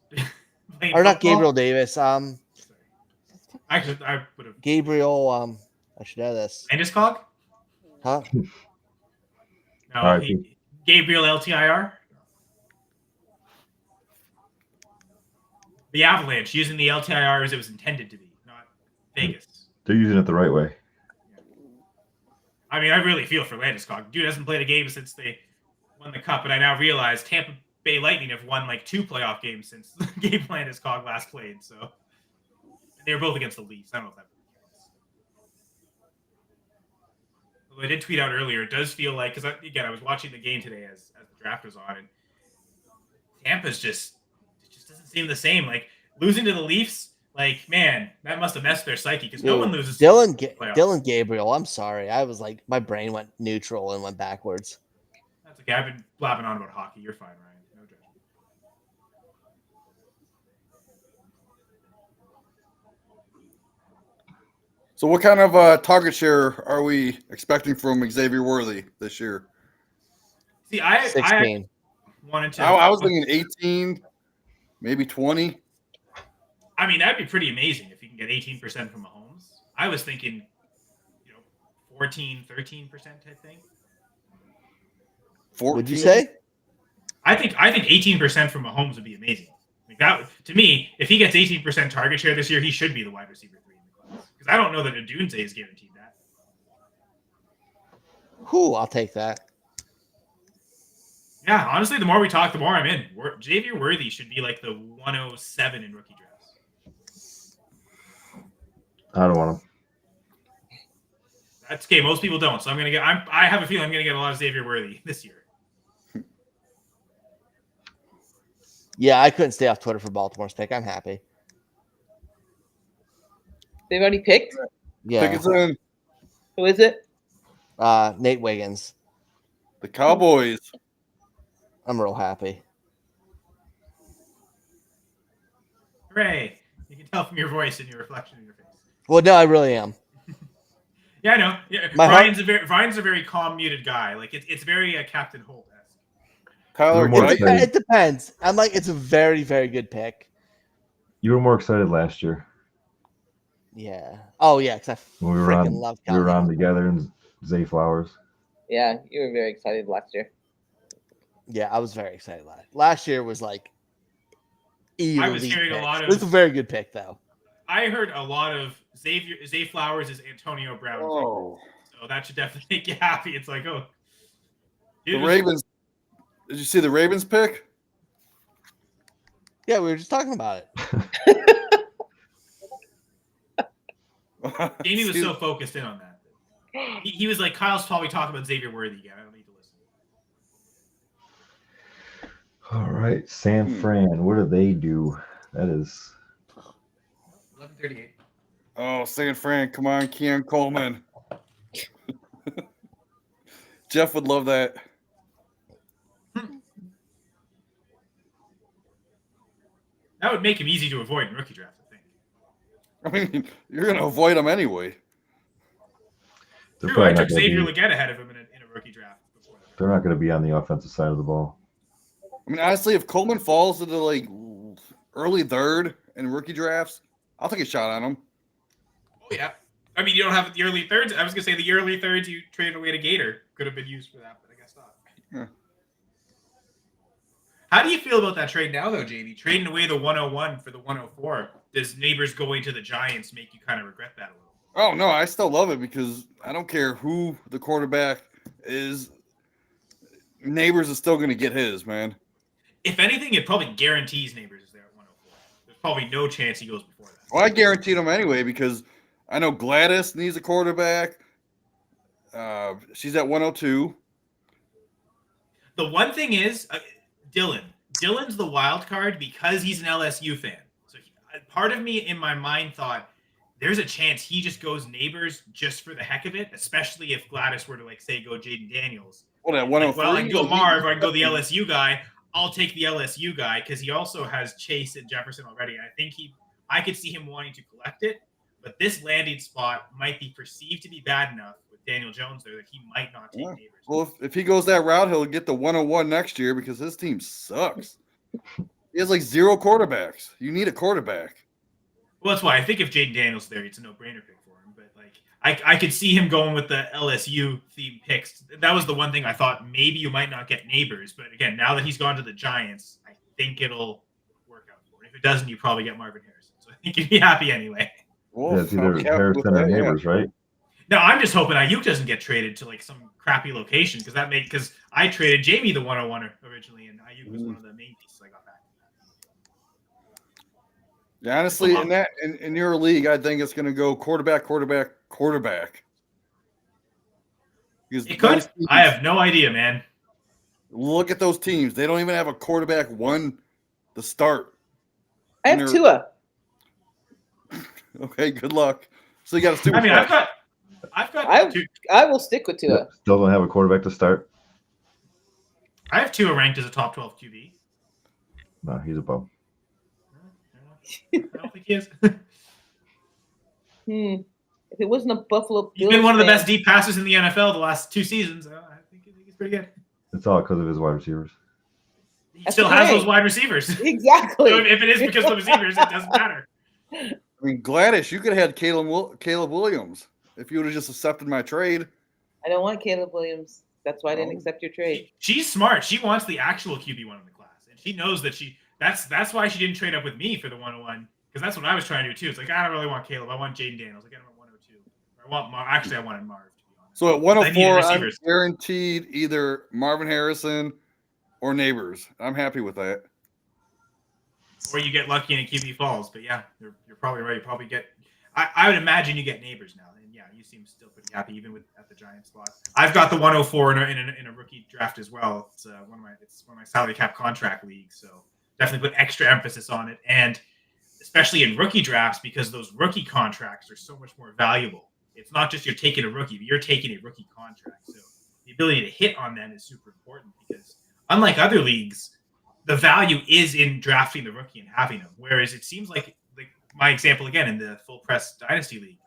Or not Gabriel Davis. Actually, I would have. Gabriel. I should know this. Landeskog? Huh? No, All right, Gabriel LTIR. The Avalanche using the LTIR as it was intended to be, not Vegas. They're using it the right way. I mean, I really feel for Landeskog. Dude hasn't played a game since they won the cup, but I now realize Tampa Bay Lightning have won like 2 playoff games since Gabe Landeskog last played. So they were both against the Leafs. I don't know if that counts. Although I did tweet out earlier, it does feel like, because I was watching the game today as the draft was on, and Tampa's just doesn't seem the same. Like losing to the Leafs, like man, that must have messed their psyche because no one loses. Dylan Gabriel. I'm sorry. I was like, my brain went neutral and went backwards. That's okay. I've been blabbing on about hockey. You're fine, Ryan. No judgment. So, what kind of target share are we expecting from Xavier Worthy this year? See, I 16. Wanted to. I was thinking 18, maybe 20. I mean, that'd be pretty amazing if you can get 18% from Mahomes. I was thinking, 14, 13% type thing. 14? Would you say? I think 18% from Mahomes would be amazing. Like that to me, if he gets 18% target share this year, he should be the wide receiver 3 in the class. Because I don't know that Odunze is guaranteed that. Whew, I'll take that. Yeah, honestly, the more we talk, the more I'm in. Xavier Worthy should be like the 107 in rookie drafts. I don't want him. That's okay. Most people don't. So I'm gonna get. I have a feeling I'm gonna get a lot of Xavier Worthy this year. Yeah, I couldn't stay off Twitter for Baltimore's pick. I'm happy. They've already picked? Yeah. Pick it in. Who is it? Nate Wiggins. The Cowboys. I'm real happy. Hooray! You can tell from your voice and your reflection in your face. Well, no, I really am. Yeah, I know. Yeah, Ryan's a very calm, muted guy. Like it's very Captain Holt-esque. Tyler, it depends. I'm like, it's a very, very good pick. You were more excited last year. Yeah. Oh yeah, because I When we were freaking on, love we were Calvin. on together in Zay Flowers. Yeah, you were very excited last year. Yeah, I was very excited. Last year was like. I was elite hearing a pick. lot of. It's a very good pick, though. I heard a lot of Zay Flowers is Antonio Brown. Oh. So that should definitely make you happy. It's like, oh. The Ravens. Did you see the Ravens pick? Yeah, we were just talking about it. Jamie was so focused in on that. He was like, Kyle's probably talking about Xavier Worthy again. I don't need to listen. All right, San Fran. What do they do? That is 11:38. Oh, San Fran. Come on, Keon Coleman. Jeff would love that. That would make him easy to avoid in rookie draft, I think. I mean, you're going to avoid him anyway. They're True, I probably took not gonna Xavier be- Leggett ahead of him in a rookie draft. They're not going to be on the offensive side of the ball. I mean, honestly, if Coleman falls into like early third in rookie drafts, I'll take a shot on him. Oh, yeah. I mean, you don't have the early thirds. I was going to say the early thirds you traded away to Gator could have been used for that, but I guess not. Yeah. How do you feel about that trade now, though, JV? Trading away the 101 for the 104. Does Neighbors going to the Giants make you kind of regret that a little? Oh, no, I still love it because I don't care who the quarterback is. Neighbors is still going to get his, man. If anything, it probably guarantees Neighbors is there at 104. There's probably no chance he goes before that. Well, I guaranteed him anyway because I know Gladys needs a quarterback. She's at 102. The one thing is, Dylan's the wild card because he's an LSU fan. So part of me in my mind thought there's a chance he just goes Neighbors just for the heck of it, especially if Gladys were to, like, say, go Jaden Daniels. Well, at 103. Well, I can go Marv or I can go the LSU guy. I'll take the LSU guy because he also has Chase and Jefferson already. I think I could see him wanting to collect it, but this landing spot might be perceived to be bad enough with Daniel Jones there that he might not take Neighbors. Well, if he goes that route, he'll get the 101 next year because his team sucks. He has like 0 quarterbacks. You need a quarterback. Well, that's why I think if Jaden Daniels there, it's a no-brainer pick for him. But like, I could see him going with the LSU theme picks. That was the one thing I thought maybe you might not get Neighbors. But again, now that he's gone to the Giants, I think it'll work out for him. If it doesn't, you probably get Marvin Harrison. So I think you'd be happy anyway. Yeah, it's either Harrison or Neighbors, right? No, I'm just hoping Ayuk doesn't get traded to like some crappy location because I traded Jamie the 101 originally, and Ayuk was one of the main pieces I got back. Yeah, honestly, in your league, I think it's going to go quarterback. It could. I have no idea, man. Look at those teams. They don't even have a quarterback one to start. I have Tua. Okay, good luck. So you got a super. I mean, I will stick with Tua. Still don't have a quarterback to start. I have Tua ranked as a top 12 QB. No, he's above. I don't think he is. If it wasn't a Buffalo Bills, he's been one of the best deep passes in the NFL the last 2 seasons. I think he's pretty good. It's all because of his wide receivers. He still has those wide receivers. Exactly. So if it is because of the receivers, it doesn't matter. I mean, Gladys, you could have had Caleb Williams if you would have just accepted my trade. I don't want Caleb Williams. That's why I didn't accept your trade. She's smart. She wants the actual QB1 in the class, and she knows that that's why she didn't trade up with me for the 101, because that's what I was trying to do too. It's like, I don't really want Caleb. I want Jaden Daniels. I get him at 102. I want I wanted Marv. To be honest. So at 104, I'm guaranteed either Marvin Harrison or Neighbors. I'm happy with that. Or you get lucky and a QB falls. But yeah, you're probably right. You probably get. I would imagine you get Neighbors now. And yeah, you seem still pretty happy even at the Giants spot. I've got the 104 in a rookie draft as well. It's one of my salary cap contract leagues. So definitely put extra emphasis on it, and especially in rookie drafts, because those rookie contracts are so much more valuable. It's not just you're taking a rookie, but you're taking a rookie contract. So the ability to hit on them is super important, because unlike other leagues, the value is in drafting the rookie and having them. Whereas it seems like my example again in the Full Press Dynasty League,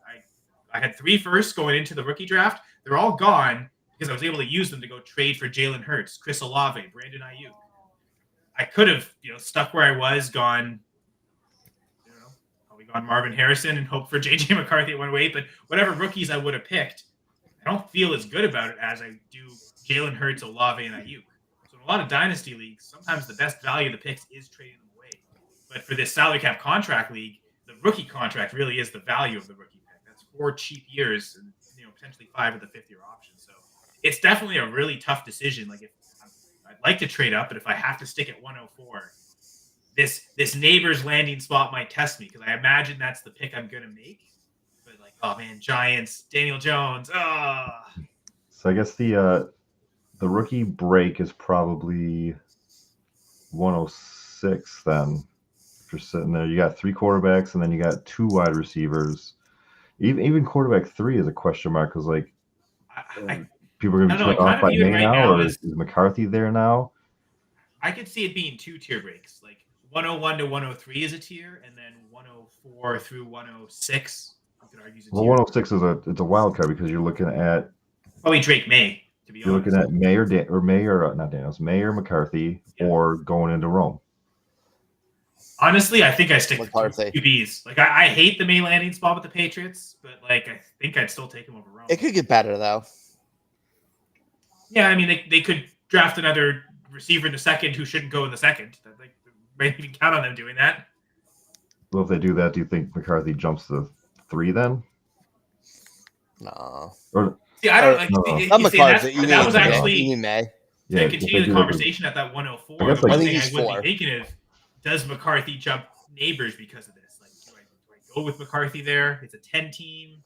I had 3 firsts going into the rookie draft. They're all gone because I was able to use them to go trade for Jalen Hurts, Chris Olave, Brandon Ayuk. I could have, stuck where I was, gone Marvin Harrison and hope for JJ McCarthy at 108. But whatever rookies I would have picked, I don't feel as good about it as I do Jalen Hurts, Olave, and Ayuk. So in a lot of dynasty leagues, sometimes the best value of the picks is trading them away. But for this salary cap contract league, the rookie contract really is the value of the rookie pick. That's 4 cheap years and potentially 5 of the 5th-year options. So it's definitely a really tough decision. Like, if I'd like to trade up, but if I have to stick at 104, this Neighbors landing spot might test me, because I imagine that's the pick I'm going to make. But like, oh man, Giants, Daniel Jones. So I guess the rookie break is probably 106 then. If you're sitting there, you got 3 quarterbacks and then you got 2 wide receivers. Even quarterback 3 is a question mark, because like people are going to be turned off by May now, or is McCarthy there now? I could see it being 2 tier breaks, like 101 to 103 is a tier, and then 104 through 106. You could argue is a tier. Well, 106 is a wild card, because you're looking at probably Drake May. To be honest, you're looking at May or McCarthy, or going into Rome. Honestly, I think I stick with QBs. Like, I hate the May landing spot with the Patriots, but like, I think I'd still take him over Rome. It could get better though. Yeah, I mean, they could draft another receiver in the second who shouldn't go in the second. Like, maybe even count on them doing that. Well, if they do that, do you think McCarthy jumps to 3 then? No. Or, see, I don't like. Not McCarthy. That was actually May. To continue the conversation at that 104. I think he's 4. I would be thinking of, does McCarthy jump Neighbors because of this? Like, do I go with McCarthy there? It's a 10 team.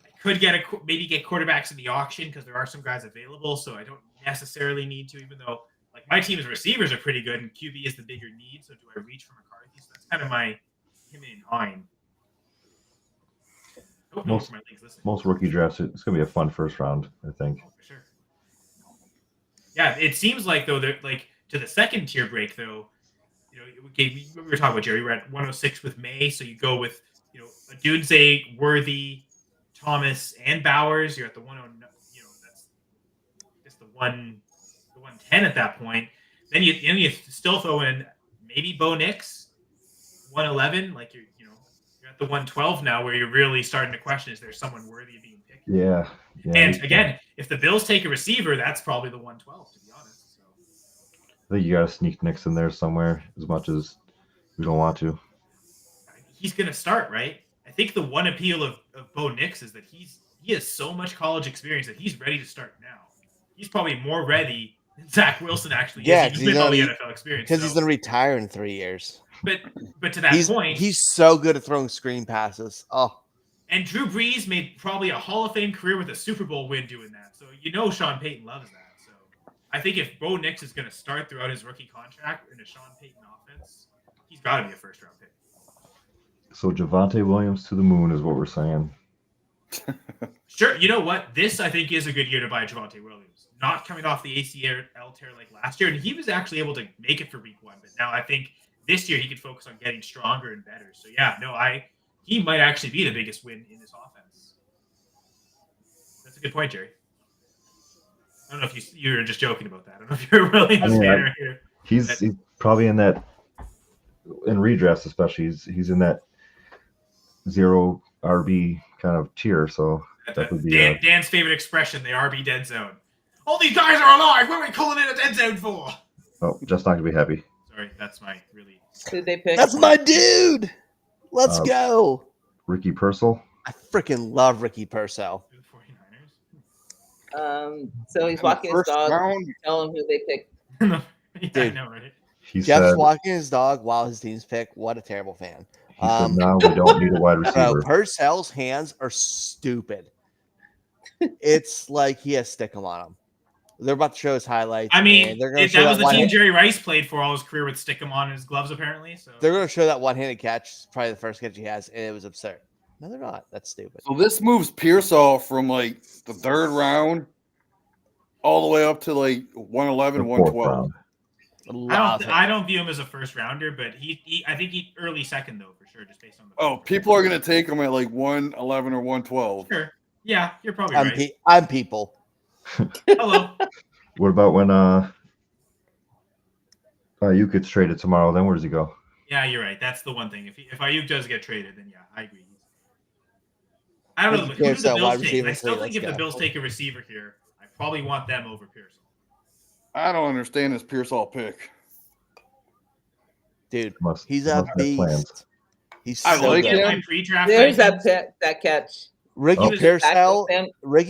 I could maybe get quarterbacks in the auction, because there are some guys available, so I don't necessarily need to, even though like my team's receivers are pretty good and QB is the bigger need. So do I reach for McCarthy? So that's kind of my him in mind. Most rookie drafts, it's going to be a fun first round, I think. Oh, for sure. Yeah, it seems like though that like to the second tier break, though, we were talking about Jerry. We're at 106 with May, so you go with a Dunze, Worthy, Thomas, and Bowers. You're at the 109. That's just the 110 at that point. Then you still throw in maybe Bo Nix, 111. Like you're at the 112 now, where you're really starting to question: is there someone worthy of being picked? Yeah. And again, if the Bills take a receiver, that's probably the 112, to be honest. So I think you got to sneak Nix in there somewhere, as much as we don't want to. he's going to start, right? I think the one appeal of Bo Nix is that he has so much college experience that he's ready to start now. He's probably more ready than Zach Wilson actually is, with all the NFL experience. Because he's going to retire in 3 years. But to that point, he's so good at throwing screen passes. Oh. And Drew Brees made probably a Hall of Fame career with a Super Bowl win doing that. So Sean Payton loves that. So I think if Bo Nix is going to start throughout his rookie contract in a Sean Payton offense, he's got to be a first-round pick. So Javonte Williams to the moon is what we're saying. Sure. You know what? This, I think, is a good year to buy Javonte Williams. Not coming off the ACL tear like last year. And he was actually able to make it for week 1. But now I think this year he could focus on getting stronger and better. So, yeah, no, he might actually be the biggest win in this offense. That's a good point, Jerry. I don't know if you were just joking about that. I don't know if you're really a fan here. He's probably in redrafts, especially. He's in that 0 RB kind of tier. So that would be Dan's favorite expression: the RB dead zone. All these guys are alive. What are we calling it a dead zone for? Oh, just not gonna be happy. Sorry, that's my really. Who'd they pick? That's my dude. Let's go. Ricky Purcell. I freaking love Ricky Purcell. So he's walking his dog. Tell him who they picked. Dude, I know, right? Jeff's walking his dog while his team's pick. What a terrible fan. He said, "Now we don't need a wide receiver." Purcell's hands are stupid. It's like he has stickum on him. They're about to show his highlights. I mean, that was the team Jerry Rice played for all his career with stickum on his gloves, apparently. So they're going to show that one-handed catch, probably the first catch he has, and it was absurd. No, they're not. That's stupid. So this moves Pearsall from like the 3rd round all the way up to like 111, 112. I don't view him as a first rounder, but I think he early second though for sure, just based on the. People are going to take him at like 111 or 112. Sure. Yeah, you're probably right. I'm people. Hello. What about when Ayuk gets traded tomorrow? Then where does he go? Yeah, you're right. That's the one thing. If Ayuk does get traded, then yeah, I agree. I don't know. Who do the Bills take? I still think if the Bills take a receiver here, I probably want them over Pearsall. I don't understand this Pearsall pick. Dude, he's a beast. He's so like good. him. There's that catch. Ricky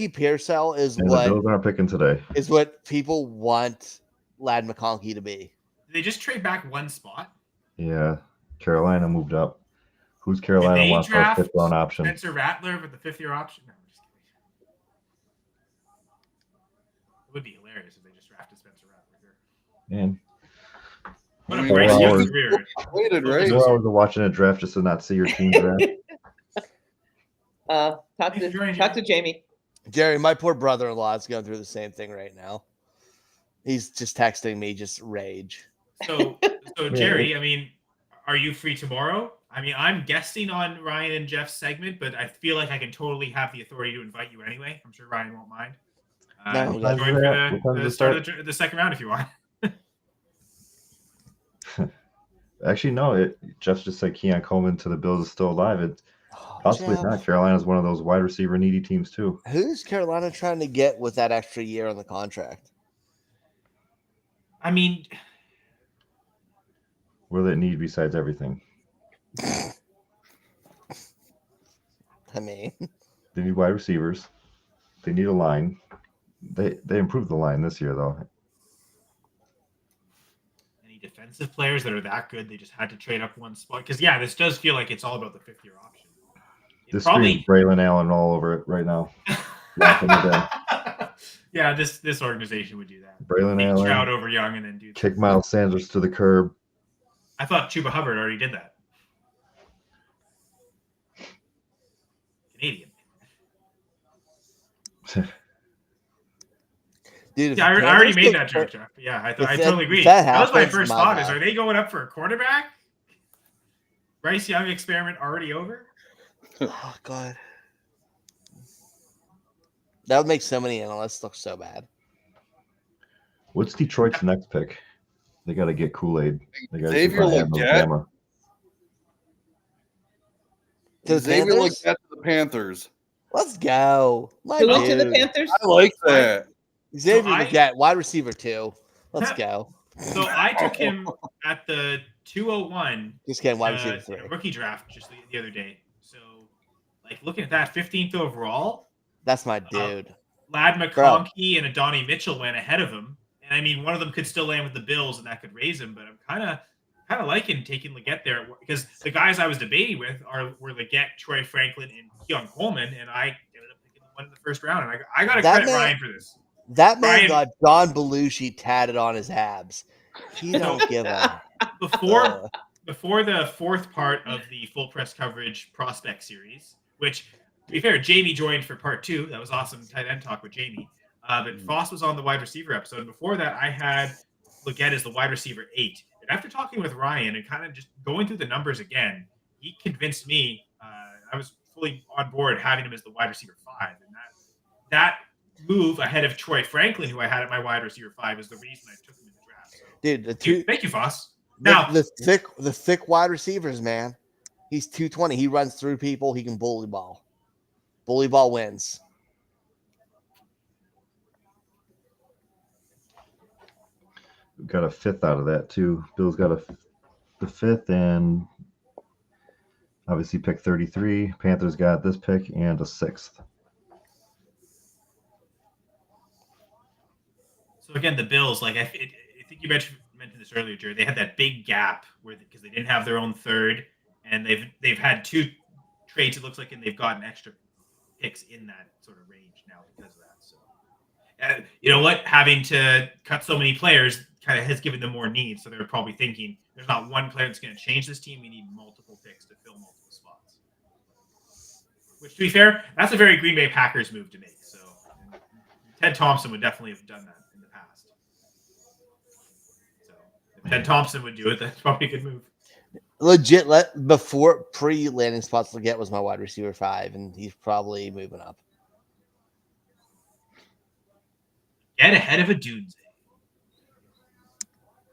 Pearsall is and what the Bills aren't picking today. Is what people want Ladd McConkey to be. Did they just trade back one spot? Yeah, Carolina moved up. Who's Carolina wants for a 5th round option? Spencer Rattler with the 5th-year option. No, I'm just kidding. It would be hilarious if they just drafted Spencer Rattler here. Man. What a great career. Waited, right? 4 hours of watching a draft just to not see your team draft. Talk to Jamie. Jerry, my poor brother-in-law is going through the same thing right now. He's just texting me, just rage. So Jerry, I mean, are you free tomorrow? I mean, I'm guessing on Ryan and Jeff's segment, but I feel like I can totally have the authority to invite you anyway. I'm sure Ryan won't mind. Join for the start of the second round if you want. Actually, no. Jeff just said Keon Coleman to the Bills is still alive. Possibly not. Carolina's one of those wide receiver needy teams too. Who's Carolina trying to get with that extra year on the contract? I mean, what do they need besides everything? I mean, they need wide receivers. They need a line. They improved the line this year though. Any defensive players that are that good, they just had to trade up one spot. Because yeah, this does feel like it's all about the 5th-year option. This screams Braylon Allen all over it right now. Yeah, this organization would do that. Braylon Allen, Stroud over Young, and then do kick Miles Sanders to the curb. I thought Chuba Hubbard already did that. Canadian. Dude, Yeah, I already made that joke, Jeff. Yeah, I totally agree. That was my first thought. Is are they going up for a quarterback? Bryce Young experiment already over? Oh God, that would make so many analysts look so bad. What's Detroit's next pick? They got to get Kool-Aid. They got to Xavier Legette. Xavier Legette to the Panthers. Let's go. Who went to the Panthers? I like that. Xavier Legette, wide receiver 2. Let's go. So I took him at the 201. Just kidding, wide receiver 3. Rookie draft just the other day. So, like, looking at that, 15th overall. That's my dude. Lad McConkey and Adonai Mitchell went ahead of him. And, I mean, one of them could still land with the Bills, and that could raise him. But I'm kind of liking taking Legette there because the guys I was debating with were Legette, Troy Franklin, and Keon Coleman, and I ended up picking one in the first round. And I got to credit Ryan for this. That man got John Belushi tatted on his abs. He don't give a before the fourth part of the full press coverage prospect series, which, to be fair, Jamie joined for part 2. That was awesome tight end talk with Jamie. But Foss was on the wide receiver episode. And before that, I had Legette as the wide receiver 8. And after talking with Ryan and kind of just going through the numbers again, he convinced me I was fully on board having him as the wide receiver 5. And that move ahead of Troy Franklin, who I had at my wide receiver 5, is the reason I took him in the draft. So, dude, thank you, Foss. The thick wide receivers, man. He's 220. He runs through people. He can bully ball. Bully ball wins. We got a 5th out of that too. Bill's got the 5th, and obviously pick 33. Panthers got this pick and a 6th. So again, the Bills, like I think you mentioned this earlier, Jared. They had that big gap because they didn't have their own 3rd, and they've had 2 trades. It looks like, and they've gotten extra picks in that sort of range now because of that. So, you know what? Having to cut so many players kind of has given them more needs. So they're probably thinking there's not one player that's going to change this team. We need multiple picks to fill multiple spots. Which, to be fair, that's a very Green Bay Packers move to make. So Ted Thompson would definitely have done that in the past. So if Ted Thompson would do it, that's probably a good move. Legit, before pre-landing spots, Legette was my wide receiver 5, and he's probably moving up. Get ahead of a dude.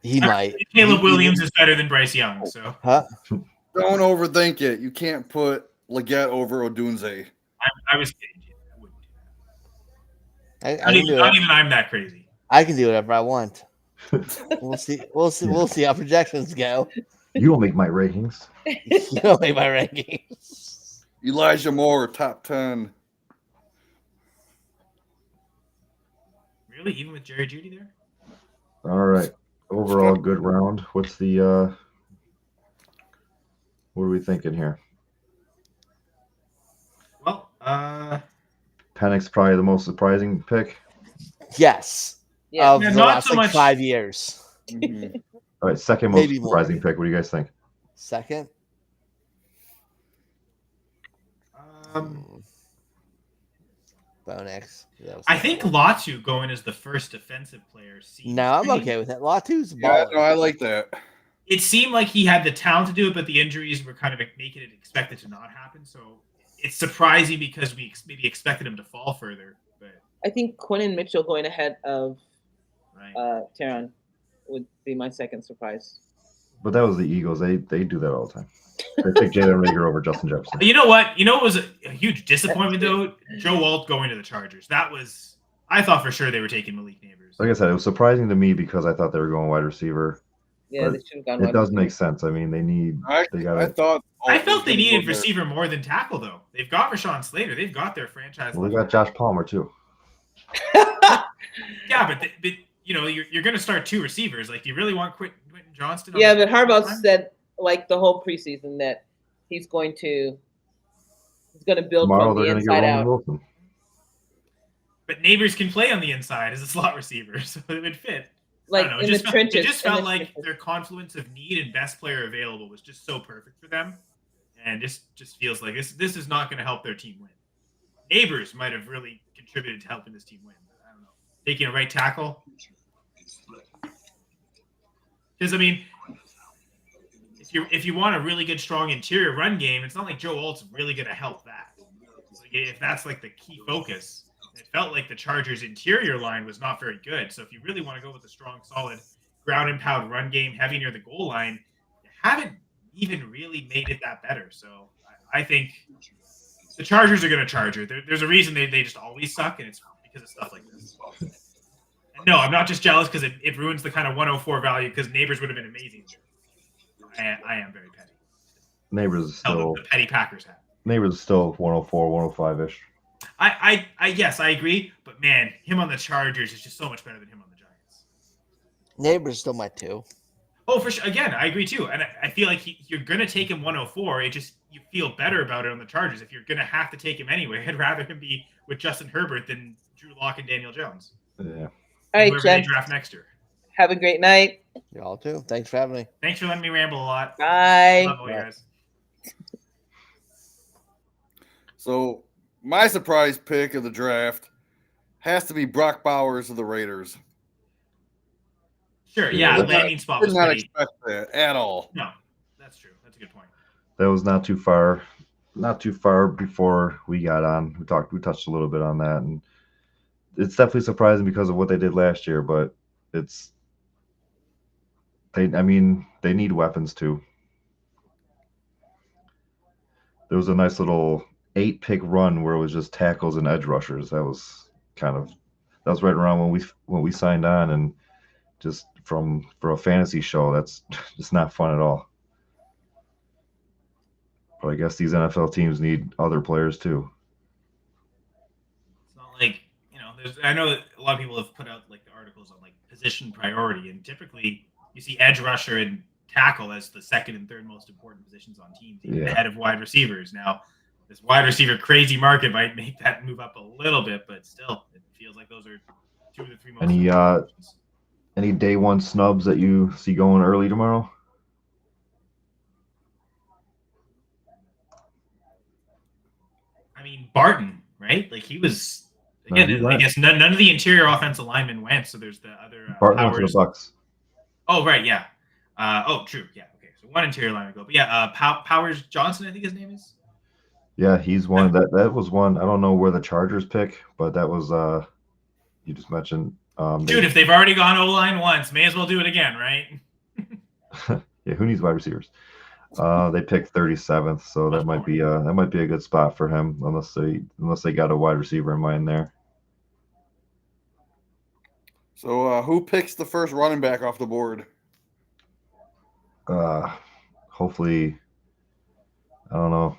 He might. Caleb Williams is better than Bryce Young. So don't overthink it. You can't put Legette over Odunze. I was kidding you. I wouldn't. I Not even I'm that crazy. I can do whatever I want. We'll see. We'll see how projections go. You don't make my rankings. You don't make my rankings. Elijah Moore, top 10. Really? Even with Jerry Jeudy there? All right. Overall, good round. What's the what are we thinking here? Well, Penix probably the most surprising pick. Yes. Yeah. Of Yeah, the not last so much- 5 years. All right, second most Maybe more. surprising pick. What do you guys think? Second. Bonex. I think Latu going as the first defensive player. No, I'm okay with that. Latu's Yeah, baller. no, I like that. It seemed like he had the talent to do it, but the injuries were kind of making it expected to not happen. So it's surprising because we maybe expected him to fall further. But I think Quinn and Mitchell going ahead of Taron would be my second surprise. But that was the Eagles. They do that all the time. They pick Jalen Reagor over Justin Jefferson. But you know what? You know what was a huge disappointment though? Joe Alt going to the Chargers. That was I thought for sure they were taking Malik Neighbors. Like I said, it was surprising to me because I thought they were going wide receiver. Yeah, they should have gone. It does make sense. I mean, I felt they needed receiver more than tackle though. They've got Rashawn Slater. They've got their franchise. Well, they got Josh Palmer too. Yeah, but you know you're going to start 2 receivers. Like, do you really want Quentin Johnston? Yeah, but Harbaugh said like the whole preseason that he's going to build Tomorrow from the they're going to get inside Roman out. Wilson. But Neighbors can play on the inside as a slot receiver, so it would fit. Like I don't know, in it just the felt, trenches. It just felt in the like trenches. their confluence of need and best player available was just so perfect for them, and just feels like this is not going to help their team win. Neighbors might have really contributed to helping this team win, but I don't know. taking a right tackle. Because, I mean, if you want a really good, strong interior run game, it's not like Joe Alt's really going to help that. So if that's like the key focus, it felt like the Chargers' interior line was not very good. So if you really want to go with a strong, solid, ground and pound run game, heavy near the goal line, you haven't even really made it that better. So I think the Chargers are going to charge it. There's a reason they just always suck, and it's because of stuff like this. And no, I'm not just jealous because it ruins the kind of 104 value because Neighbors would have been amazing. I am very petty. Neighbors is still the petty Packers have. Neighbors is still 104, 105-ish. I yes, I agree. But man, him on the Chargers is just so much better than him on the Giants. Neighbors still my 2. Oh, for sure. Again, I agree too. And I feel like you're going to take him 104. It just, you feel better about it on the Chargers. If you're going to have to take him anyway, I'd rather him be with Justin Herbert than Drew Lock and Daniel Jones. Yeah. All right, whoever Jen. they draft next year. Have a great night. Y'all too. Thanks for having me. Thanks for letting me ramble a lot. Bye. Love all you guys. So my surprise pick of the draft has to be Brock Bowers of the Raiders. Sure, yeah, landing spot was did not pretty. expect that at all. No, that's true. That's a good point. That was not too far before we got on. We touched a little bit on that, and it's definitely surprising because of what they did last year, but they need weapons too. There was a nice little 8-pick run where it was just tackles and edge rushers. That was right around when we signed on, and just for a fantasy show, that's just not fun at all. But I guess these NFL teams need other players too. It's not like, I know that a lot of people have put out like the articles on like position priority, and typically you see edge rusher and tackle as the second and third most important positions on teams, even ahead of wide receivers. Now, this wide receiver crazy market might make that move up a little bit, but still, it feels like those are 2 of the 3 most important positions. Any day one snubs that you see going early tomorrow? I mean, Barton, right? Like he was again. I guess none of the interior offensive linemen went. So there's the other Barton went to the Bucks. Oh right, yeah. True, yeah. Okay, so one interior lineman go, but yeah, Powers Johnson, I think his name is. Yeah, he's one that was one. I don't know where the Chargers pick, but that was you just mentioned. Dude, if they've already gone O-line once, may as well do it again, right? Yeah, who needs wide receivers? They picked 37th, so that might be a good spot for him, unless they got a wide receiver in mind there. So who picks the first running back off the board? Hopefully, I don't know.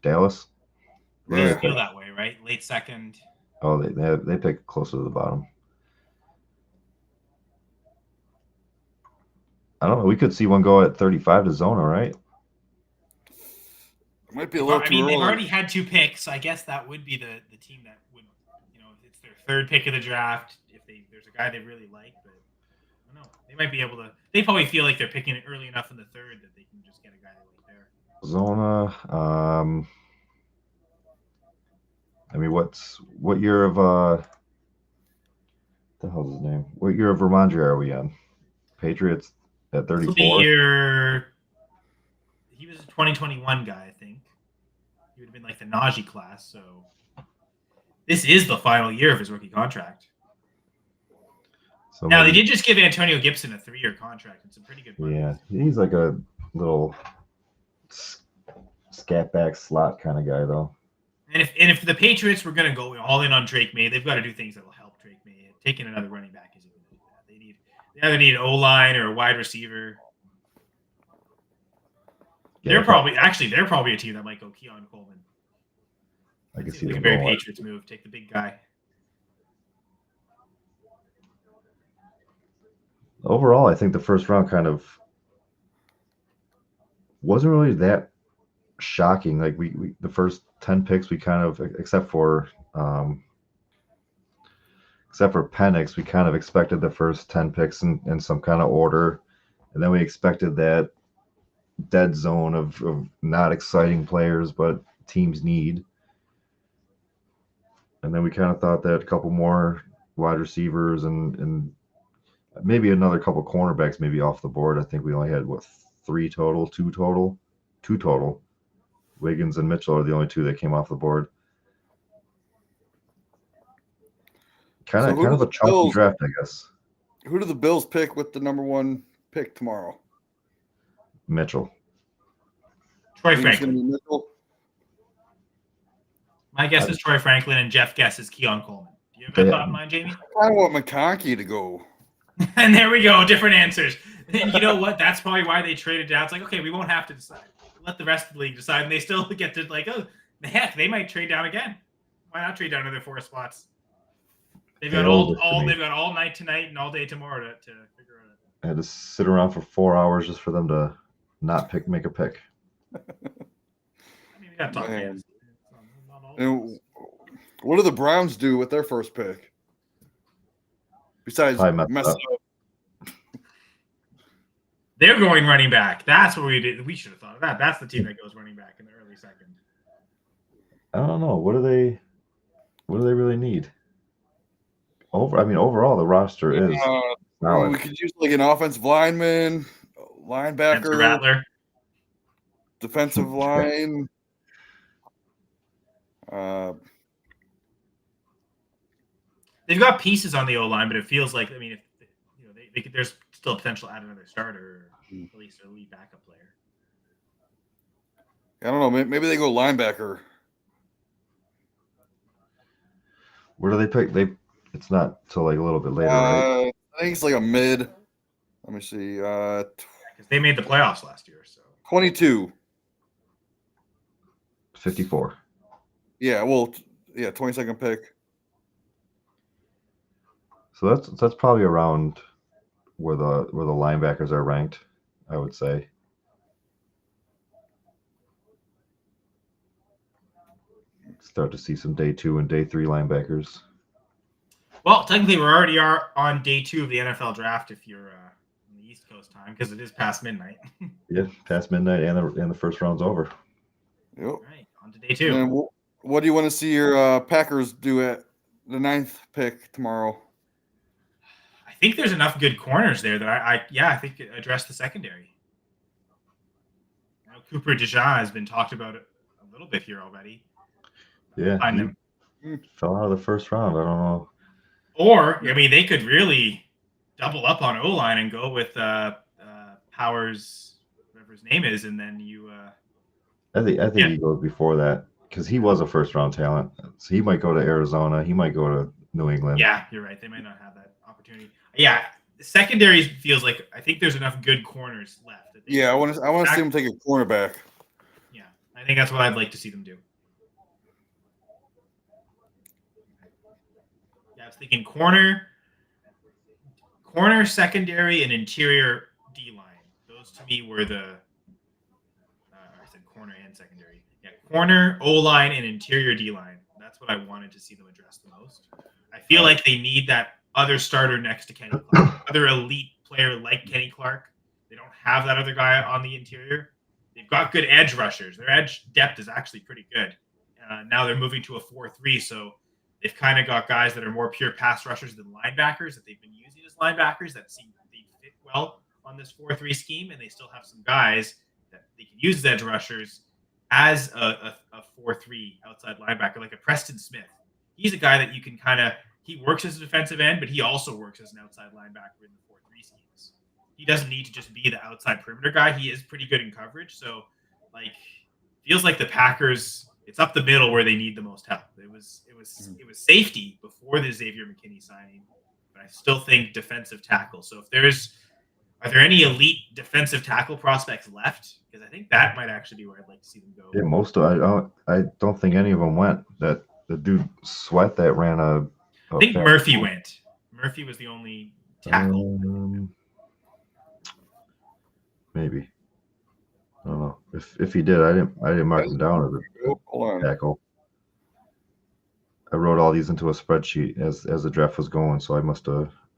Dallas. They feel that way, right? Late second. Oh, they pick closer to the bottom. I don't know. We could see one go at 35 to Zona, right? It might be a little too early. They've already had 2 picks, so I guess that would be the team that would, if it's their 3rd pick of the draft, if there's a guy they really like, but I don't know. They might be able to. They probably feel like they're picking it early enough in the 3rd that they can just get a guy they like there. Zona. I mean, what year of the hell's his name? What year of Vermondre are we on? Patriots at 34. He was a 2021 guy, I think. He would have been like the Najee class. So this is the final year of his rookie contract. So now they did just give Antonio Gibson a 3-year contract. It's a pretty good money. Yeah, he's like a little scat back slot kind of guy, though. And if the Patriots were going to go all in on Drake May, they've got to do things that will help Drake May. Taking another running back isn't going to do that. They either need an O-line or a wide receiver. Yeah, they're probably a team that might go Keon Coleman. I can see like a them very going. Patriots move. Take the big guy. Overall, I think the first round kind of wasn't really that shocking. Like we the first 10 picks, we kind of, except for Penix, we kind of expected the first 10 picks in some kind of order, and then we expected that dead zone of not exciting players, but teams need. And then we kind of thought that a couple more wide receivers and maybe another couple cornerbacks maybe off the board. I think we only had two total. Wiggins and Mitchell are the only two that came off the board. Kind of a chunky draft, I guess. Who do the Bills pick with the number 1 pick tomorrow? Mitchell. Troy Think it's gonna Franklin. be Mitchell? My guess is Troy Franklin, and Jeff guesses Keon Coleman. Do you have a thought in mind, Jamie? I want McConkey to go. And there we go, different answers. And you know what? That's probably why they traded down. It's like, okay, we won't have to decide. Let the rest of the league decide, and they still get to like, oh, heck, they might trade down again. Why not trade down another 4 spots? They've got they've got all night tonight and all day tomorrow to figure it out. I had to sit around for 4 hours just for them to not make a pick. I mean, we got to talk. And what do the Browns do with their first pick? Besides messing up. They're going running back. That's what we did. We should have thought of that. That's the team that goes running back in the early second. I don't know. What do they really need? Overall, the roster is solid. We could use like an offensive lineman, linebacker, Rattler, defensive line. They've got pieces on the O line, but it feels like if there's still potential to add another starter, or at least a lead backup player. I don't know. Maybe they go linebacker. Where do they pick? It's not till like a little bit later, right? I think it's like a mid. Let me see. Because they made the playoffs last year, so 22. 54. Yeah, 22nd pick. So that's probably around where the linebackers are ranked, I would say. Start to see some day 2 and day 3 linebackers. Well, technically, we already are on day 2 of the NFL draft if you're on the East Coast time because it is past midnight. Yeah, past midnight and the first round's over. Yep. All right, on to day 2. And what do you want to see your Packers do at the 9th pick tomorrow? I think there's enough good corners there that I think address the secondary. Cooper DeJean has been talked about a little bit here already. Yeah, he fell out of the first round. I don't know. Or, I mean, they could really double up on O-line and go with Powers, whatever his name is, and then you. I think he goes before that because he was a first-round talent. So he might go to Arizona. He might go to New England. Yeah, you're right. They might not have that opportunity. Yeah, secondary feels like I think there's enough good corners left. Yeah, I want to see him take a cornerback. Yeah, I think that's what I'd like to see them do. I was thinking corner, secondary, and interior D line. Those to me were the. I said corner and secondary. Yeah, corner, O line, and interior D line. That's what I wanted to see them address the most. I feel like they need that other starter next to Kenny Clark, other elite player like Kenny Clark. They don't have that other guy on the interior. They've got good edge rushers. Their edge depth is actually pretty good. Now they're moving to a 4-3, so. They've kind of got guys that are more pure pass rushers than linebackers that they've been using as linebackers that seem they fit well on this 4-3 scheme, and they still have some guys that they can use as edge rushers as a 4-3 outside linebacker, like a Preston Smith. He's a guy that you can he works as a defensive end, but he also works as an outside linebacker in the 4-3 schemes. He doesn't need to just be the outside perimeter guy. He is pretty good in coverage, so feels like the Packers. It's up the middle where they need the most help. It was safety before the Xavier McKinney signing, but I still think defensive tackle. So are there any elite defensive tackle prospects left? Because I think that might actually be where I'd like to see them go. Yeah, I don't think any of them went. That the dude Sweat that ran I think Murphy went. Murphy was the only tackle. Maybe. I don't know. If he did, I didn't mark him down as a tackle. I wrote all these into a spreadsheet as the draft was going, so I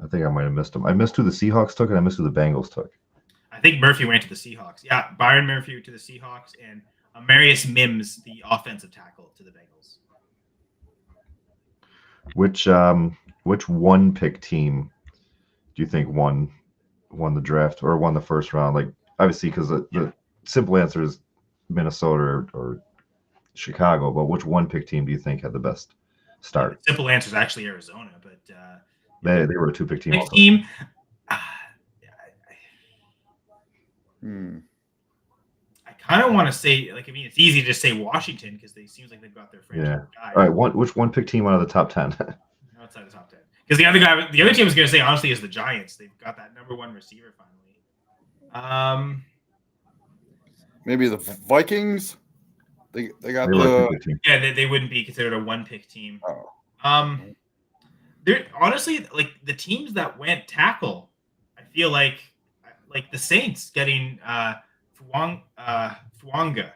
think I might have missed them. I missed who the Seahawks took, and I missed who the Bengals took. I think Murphy went to the Seahawks. Yeah, Byron Murphy to the Seahawks, and Amarius Mims, the offensive tackle, to the Bengals. Which one pick team do you think won the draft or won the first round? Like obviously, because the simple answer is Minnesota or Chicago, but which one pick team do you think had the best start? The simple answer is actually Arizona, but They were a 2-pick team. pick Also. team. I kind of want to say, like, I mean, it's easy to just say Washington because they seems like they've got their franchise guy. All right. Which one pick team out of the top 10? Outside the top 10, because the other team was going to say honestly is the Giants. They've got that number one receiver finally. Maybe the Vikings. They got they wouldn't be considered a one pick team. They're honestly like the teams that went tackle. I feel like the Saints getting Fuanga.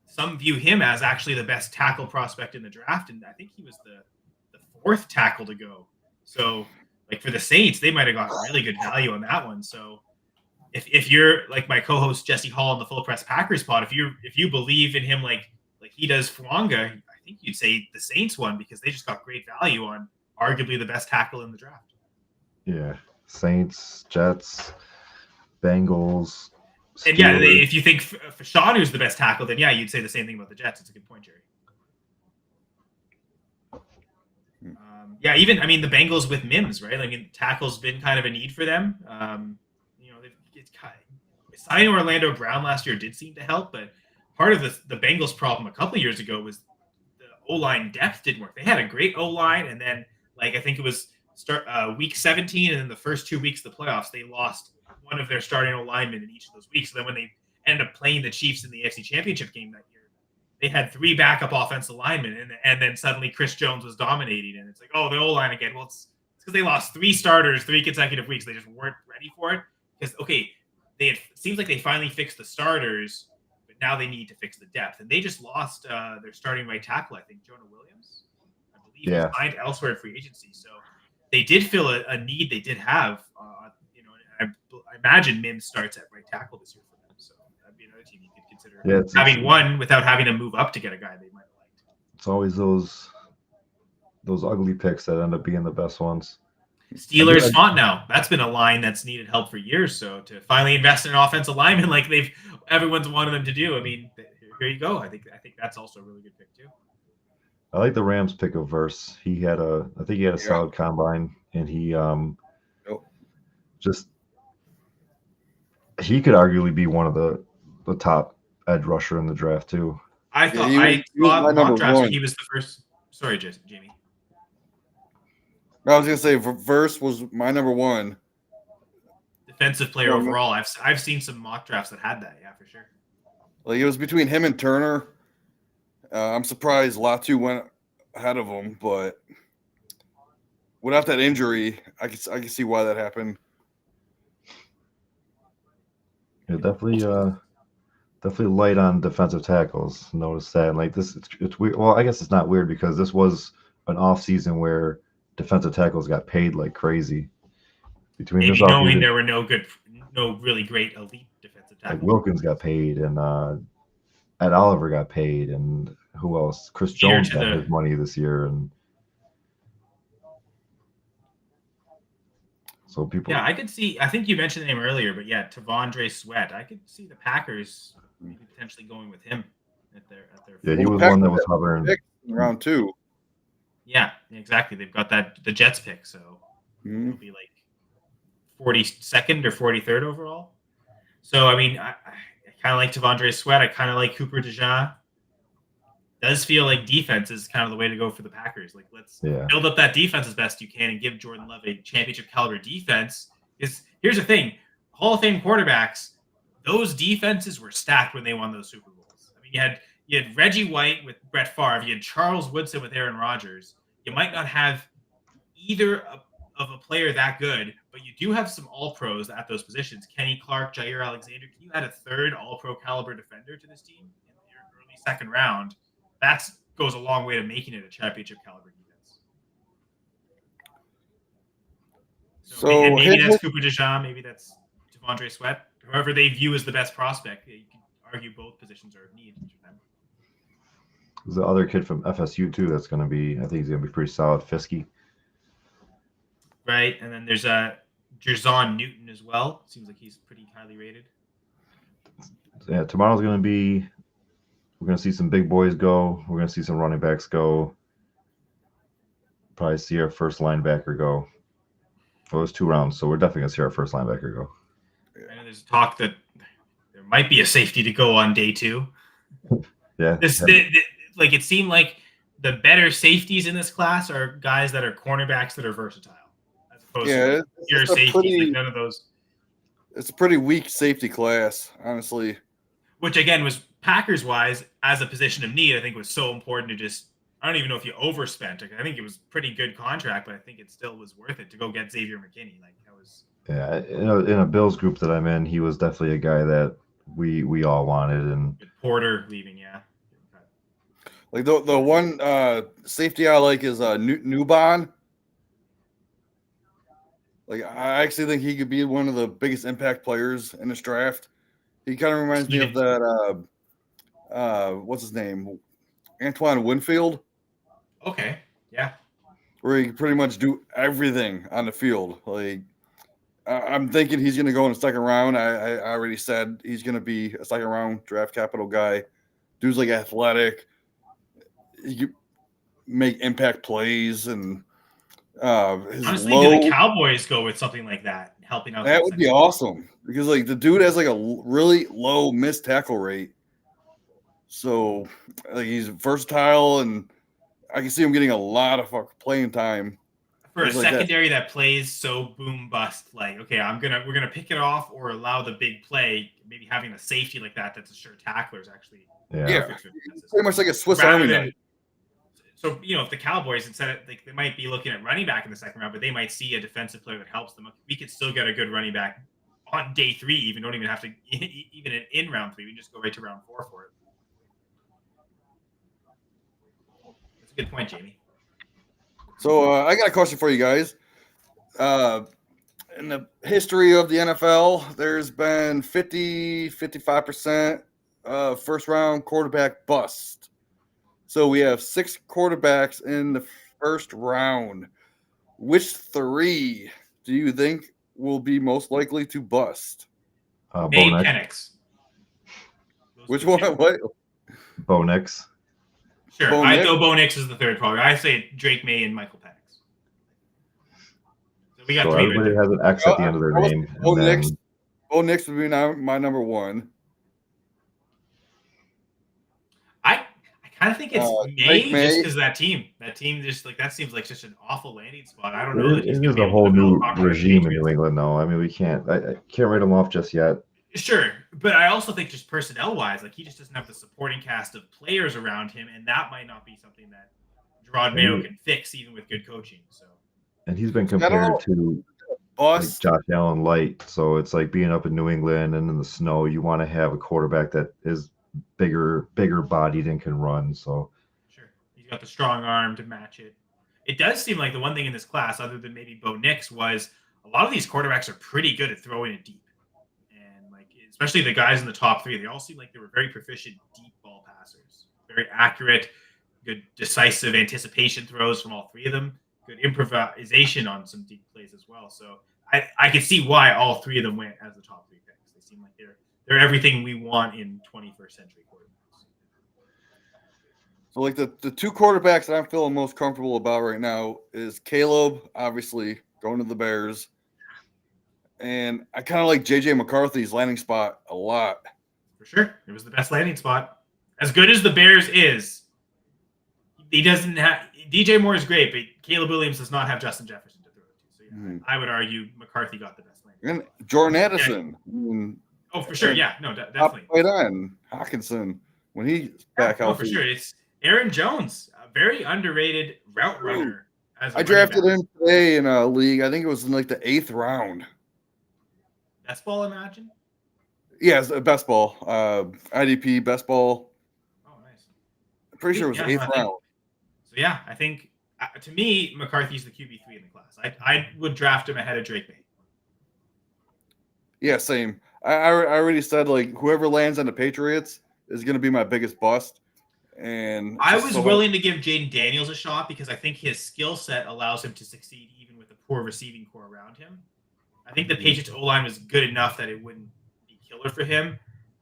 Some view him as actually the best tackle prospect in the draft, and I think he was the fourth tackle to go. So, like for the Saints, they might have got really good value on that one. So, if you're like my co-host Jesse Hall on the Full Press Packers pod, if you believe in him like he does Fuanga, I think you'd say the Saints won because they just got great value on arguably the best tackle in the draft. Yeah, Saints, Jets, Bengals. And yeah, if you think Fashanu's the best tackle, then yeah, you'd say the same thing about the Jets. It's a good point, Jerry. Yeah, even I mean the Bengals with Mims, right? I mean, tackle's been kind of a need for them. Signing Orlando Brown last year did seem to help, but part of the Bengals' problem a couple of years ago was the O-line depth didn't work. They had a great O-line, and then like I think it was week 17, and then the first 2 weeks of the playoffs, they lost one of their starting O-linemen in each of those weeks. So then when they ended up playing the Chiefs in the AFC Championship game that year, they had 3 backup offensive linemen, and then suddenly Chris Jones was dominating, and it's like, oh, the O-line again. Well, it's because they lost 3 starters 3 consecutive weeks. They just weren't ready for it. Because it seems like they finally fixed the starters, but now they need to fix the depth, and they just lost their starting right tackle. I think Jonah Williams, I believe, he signed elsewhere in free agency. So they did fill a need they did have. I imagine Mims starts at right tackle this year for them. So that'd be another team you could consider having one without having to move up to get a guy they might have liked. It's always those ugly picks that end up being the best ones. Steelers Fontenot. That's been a line that's needed help for years. So to finally invest in an offensive lineman like everyone's wanted them to do. I mean, here you go. I think that's also a really good pick too. I like the Rams pick of Verse. I think he had a solid combine, and he he could arguably be one of the top edge rusher in the draft too. I thought he was mock drafts he was the first. Sorry, Jamie. I was gonna say Verse was my number 1 defensive player overall. I've seen some mock drafts that had that. Yeah, for sure. Like it was between him and Turner. I'm surprised Latu went ahead of him, but without that injury, I can see why that happened. Yeah, definitely light on defensive tackles. Notice that. Like this, it's weird. Well, I guess it's not weird because this was an off season where defensive tackles got paid like crazy. Maybe knowing there were no really great elite defensive tackles. Like Wilkins got paid, and Ed Oliver got paid, and who else? Chris Jones got his money this year, and so people. Yeah, I could see. I think you mentioned the name earlier, but yeah, Tavondre Sweat. I could see the Packers potentially going with him at their. Yeah, he was one that was hovering in round 2. Yeah, exactly. They've got the Jets pick, so it'll be like 42nd or 43rd overall. So I mean, I kind of like Tavondre Sweat. I kind of like Cooper DeJean. Does feel like defense is kind of the way to go for the Packers. Like let's build up that defense as best you can and give Jordan Love a championship caliber defense. Because here's the thing, Hall of Fame quarterbacks, those defenses were stacked when they won those Super Bowls. I mean, you had Reggie White with Brett Favre. You had Charles Woodson with Aaron Rodgers. You might not have either of a player that good, but you do have some all-pros at those positions. Kenny Clark, Jair Alexander. Can you add a third all-pro caliber defender to this team in your early second round? That goes a long way to making it a championship caliber defense. So maybe that's Cooper DeJean. Maybe that's Tavondre Sweat. Whoever they view as the best prospect. You can argue both positions are of need for them. There's the other kid from FSU too. That's going to be. I think he's going to be pretty solid. Fiske. Right, and then there's Jerzon Newton as well. Seems like he's pretty highly rated. Yeah, tomorrow's going to be. We're going to see some big boys go. We're going to see some running backs go. Probably see our first linebacker go. Well, it was 2 rounds, so we're definitely going to see our first linebacker go. I know there's talk that there might be a safety to go on day 2. Yeah. Like it seemed like the better safeties in this class are guys that are cornerbacks that are versatile, as opposed to pure safeties. Like none of those. It's a pretty weak safety class, honestly. Which again was Packers wise as a position of need. I think was so important to just. I don't even know if you overspent. I think it was pretty good contract, but I think it still was worth it to go get Xavier McKinney. Like that was. Yeah, in a Bills group that I'm in, he was definitely a guy that we all wanted. And Porter leaving, yeah. Like the one safety I like is Newbon. Like I actually think he could be one of the biggest impact players in this draft. He kind of reminds me of that. What's his name? Antoine Winfield. Okay. Yeah. Where he can pretty much do everything on the field. Like I'm thinking he's going to go in the second round. I already said he's going to be a second round draft capital guy. Dude's like athletic. He can make impact plays and honestly, do the Cowboys go with something like that, helping out? That would be awesome because like the dude has like a really low missed tackle rate. So like he's versatile and I can see him getting a lot of playing time. For a secondary that plays so boom bust, like okay, we're gonna pick it off or allow the big play. Maybe having a safety like that's a sure tackler is actually pretty much like a Swiss Army knife. So if the Cowboys instead of they might be looking at running back in the second round, but they might see a defensive player that helps them. We could still get a good running back on day 3. Even don't even have to even in round 3. We can just go right to round 4 for it. That's a good point, Jamie. So I got a question for you guys. In the history of the NFL, there's been 55% first round quarterback bust. So we have 6 quarterbacks in the first round. Which 3 do you think will be most likely to bust? May Penix. Which one? What? Bo Nix. Sure. I throw Bo Nix as the third probably. I say Drake May and Michael Penix. So we got 3 everybody has an X at the end of their name. Bo Nix would be my number 1. I kind of think it's May just because that team just like that seems like such an awful landing spot. I don't know. It is a whole new regime in New England, though. I mean, we can't. I can't write him off just yet. Sure, but I also think just personnel-wise, like he just doesn't have the supporting cast of players around him, and that might not be something that Gerard Mayo can fix, even with good coaching. So, and he's been compared to like Josh Allen light. So it's like being up in New England and in the snow. You want to have a quarterback that is bigger bodied and can run. So sure, he's got the strong arm to match it. It does seem like the one thing in this class, other than maybe Bo Nix, was a lot of these quarterbacks are pretty good at throwing it deep, and like especially the guys in the top 3, they all seem like they were very proficient deep ball passers, very accurate, good decisive anticipation throws from all 3 of them, good improvisation on some deep plays as well. So I could see why all 3 of them went as the top 3 picks. They seem like they're everything we want in 21st century quarterbacks. So, like the 2 quarterbacks that I'm feeling most comfortable about right now is Caleb, obviously going to the Bears, and I kind of like JJ McCarthy's landing spot a lot. For sure, it was the best landing spot. As good as the Bears is, he doesn't have DJ Moore is great, but Caleb Williams does not have Justin Jefferson to throw it to. So yeah, I would argue McCarthy got the best landing. And Jordan Addison. Yeah. Oh, for sure. Yeah, no, definitely. Right on Hawkinson when he's back out. Oh, for sure. It's Aaron Jones, a very underrated route runner. I drafted him today in a league. I think it was in like the 8th round. Best ball, imagine? Yes, best ball. IDP, best ball. Oh, nice. I'm pretty sure it was 8th round. So, yeah, I think, to me, McCarthy's the QB3 in the class. I would draft him ahead of Drake May. Yeah, same. I already said, like, whoever lands on the Patriots is going to be my biggest bust. And I was willing to give Jaden Daniels a shot because I think his skill set allows him to succeed even with a poor receiving core around him. I think the Patriots O-line was good enough that it wouldn't be killer for him.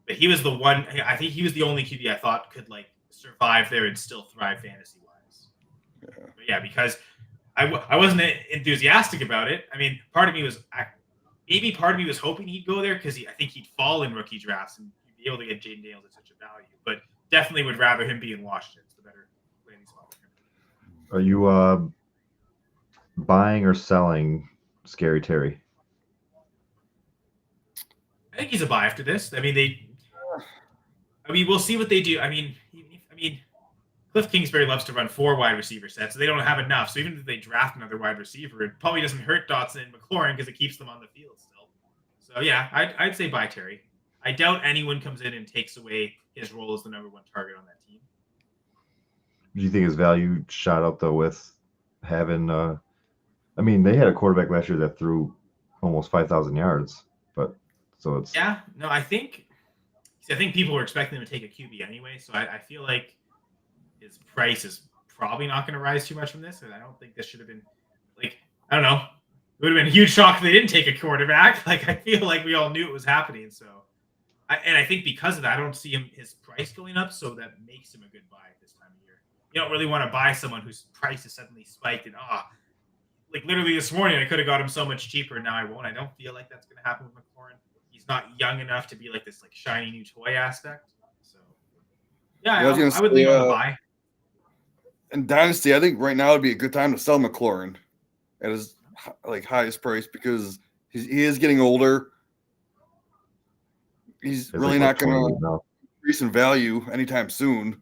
But he was the one. I think he was the only QB I thought could like survive there and still thrive fantasy-wise. Yeah, because I wasn't enthusiastic about it. I mean, part of me was hoping he'd go there because I think he'd fall in rookie drafts and you'd be able to get Jaden Daniels at such a value. But definitely would rather him be in Washington. It's the better landing spot for him. Are you buying or selling Scary Terry? I think he's a buy after this. I mean, we'll see what they do. I mean, Cliff Kingsbury loves to run 4 wide receiver sets, so they don't have enough. So even if they draft another wide receiver, it probably doesn't hurt Dotson and McLaurin because it keeps them on the field still. So yeah, I'd say buy Terry. I doubt anyone comes in and takes away his role as the number 1 target on that team. Do you think his value shot up though with having? I mean, they had a quarterback last year that threw almost 5,000 yards, but so it's I think people were expecting him to take a QB anyway, so I feel like his price is probably not going to rise too much from this, and I don't think this should have been like I don't know. It would have been a huge shock if they didn't take a quarterback. Like I feel like we all knew it was happening, so. I think because of that, I don't see his price going up, so that makes him a good buy at this time of year. You don't really want to buy someone whose price is suddenly spiked and like literally this morning I could have got him so much cheaper, and now I won't. I don't feel like that's going to happen with McLaurin. He's not young enough to be like this like shiny new toy aspect. So yeah, I would leave on the buy. In Dynasty, I think right now would be a good time to sell McLaurin at his like highest price because he is getting older. He's really not going to increase in value anytime soon.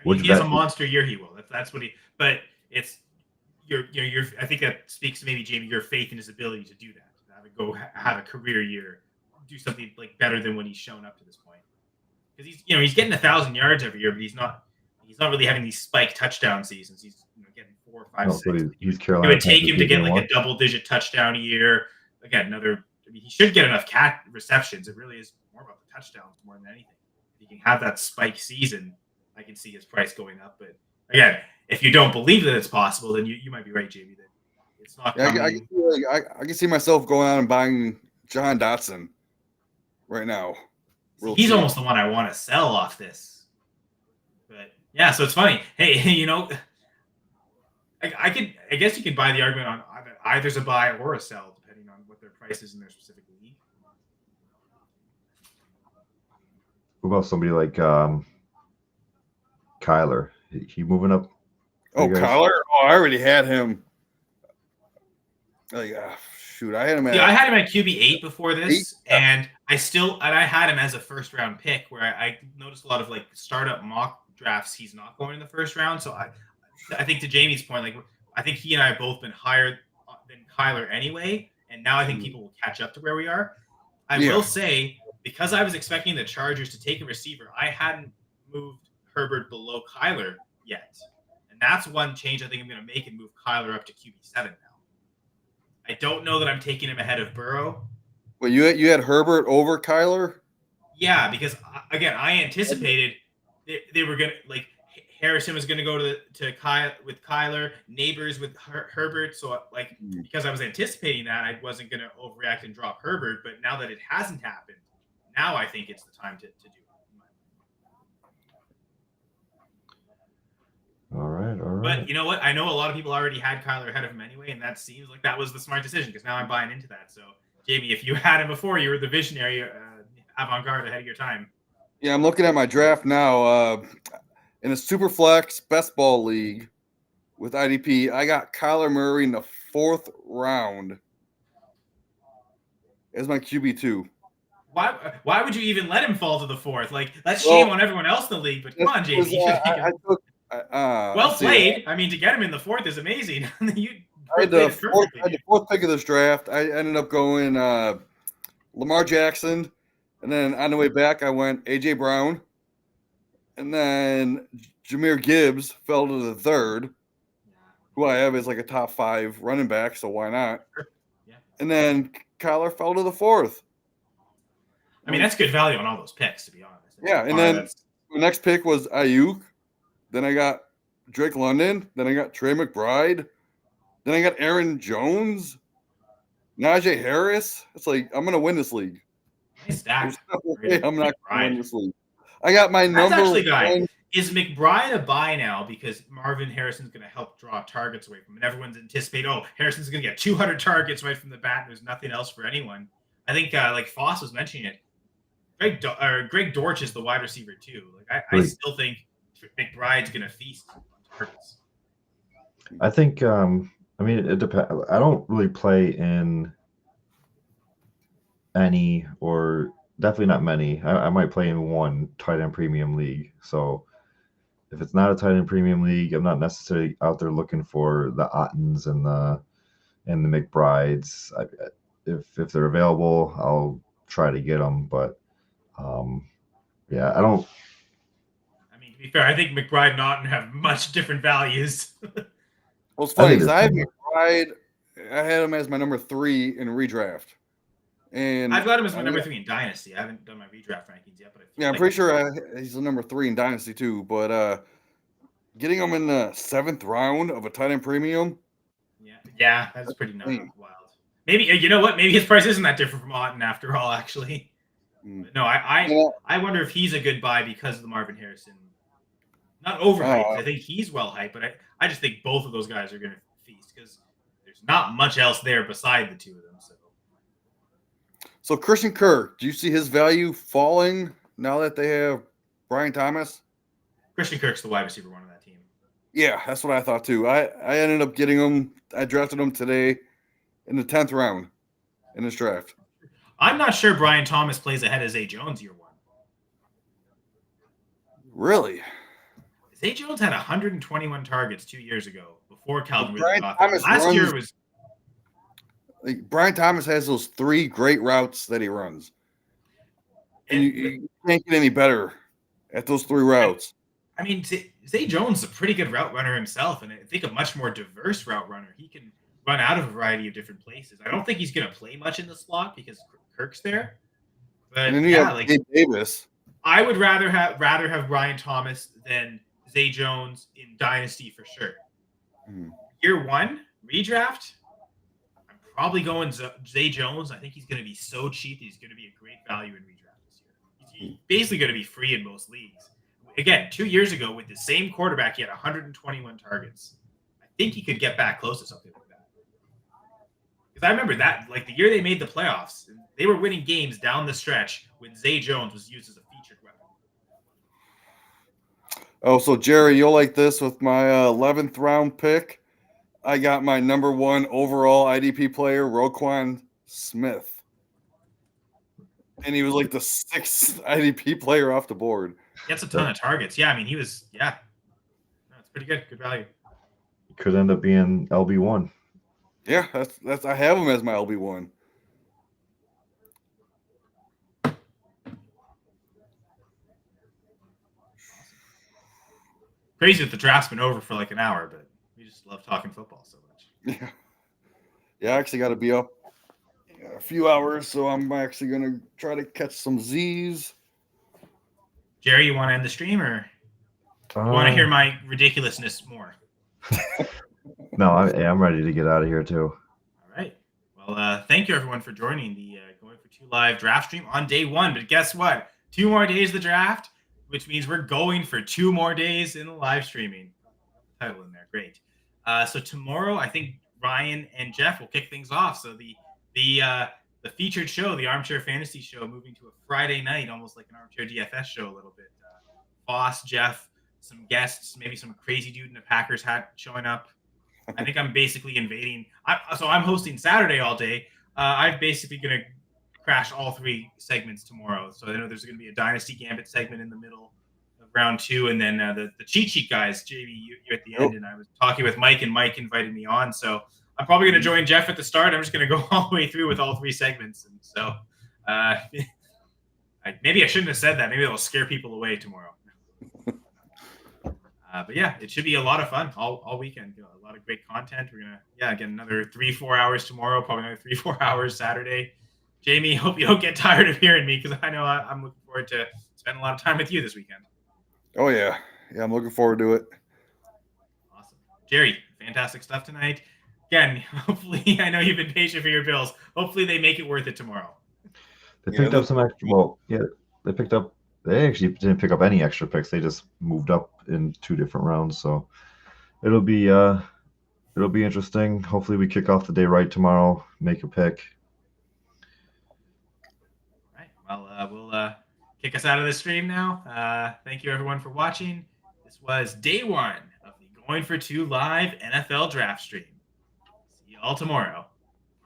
He has a monster year. He will. That's what he. But it's your. I think that speaks to maybe Jamie your faith in his ability to do that. Have a career year, do something like better than what he's shown up to this point. Because he's getting 1,000 yards every year, but he's not really having these spike touchdown seasons. He's getting 4, 5, 6. He's Carolina. It would take him to get like a double-digit touchdown a year. Again, another. I mean, he should get enough receptions. It really is more about the touchdowns more than anything. If he can have that spike season, I can see his price going up. But again, if you don't believe that it's possible, then you might be right, Jamie. That it's not. I can see myself going out and buying John Dotson right now. He's almost the one I want to sell off this. But yeah, so it's funny. Hey, I guess you could buy the argument on either's a buy or a sell. What their prices in their specific league. What about somebody like Kyler? He moving up? Oh, Kyler! Oh, I already had him. Like, shoot, I had him at. Yeah, I had him at QB 8 before this, and I had him as a first round pick. Where I noticed a lot of like startup mock drafts. He's not going in the first round, so I think to Jamie's point, like I think he and I have both been higher than Kyler anyway. And now I think people will catch up to where we are. I will say, because I was expecting the Chargers to take a receiver, I hadn't moved Herbert below Kyler yet. And that's one change I think I'm going to make and move Kyler up to QB7 now. I don't know that I'm taking him ahead of Burrow. Well, you had Herbert over Kyler? Yeah, because, again, I anticipated they were going to, like, Harrison was going to go with Kyler, Neighbors with Herbert. So, like, because I was anticipating that, I wasn't going to overreact and drop Herbert. But now that it hasn't happened, now I think it's the time to do it. All right. But you know what? I know a lot of people already had Kyler ahead of him anyway, and that seems like that was the smart decision because now I'm buying into that. So, Jamie, if you had him before, you were the visionary avant-garde ahead of your time. Yeah, I'm looking at my draft now. In a Superflex Best Ball League with IDP, I got Kyler Murray in the 4th round as my QB2. Why would you even let him fall to the 4th? Like, that's shame on everyone else in the league, but come on, Jamie. Well played. I mean, to get him in the 4th is amazing. I had the 4th pick of this draft. I ended up going Lamar Jackson, and then on the way back, I went A.J. Brown. And then Jahmyr Gibbs fell to the 3rd, who I have as like a top 5 running back, so why not? Yeah. And then Kyler fell to the 4th. I mean, that's good value on all those picks, to be honest. Yeah, and then the next pick was Ayuk. Then I got Drake London. Then I got Trey McBride. Then I got Aaron Jones, Najee Harris. It's like, I'm going to win this league. Nice stack. I'm not going to win this league. I got my number one. Is McBride a buy now because Marvin Harrison's going to help draw targets away from him? And everyone's anticipating, Harrison's going to get 200 targets right from the bat. And there's nothing else for anyone. I think, like Foss was mentioning it, Greg Dortch is the wide receiver too. Like I still think McBride's going to feast on targets. I think, I mean, it depends. I don't really play in any, or definitely not many. I might play in one tight end premium league. So if it's not a tight end premium league, I'm not necessarily out there looking for the Ottens and the McBrides. If they're available, I'll try to get them. But yeah, I don't. I mean, to be fair, I think McBride and Otten have much different values. Well, it's funny because I have McBride. I had him as my number 3 in redraft, and I've got him as my number 3 in Dynasty. I haven't done my redraft rankings yet, but I'm pretty sure he's the number 3 in Dynasty too. But getting him in the 7th round of a tight end premium, yeah, that's pretty wild. Maybe you know what? Maybe his price isn't that different from Otten after all. Actually, but no, I wonder if he's a good buy because of the Marvin Harrison. Not overhyped. I think he's well hyped, but I just think both of those guys are going to feast because there's not much else there beside the two of them. So Christian Kirk, do you see his value falling now that they have Brian Thomas? Christian Kirk's the wide receiver one on that team. Yeah, that's what I thought too. I ended up getting him. I drafted him today in the 10th round in this draft. I'm not sure Brian Thomas plays ahead of Zay Jones year 1. Really? Zay Jones had 121 targets 2 years ago before Calvin Brian got Thomas last year was. Like Brian Thomas has those 3 great routes that he runs, and you can't get any better at those 3 routes. I mean, Zay Jones is a pretty good route runner himself, and I think a much more diverse route runner. He can run out of a variety of different places. I don't think he's going to play much in the slot because Kirk's there. But and then you have Gabe Davis. I would rather have Brian Thomas than Zay Jones in Dynasty for sure. Year 1 redraft, I'm probably going Zay Jones. I think he's going to be so cheap. He's going to be a great value in redraft this year. He's basically going to be free in most leagues. Again, 2 years ago with the same quarterback, he had 121 targets. I think he could get back close to something like that. Because I remember that, like the year they made the playoffs, they were winning games down the stretch when Zay Jones was used as a featured weapon. Oh, so Jerry, you'll like this with my 11th round pick. I got my number 1 overall IDP player, Roquan Smith. And he was like the 6th IDP player off the board. Gets a ton of targets. Yeah, I mean, he was, no, it's pretty good. Good value. Could end up being LB1. Yeah, that's I have him as my LB1. Crazy that the draft's been over for like an hour, but we just love talking football so much. Yeah, I actually got to be up a few hours, so I'm actually going to try to catch some Z's. Jerry, you want to end the stream, or you want to hear my ridiculousness more? No, I'm ready to get out of here too. All right. Well, thank you everyone for joining the Going for 2 live draft stream on day 1. But guess what? 2 more days of the draft, which means we're going for 2 more days in the live streaming. Title in there, great. So tomorrow, I think Ryan and Jeff will kick things off. So the featured show, the Armchair Fantasy Show, moving to a Friday night, almost like an Armchair DFS show a little bit. Foss, Jeff, some guests, maybe some crazy dude in a Packers hat showing up. I think I'm basically invading. So I'm hosting Saturday all day. I'm basically going to crash all 3 segments tomorrow. So I know there's going to be a Dynasty Gambit segment in the middle of round 2, and then the cheat sheet guys, JB, you're at the end, and I was talking with Mike, and Mike invited me on. So I'm probably going to join Jeff at the start. I'm just going to go all the way through with all 3 segments. And so maybe I shouldn't have said that. Maybe it'll scare people away tomorrow. But yeah, it should be a lot of fun all weekend. A lot of great content. We're going to, get another 3-4 hours tomorrow, probably another 3-4 hours Saturday. Jamie, hope you don't get tired of hearing me because I know I'm looking forward to spending a lot of time with you this weekend. Oh yeah, I'm looking forward to it. Awesome, Jerry. Fantastic stuff tonight. Again, hopefully, I know you've been patient for your Bills. Hopefully, they make it worth it tomorrow. They picked up some extra. Well, yeah, they picked up. They actually didn't pick up any extra picks. They just moved up in 2 different rounds. So it'll be interesting. Hopefully, we kick off the day right tomorrow. Make a pick. All right. Well, we'll kick us out of the stream now. Thank you, everyone, for watching. This was day 1 of the Going for 2 live NFL draft stream. See you all tomorrow.